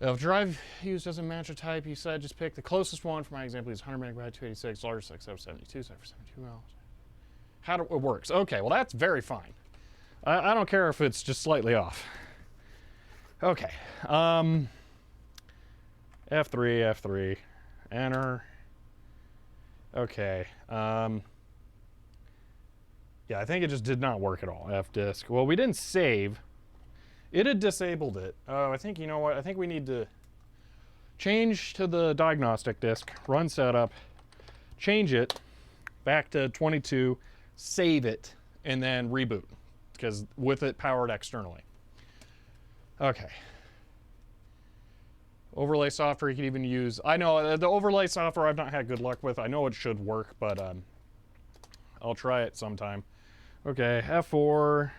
If a drive used doesn't match a type you said, just pick the closest one. For my example, is 100 megabyte, 286, largest except 72, set for 72 miles. How it works. Okay, well, that's very fine. I don't care if it's just slightly off. Okay. F3, enter. Okay. Yeah, I think it just did not work at all. F disk. Well, we didn't save. It had disabled it. Oh, I think, you know what? I think we need to change to the diagnostic disk, run setup, change it back to 22, save it, and then reboot, because with it powered externally. Okay. Overlay software you can even use. I know the overlay software I've not had good luck with. I know it should work, but I'll try it sometime. Okay, F4,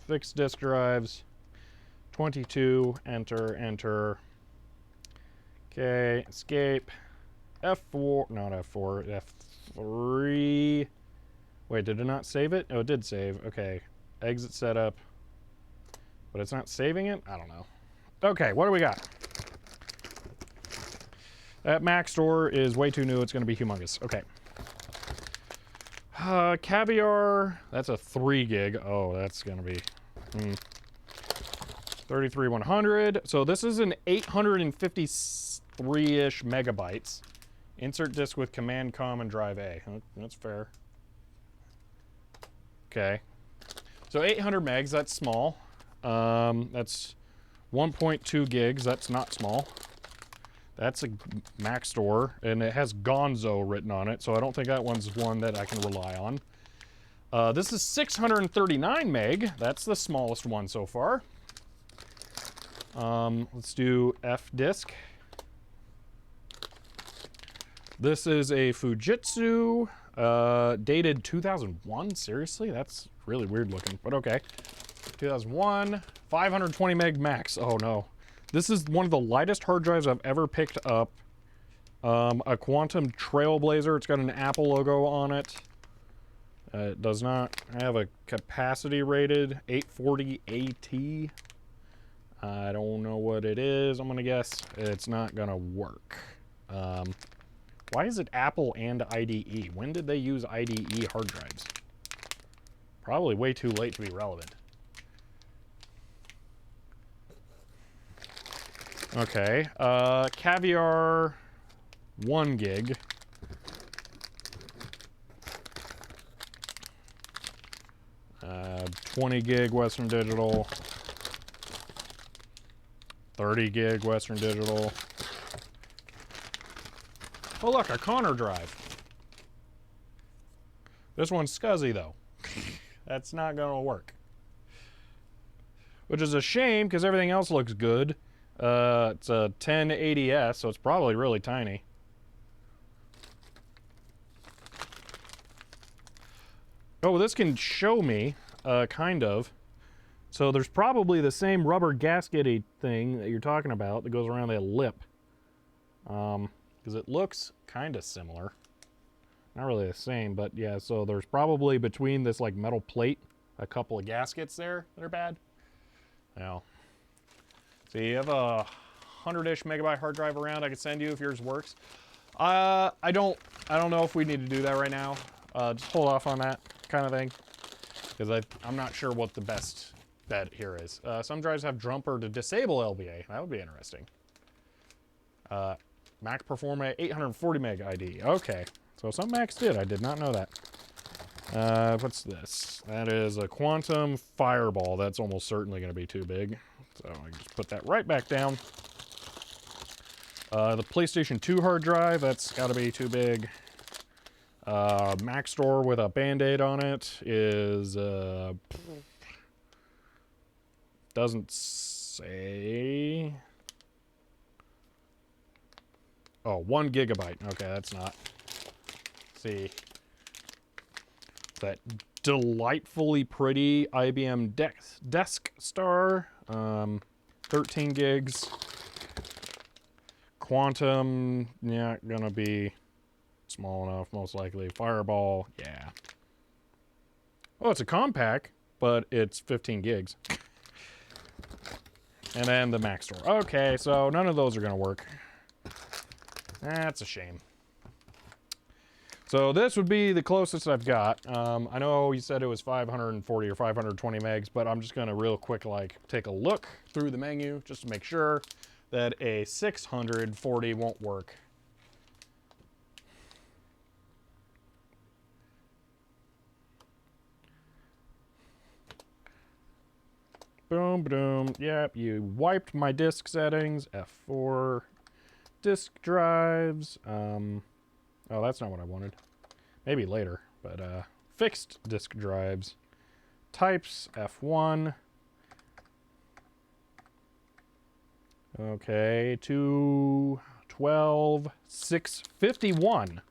fixed disk drives, 22, enter, enter. Okay, escape. F4, not F4, F3. Wait, did it not save it? Oh, it did save. Okay, exit setup. But it's not saving it? I don't know. Okay, what do we got? That Mac store is way too new. It's going to be humongous. Okay. Caviar, that's a 3 gig. Oh, that's going to be 33100. So this is an 853-ish megabytes. Insert disk with command com and drive A. That's fair. Okay. So 800 megs, that's small. That's 1.2 gigs, that's not small. That's a Mac store, and it has Gonzo written on it, so I don't think that one's one that I can rely on. This is 639 meg. That's the smallest one so far. Let's do F disk. This is a Fujitsu, dated 2001. Seriously? That's really weird looking, but okay. 2001, 520 meg max. Oh no. This is one of the lightest hard drives I've ever picked up. A Quantum Trailblazer. It's got an Apple logo on it. It does not have a capacity rated 840 AT. I don't know what it is. I'm gonna guess it's not gonna work. Why is it Apple and IDE? When did they use IDE hard drives? Probably way too late to be relevant. Okay, Caviar 1 gig. Uh, 20 gig Western Digital. 30 gig Western Digital. Oh look, a Connor drive. This one's scuzzy though. That's not gonna work. Which is a shame because everything else looks good. It's a 1080s, so it's probably really tiny. Oh, this can show me, kind of. So there's probably the same rubber gasket-y thing that you're talking about that goes around that lip. Because it looks kind of similar. Not really the same, but yeah, so there's probably between this like metal plate, a couple of gaskets there that are bad. Now, so you have a 100-ish megabyte hard drive around I could send you if yours works. I don't know if we need to do that right now. Just hold off on that kind of thing. Because I'm not sure what the best bet here is. Some drives have jumper to disable LBA. That would be interesting. Mac Performa 840 meg ID. Okay. So some Macs did. I did not know that. What's this? That is a Quantum Fireball. That's almost certainly going to be too big. So I can just put that right back down. The PlayStation 2 hard drive. That's got to be too big. Mac Store with a Band-Aid on it is... doesn't say... Oh, 1 gigabyte. Okay, that's not. Let's see. That delightfully pretty IBM Desk Star. 13 gigs. Quantum, yeah, gonna be small enough, most likely. Fireball, yeah. Oh, it's a Compaq, but it's 15 gigs. And then the Mac Store. Okay, so none of those are gonna work. That's a shame. So this would be the closest I've got. I know you said it was 540 or 520 megs, but I'm just gonna real quick like take a look through the menu just to make sure that a 640 won't work. Boom, boom. Yep, you wiped my disk settings. F4. Disk drives. Oh, that's not what I wanted. Maybe later, but fixed disk drives. Types, F1. Okay, 212, 651.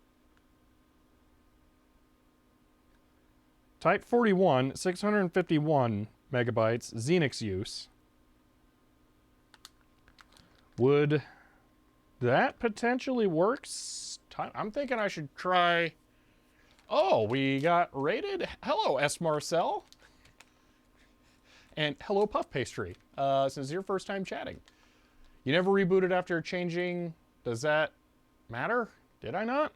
Type 41, 651 megabytes, Xenix use. Would that potentially works? I'm thinking I should try... Oh, we got rated. Hello, S. Marcel. And hello, Puff Pastry. Since your first time chatting. You never rebooted after changing. Does that matter? Did I not?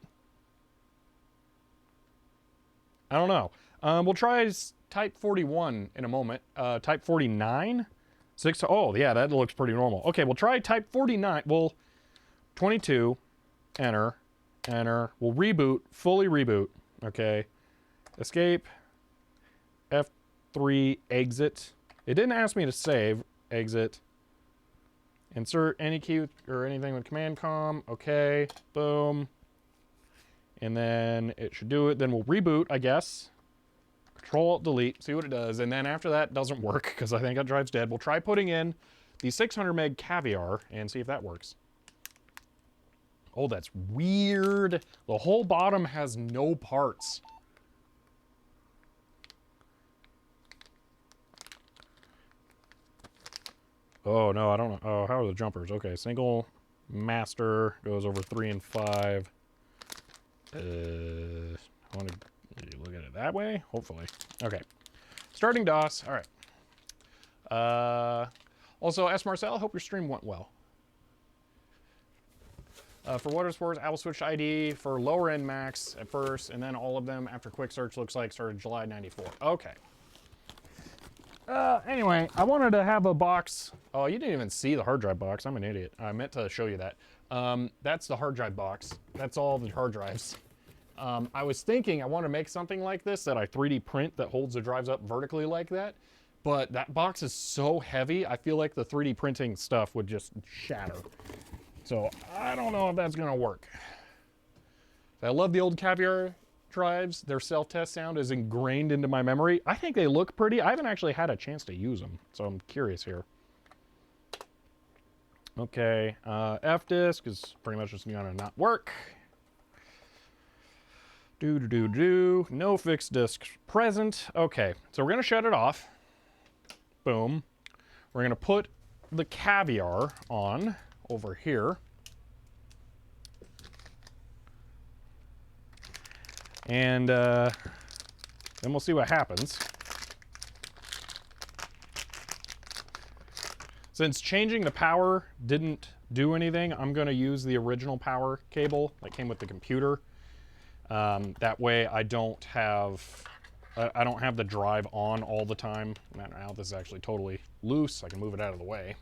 I don't know. We'll try type 41 in a moment. Type 49? Oh, yeah, that looks pretty normal. Okay, we'll try type 49. Well, 22. Enter. Enter. We'll reboot. Fully reboot. Okay. Escape. F3. Exit. It didn't ask me to save. Exit. Insert any key or anything with command com. Okay, boom. And then it should do it. Then we'll reboot, I guess. Control-Alt-Delete, see what it does. And then after that doesn't work because I think that drive's dead. We'll try putting in the 600 meg caviar and see if that works. Oh, that's weird. The whole bottom has no parts. Oh, no, I don't know. Oh, how are the jumpers? Okay, single master goes over 3 and 5. I want to look at it that way, hopefully. Okay, starting DOS. All right. Also, S. Marcel, hope your stream went well. For water sports, I will switch to ID for lower end Macs at first, and then all of them after quick search looks like started July 94. Okay. Anyway, I wanted to have a box. Oh, you didn't even see the hard drive box. I'm an idiot. I meant to show you that. That's the hard drive box. That's all the hard drives. I was thinking I want to make something like this that I 3D print that holds the drives up vertically like that. But that box is so heavy, I feel like the 3D printing stuff would just shatter. So I don't know if that's going to work. I love the old Caviar drives. Their self-test sound is ingrained into my memory. I think they look pretty. I haven't actually had a chance to use them, so I'm curious here. Okay, F-disk is pretty much just going to not work. No fixed disks present. Okay, so we're going to shut it off. Boom. We're going to put the Caviar on over here. And then we'll see what happens. Since changing the power didn't do anything, I'm going to use the original power cable that came with the computer. That way I don't have the drive on all the time. Now this is actually totally loose. I can move it out of the way.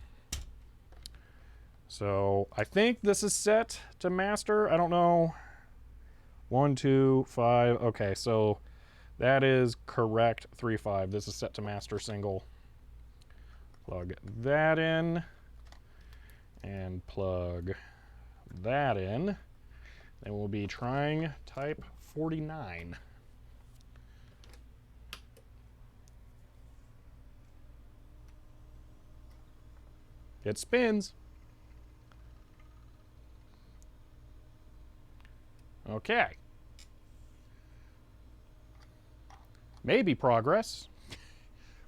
So I think this is set to master. I don't know. 1, 2, 5. Okay, so that is correct. 3, 5. This is set to master single. Plug that in. And plug that in. Then we'll be trying type 49. It spins. Okay. Maybe progress.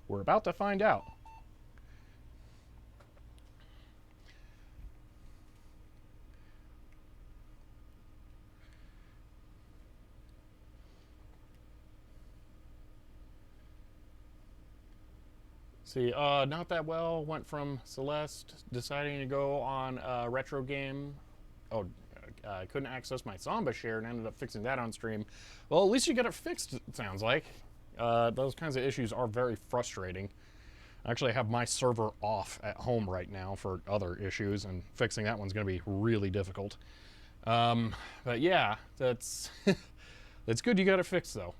We're about to find out. See, not that well. Went from Celeste deciding to go on a retro game. Oh, I couldn't access my Samba share and ended up fixing that on stream. Well, at least you got it fixed, it sounds like. Those kinds of issues are very frustrating. I actually have my server off at home right now for other issues, and fixing that one's going to be really difficult. But yeah, that's that's good you got it fixed, though.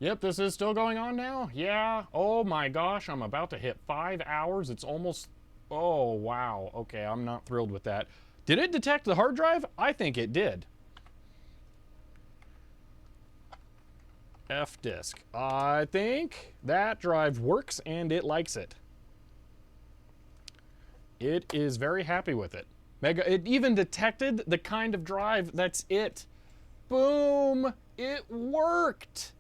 Yep, this is still going on now? Yeah. Oh my gosh, I'm about to hit 5 hours. It's almost... Oh, wow. Okay, I'm not thrilled with that. Did it detect the hard drive? I think it did. F-disk. I think that drive works and it likes it. It is very happy with it. It even detected the kind of drive that's it. Boom! It worked!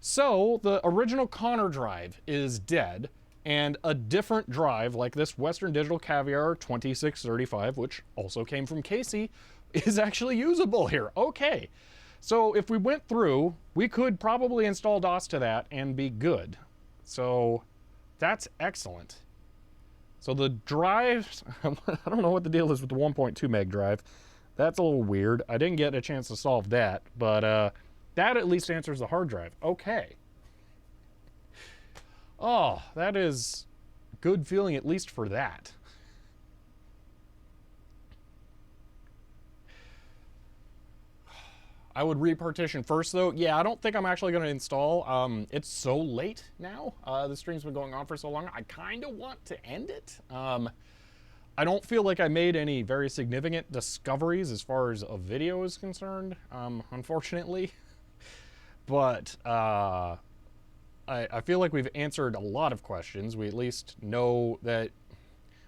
So, the original Connor drive is dead, and a different drive, like this Western Digital Caviar 2635, which also came from Casey, is actually usable here. Okay. So, if we went through, we could probably install DOS to that and be good. So, that's excellent. So, the drives, I don't know what the deal is with the 1.2 meg drive. That's a little weird. I didn't get a chance to solve that, but, that at least answers the hard drive. Okay. Oh, that is good feeling at least for that. I would repartition first, though. Yeah, I don't think I'm actually going to install. It's so late now. The stream's been going on for so long. I kind of want to end it. I don't feel like I made any very significant discoveries as far as a video is concerned, unfortunately. But I feel like we've answered a lot of questions. We at least know that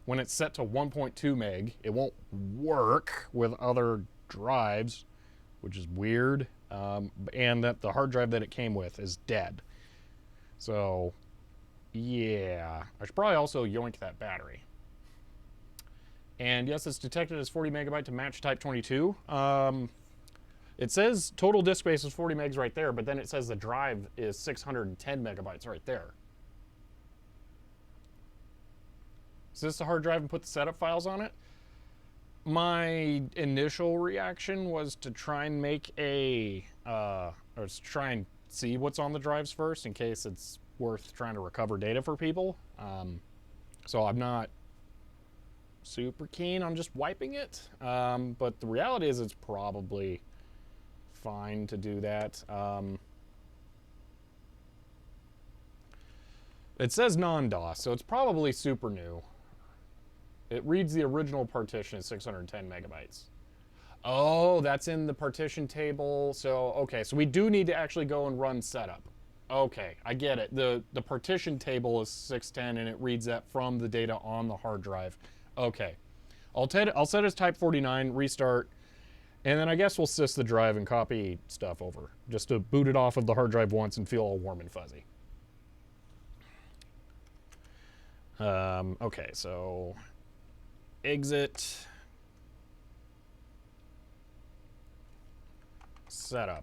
when it's set to 1.2 meg, it won't work with other drives, which is weird, and that the hard drive that it came with is dead. So, yeah. I should probably also yoink that battery. And yes, it's detected as 40 megabyte to match type 22. It says total disk space is 40 megs right there, but then it says the drive is 610 megabytes right there. Is this the hard drive and put the setup files on it? My initial reaction was to try and make or to try and see what's on the drives first in case it's worth trying to recover data for people. So I'm not super keen on just wiping it, but the reality is it's probably fine to do that. It says non-DOS, so it's probably super new. It reads the original partition as 610 megabytes. Oh, that's in the partition table. So, okay, so we do need to actually go and run setup. Okay, I get it. The partition table is 610 and it reads that from the data on the hard drive. Okay. I'll set as type 49, restart, and then I guess we'll sys the drive and copy stuff over, just to boot it off of the hard drive once and feel all warm and fuzzy. Okay, so exit, setup.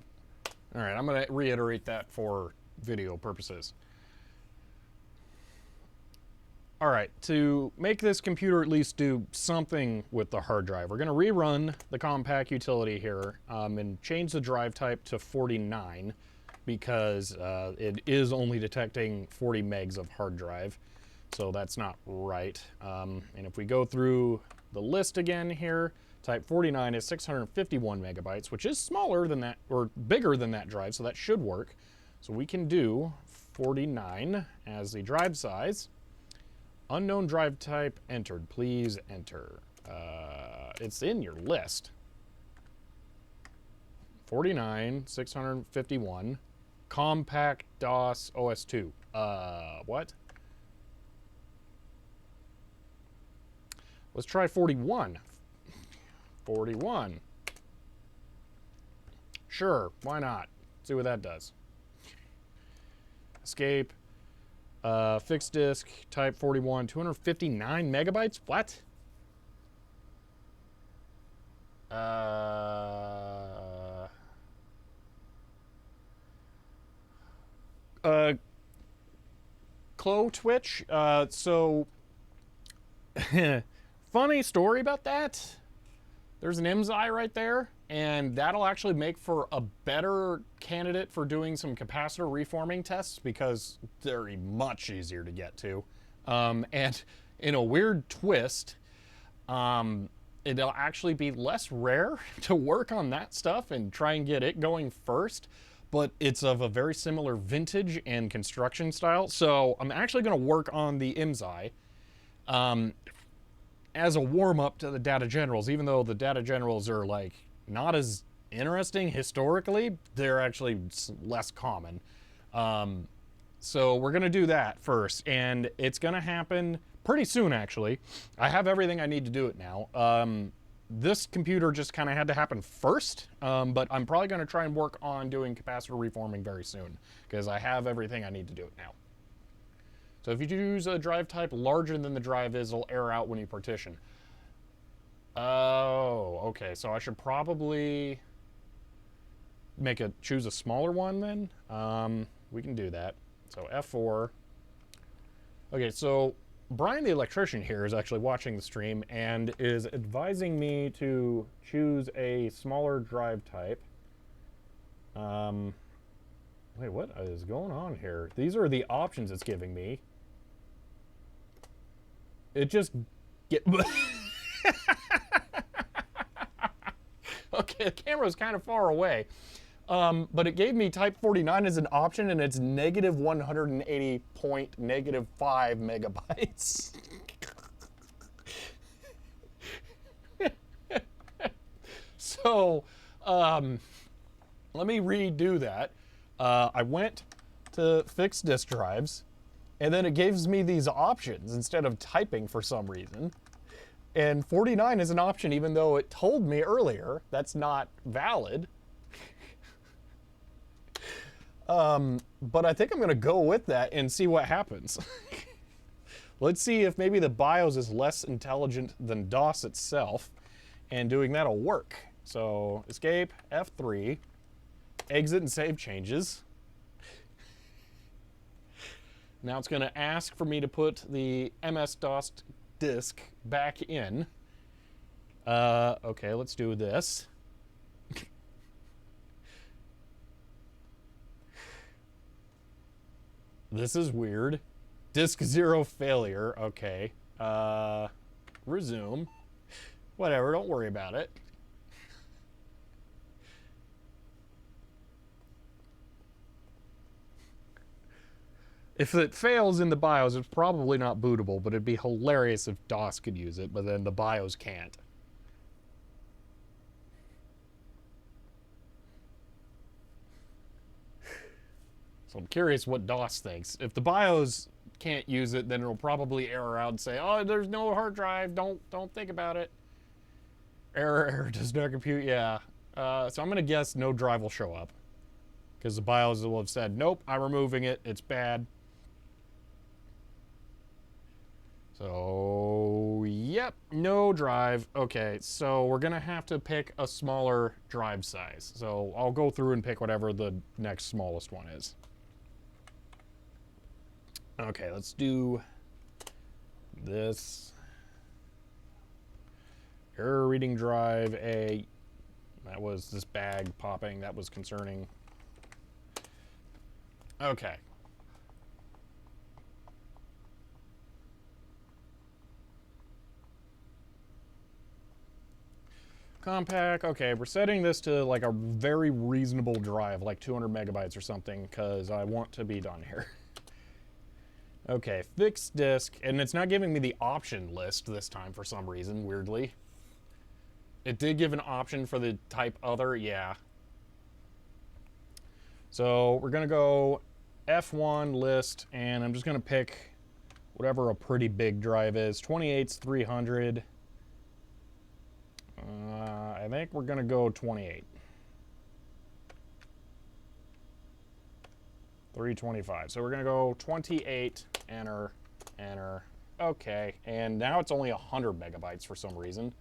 All right, I'm going to reiterate that for video purposes. All right, to make this computer at least do something with the hard drive, we're going to rerun the Compaq utility here and change the drive type to 49 because it is only detecting 40 megs of hard drive, so that's not right. And if we go through the list again here, type 49 is 651 megabytes, which is smaller than that, or bigger than that drive, so that should work. So we can do 49 as the drive size. Unknown drive type entered. Please enter. It's in your list. 49, 651. Compaq DOS OS2. What? Let's try 41. 41. Sure, why not? See what that does. Escape. Fixed disk, type 41, 259 megabytes? What? Clo Twitch, so funny story about that. There's an IMSI right there, and that'll actually make for a better candidate for doing some capacitor reforming tests because they're much easier to get to. And in a weird twist, it'll actually be less rare to work on that stuff and try and get it going first, but it's of a very similar vintage and construction style. So I'm actually going to work on the IMSI as a warm-up to the data generals, even though the data generals are like not as interesting historically, they're actually less common. So we're gonna do that first, and it's gonna happen pretty soon actually. I have everything I need to do it now. This computer just kind of had to happen first, but I'm probably gonna try and work on doing capacitor reforming very soon because I have everything I need to do it now. So if you choose a drive type larger than the drive is, it'll error out when you partition. Oh, okay. So I should probably choose a smaller one then. We can do that. So F4. Okay, so Brian the electrician here is actually watching the stream and is advising me to choose a smaller drive type. Wait, what is going on here? These are the options it's giving me. It just Okay, the camera was kind of far away. But it gave me type 49 as an option, and it's negative 180 point negative 5 megabytes. So, let me redo that. I went to fix disk drives, and then it gives me these options instead of typing for some reason. And 49 is an option, even though it told me earlier that's not valid. But I think I'm going to go with that and see what happens. Let's see if maybe the BIOS is less intelligent than DOS itself, and doing that'll work. So escape, F3, exit and save changes. Now it's going to ask for me to put the MS-DOS disk back in. Okay, let's do this. This is weird. Disk 0 failure. Okay. Resume. Whatever, don't worry about it. If it fails in the BIOS, it's probably not bootable, but it'd be hilarious if DOS could use it, but then the BIOS can't. So I'm curious what DOS thinks. If the BIOS can't use it, then it'll probably error out and say, "Oh, there's no hard drive. Don't think about it." Error does not compute. Yeah. So I'm gonna guess no drive will show up because the BIOS will have said, "Nope, I'm removing it. It's bad." So, yep, no drive. Okay, so we're gonna have to pick a smaller drive size. So I'll go through and pick whatever the next smallest one is. Okay, let's do this. Error reading drive A. That was this bag popping. That was concerning. Okay. Compaq. Okay, we're setting this to like a very reasonable drive, like 200 megabytes or something, because I want to be done here. Okay, fixed disk, and it's not giving me the option list this time for some reason, weirdly. It did give an option for the type other, yeah. So we're gonna go F1 list, and I'm just gonna pick whatever a pretty big drive is. 28's 300. I think we're gonna go 28. 325. So we're gonna go 28, enter, enter. Okay, and now it's only 100 megabytes for some reason.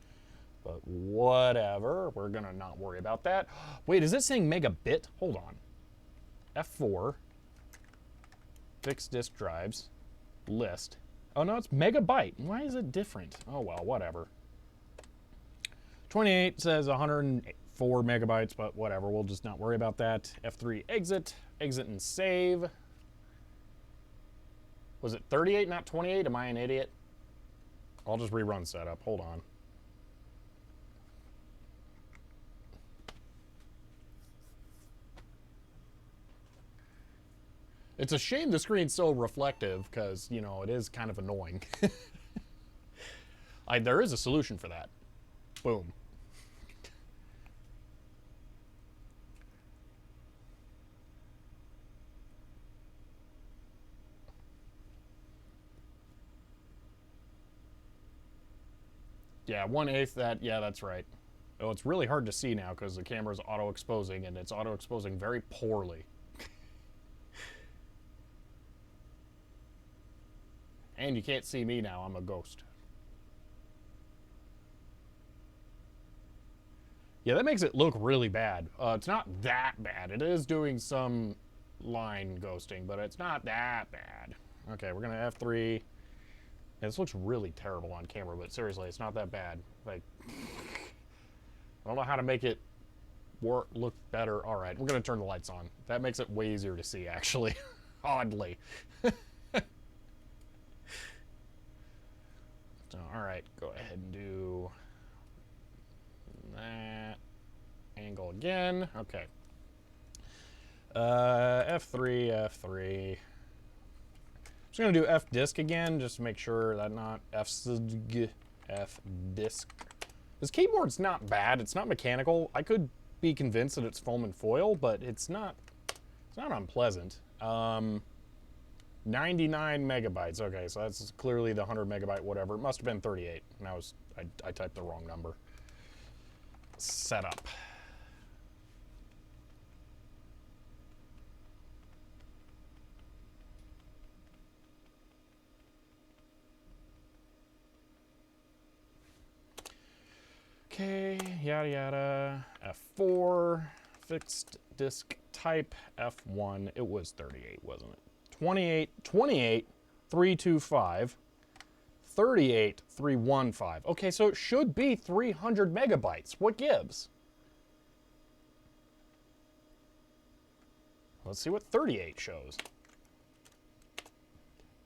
But whatever, we're gonna not worry about that. Wait, is it saying megabit? Hold on. F4, fixed disk drives, list. Oh no, it's megabyte. Why is it different? Oh well, whatever. 28 says 104 megabytes, but whatever, we'll just not worry about that. F3, exit, exit and save. Was it 38, not 28? Am I an idiot? I'll just rerun setup, hold on. It's a shame the screen's so reflective because, you know, it is kind of annoying. There is a solution for that. Boom. Yeah, 1/8 that, yeah, that's right. Oh, it's really hard to see now because the camera's auto-exposing, and it's auto-exposing very poorly. And you can't see me now, I'm a ghost. Yeah, that makes it look really bad. It's not that bad. It is doing some line ghosting, but it's not that bad. Okay, we're gonna F3. Yeah, this looks really terrible on camera, but seriously, it's not that bad. Like, I don't know how to make it look better. All right, we're gonna turn the lights on. That makes it way easier to see, actually, oddly. So, all right, go ahead and do that. good. Okay. F3, F3. Just gonna do F disk again, just to make sure that not F disk. This keyboard's not bad. It's not mechanical. I could be convinced that it's foam and foil, but it's not unpleasant. 99 megabytes. Okay, so that's clearly the 100 megabyte whatever. It must have been 38. And I typed the wrong number. Setup. Okay, yada yada. F4, fixed disk type, F1. It was 38, wasn't it? 28, 325, 38, 315. Okay, so it should be 300 megabytes. What gives? Let's see what 38 shows.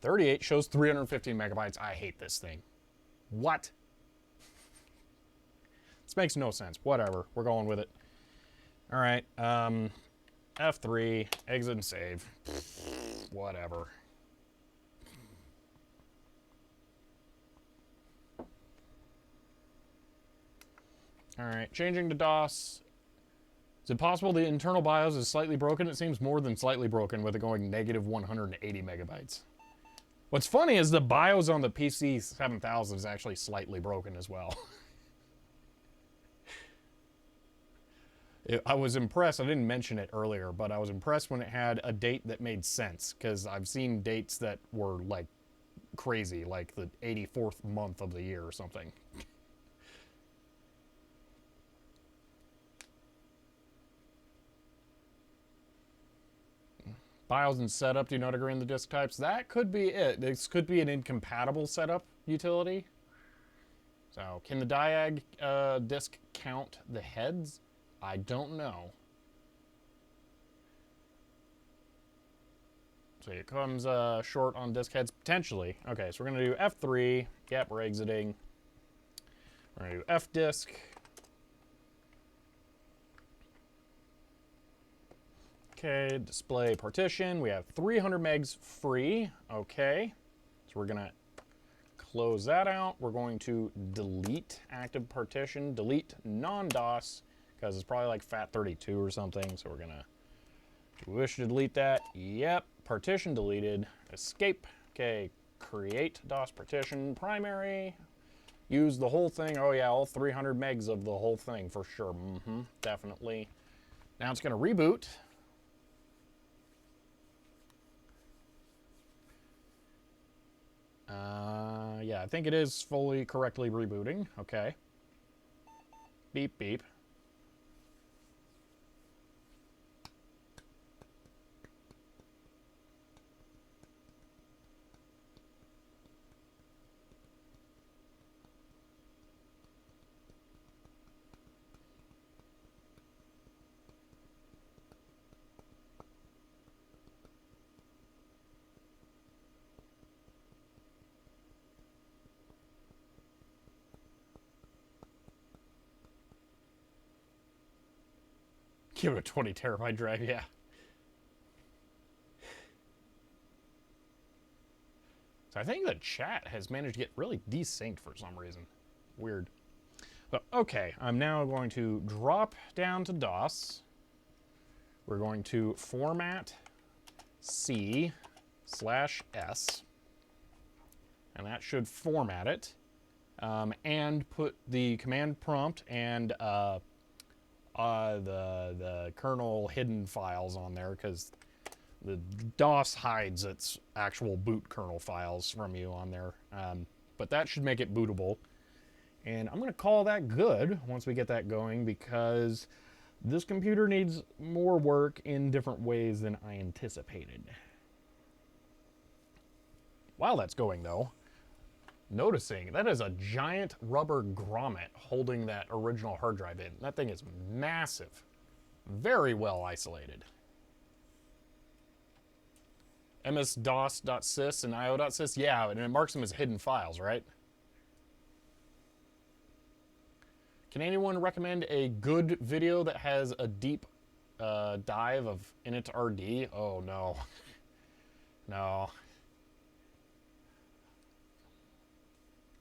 38 shows 315 megabytes. I hate this thing. What? This makes no sense. Whatever. We're going with it. All right. F3, exit and save. Whatever. All right. Changing to DOS. Is it possible the internal BIOS is slightly broken? It seems more than slightly broken with it going negative 180 megabytes. What's funny is the BIOS on the PC 7000 is actually slightly broken as well. I was impressed. I didn't mention it earlier, but I was impressed when it had a date that made sense, because I've seen dates that were like crazy, like the 84th month of the year or something. BIOS and setup do not agree on the disk types. That could be it. This could be an incompatible setup utility. So, can the diag disk count the heads? I don't know. So it comes short on disk heads, potentially. Okay, so we're going to do F3. Yep, we're exiting. We're going to do F disk. Okay, display partition. We have 300 megs free. Okay, so we're going to close that out. We're going to delete active partition, delete non-DOS, because it's probably like FAT32 or something. So we're going to wish to delete that. Yep, partition deleted. Escape. Okay, create DOS partition, primary. Use the whole thing. Oh yeah, all 300 megs of the whole thing for sure. Definitely. Now it's going to reboot. Yeah, I think it is fully correctly rebooting. Okay. Beep, beep. Give it a 20 terabyte drive, yeah. So I think the chat has managed to get really desynced for some reason. Weird. But okay, I'm now going to drop down to DOS. We're going to format C/S. And that should format it. And put the command prompt and the kernel hidden files on there, because the DOS hides its actual boot kernel files from you on there. But that should make it bootable. And I'm going to call that good once we get that going, because this computer needs more work in different ways than I anticipated. While that's going, though, noticing that is a giant rubber grommet holding that original hard drive in. That thing is massive. Very well isolated. ms-dos.sys and io.sys, yeah, and it marks them as hidden files, right? Can anyone recommend a good video that has a deep dive of init.rd? Oh, no. No.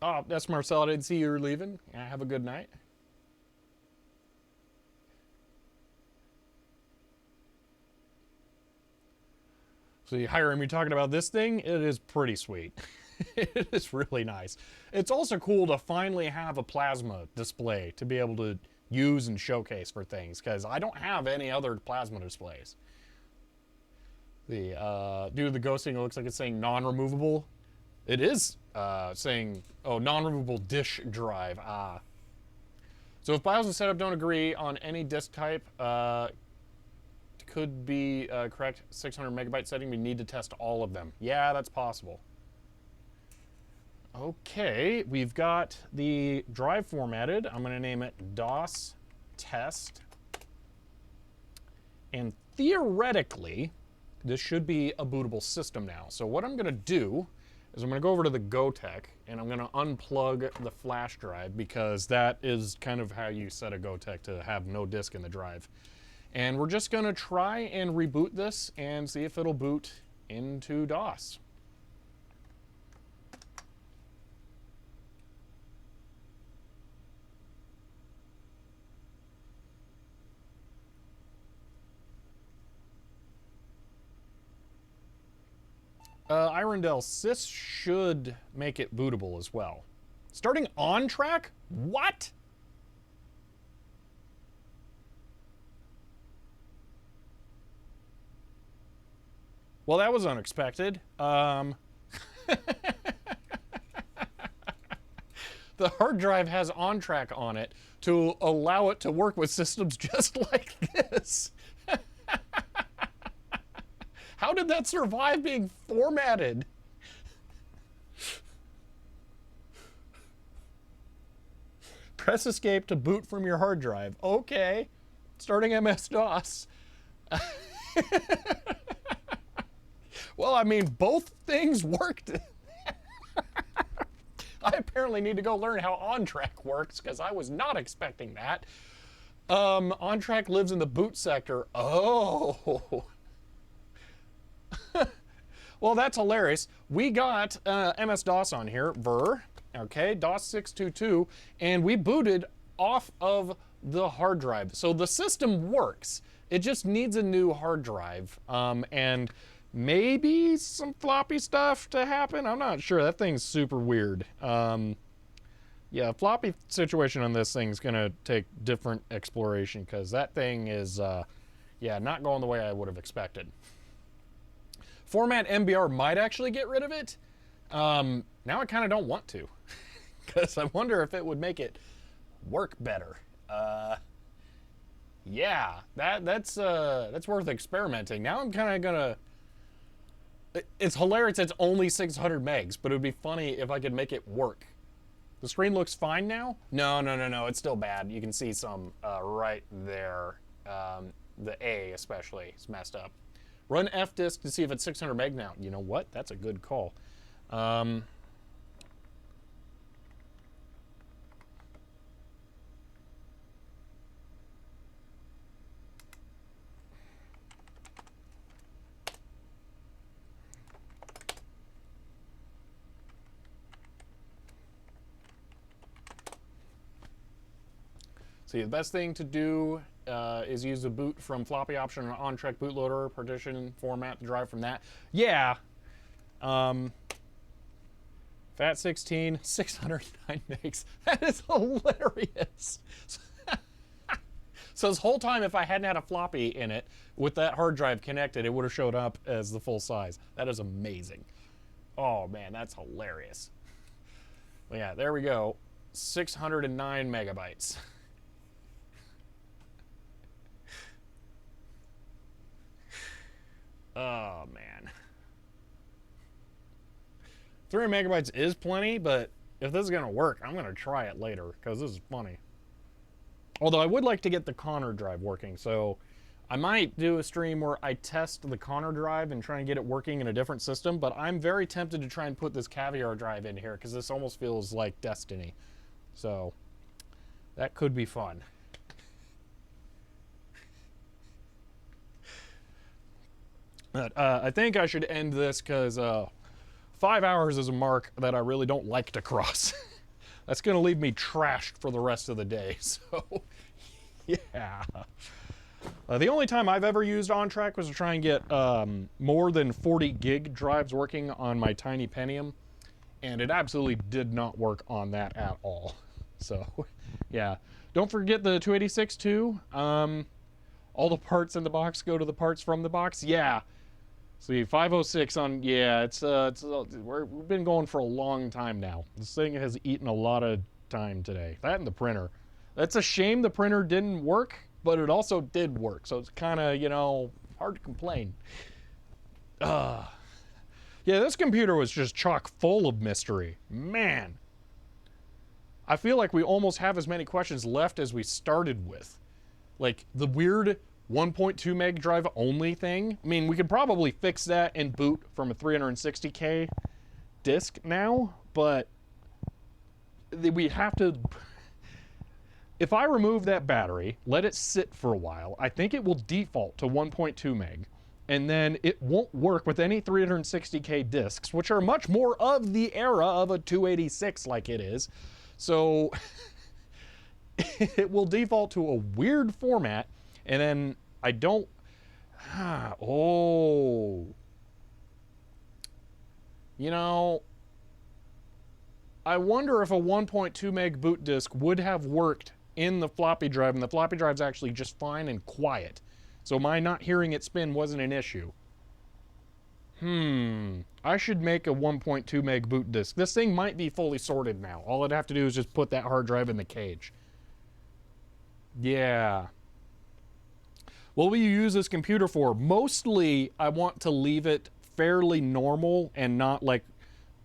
Oh, that's Marcel. I didn't see you were leaving. Have a good night. So Hiram, you're talking about this thing? It is pretty sweet. It is really nice. It's also cool to finally have a plasma display to be able to use and showcase for things, because I don't have any other plasma displays. Due to the ghosting, it looks like it's saying non-removable. It is saying, oh, non-removable disk drive. So if BIOS and setup don't agree on any disk type, could be correct 600 megabyte setting. We need to test all of them. Yeah, that's possible. Okay, we've got the drive formatted. I'm going to name it DOS test. And theoretically, this should be a bootable system now. So what I'm going to do is I'm going to go over to the GoTech and I'm going to unplug the flash drive, because that is kind of how you set a GoTech to have no disk in the drive. And we're just going to try and reboot this and see if it'll boot into DOS. Irondale, sys should make it bootable as well. Starting on track? What? Well, that was unexpected. The hard drive has on track on it to allow it to work with systems just like this. How did that survive being formatted? Press escape to boot from your hard drive. Okay. Starting MS-DOS. Well, I mean, both things worked. I apparently need to go learn how OnTrack works, because I was not expecting that. OnTrack lives in the boot sector. Oh. Well, that's hilarious. We got MS-DOS on here, vir, okay, DOS 622, and we booted off of the hard drive. So the system works. It just needs a new hard drive, and maybe some floppy stuff to happen. I'm not sure. That thing's super weird. Yeah, floppy situation on this thing's gonna take different exploration, because that thing is, yeah, not going the way I would have expected. Format MBR might actually get rid of it. Now I kind of don't want to, because I wonder if it would make it work better. Yeah, that's worth experimenting. Now I'm kind of gonna. It's hilarious. It's only 600 megs, but it would be funny if I could make it work. The screen looks fine now. No. It's still bad. You can see some right there. The A especially is messed up. Run fdisk to see if it's 600 meg now. You know what? That's a good call. See, the best thing to do is use the boot from floppy option on on-track bootloader, partition, format the drive from that. Yeah. FAT16, 609 megs. That is hilarious. So this whole time, if I hadn't had a floppy in it with that hard drive connected, it would have showed up as the full size. That is amazing. Oh man, that's hilarious. Well, yeah, there we go. 609 megabytes. Oh, man. 300 megabytes is plenty, but if this is going to work, I'm going to try it later, because this is funny. Although I would like to get the Connor drive working, so I might do a stream where I test the Connor drive and try and get it working in a different system, but I'm very tempted to try and put this Caviar drive in here, because this almost feels like Destiny. So, That could be fun. But I think I should end this because 5 hours is a mark that I really don't like to cross. That's going to leave me trashed for the rest of the day. So, yeah. The only time I've ever used OnTrack was to try and get more than 40 gig drives working on my tiny Pentium. And it absolutely did not work on that at all. So, yeah. Don't forget the 286 too. All the parts in the box go to the parts from the box. Yeah. See, 506 on, yeah, we've been going for a long time now. This thing has eaten a lot of time today. That and the printer. That's a shame the printer didn't work, but it also did work. So it's kind of, you know, hard to complain. Yeah, this computer was just chock full of mystery. Man. I feel like we almost have as many questions left as we started with. Like, the weird 1.2 meg drive only thing. I mean, we could probably fix that and boot from a 360K disk now, but we have to... If I remove that battery, let it sit for a while, I think it will default to 1.2 meg, and then it won't work with any 360K disks, which are much more of the era of a 286 like it is. So it will default to a weird format, and then I don't... oh. You know, I wonder if a 1.2 meg boot disk would have worked in the floppy drive, and the floppy drive's actually just fine and quiet. So my not hearing it spin wasn't an issue. I should make a 1.2 meg boot disk. This thing might be fully sorted now. All I'd have to do is just put that hard drive in the cage. Yeah. What will you use this computer for? Mostly, I want to leave it fairly normal and not like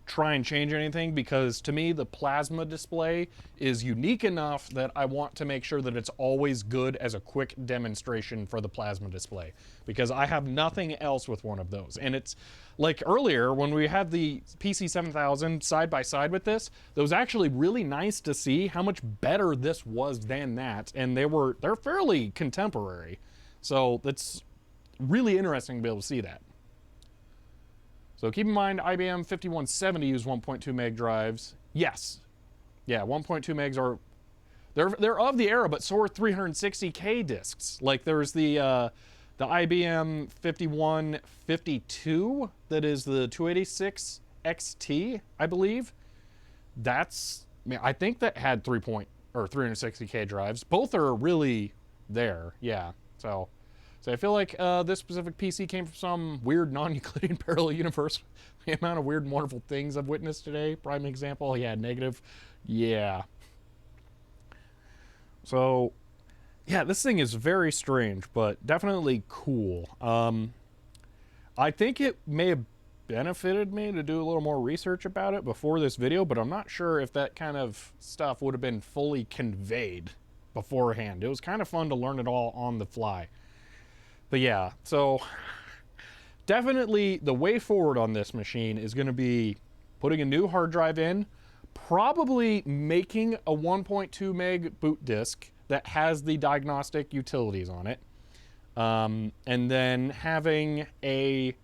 try and change anything, because to me the plasma display is unique enough that I want to make sure that it's always good as a quick demonstration for the plasma display, because I have nothing else with one of those. And it's like earlier when we had the PC 7000 side by side with this, it was actually really nice to see how much better this was than that, and they're fairly contemporary. So it's really interesting to be able to see that. So keep in mind, IBM 5170 used 1.2 meg drives. Yes. Yeah, 1.2 megs are... They're of the era, but so are 360K disks. Like there's the IBM 5152 that is the 286 XT, I believe. That's... I mean, I think that had 360K drives. Both are really there, yeah. So I feel like this specific PC came from some weird non-Euclidean parallel universe. The amount of weird and wonderful things I've witnessed today. Prime example, yeah, negative. Yeah. So, yeah, this thing is very strange, but definitely cool. I think it may have benefited me to do a little more research about it before this video, but I'm not sure if that kind of stuff would have been fully conveyed beforehand. It was kind of fun to learn it all on the fly. But yeah, so definitely the way forward on this machine is going to be putting a new hard drive in, probably making a 1.2 meg boot disk that has the diagnostic utilities on it, and then having a...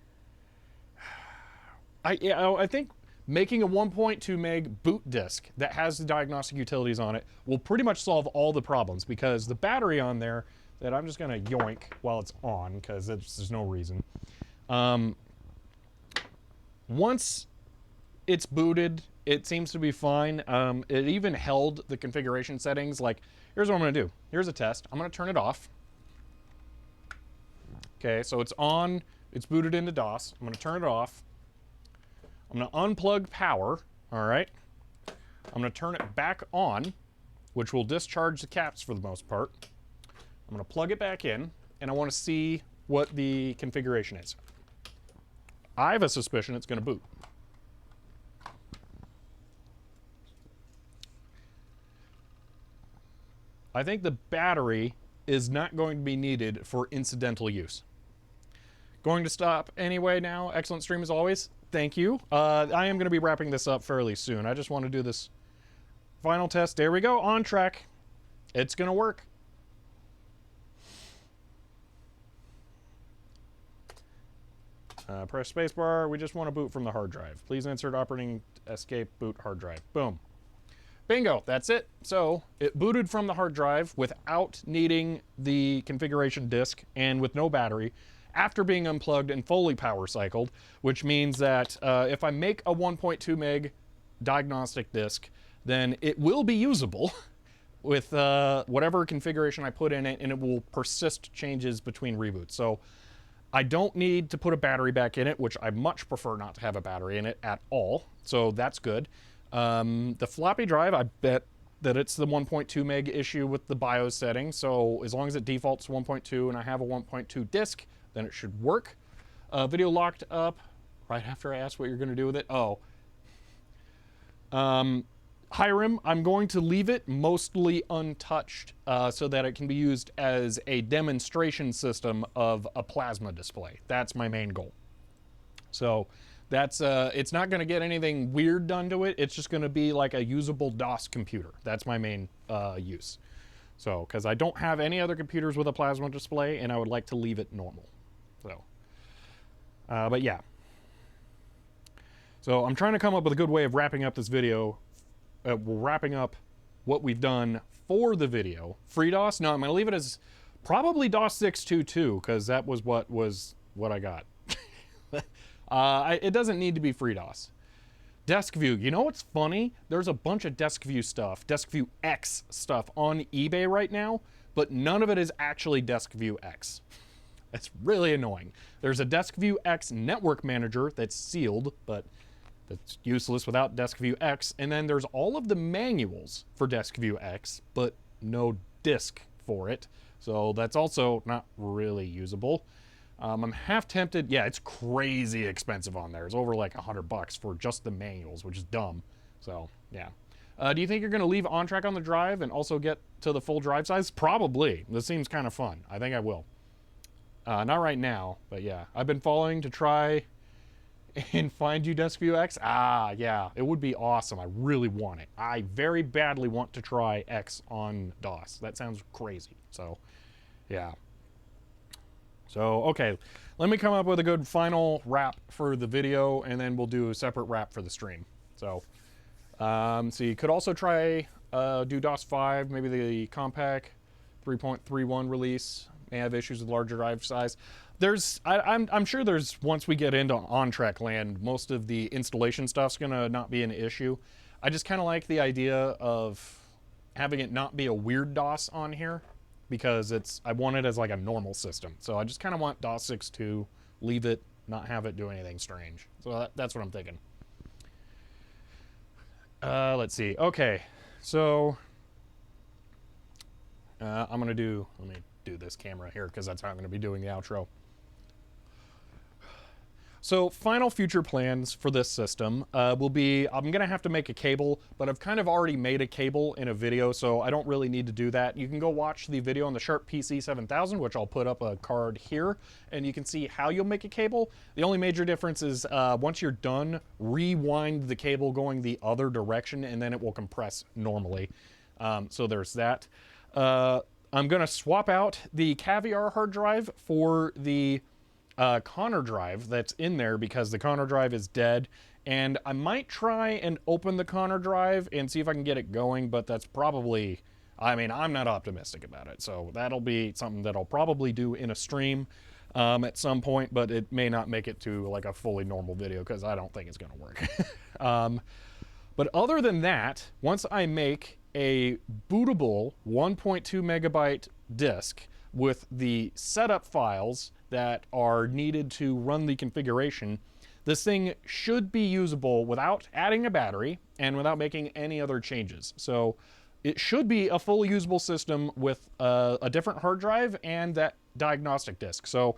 I think making a 1.2 meg boot disk that has the diagnostic utilities on it will pretty much solve all the problems, because the battery on there that I'm just going to yoink while it's on, because there's no reason. Once it's booted, it seems to be fine. It even held the configuration settings. Like, here's what I'm going to do. Here's a test. I'm going to turn it off. Okay, so it's on. It's booted into DOS. I'm going to turn it off. I'm going to unplug power. All right. I'm going to turn it back on, which will discharge the caps for the most part. I'm going to plug it back in, and I want to see what the configuration is. I have a suspicion it's going to boot. I think the battery is not going to be needed for incidental use. Going to stop anyway now. Excellent stream as always. Thank you. I am going to be wrapping this up fairly soon. I just want to do this final test. There we go. On track. It's going to work. Press spacebar. We just want to boot from the hard drive. Please insert operating escape boot hard drive. Boom. Bingo. That's it. So it booted from the hard drive without needing the configuration disk and with no battery after being unplugged and fully power cycled, which means that if I make a 1.2 meg diagnostic disk, then it will be usable with whatever configuration I put in it, and it will persist changes between reboots. So I don't need to put a battery back in it, which I much prefer not to have a battery in it at all. So that's good. The floppy drive, I bet that it's the 1.2 meg issue with the BIOS setting. So as long as it defaults 1.2 and I have a 1.2 disk, then it should work. Video locked up right after I asked what you're going to do with it. Oh. Hiram, I'm going to leave it mostly untouched so that it can be used as a demonstration system of a plasma display. That's my main goal. So that's it's not going to get anything weird done to it. It's just going to be like a usable DOS computer. That's my main use. So because I don't have any other computers with a plasma display, and I would like to leave it normal. So, but yeah. So I'm trying to come up with a good way of wrapping up this video. Wrapping up what we've done for the video. FreeDOS, no, I'm going to leave it as probably DOS 622 because that was what I got. It doesn't need to be FreeDOS. Desk View, you know what's funny? There's a bunch of Desk View stuff, Desk View X stuff on eBay right now, but none of it is actually Desk View X. That's really annoying. There's a Desk View X network manager that's sealed, but that's useless without Desk View X. And then there's all of the manuals for Desk View X, but no disk for it. So that's also not really usable. I'm half tempted. Yeah, it's crazy expensive on there. It's over like $100 for just the manuals, which is dumb. So yeah. Do you think you're going to leave OnTrack on the drive and also get to the full drive size? Probably. This seems kind of fun. I think I will. Not right now, but yeah. I've been following to try and find you Desk View X. Ah, yeah, it would be awesome. I really want it. I very badly want to try X on DOS. That sounds crazy. So, yeah. So, okay, let me come up with a good final wrap for the video, and then we'll do a separate wrap for the stream. So, so you could also try do DOS 5, maybe the Compaq 3.31 release. May have issues with larger drive size. I'm sure there's, once we get into OnTrack land, most of the installation stuff's gonna not be an issue. I just kind of like the idea of having it not be a weird DOS on here because I want it as like a normal system. So I just kind of want DOS 6.2, leave it, not have it do anything strange. So that's what I'm thinking. Let's see. Okay, so let me do this camera here because that's how I'm going to be doing the outro. So final future plans for this system will be, I'm going to have to make a cable, but I've kind of already made a cable in a video, so I don't really need to do that. You can go watch the video on the Sharp PC 7000, which I'll put up a card here, and you can see how you'll make a cable. The only major difference is once you're done, rewind the cable going the other direction, and then it will compress normally. So there's that. I'm going to swap out the Caviar hard drive for the Connor drive that's in there because the Connor drive is dead, and I might try and open the Connor drive and see if I can get it going, but that's probably, I mean, I'm not optimistic about it, so that'll be something that I'll probably do in a stream at some point, but it may not make it to like a fully normal video because I don't think it's going to work. But other than that, once I make a bootable 1.2 megabyte disk with the setup files that are needed to run the configuration, this thing should be usable without adding a battery and without making any other changes. So it should be a fully usable system with a different hard drive and that diagnostic disk. So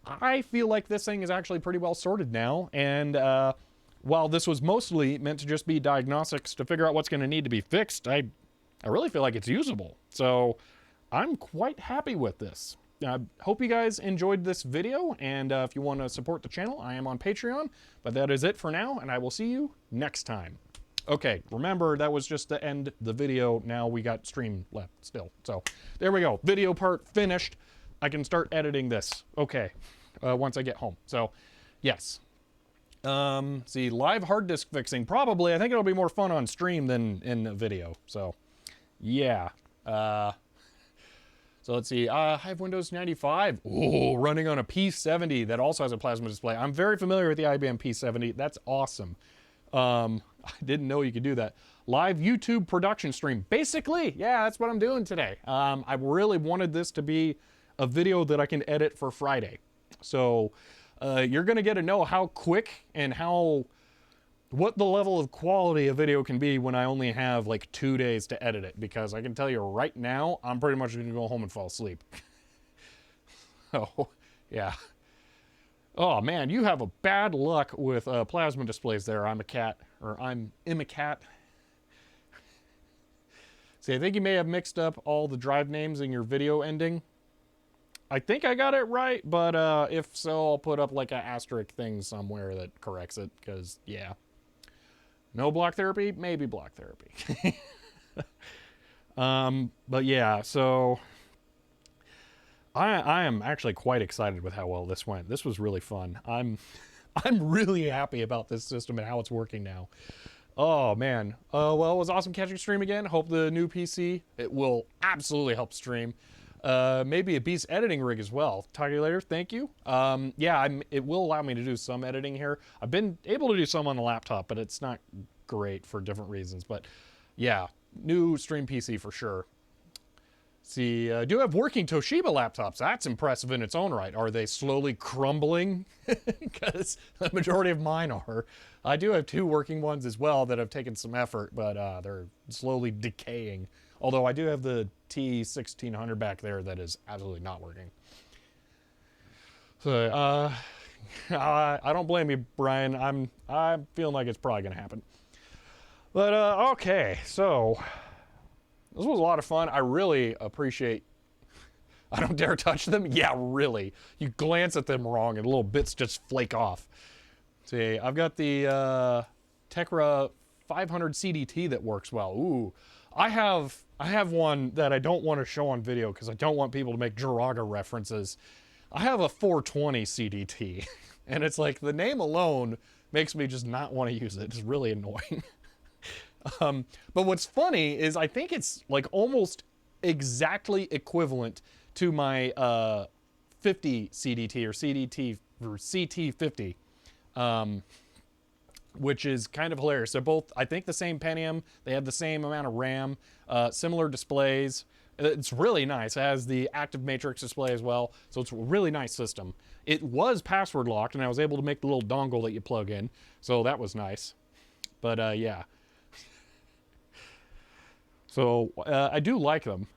I feel like this thing is actually pretty well sorted now, and while this was mostly meant to just be diagnostics to figure out what's going to need to be fixed, I really feel like it's usable. So I'm quite happy with this. I hope you guys enjoyed this video, and if you want to support the channel, I am on Patreon, but that is it for now, and I will see you next time. Okay, remember that was just to end the video. Now we got stream left still. So there we go. Video part finished. I can start editing this. Okay, once I get home. So yes. See, live hard disk fixing. Probably, I think it'll be more fun on stream than in a video. So yeah. So let's see, I have Windows 95. Ooh, running on a P70 that also has a plasma display. I'm very familiar with the IBM P70. That's awesome. I didn't know you could do that. Live YouTube production stream. Basically, yeah, that's what I'm doing today. I really wanted this to be a video that I can edit for Friday. So you're gonna get to know how quick and what the level of quality a video can be when I only have like 2 days to edit it, because I can tell you right now, I'm pretty much gonna go home and fall asleep. Oh, yeah. Oh man, you have a bad luck with plasma displays there. I'm a cat. See, I think you may have mixed up all the drive names in your video ending. I think I got it right, but if so, I'll put up like an asterisk thing somewhere that corrects it, because yeah. No block therapy? Maybe block therapy. But yeah, so I am actually quite excited with how well this went. This was really fun. I'm really happy about this system and how it's working now. Oh man. Well, it was awesome catching stream again. Hope the new PC, it will absolutely help stream. Maybe a beast editing rig as well. Talk to you later. Thank you. Yeah, it will allow me to do some editing here. I've been able to do some on the laptop, but it's not great for different reasons. But yeah, new stream PC for sure. See, I do have working Toshiba laptops. That's impressive in its own right. Are they slowly crumbling? Because the majority of mine are. I do have 2 working ones as well that have taken some effort, but they're slowly decaying. Although I do have the T1600 back there that is absolutely not working. So, I don't blame you, Brian. I'm feeling like it's probably going to happen. But, okay, so this was a lot of fun. I really appreciate... I don't dare touch them? Yeah, really. You glance at them wrong and little bits just flake off. See, I've got the Tecra 500 CDT that works well. Ooh. I have one that I don't want to show on video because I don't want people to make Jiraga references. I have a 420 CDT, and it's like the name alone makes me just not want to use it. It's really annoying. But what's funny is I think it's like almost exactly equivalent to my 50 CDT or CT50. Which is kind of hilarious. They're both, I think, the same Pentium. They have the same amount of RAM, similar displays. It's really nice. It has the active matrix display as well, so it's a really nice system. It was password locked, and I was able to make the little dongle that you plug in, so that was nice. But yeah. So I do like them.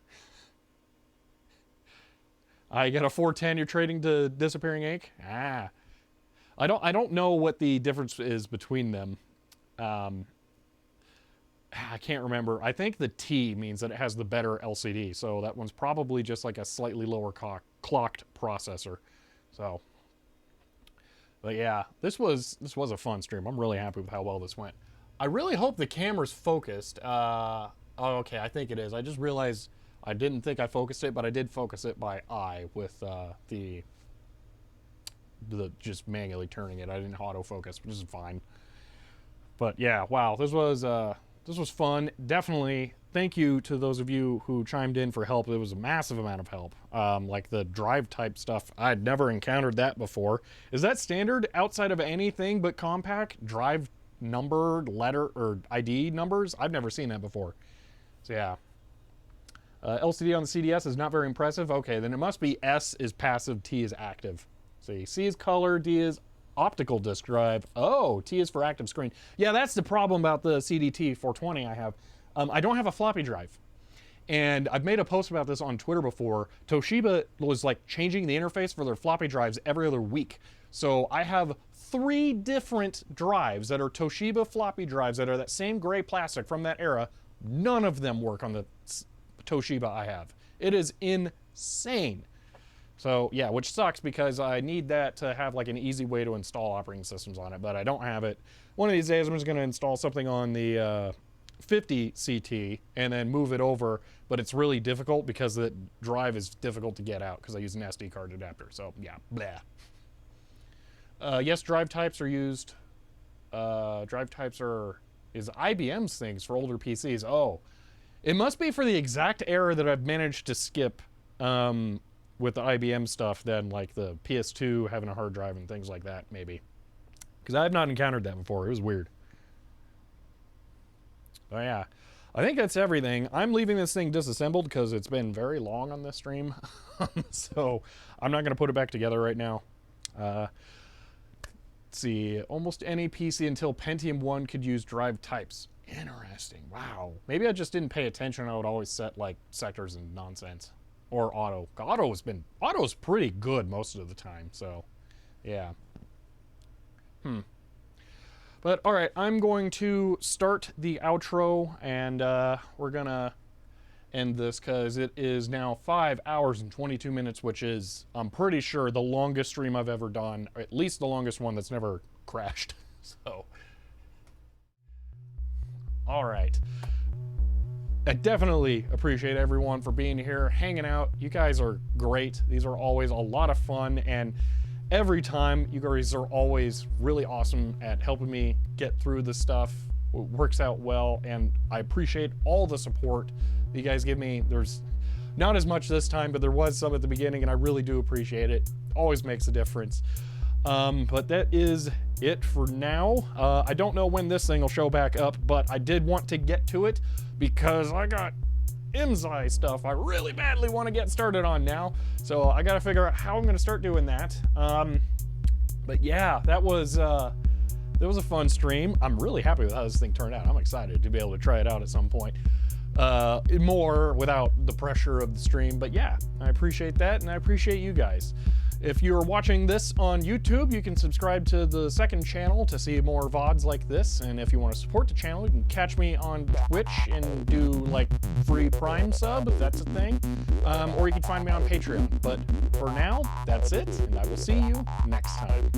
I get a 410. You're trading to disappearing ink. Ah. I don't know what the difference is between them. I can't remember. I think the T means that it has the better LCD, so that one's probably just like a slightly lower clocked processor. So, but yeah, this was a fun stream. I'm really happy with how well this went. I really hope the camera's focused. Oh, okay, I think it is. I just realized I didn't think I focused it, but I did focus it by eye with the just manually turning it. I didn't autofocus, which is fine. But yeah, wow, this was fun. Definitely thank you to those of you who chimed in for help. It was a massive amount of help. Like the drive type stuff, I'd never encountered that before. Is that standard outside of anything but Compaq? Drive number, letter, or ID numbers? I've never seen that before. So yeah. LCD on the CDS is not very impressive. Okay, then it must be S is passive, T is active. See, C is color, D is optical disk drive. Oh, T is for active screen. Yeah, that's the problem about the CDT 420 I have. I don't have a floppy drive. And I've made a post about this on Twitter before. Toshiba was like changing the interface for their floppy drives every other week. So I have 3 different drives that are Toshiba floppy drives that are that same gray plastic from that era. None of them work on the Toshiba I have. It is insane. So yeah, which sucks because I need that to have like an easy way to install operating systems on it, but I don't have it. One of these days I'm just going to install something on the 50 CT and then move it over, but it's really difficult because the drive is difficult to get out because I use an SD card adapter. So yeah, blah. Yes, drive types are used. Drive types is IBM's things for older PCs. Oh, it must be for the exact error that I've managed to skip with the IBM stuff than like the PS2 having a hard drive and things like that, maybe. Because I have not encountered that before. It was weird. Oh yeah, I think that's everything. I'm leaving this thing disassembled because it's been very long on this stream. So I'm not going to put it back together right now. Let's see, almost any PC until Pentium 1 could use drive types. Interesting, wow. Maybe I just didn't pay attention. I would always set like sectors and nonsense. Or auto. Auto's pretty good most of the time, so yeah. But all right, I'm going to start the outro, and we're gonna end this because it is now 5 hours and 22 minutes, which is, I'm pretty sure, the longest stream I've ever done, or at least the longest one that's never crashed. So, all right. I definitely appreciate everyone for being here, hanging out. You guys are great. These are always a lot of fun, and every time you guys are always really awesome at helping me get through this stuff. It works out well, and I appreciate all the support that you guys give me. There's not as much this time, but there was some at the beginning, and I really do appreciate it. Always makes a difference. But that is it for now. I don't know when this thing will show back up, but I did want to get to it because I got MSI stuff I really badly want to get started on now. So I got to figure out how I'm going to start doing that. But yeah, that was a fun stream. I'm really happy with how this thing turned out. I'm excited to be able to try it out at some point. More without the pressure of the stream. But yeah, I appreciate that, and I appreciate you guys. If you're watching this on YouTube, you can subscribe to the second channel to see more VODs like this. And if you want to support the channel, you can catch me on Twitch and do like free Prime sub, if that's a thing. Or you can find me on Patreon. But for now, that's it, and I will see you next time.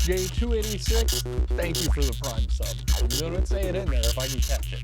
J286, thank you for the Prime sub. I'm gonna say it in there if I can catch it.